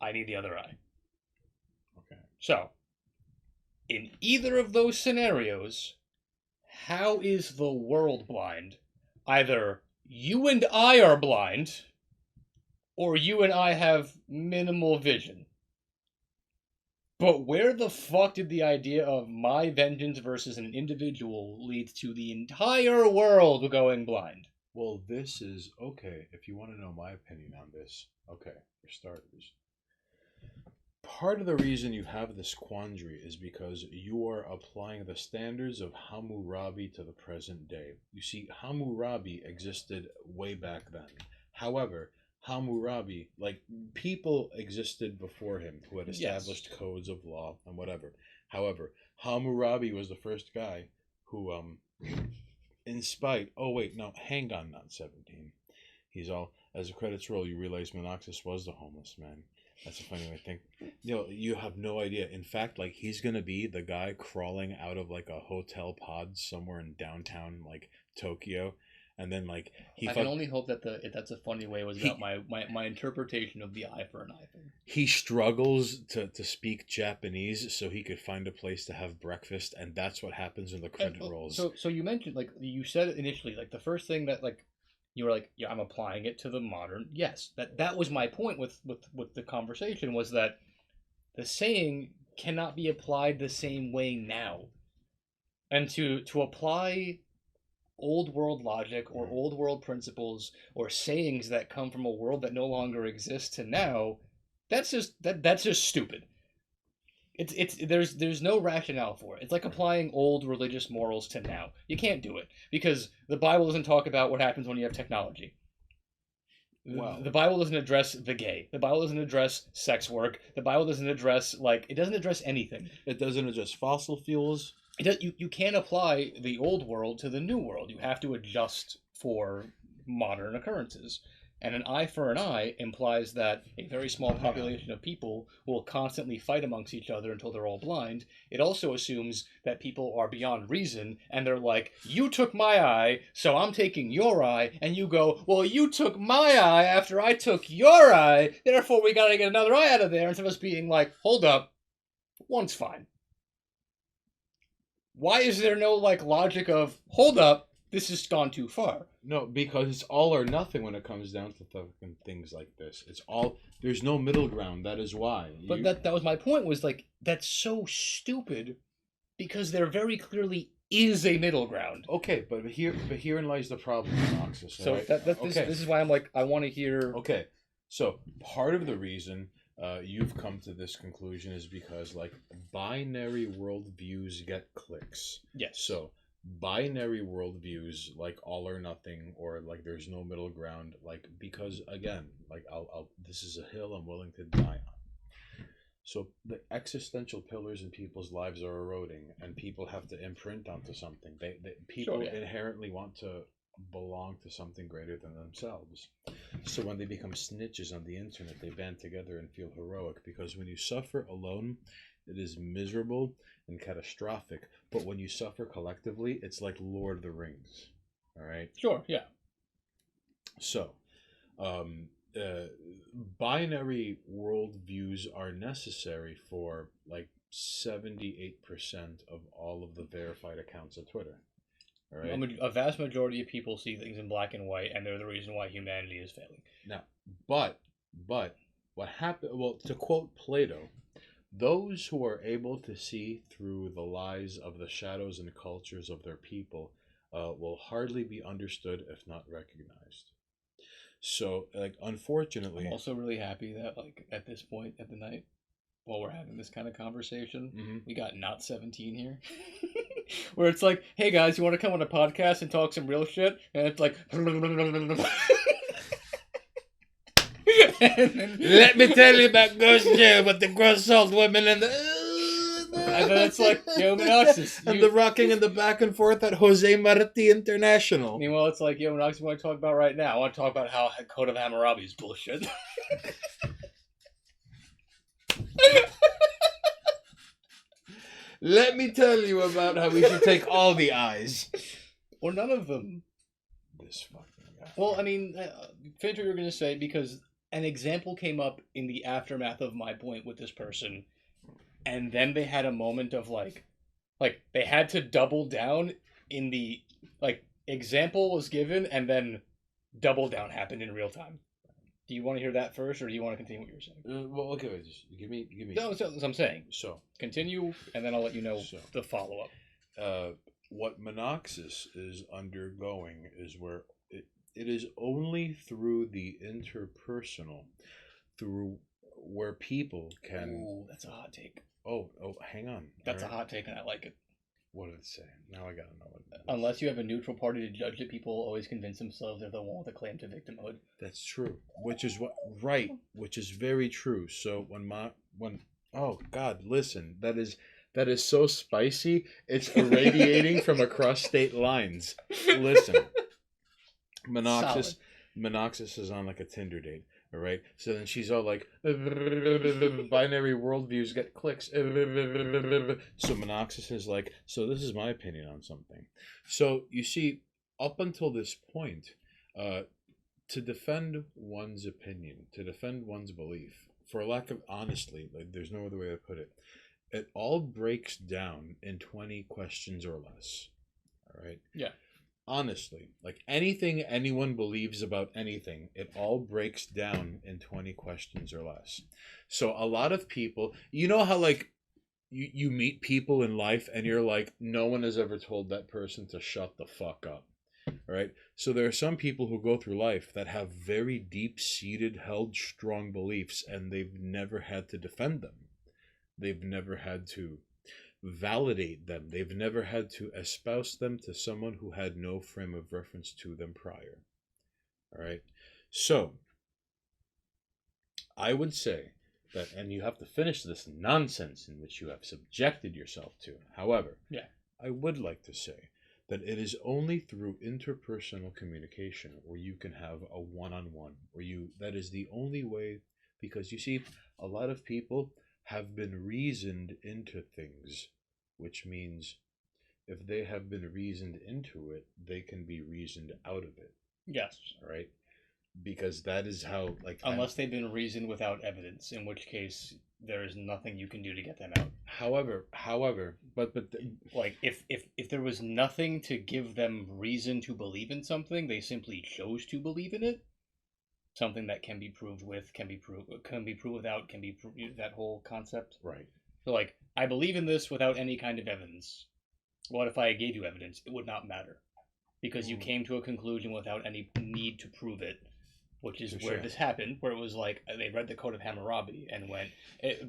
I need the other eye. Okay. So, in either of those scenarios, how is the world blind? Either you and I are blind, or you and I have minimal vision. But where the fuck did the idea of my vengeance versus an individual lead to the entire world going blind? Well, this is, okay, if you want to know my opinion on this, okay, for starters. part of the reason you have this quandary is because you are applying the standards of Hammurabi to the present day. You see, Hammurabi existed way back then. However, Hammurabi, like, people existed before him who had established codes of law and whatever. However, Hammurabi was the first guy who, in spite, oh wait, no, hang on, not 17. He's all, as the credits roll, you realize Monoxus was the homeless man. That's a funny way to think. You have no idea. In fact, like, he's gonna be the guy crawling out of like a hotel pod somewhere in downtown like Tokyo, and then like I can only hope that that's a funny way was about my interpretation of the eye for an eye thing. He struggles to speak Japanese so he could find a place to have breakfast, and that's what happens in the credit rolls. So you mentioned, like, you said initially, like, the first thing that, like, you were like, yeah, I'm applying it to the modern. Yes, that was my point with the conversation, was that the saying cannot be applied the same way now. And to apply old world logic or old world principles or sayings that come from a world that no longer exists to now, that's just stupid. There's no rationale for it. It's like applying old religious morals to now. You can't do it because the Bible doesn't talk about what happens when you have technology. Wow. The Bible doesn't address the gay. The Bible doesn't address sex work. The Bible doesn't address, like, it doesn't address anything. It doesn't address fossil fuels. You can't apply the old world to the new world. You have to adjust for modern occurrences. And an eye for an eye implies that a very small population of people will constantly fight amongst each other until they're all blind. It also assumes that people are beyond reason, and they're like, you took my eye, so I'm taking your eye, and you go, well, you took my eye after I took your eye, therefore we gotta get another eye out of there, instead of us being like, hold up, one's fine. Why is there no, like, logic of, hold up, this has gone too far? No, because it's all or nothing when it comes down to fucking things like this. It's all, there's no middle ground. That is why. But that was my point, was like, that's so stupid because there very clearly is a middle ground. Okay, but herein lies the problem, Noxus. So right? This is why I'm like, I want to hear. Okay, so part of the reason you've come to this conclusion is because, like, binary worldviews get clicks. Yes. So binary worldviews, like all or nothing, or like there's no middle ground, like, because again, like, I'll this is a hill I'm willing to die on. So the existential pillars in people's lives are eroding, and people have to imprint onto something. People inherently want to belong to something greater than themselves. So when they become snitches on the internet, they band together and feel heroic, because when you suffer alone, it is miserable and catastrophic. But when you suffer collectively, it's like Lord of the Rings. All right? Sure, yeah. So, binary worldviews are necessary for like 78% of all of the verified accounts of Twitter. All right? A vast majority of people see things in black and white, and they're the reason why humanity is failing. Now, but what happened? Well, to quote Plato, those who are able to see through the lies of the shadows and cultures of their people will hardly be understood if not recognized. So, like, unfortunately, I'm also really happy that, like, at this point at the night, while we're having this kind of conversation, we got not 17 here. Where it's like, hey guys, you want to come on a podcast and talk some real shit? And it's like, let me tell you about Ghost Jail with the gross salt women and the... And then it's like, yo, Monoxus. And the rocking and the back and forth at Jose Marti International. Meanwhile, it's like, yo, Monoxus, what I want to talk about right now? I want to talk about how Code of Hammurabi is bullshit. Let me tell you about how we should take all the eyes. Or none of them. This fucking guy. Well, I mean, finish what you were going to say, because an example came up in the aftermath of my point with this person, and then they had a moment of, like they had to double down in the, like, example was given, and then double down happened in real time. Do you want to hear that first, or do you want to continue what you were saying? Well, okay, wait, just give me. No, that's what I'm saying. So continue, and then I'll let you know the follow-up. What Monoxus is undergoing is where it is only through the interpersonal, through where people can. Ooh, that's a hot take. Oh, hang on. That's All a hot take, and I like it. What did it say? Now I gotta know what it is. Unless you have a neutral party to judge it, people always convince themselves they're the one with a claim to victimhood. That's true. Which is which is very true. So when oh God, listen, that is so spicy. It's irradiating from across state lines. Listen. Monoxis is on like a Tinder date. All right. So then she's all like, binary worldviews get clicks. So Monoxis is like, so this is my opinion on something. So you see, up until this point, to defend one's opinion, to defend one's belief, for lack of honestly, like there's no other way to put it, it all breaks down in 20 questions or less. All right. Yeah. Honestly, like anything anyone believes about anything, it all breaks down in 20 questions or less. So a lot of people, you know how like you meet people in life and you're like, no one has ever told that person to shut the fuck up. Right? So there are some people who go through life that have very deep-seated, held strong beliefs, and they've never had to defend them. They've never had to validate them. They've never had to espouse them to someone who had no frame of reference to them prior. All right. So I would say that, and you have to finish this nonsense in which you have subjected yourself to. However, yeah, I would like to say that it is only through interpersonal communication where you can have a one-on-one, that is the only way, because you see, a lot of people have been reasoned into things, which means if they have been reasoned into it, they can be reasoned out of it. Yes. Right? Because that is how, like... Unless they've been reasoned without evidence, in which case there is nothing you can do to get them out. However, like, if there was nothing to give them reason to believe in something, they simply chose to believe in it, something that can be proved with, can be proved without, that whole concept. Right. So, like, I believe in this without any kind of evidence. What if I gave you evidence? It would not matter. Because you came to a conclusion without any need to prove it, which is where this happened, where it was like, they read the Code of Hammurabi and went,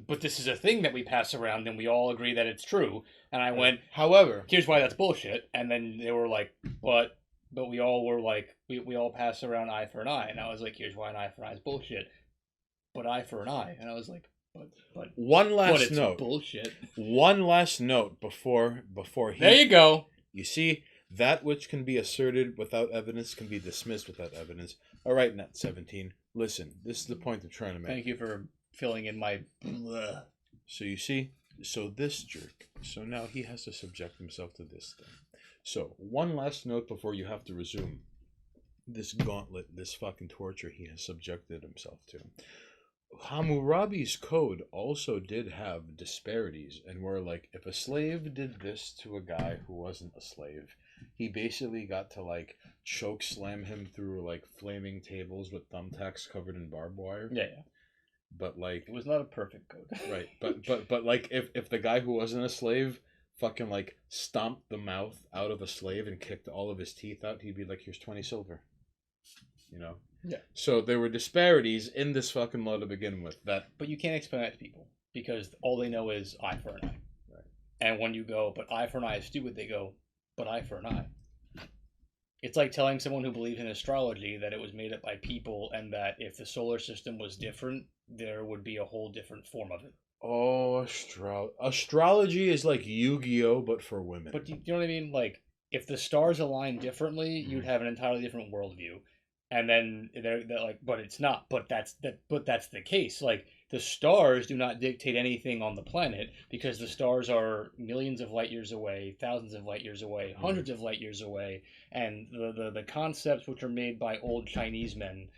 but this is a thing that we pass around and we all agree that it's true. And I went, however, here's why that's bullshit. And then they were like, but we all were like, we all pass around eye for an eye. And I was like, here's why an eye for an eye is bullshit. But eye for an eye. And I was like, but one last it's note. Bullshit. One last note before he... There you go. You see, that which can be asserted without evidence can be dismissed without evidence. All right, Net 17. Listen, this is the point I'm trying to make. Thank you for filling in my... Bleh. So you see, so this jerk, so now he has to subject himself to this thing. So, one last note before you have to resume this gauntlet, this fucking torture he has subjected himself to. Hammurabi's code also did have disparities, and where, like, if a slave did this to a guy who wasn't a slave, he basically got to, like, choke slam him through, like, flaming tables with thumbtacks covered in barbed wire. Yeah. But, like... It was not a perfect code. Right. But like, if the guy who wasn't a slave fucking, like, stomped the mouth out of a slave and kicked all of his teeth out, he'd be like, here's 20 silver. You know? Yeah. So there were disparities in this fucking law to begin with. But you can't explain that to people, because all they know is eye for an eye. Right. And when you go, but eye for an eye is stupid, they go, but eye for an eye. It's like telling someone who believes in astrology that it was made up by people, and that if the solar system was different, there would be a whole different form of it. Oh, astrology is like Yu-Gi-Oh, but for women. But you know what I mean? Like, if the stars align differently, you'd have an entirely different worldview. And then they're like, but it's not. But that's the case. Like, the stars do not dictate anything on the planet, because the stars are millions of light years away, thousands of light years away, hundreds of light years away, and the concepts which are made by old Chinese men,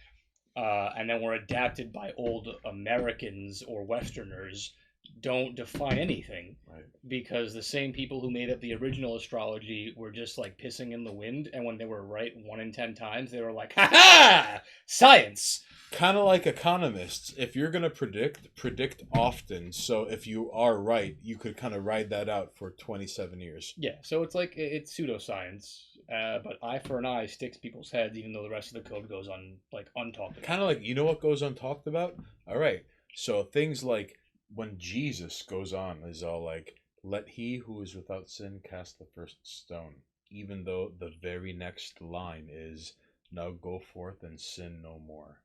and then were adapted by old Americans or Westerners, don't define anything. Right. Because the same people who made up the original astrology were just like pissing in the wind, and when they were right 1 in 10 times, they were like, ha ha, science. Kind of like economists. If you're going to predict often. So if you are right, you could kind of ride that out for 27 years. Yeah, so it's like, it's pseudoscience. But eye for an eye sticks people's heads, even though the rest of the code goes on, like, untalked about. Kind of like, you know what goes untalked about? All right. So things like when Jesus goes on is all like, "Let he who is without sin cast the first stone," even though the very next line is, "Now go forth and sin no more."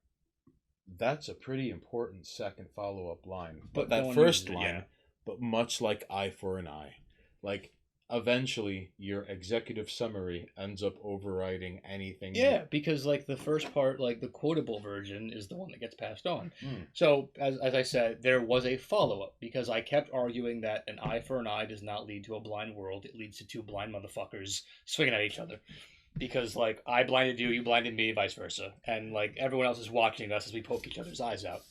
That's a pretty important second follow-up line. But no that one first uses it, line, yeah. but much like eye for an eye, like eventually your executive summary ends up overriding anything. Yeah, because like the first part, like the quotable version, is the one that gets passed on. Mm. So as I said, there was a follow up because I kept arguing that an eye for an eye does not lead to a blind world. It leads to two blind motherfuckers swinging at each other. Because like I blinded you, you blinded me, vice versa, and like everyone else is watching us as we poke each other's eyes out.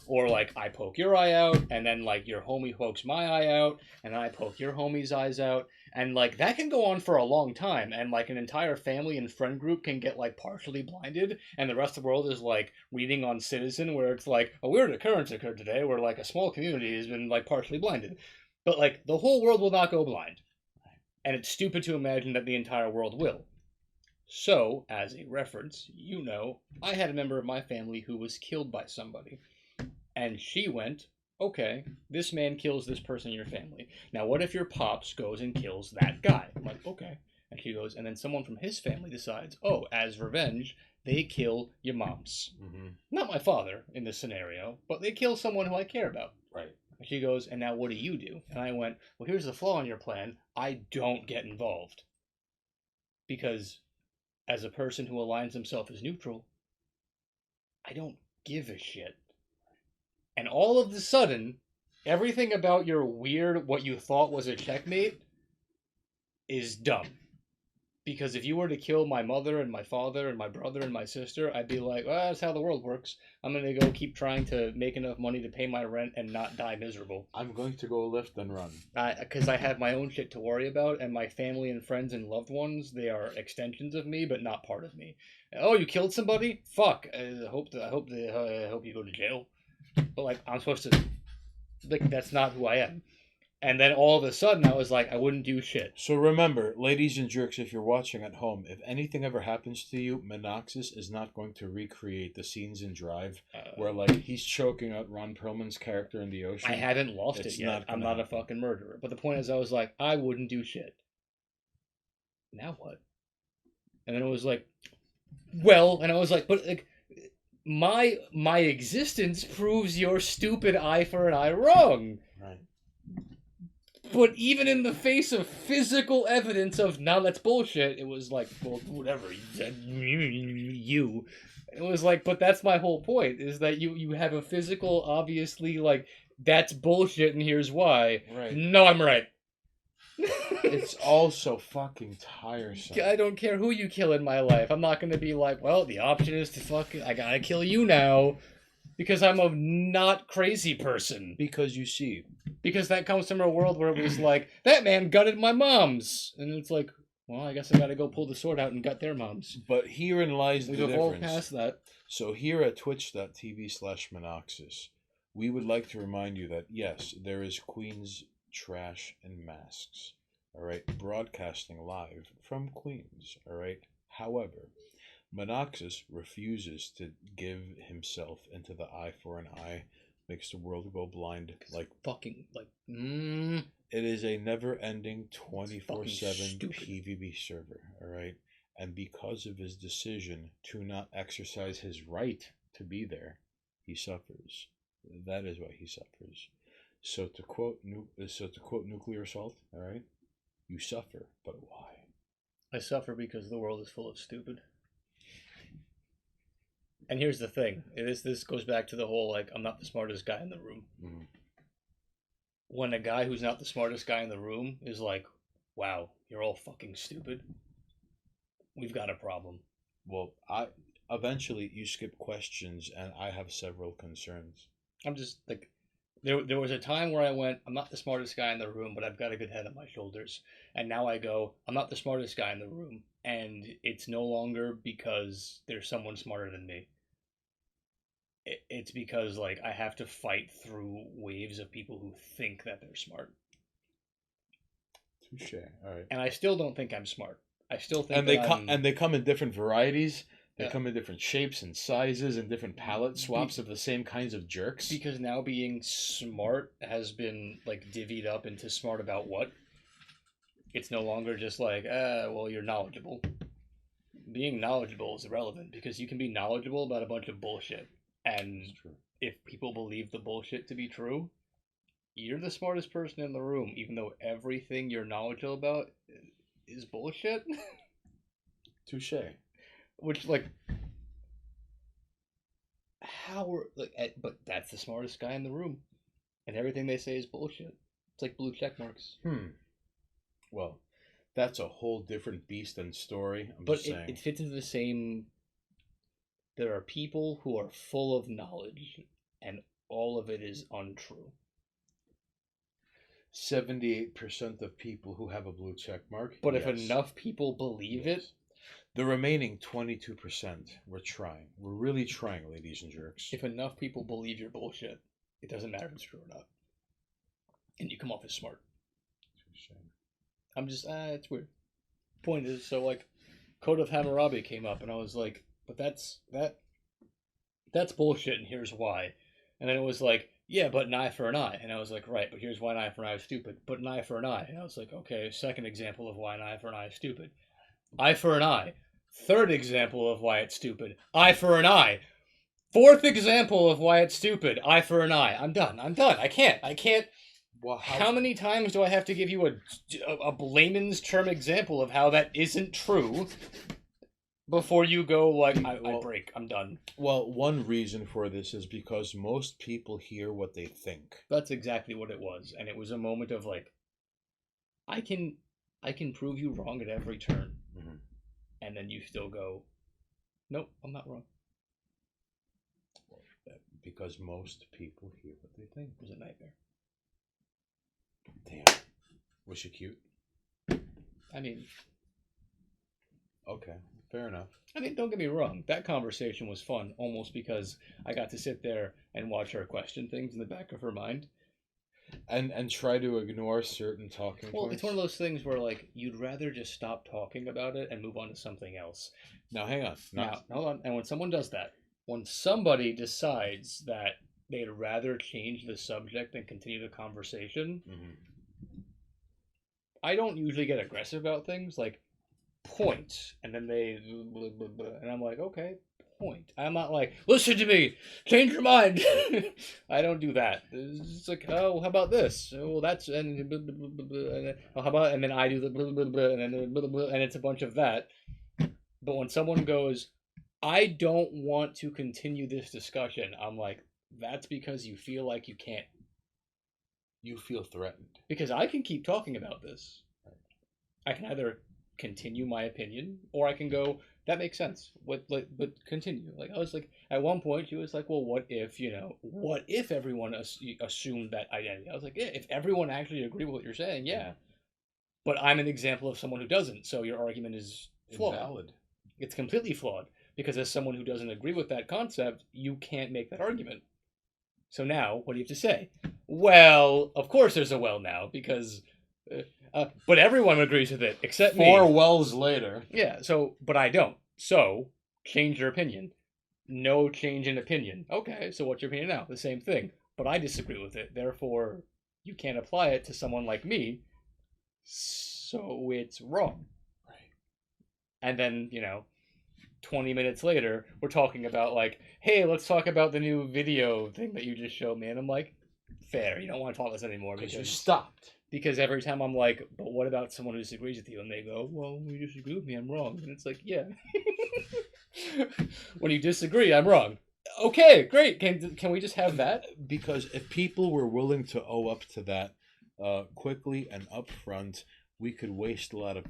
Or like I poke your eye out, and then like your homie pokes my eye out, and I poke your homie's eyes out, and like that can go on for a long time, and like an entire family and friend group can get like partially blinded, and the rest of the world is like reading on Citizen where it's like a weird occurrence occurred today where like a small community has been like partially blinded, but like the whole world will not go blind, and it's stupid to imagine that the entire world will. So, as a reference, I had a member of my family who was killed by somebody. And she went, okay, this man kills this person in your family. Now, what if your pops goes and kills that guy? I'm like, okay. And she goes, and then someone from his family decides, oh, as revenge, they kill your moms. Mm-hmm. Not my father in this scenario, but they kill someone who I care about. Right. And she goes, and now what do? And I went, well, here's the flaw in your plan. I don't get involved. Because as a person who aligns himself as neutral, I don't give a shit. And all of a sudden, everything about your weird, what you thought was a checkmate, is dumb. Because if you were to kill my mother and my father and my brother and my sister, I'd be like, well, that's how the world works. I'm going to go keep trying to make enough money to pay my rent and not die miserable. I'm going to go lift and run. Because I have my own shit to worry about, and my family and friends and loved ones, they are extensions of me, but not part of me. Oh, you killed somebody? Fuck. I hope you go to jail. But like, I'm supposed to, like, that's not who I am. And then all of a sudden, I was like, I wouldn't do shit. So remember, ladies and jerks, if you're watching at home, if anything ever happens to you, Minoxis is not going to recreate the scenes in Drive where, like, he's choking out Ron Perlman's character in the ocean. I haven't lost It's it yet. not I'm gonna not a fucking murderer. But the point is, I was like, I wouldn't do shit. Now what? And then it was like, well, and I was like, but like, my existence proves your stupid eye for an eye wrong. Right. But even in the face of physical evidence of, now that's bullshit, it was like, well, whatever, you. It was like, but that's my whole point, is that you have a physical, obviously, like, that's bullshit and here's why. Right. No, I'm right. It's all so fucking tiresome. I don't care who you kill in my life. I'm not going to be like, well, the option is to fucking, I gotta kill you now. Because I'm a not crazy person. Because you see, Because that comes from a world where it was like, that man gutted my moms. And it's like, well, I guess I gotta go pull the sword out and gut their moms. but herein lies the We've difference. evolved past that. So here at twitch.tv/Minoxis, we would like to remind you that, yes, there is Queens trash and masks, all right, broadcasting live from Queens, all right. However, Minoxis refuses to give himself into the eye for an eye, makes the world go blind. Like, Fucking, like, it is a never-ending 24/7 stupid. PvP server, all right. And because of his decision to not exercise his right to be there, he suffers. That is why he suffers. So to quote nuclear assault, all right, you suffer, but why? I suffer because the world is full of stupid. And here's the thing. This goes back to the whole, like, I'm not the smartest guy in the room. Mm. When a guy who's not the smartest guy in the room is like, wow, you're all fucking stupid, we've got a problem. Well, eventually you skip questions, and I have several concerns. I'm just like, there was a time where I went, I'm not the smartest guy in the room, but I've got a good head on my shoulders. And now I go, I'm not the smartest guy in the room, and it's no longer because there's someone smarter than me. It's because, like, I have to fight through waves of people who think that they're smart. Touche. All right. And I still don't think I'm smart. I still think And they come in different varieties. They come in different shapes and sizes and different palette swaps of the same kinds of jerks. Because now being smart has been like divvied up into smart about what. It's no longer just like, well, you're knowledgeable. Being knowledgeable is irrelevant because you can be knowledgeable about a bunch of bullshit. And if people believe the bullshit to be true, you're the smartest person in the room, even though everything you're knowledgeable about is bullshit. Touche. Which, like, but that's the smartest guy in the room, and everything they say is bullshit. It's like blue check marks. Well, that's a whole different beast and story. But it fits into the same. There are people who are full of knowledge, and all of it is untrue. 78% of people who have a blue check mark. But if enough people believe it, the remaining 22%, we're trying. We're really trying, ladies and jerks. If enough people believe your bullshit, it doesn't matter if it's true or not. And you come off as smart. I'm just, it's weird. Point is, so like, Code of Hammurabi came up, and I was like, but that's bullshit, and here's why. And then it was like, yeah, but an eye for an eye. And I was like, right, but here's why an eye for an eye is stupid. But an eye for an eye. And I was like, okay, second example of why an eye for an eye is stupid. Eye for an eye. Third example of why it's stupid. Eye for an eye. Fourth example of why it's stupid. Eye for an eye. I'm done. I can't. Well, how many times do I have to give you a layman's term example of how that isn't true before you go like, I break, I'm done? Well, one reason for this is because most people hear what they think. That's exactly what it was. And it was a moment of like, I can prove you wrong at every turn. Mm-hmm. And then you still go, nope, I'm not wrong. Because most people hear what they think. It was a nightmare. Damn. Was she cute? I mean... Okay, fair enough. I mean, don't get me wrong. That conversation was fun, almost because I got to sit there and watch her question things in the back of her mind. And try to ignore certain talking points. It's one of those things where, like, you'd rather just stop talking about it and move on to something else. Now, hang on. Now, hold on. And when someone does that, when somebody decides that they'd rather change the subject than continue the conversation, I don't usually get aggressive about things, like, point, and then they, blah, blah, blah, and I'm like, okay, point. I'm not like, listen to me, change your mind. I don't do that. It's like, oh, how about this? Oh, that's, and blah, blah, blah, blah, and how about, and then I do the blah, blah, blah, and then blah, blah, blah, and it's a bunch of that. But when someone goes, I don't want to continue this discussion, I'm like, that's because you feel like you can't. You feel threatened. Because I can keep talking about this. I can either continue my opinion, or I can go, that makes sense. But continue. Like, I was like, at one point, she was like, well, what if everyone assumed that identity? I was like, yeah, if everyone actually agreed with what you're saying, yeah. But I'm an example of someone who doesn't, so your argument is flawed. Invalid. It's completely flawed. Because as someone who doesn't agree with that concept, you can't make that argument. So now, what do you have to say? Well, of course there's a well now, because... but everyone agrees with it, except me. 4 wells later. Yeah, but I don't. So, change your opinion. No change in opinion. Okay, so what's your opinion now? The same thing. But I disagree with it. Therefore, you can't apply it to someone like me. So it's wrong. Right. And then, 20 minutes later, we're talking about like, hey, let's talk about the new video thing that you just showed me. And I'm like, fair, you don't want to talk about this anymore. Because you stopped. Because every time I'm like, but what about someone who disagrees with you? And they go, well, you disagree with me, I'm wrong. And it's like, yeah. When you disagree, I'm wrong. Okay, great. Can we just have that? Because if people were willing to owe up to that quickly and upfront, we could waste a lot of,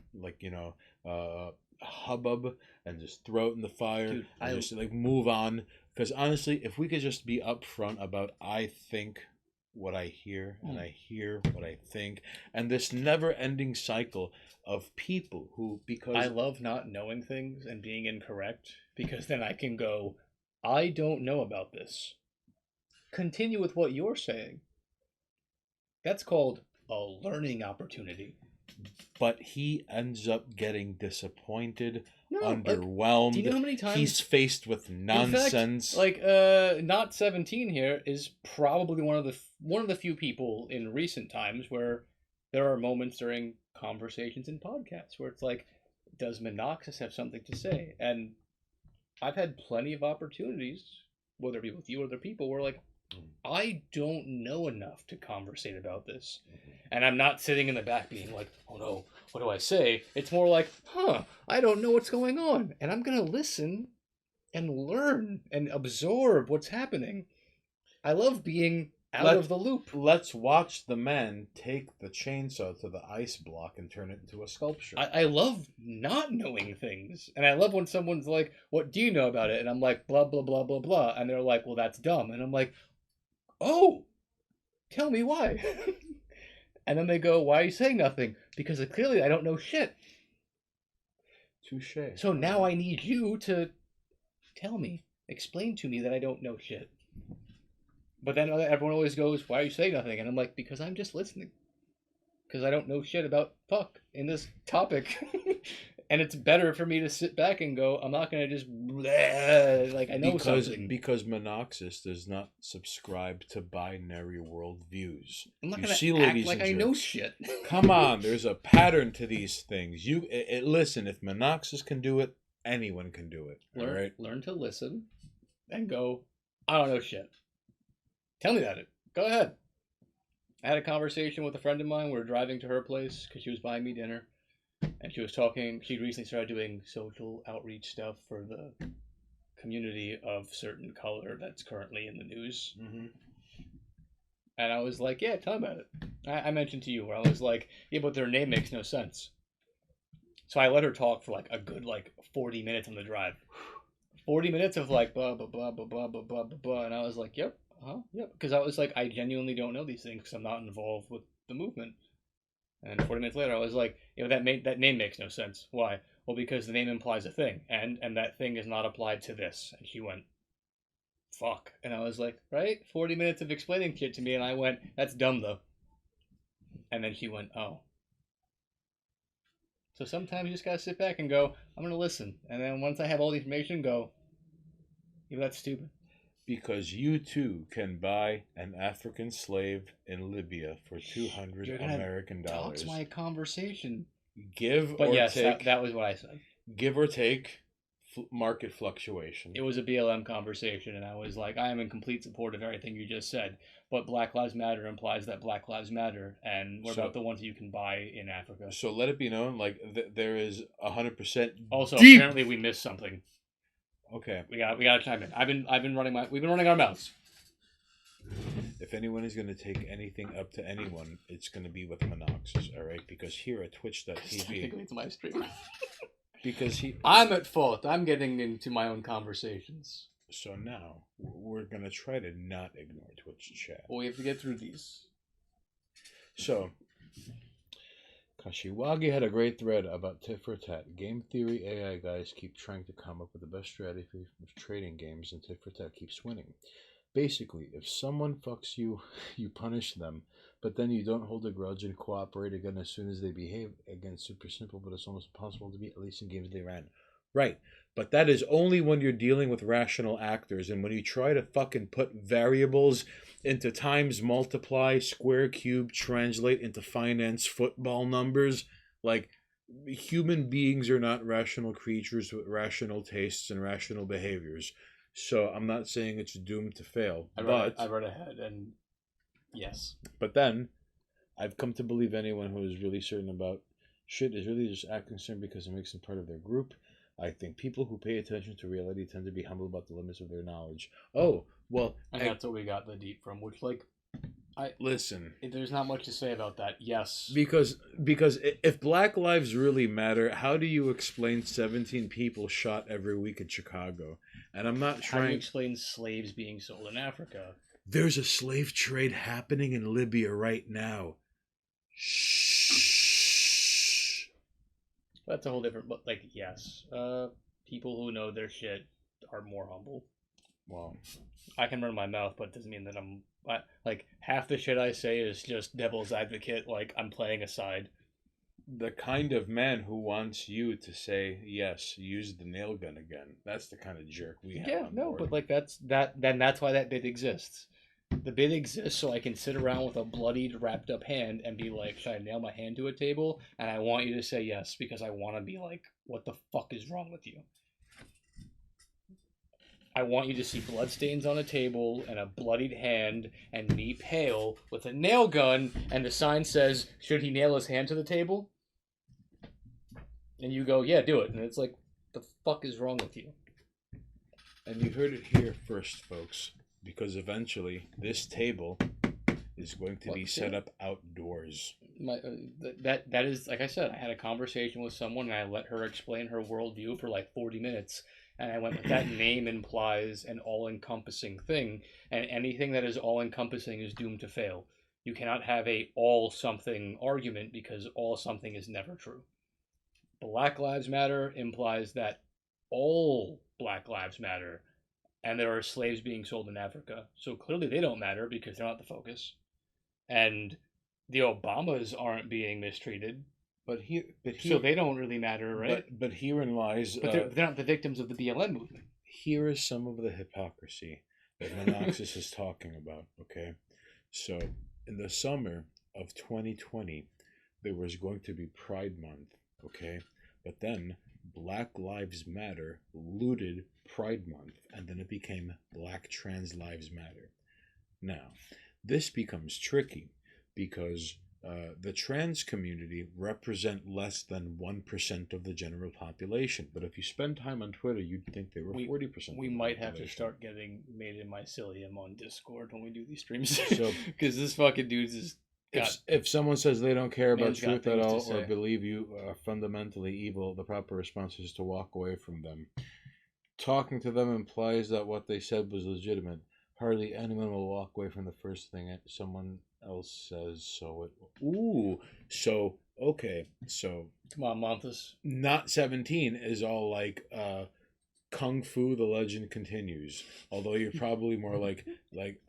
hubbub and just throw it in the fire. Dude, and just move on. Because honestly, if we could just be upfront about I think what I hear and I hear what I think, and this never-ending cycle of people who, because I love not knowing things and being incorrect, because then I can go, I don't know about this. Continue with what you're saying. That's called a learning opportunity. but he ends up getting disappointed, No, underwhelmed. do you know how many times he's faced with nonsense? In fact, not 17 here is probably one of the few people in recent times where there are moments during conversations in podcasts where it's like, does Monoxus have something to say? And I've had plenty of opportunities, whether it be with you or other people, where like, I don't know enough to conversate about this. And I'm not sitting in the back being like, oh no, what do I say? It's more like, I don't know what's going on. And I'm going to listen and learn and absorb what's happening. I love being out of the loop. Let's watch the man take the chainsaw to the ice block and turn it into a sculpture. I love not knowing things. And I love when someone's like, what do you know about it? And I'm like, blah, blah, blah, blah, blah. And they're like, well, that's dumb. And I'm like, oh, tell me why. And then they go, why are you saying nothing? Because clearly I don't know shit. Touche. So now I need you to tell me, explain to me that I don't know shit. But then everyone always goes, why are you saying nothing? And I'm like, because I'm just listening. Because I don't know shit about fuck in this topic. And it's better for me to sit back and go, I'm not going to just, like, I know something. Because Monoxus does not subscribe to binary worldviews. I'm not going to act like I know shit. Come on, there's a pattern to these things. Listen, if Monoxus can do it, anyone can do it. All right? Learn to listen and go, I don't know shit. Tell me about it. Go ahead. I had a conversation with a friend of mine. We were driving to her place because she was buying me dinner. And she was talking, she'd recently started doing social outreach stuff for the community of certain color that's currently in the news. Mm-hmm. And I was like, yeah, tell me about it. I mentioned to you where I was like, yeah, but their name makes no sense. So I let her talk for like a good 40 minutes on the drive. 40 minutes of like blah, blah, blah, blah, blah, blah, blah, blah, blah. And I was like, yep, yep. Because I was like, I genuinely don't know these things because I'm not involved with the movement. And 40 minutes later, I was like, that name makes no sense. Why? Well, because the name implies a thing, and that thing is not applied to this. And she went, fuck. And I was like, right? 40 minutes of explaining shit to me, and I went, that's dumb, though. And then she went, oh. So sometimes you just gotta sit back and go, I'm gonna listen. And then once I have all the information, go, yeah, that's stupid. Because you too can buy an African slave in Libya for $200 American dollars. That's my conversation. Take. That was what I said. Give or take market fluctuation. It was a BLM conversation, and I was like, I am in complete support of everything you just said. But Black Lives Matter implies that Black Lives Matter, and what about the ones that you can buy in Africa? So let it be known, there is 100%. Also, apparently we missed something. Okay. We gotta chime in. We've been running our mouths. If anyone is going to take anything up to anyone, it's going to be with Monoxus, all right? Because here at Twitch.tv, technically it's my stream. Because I'm at fault. I'm getting into my own conversations. So now we're going to try to not ignore Twitch chat. Well, we have to get through these. So Kashiwagi had a great thread about tit for tat. Game theory AI guys keep trying to come up with the best strategy for trading games, and tit for tat keeps winning. Basically, if someone fucks you, you punish them, but then you don't hold a grudge and cooperate again as soon as they behave. Again, super simple, but it's almost impossible to beat, at least in games they ran. Right, but that is only when you're dealing with rational actors, and when you try to fucking put variables into times, multiply, square, cube, translate into finance football numbers, human beings are not rational creatures with rational tastes and rational behaviors. So I'm not saying it's doomed to fail. I read ahead, and yes. But then, I've come to believe anyone who is really certain about shit is really just acting concerned because it makes them part of their group. I think people who pay attention to reality tend to be humble about the limits of their knowledge. Oh, well... And that's what we got the deep from, which, listen. There's not much to say about that, yes. Because if Black Lives really matter, how do you explain 17 people shot every week in Chicago? And I'm not trying... How do you explain slaves being sold in Africa? There's a slave trade happening in Libya right now. Shh. That's a whole different... But, yes. People who know their shit are more humble. Well, I can run my mouth, but it doesn't mean that I'm... half the shit I say is just devil's advocate, I'm playing a side. the kind of man who wants you to say yes, use the nail gun again. That's the kind of jerk we have. Yeah, on no, board. but like that's why that bit exists. The bit exists so I can sit around with a bloodied, wrapped up hand and be like, should I nail my hand to a table? And I want you to say yes because I want to be like, what the fuck is wrong with you? I want you to see bloodstains on a table and a bloodied hand and me pale with a nail gun and the sign says, should he nail his hand to the table? And you go, yeah, do it. And it's like, the fuck is wrong with you? And you heard it here first, folks, because eventually this table is going to be set up outdoors. That is, like I said, I had a conversation with someone and I let her explain her worldview for like 40 minutes. And I went with that name implies an all-encompassing thing, and anything that is all-encompassing is doomed to fail. You cannot have a all-something argument because all-something is never true. Black Lives Matter implies that all Black Lives matter, and there are slaves being sold in Africa. So clearly they don't matter because they're not the focus. And the Obamas aren't being mistreated. But So they don't really matter, right? But herein lies. But they're not the victims of the BLM movement. Here is some of the hypocrisy that Monoxis is talking about. Okay, so in the summer of 2020, there was going to be Pride Month. Okay, but then Black Lives Matter looted Pride Month, and then it became Black Trans Lives Matter. Now, this becomes tricky because the trans community represent less than 1% of the general population. But if you spend time on Twitter, you'd think they were 40%. We might have to start getting Made in Mycelium on Discord when we do these streams. So, because this fucking dude's is. If someone says they don't care about Man's got truth at things to all or say. believe you are fundamentally evil, the proper response is to walk away from them. Talking to them implies that what they said was legitimate. Hardly anyone will walk away from the first thing someone else says. Okay. So Come on, Monthus. Not 17 is all like Kung Fu the Legend Continues. Although you're probably more like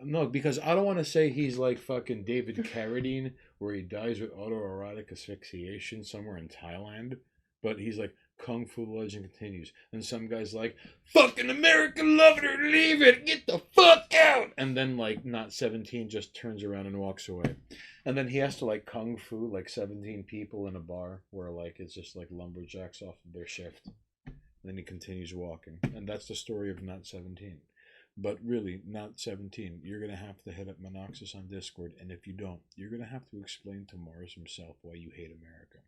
no, because I don't want to say he's like fucking David Carradine where he dies with autoerotic asphyxiation somewhere in Thailand. But he's like Kung Fu the Legend Continues. And some guy's like, fucking America, love it or leave it, get the fuck out. And then like Not 17 just turns around and walks away. And then he has to like Kung Fu like 17 people in a bar where like it's just like lumberjacks off of their shift. Then he continues walking. And that's the story of Not 17. But really, Not 17, you're going to have to hit up Monoxis on Discord. And if you don't, you're going to have to explain to Mars himself why you hate America.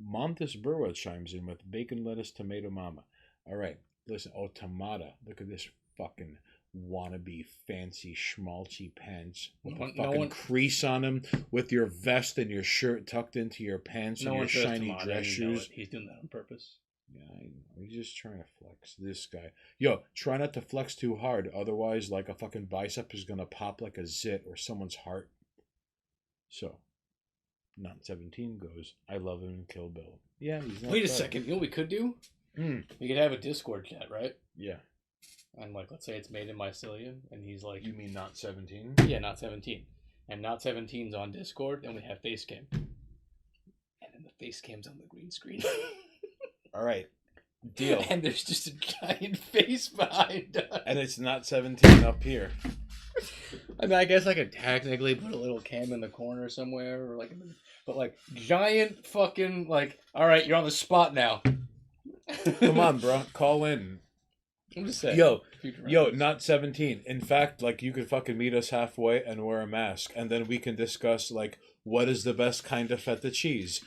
Montes Burwa chimes in with bacon, lettuce, tomato mama. All right, listen. Oh, Tamada. Look at this fucking wannabe fancy schmaltzy pants with a fucking crease on them, with your vest and your shirt tucked into your pants and your shiny dress shoes. He's doing that on purpose. Yeah, I know. He's just trying to flex. This guy. Yo, try not to flex too hard. Otherwise, like a fucking bicep is going to pop like a zit or someone's heart. So, Not 17 goes, I love him in Kill Bill. Yeah, he's not Wait a bad. second. You know what we could do? We could have a Discord chat, right? Yeah. And like, let's say it's Made in Mycelium, and he's like, You mean Not 17? yeah, Not 17. And Not 17's on Discord, and we have face cam. And then the face cam's on the green screen. All right. Deal. And there's just a giant face behind us. And it's Not 17 up here. I mean, I guess I could technically put a little cam in the corner somewhere, or like, but like giant fucking like. All right, you're on the spot now. Come on, bro. Call in. I'm just saying. Yo, Not 17. In fact, like you could fucking meet us halfway and wear a mask, and then we can discuss like what is the best kind of feta cheese.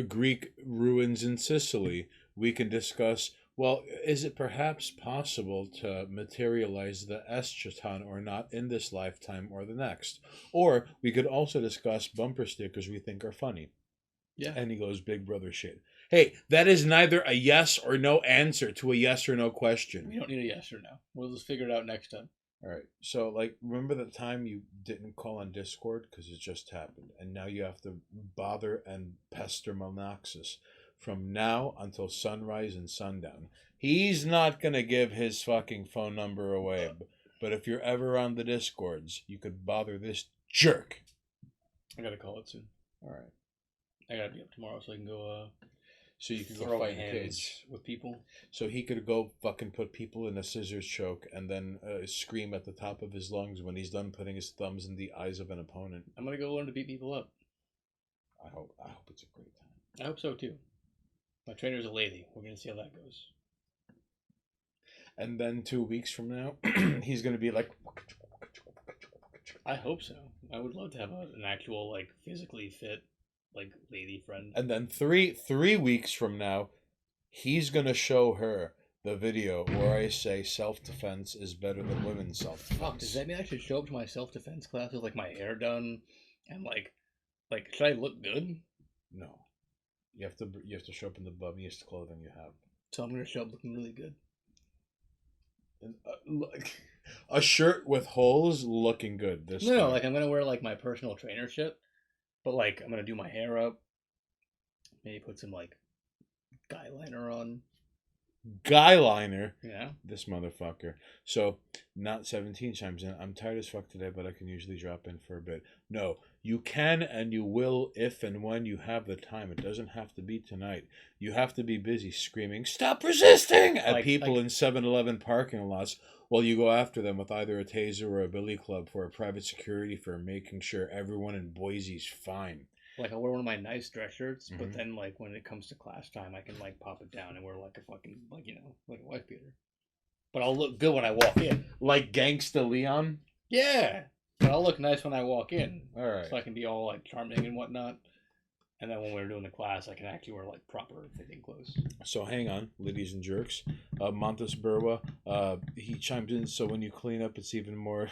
Greek ruins in Sicily. We can discuss, well, is it perhaps possible to materialize the eschaton or not in this lifetime or the next? Or we could also discuss bumper stickers we think are funny. Yeah. And he goes, Big Brother shit. Hey, that is neither a yes or no answer to a yes or no question. We don't need a yes or no. We'll just figure it out next time. All right. So, like, remember the time you didn't call on Discord because it just happened, and now you have to bother and pester Monoxis from now until sunrise and sundown. He's not gonna give his fucking phone number away, but if you're ever on the Discords, you could bother this jerk. I gotta call it soon. All right. I gotta be up tomorrow so I can go So you could go throw fight hands kids. with people. So he could go fucking put people in a scissors choke and then scream at the top of his lungs when he's done putting his thumbs in the eyes of an opponent. I'm gonna go learn to beat people up. I hope it's a great time. I hope so too. My trainer's a lady. We're gonna see how that goes. And then 2 weeks from now, he's gonna be like. I hope so. I would love to have an actual, like, physically fit, like, lady friend. And then three weeks from now, he's gonna show her the video where I say self-defense is better than women's self-defense. Fuck, does that mean I should show up to my self-defense class with, like, my hair done and like should I look good? No, you have to show up in the bummiest clothing you have. So I'm gonna show up looking really good. And, a shirt with holes looking good. No, like I'm gonna wear like my personal trainer shit, but like I'm gonna do my hair up, maybe put some like guy liner on. Guy liner. Yeah. This motherfucker. So, not 17 chimes in. I'm tired as fuck today, but I can usually drop in for a bit. No, you can and you will if and when you have the time. It doesn't have to be tonight. You have to be busy screaming, "Stop resisting!" at people in 7-Eleven parking lots while you go after them with either a taser or a billy club for a private security firm, making sure everyone in Boise's fine. Like I'll wear one of my nice dress shirts, Mhm. but then like when it comes to class time, I can like pop it down and wear like a fucking like like a wife beater. But I'll look good when I walk in. Like Gangsta Leon? Yeah, but I'll look nice when I walk in. All right. So I can be all like charming and whatnot. And then when we're doing the class, I can actually wear like proper fitting clothes. So hang on, ladies and jerks. Montes Berwa, he chimed in. So when you clean up, it's even more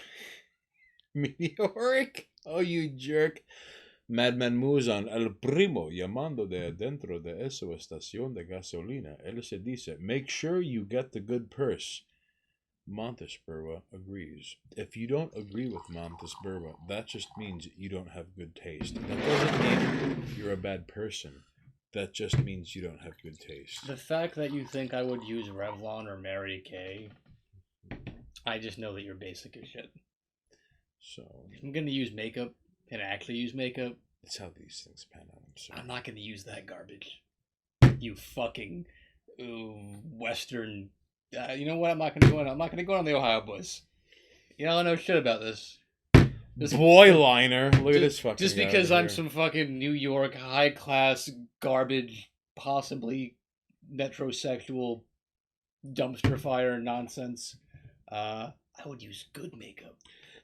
meteoric. Oh, you jerk. Madman Muzan, el primo, llamando de adentro de esa estación de gasolina. Él se dice, make sure you get the good purse. Montes Berwa agrees. If you don't agree with Montes Berwa, that just means you don't have good taste. That doesn't mean you're a bad person. That just means you don't have good taste. The fact that you think I would use Revlon or Mary Kay, I just know that you're basic as shit. So I'm gonna use makeup and actually use makeup. it's how these things pan out. I'm not gonna use that garbage. You fucking Western. You know what? I'm not gonna go in. I'm not gonna go on the Ohio boys. You don't know shit about this. Boy liner. Look at this fucking. Just guy because over I'm here. some fucking New York high class garbage, possibly metrosexual dumpster fire nonsense. I would use good makeup.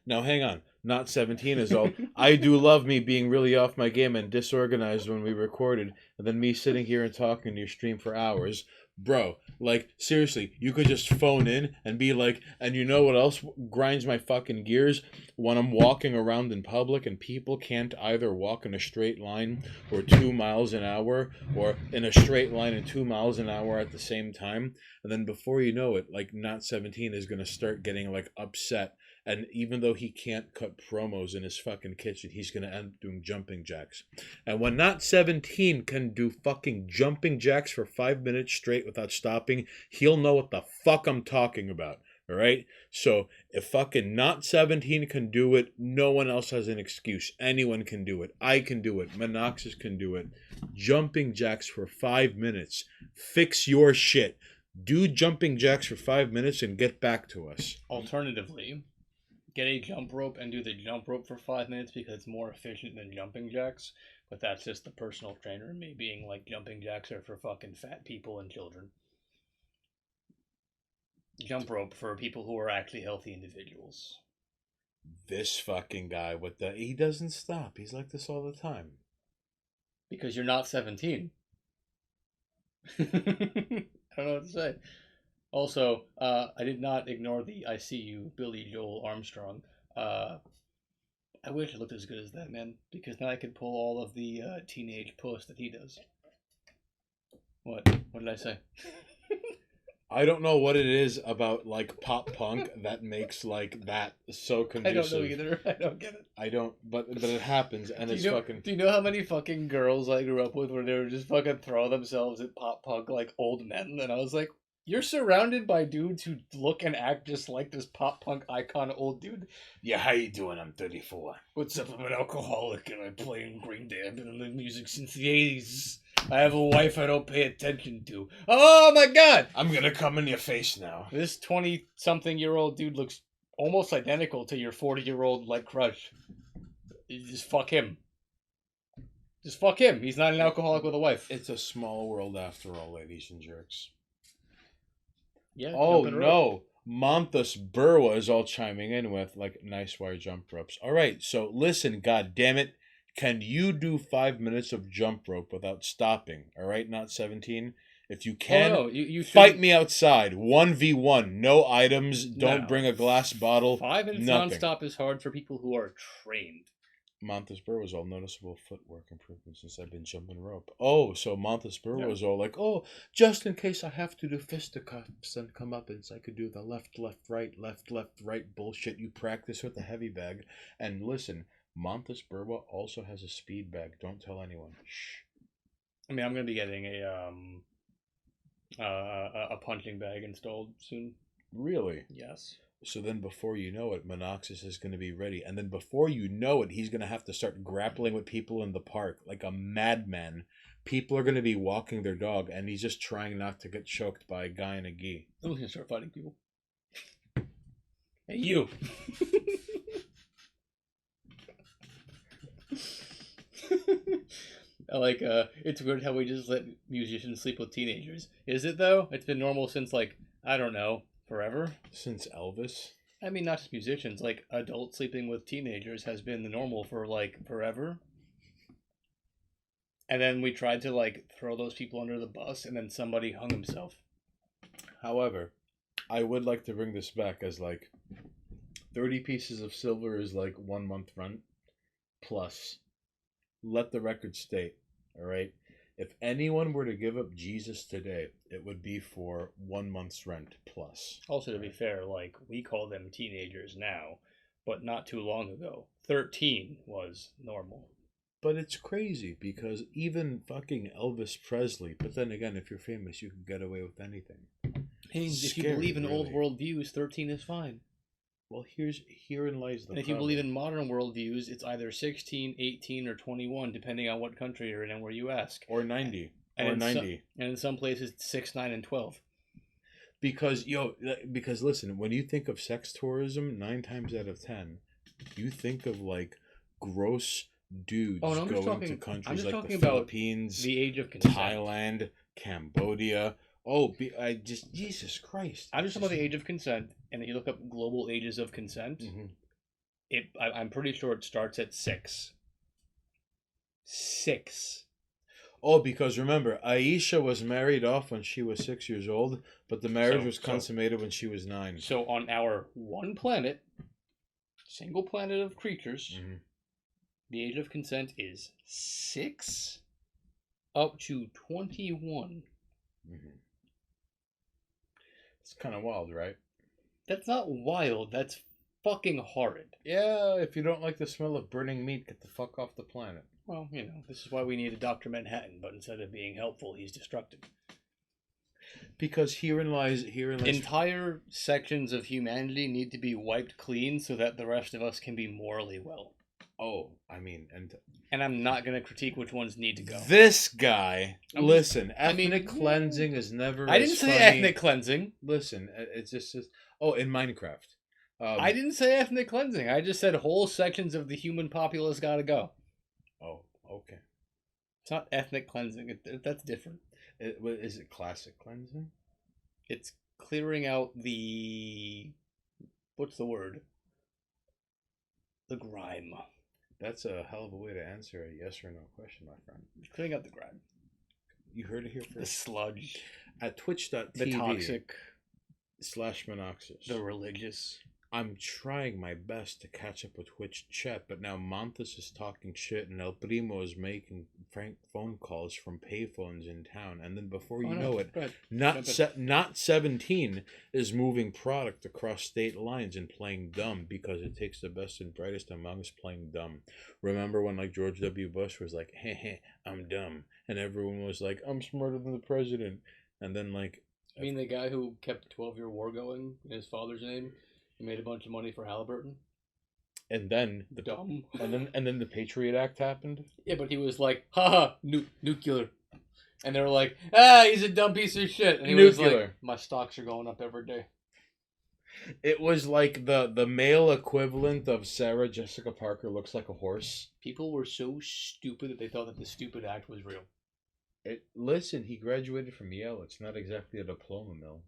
Now hang on. Not 17 is all. I do love me being really off my game and disorganized when we recorded, and then me sitting here and talking to your stream for hours. Bro, like, seriously, you could just phone in and be like, and you know what else grinds my fucking gears? When I'm walking around in public and people can't either walk in a straight line or 2 miles an hour or in a straight line and 2 miles an hour at the same time. And then before you know it, like, Not 17 is going to start getting, like, upset. And even though he can't cut promos in his fucking kitchen, he's going to end up doing jumping jacks. And when Not 17 can do fucking jumping jacks for 5 minutes straight without stopping, he'll know what the fuck I'm talking about. All right? So if fucking Not 17 can do it, no one else has an excuse. Anyone can do it. I can do it. Monoxis can do it. Jumping jacks for 5 minutes. Fix your shit. Do jumping jacks for 5 minutes and get back to us. Alternatively, get a jump rope and do the jump rope for 5 minutes because it's more efficient than jumping jacks. But that's just the personal trainer and me being like jumping jacks are for fucking fat people and children. Jump rope for people who are actually healthy individuals. This fucking guy with the... He doesn't stop. He's like this all the time. Because you're not 17. I don't know what to say. Also, I did not ignore the I see you, Billy Joel Armstrong. I wish I looked as good as that, man. Because now I could pull all of the teenage puss that he does. What? What did I say? I don't know what it is about, like, pop punk that makes, like, that so conducive. I don't know either. I don't get it. I don't, but it happens, and it's fucking... Do you know how many fucking girls I grew up with where they were just fucking throw themselves at pop punk like old men? And I was like, You're surrounded by dudes who look and act just like this pop punk icon old dude. Yeah, how you doing? I'm 34. What's up? I'm an alcoholic and I play in Green Day. I've been in music since the 80s. I have a wife I don't pay attention to. Oh my god! I'm gonna come in your face now. This 20-something-year-old dude looks almost identical to your 40-year-old like crush. You just fuck him. Just fuck him. He's not an alcoholic with a wife. It's a small world after all, ladies and jerks. Yeah. Oh jumping rope. no, Monthus Burwa is all chiming in with like nice wire jump ropes. All right, so listen, god damn it, can you do 5 minutes of jump rope without stopping? All right, not 17. If you can, Oh, no, you fight shouldn't- me outside. 1v1, no items. Don't No. bring a glass bottle. 5 minutes nothing. nonstop is hard for people who are trained. Monthus Burr was all noticeable footwork improvement since I've been jumping rope. Oh, so Monthus Burr was all like, oh, just in case I have to do fisticuffs and come up, and I could do the left, right bullshit you practice with the heavy bag. And listen, Monthus Burwa also has a speed bag. Don't tell anyone. Shh. I mean, I'm gonna be getting a punching bag installed soon. Really? Yes. So then before you know it, Monoxys is going to be ready. And then before you know it, he's going to have to start grappling with people in the park like a madman. People are going to be walking their dog, and he's just trying not to get choked by a guy in a gi. I'm gonna start fighting people. Hey, you! It's weird how we just let musicians sleep with teenagers. Is it though? It's been normal since, like, I don't know, forever? Since Elvis? I mean, not just musicians. Like, adults sleeping with teenagers has been the normal for, like, forever. And then we tried to, like, throw those people under the bus, and then somebody hung himself. However, I would like to bring this back as, like, 30 pieces of silver is, like, 1 month rent. Plus, let the record state, all right? If anyone were to give up Jesus today, it would be for 1 month's rent plus. Also, to be fair, like, we call them teenagers now, but not too long ago, 13 was normal. But it's crazy because even fucking Elvis Presley, but then again, if you're famous, you can get away with anything. Hey, if you Scary, believe in old really. world views, 13 is fine. Well, herein lies the And if you believe in modern world views, it's either 16, 18, or 21, depending on what country you're in and where you ask. Or 90. And or in 90. And in some places, it's 6, 9, and 12. Because listen, when you think of sex tourism, 9 times out of 10, you think of like gross dudes Oh, no, going to countries like the about Philippines, the age of consent. Thailand, Cambodia. Oh, Jesus Christ! I'm just talking about the age of consent, and if you look up global ages of consent, I'm pretty sure it starts at 6. 6. Oh, because remember, Aisha was married off when she was 6 years old, but the marriage was consummated when she was 9. So on our one planet, single planet of creatures, the age of consent is 6 up to 21. It's kind of wild, right? That's not wild. That's fucking horrid. Yeah, if you don't like the smell of burning meat, get the fuck off the planet. Well, this is why we need a Dr. Manhattan, but instead of being helpful, he's destructive. Because herein lies entire sections of humanity need to be wiped clean so that the rest of us can be morally well. Oh, I mean, and I'm not going to critique which ones need to go. This guy, listen, ethnic cleansing is never. I didn't say ethnic cleansing. Listen, it's just oh, in Minecraft. I didn't say ethnic cleansing. I just said whole sections of the human populace got to go. Oh, okay. It's not ethnic cleansing. That's different. Is it classic cleansing? It's clearing out the... What's the word? The grime. That's a hell of a way to answer a yes or no question, my friend. Clearing out the grime. You heard it here first. The sludge. At twitch.tv. The toxic. /Monoxys. The religious. I'm trying my best to catch up with Twitch chat, but now Montes is talking shit and El Primo is making prank phone calls from payphones in town, and then before you know it, not 17 is moving product across state lines and playing dumb because it takes the best and brightest among us playing dumb. Remember when like George W. Bush was like, hey, I'm dumb, and everyone was like, I'm smarter than the president, and then like I mean, the guy who kept the 12-year war going in his father's name and made a bunch of money for Halliburton. And then Dumb. and then the Patriot Act happened. Yeah, but he was like, haha, nuclear. And they were like, he's a dumb piece of shit. And he was Nuclear. like, my stocks are going up every day. It was like the male equivalent of Sarah Jessica Parker looks like a horse. People were so stupid that they thought that the stupid act was real. Listen, he graduated from Yale. It's not exactly a diploma mill.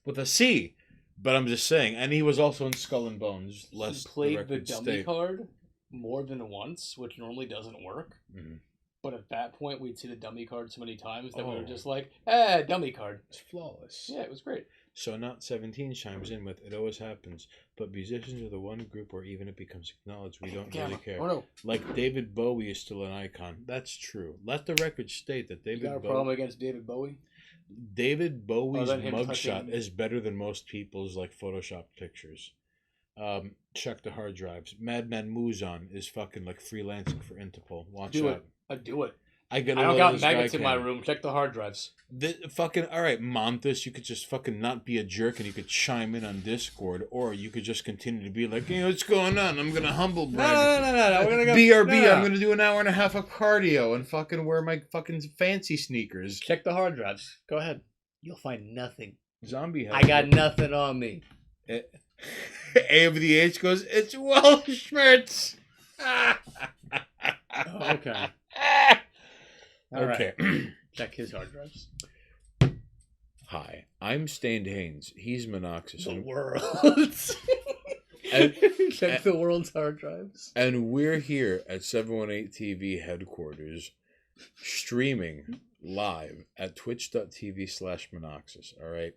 With a C. But I'm just saying. And he was also in Skull and Bones. He played the dummy card more than once, which normally doesn't work. Mm-hmm. But at that point, we'd see the dummy card so many times that we were Oh. just like, dummy card. It's flawless. Yeah, it was great. So Not 17 chimes in with, it always happens. But musicians are the one group where even it becomes acknowledged, we don't really care. Oh, no. Like David Bowie is still an icon. That's true. Let the record state that You David got a Bowie... problem against David Bowie? David Bowie's Other than him mugshot touching- is better than most people's like Photoshop pictures. Check the hard drives. Madman Muzan is fucking like freelancing for Interpol. Watch Do out. it. I do it. I I don't got maggots in my room. Check the hard drives. All right, Montes, you could just fucking not be a jerk and you could chime in on Discord, or you could just continue to be like, hey, what's going on? I'm gonna humble brag. No. We're gonna go. BRB, No. I'm gonna do an hour and a half of cardio and fucking wear my fucking fancy sneakers. Check the hard drives. Go ahead. You'll find nothing. Zombie. I got nothing on me. A of the H goes, it's Welshmertz. Okay. All right. Okay. Check his hard drives. Hi, I'm Stained Haynes. He's Monoxis. The world. And- Check the world's hard drives. And we're here at 718 TV headquarters, streaming live at twitch.tv/Monoxis, all right?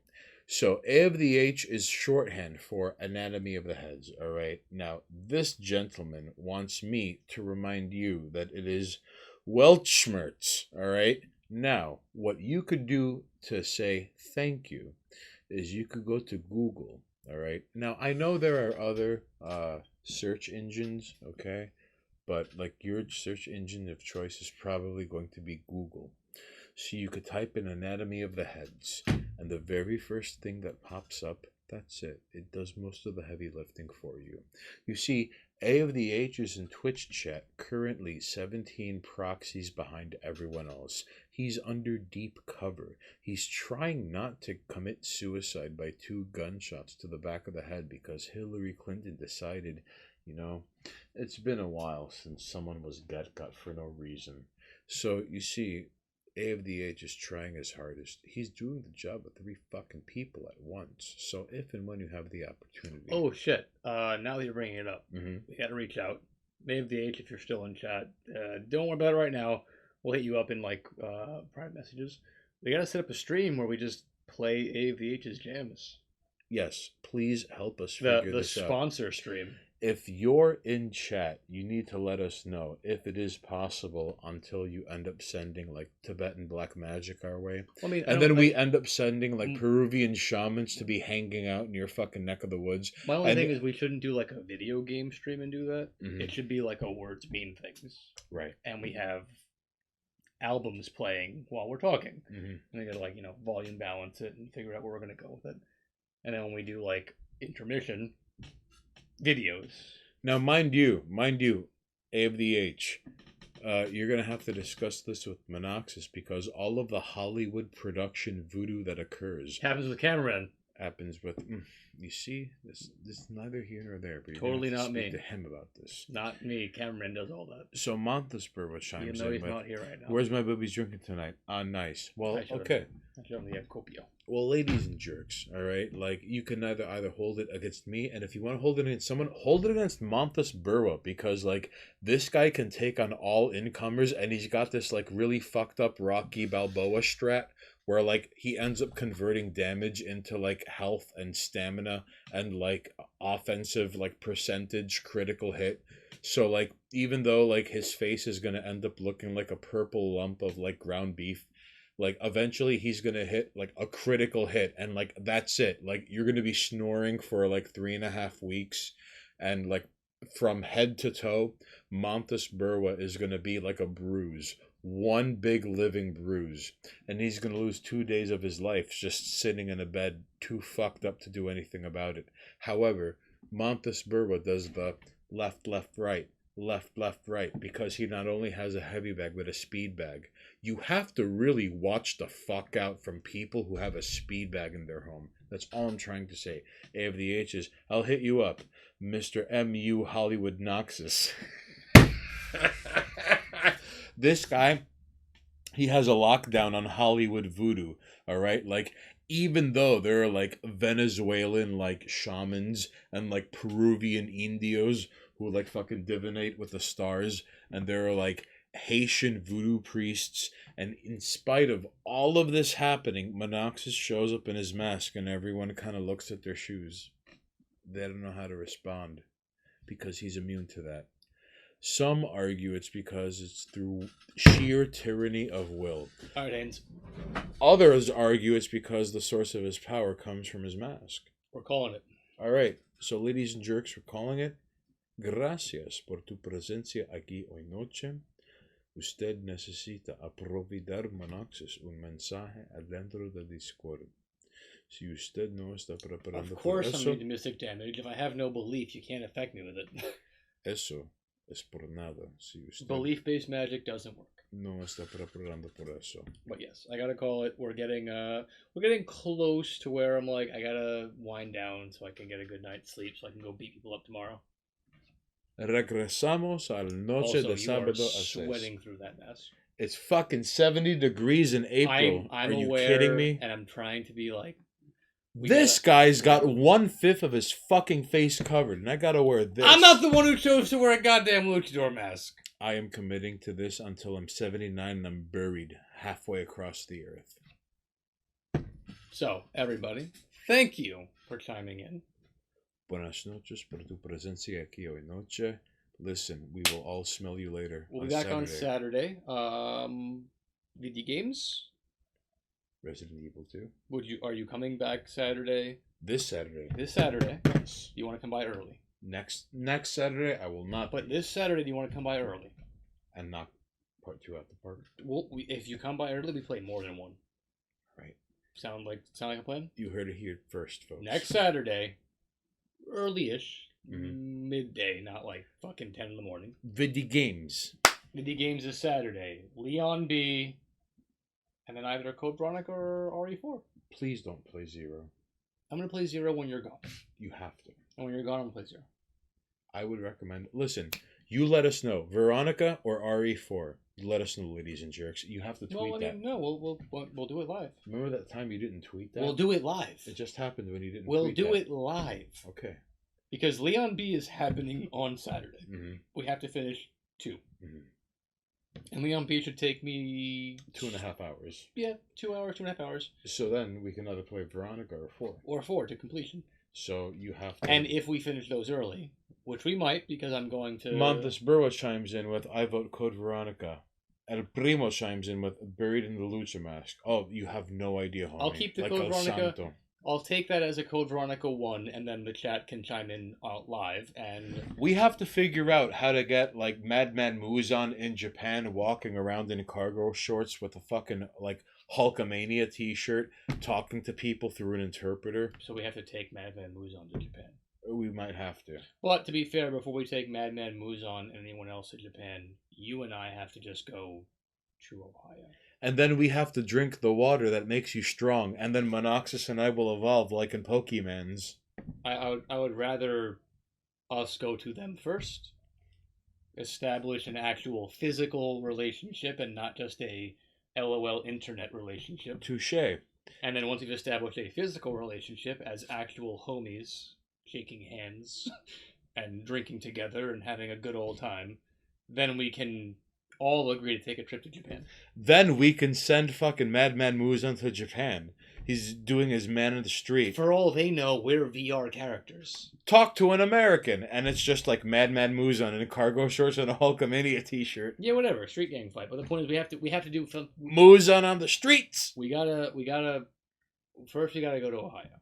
So A of the H is shorthand for Anatomy of the Heads, all right? Now, this gentleman wants me to remind you that it is Welchmertz, all right? Now, what you could do to say thank you is you could go to Google, all right? Now, I know there are other search engines, okay? But, like, your search engine of choice is probably going to be Google. So you could type in Anatomy of the Heads, and the very first thing that pops up, that's it. It does most of the heavy lifting for you. You see, A of the H is in Twitch chat, currently 17 proxies behind everyone else. He's under deep cover. He's trying not to commit suicide by 2 gunshots to the back of the head because Hillary Clinton decided, you know, it's been a while since someone was gut cut for no reason. So, you see, A of the H is trying his hardest. He's doing the job of 3 fucking people at once. So if and when you have the opportunity. Oh, shit. Now that you're bringing it up, Mm-hmm. we got to reach out. Name the H if you're still in chat. Don't worry about it right now. We'll hit you up in, like, private messages. We got to set up a stream where we just play A of the H's jams. Yes, please help us The figure this out. sponsor stream. If you're in chat, you need to let us know if it is possible until you end up sending like Tibetan black magic our way. I mean, And then we end up sending like Peruvian shamans to be hanging out in your fucking neck of the woods. My only and- thing is we shouldn't do like a video game stream and do that. Mhm. It should be like a words mean things. Right. And we have albums playing while we're talking. Mm-hmm. And we gotta like, volume balance it and figure out where we're gonna go with it. And then when we do like intermission, videos. Now, mind you, A of the H, you're going to have to discuss this with Monoxis because all of the Hollywood production voodoo that occurs Happens with Cameron. happens with, you see, this is neither here nor there, but you're Totally gonna have to not speak me. to him about this. Not me. Cameron does all that. So Montesper was Even chimes though in he's with, not here right now. where's my boobies drinking tonight? Nice. Well, I should've- okay. I should only have Copio. Well, ladies and jerks, all right? Like, you can either hold it against me, and if you want to hold it against someone, hold it against Montes Burwa, because, like, this guy can take on all incomers, and he's got this, like, really fucked up Rocky Balboa strat, where, like, he ends up converting damage into, like, health and stamina and, like, offensive, like, percentage critical hit. So, like, even though, like, his face is going to end up looking like a purple lump of, like, ground beef, like, eventually he's going to hit, like, a critical hit, and, like, that's it. Like, you're going to be snoring for, like, 3.5 weeks, and, like, from head to toe, Montes Berwa is going to be like a bruise. One big living bruise. And he's going to lose 2 days of his life just sitting in a bed, too fucked up to do anything about it. However, Montes Berwa does the left, left, right, left, left, right, because he not only has a heavy bag, but a speed bag. You have to really watch the fuck out from people who have a speed bag in their home. That's all I'm trying to say. A of the H's, I'll hit you up. Mr. M.U. Hollywood Noxus. This guy, he has a lockdown on Hollywood voodoo, all right? Like, even though there are, like, Venezuelan, like, shamans and, like, Peruvian indios who, like, fucking divinate with the stars, and there are, like, Haitian voodoo priests, and in spite of all of this happening, Monoxus shows up in his mask, and everyone kind of looks at their shoes. They don't know how to respond because he's immune to that. Some argue it's because it's through sheer tyranny of will. All right, Haynes. Others argue it's because the source of his power comes from his mask. We're calling it. All right, so ladies and jerks, we're calling it. Gracias por tu presencia aquí hoy noche. Usted necesita aprovechar Monoxus un mensaje adentro del Discord. Si usted no está preparando Of course, por I'm eso, immune to mystic damage. If I have no belief, you can't affect me with it. eso es por nada. Si usted Belief-based magic doesn't work. no está preparando por eso. But yes, I gotta call it. We're getting close to where I'm like, I gotta wind down so I can get a good night's sleep, so I can go beat people up tomorrow. Regresamos a la noche Also, de you are sábado a seis. sweating through that mess. It's fucking 70 degrees in April. I'm Are you aware, kidding me? and I'm trying to be like. This guy's got 1/5 of his fucking face covered, and I gotta wear this. I'm not the one who chose to wear a goddamn luchador mask. I am committing to this until I'm 79 and I'm buried halfway across the earth. So, everybody, thank you for chiming in. Buenas noches por tu presencia aquí hoy noche. Listen, we will all smell you later. We'll be back on Saturday. Video games. Resident Evil 2. Are you coming back Saturday? This Saturday. This Saturday. Yes. You want to come by early? Next Saturday, I will not. But this Saturday, do you want to come by early? And knock part 2 out the park. Well, if you come by early, we play more than one. Right. Sound like a plan? You heard it here first, folks. Next Saturday, early-ish, Mhm. midday, not like fucking 10 in the morning. Video games. Video games is Saturday. Leon B. And then either Code Veronica or RE4. Please don't play Zero. I'm going to play Zero when you're gone. You have to. And when you're gone, I'm going to play Zero. I would recommend. Listen, you let us know, Veronica or RE4. Let us know, ladies and jerks. You have to tweet that. No, we'll do it live. Remember that time you didn't tweet that? We'll do it live. It just happened when you didn't. We'll tweet do that. it live. Okay. Because Leon B is happening on Saturday. Mm-hmm. We have to finish 2. Mm-hmm. And Leon B should take me 2.5 hours. Yeah, 2 hours, 2.5 hours. So then we can either play Veronica or 4. Or 4 to completion. So you have to. And if we finish those early, which we might, because I'm going to. Montes Burwa chimes in with I vote Code Veronica. El Primo chimes in with Buried in the Lucha Mask. Oh, you have no idea, homie. I'll keep the like Code El Veronica. Santo. I'll take that as a Code Veronica 1, and then the chat can chime in live. And we have to figure out how to get like Madman Muzan in Japan walking around in cargo shorts with a fucking like Hulkamania t-shirt, talking to people through an interpreter. So we have to take Madman Muzan to Japan. We might have to. But to be fair, before we take Madman Muzan and anyone else to Japan, you and I have to just go to Ohio. And then we have to drink the water that makes you strong, and then Monoxus and I will evolve like in Pokemans. I would rather us go to them first, establish an actual physical relationship and not just a LOL internet relationship. Touché. And then once we've established a physical relationship as actual homies, shaking hands and drinking together and having a good old time, then we can all agree to take a trip to Japan. Then we can send fucking Madman Muzan to Japan. He's doing his man in the street. For all they know, we're VR characters. Talk to an American, and it's just like Madman Muzan in cargo shorts and a Hulkamania t-shirt. Yeah, whatever, street gang fight. But the point is, we have to do some Muzan on the streets. We gotta first. We gotta go to Ohio,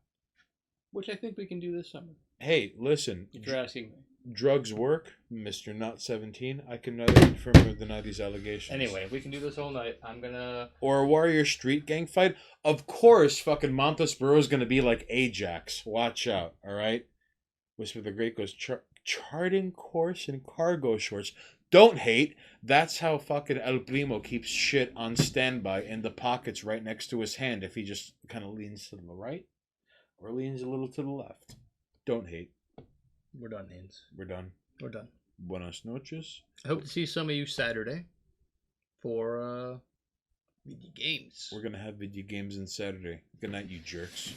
which I think we can do this summer. Hey, listen. If you're asking me. drugs work, Mr. Not 17, I can neither confirm nor deny these allegations. Anyway, we can do this all night. I'm gonna. Or a Warrior Street Gang fight? Of course, fucking Montes Burrows gonna be like Ajax. Watch out, alright? Whisper the Great goes, charting course in cargo shorts. Don't hate. That's how fucking El Primo keeps shit on standby in the pockets right next to his hand if he just kind of leans to the right or leans a little to the left. Don't hate. We're done, Haynes. We're done. We're done. Buenas noches. I hope to see some of you Saturday for video games. We're gonna have video games on Saturday. Good night, you jerks.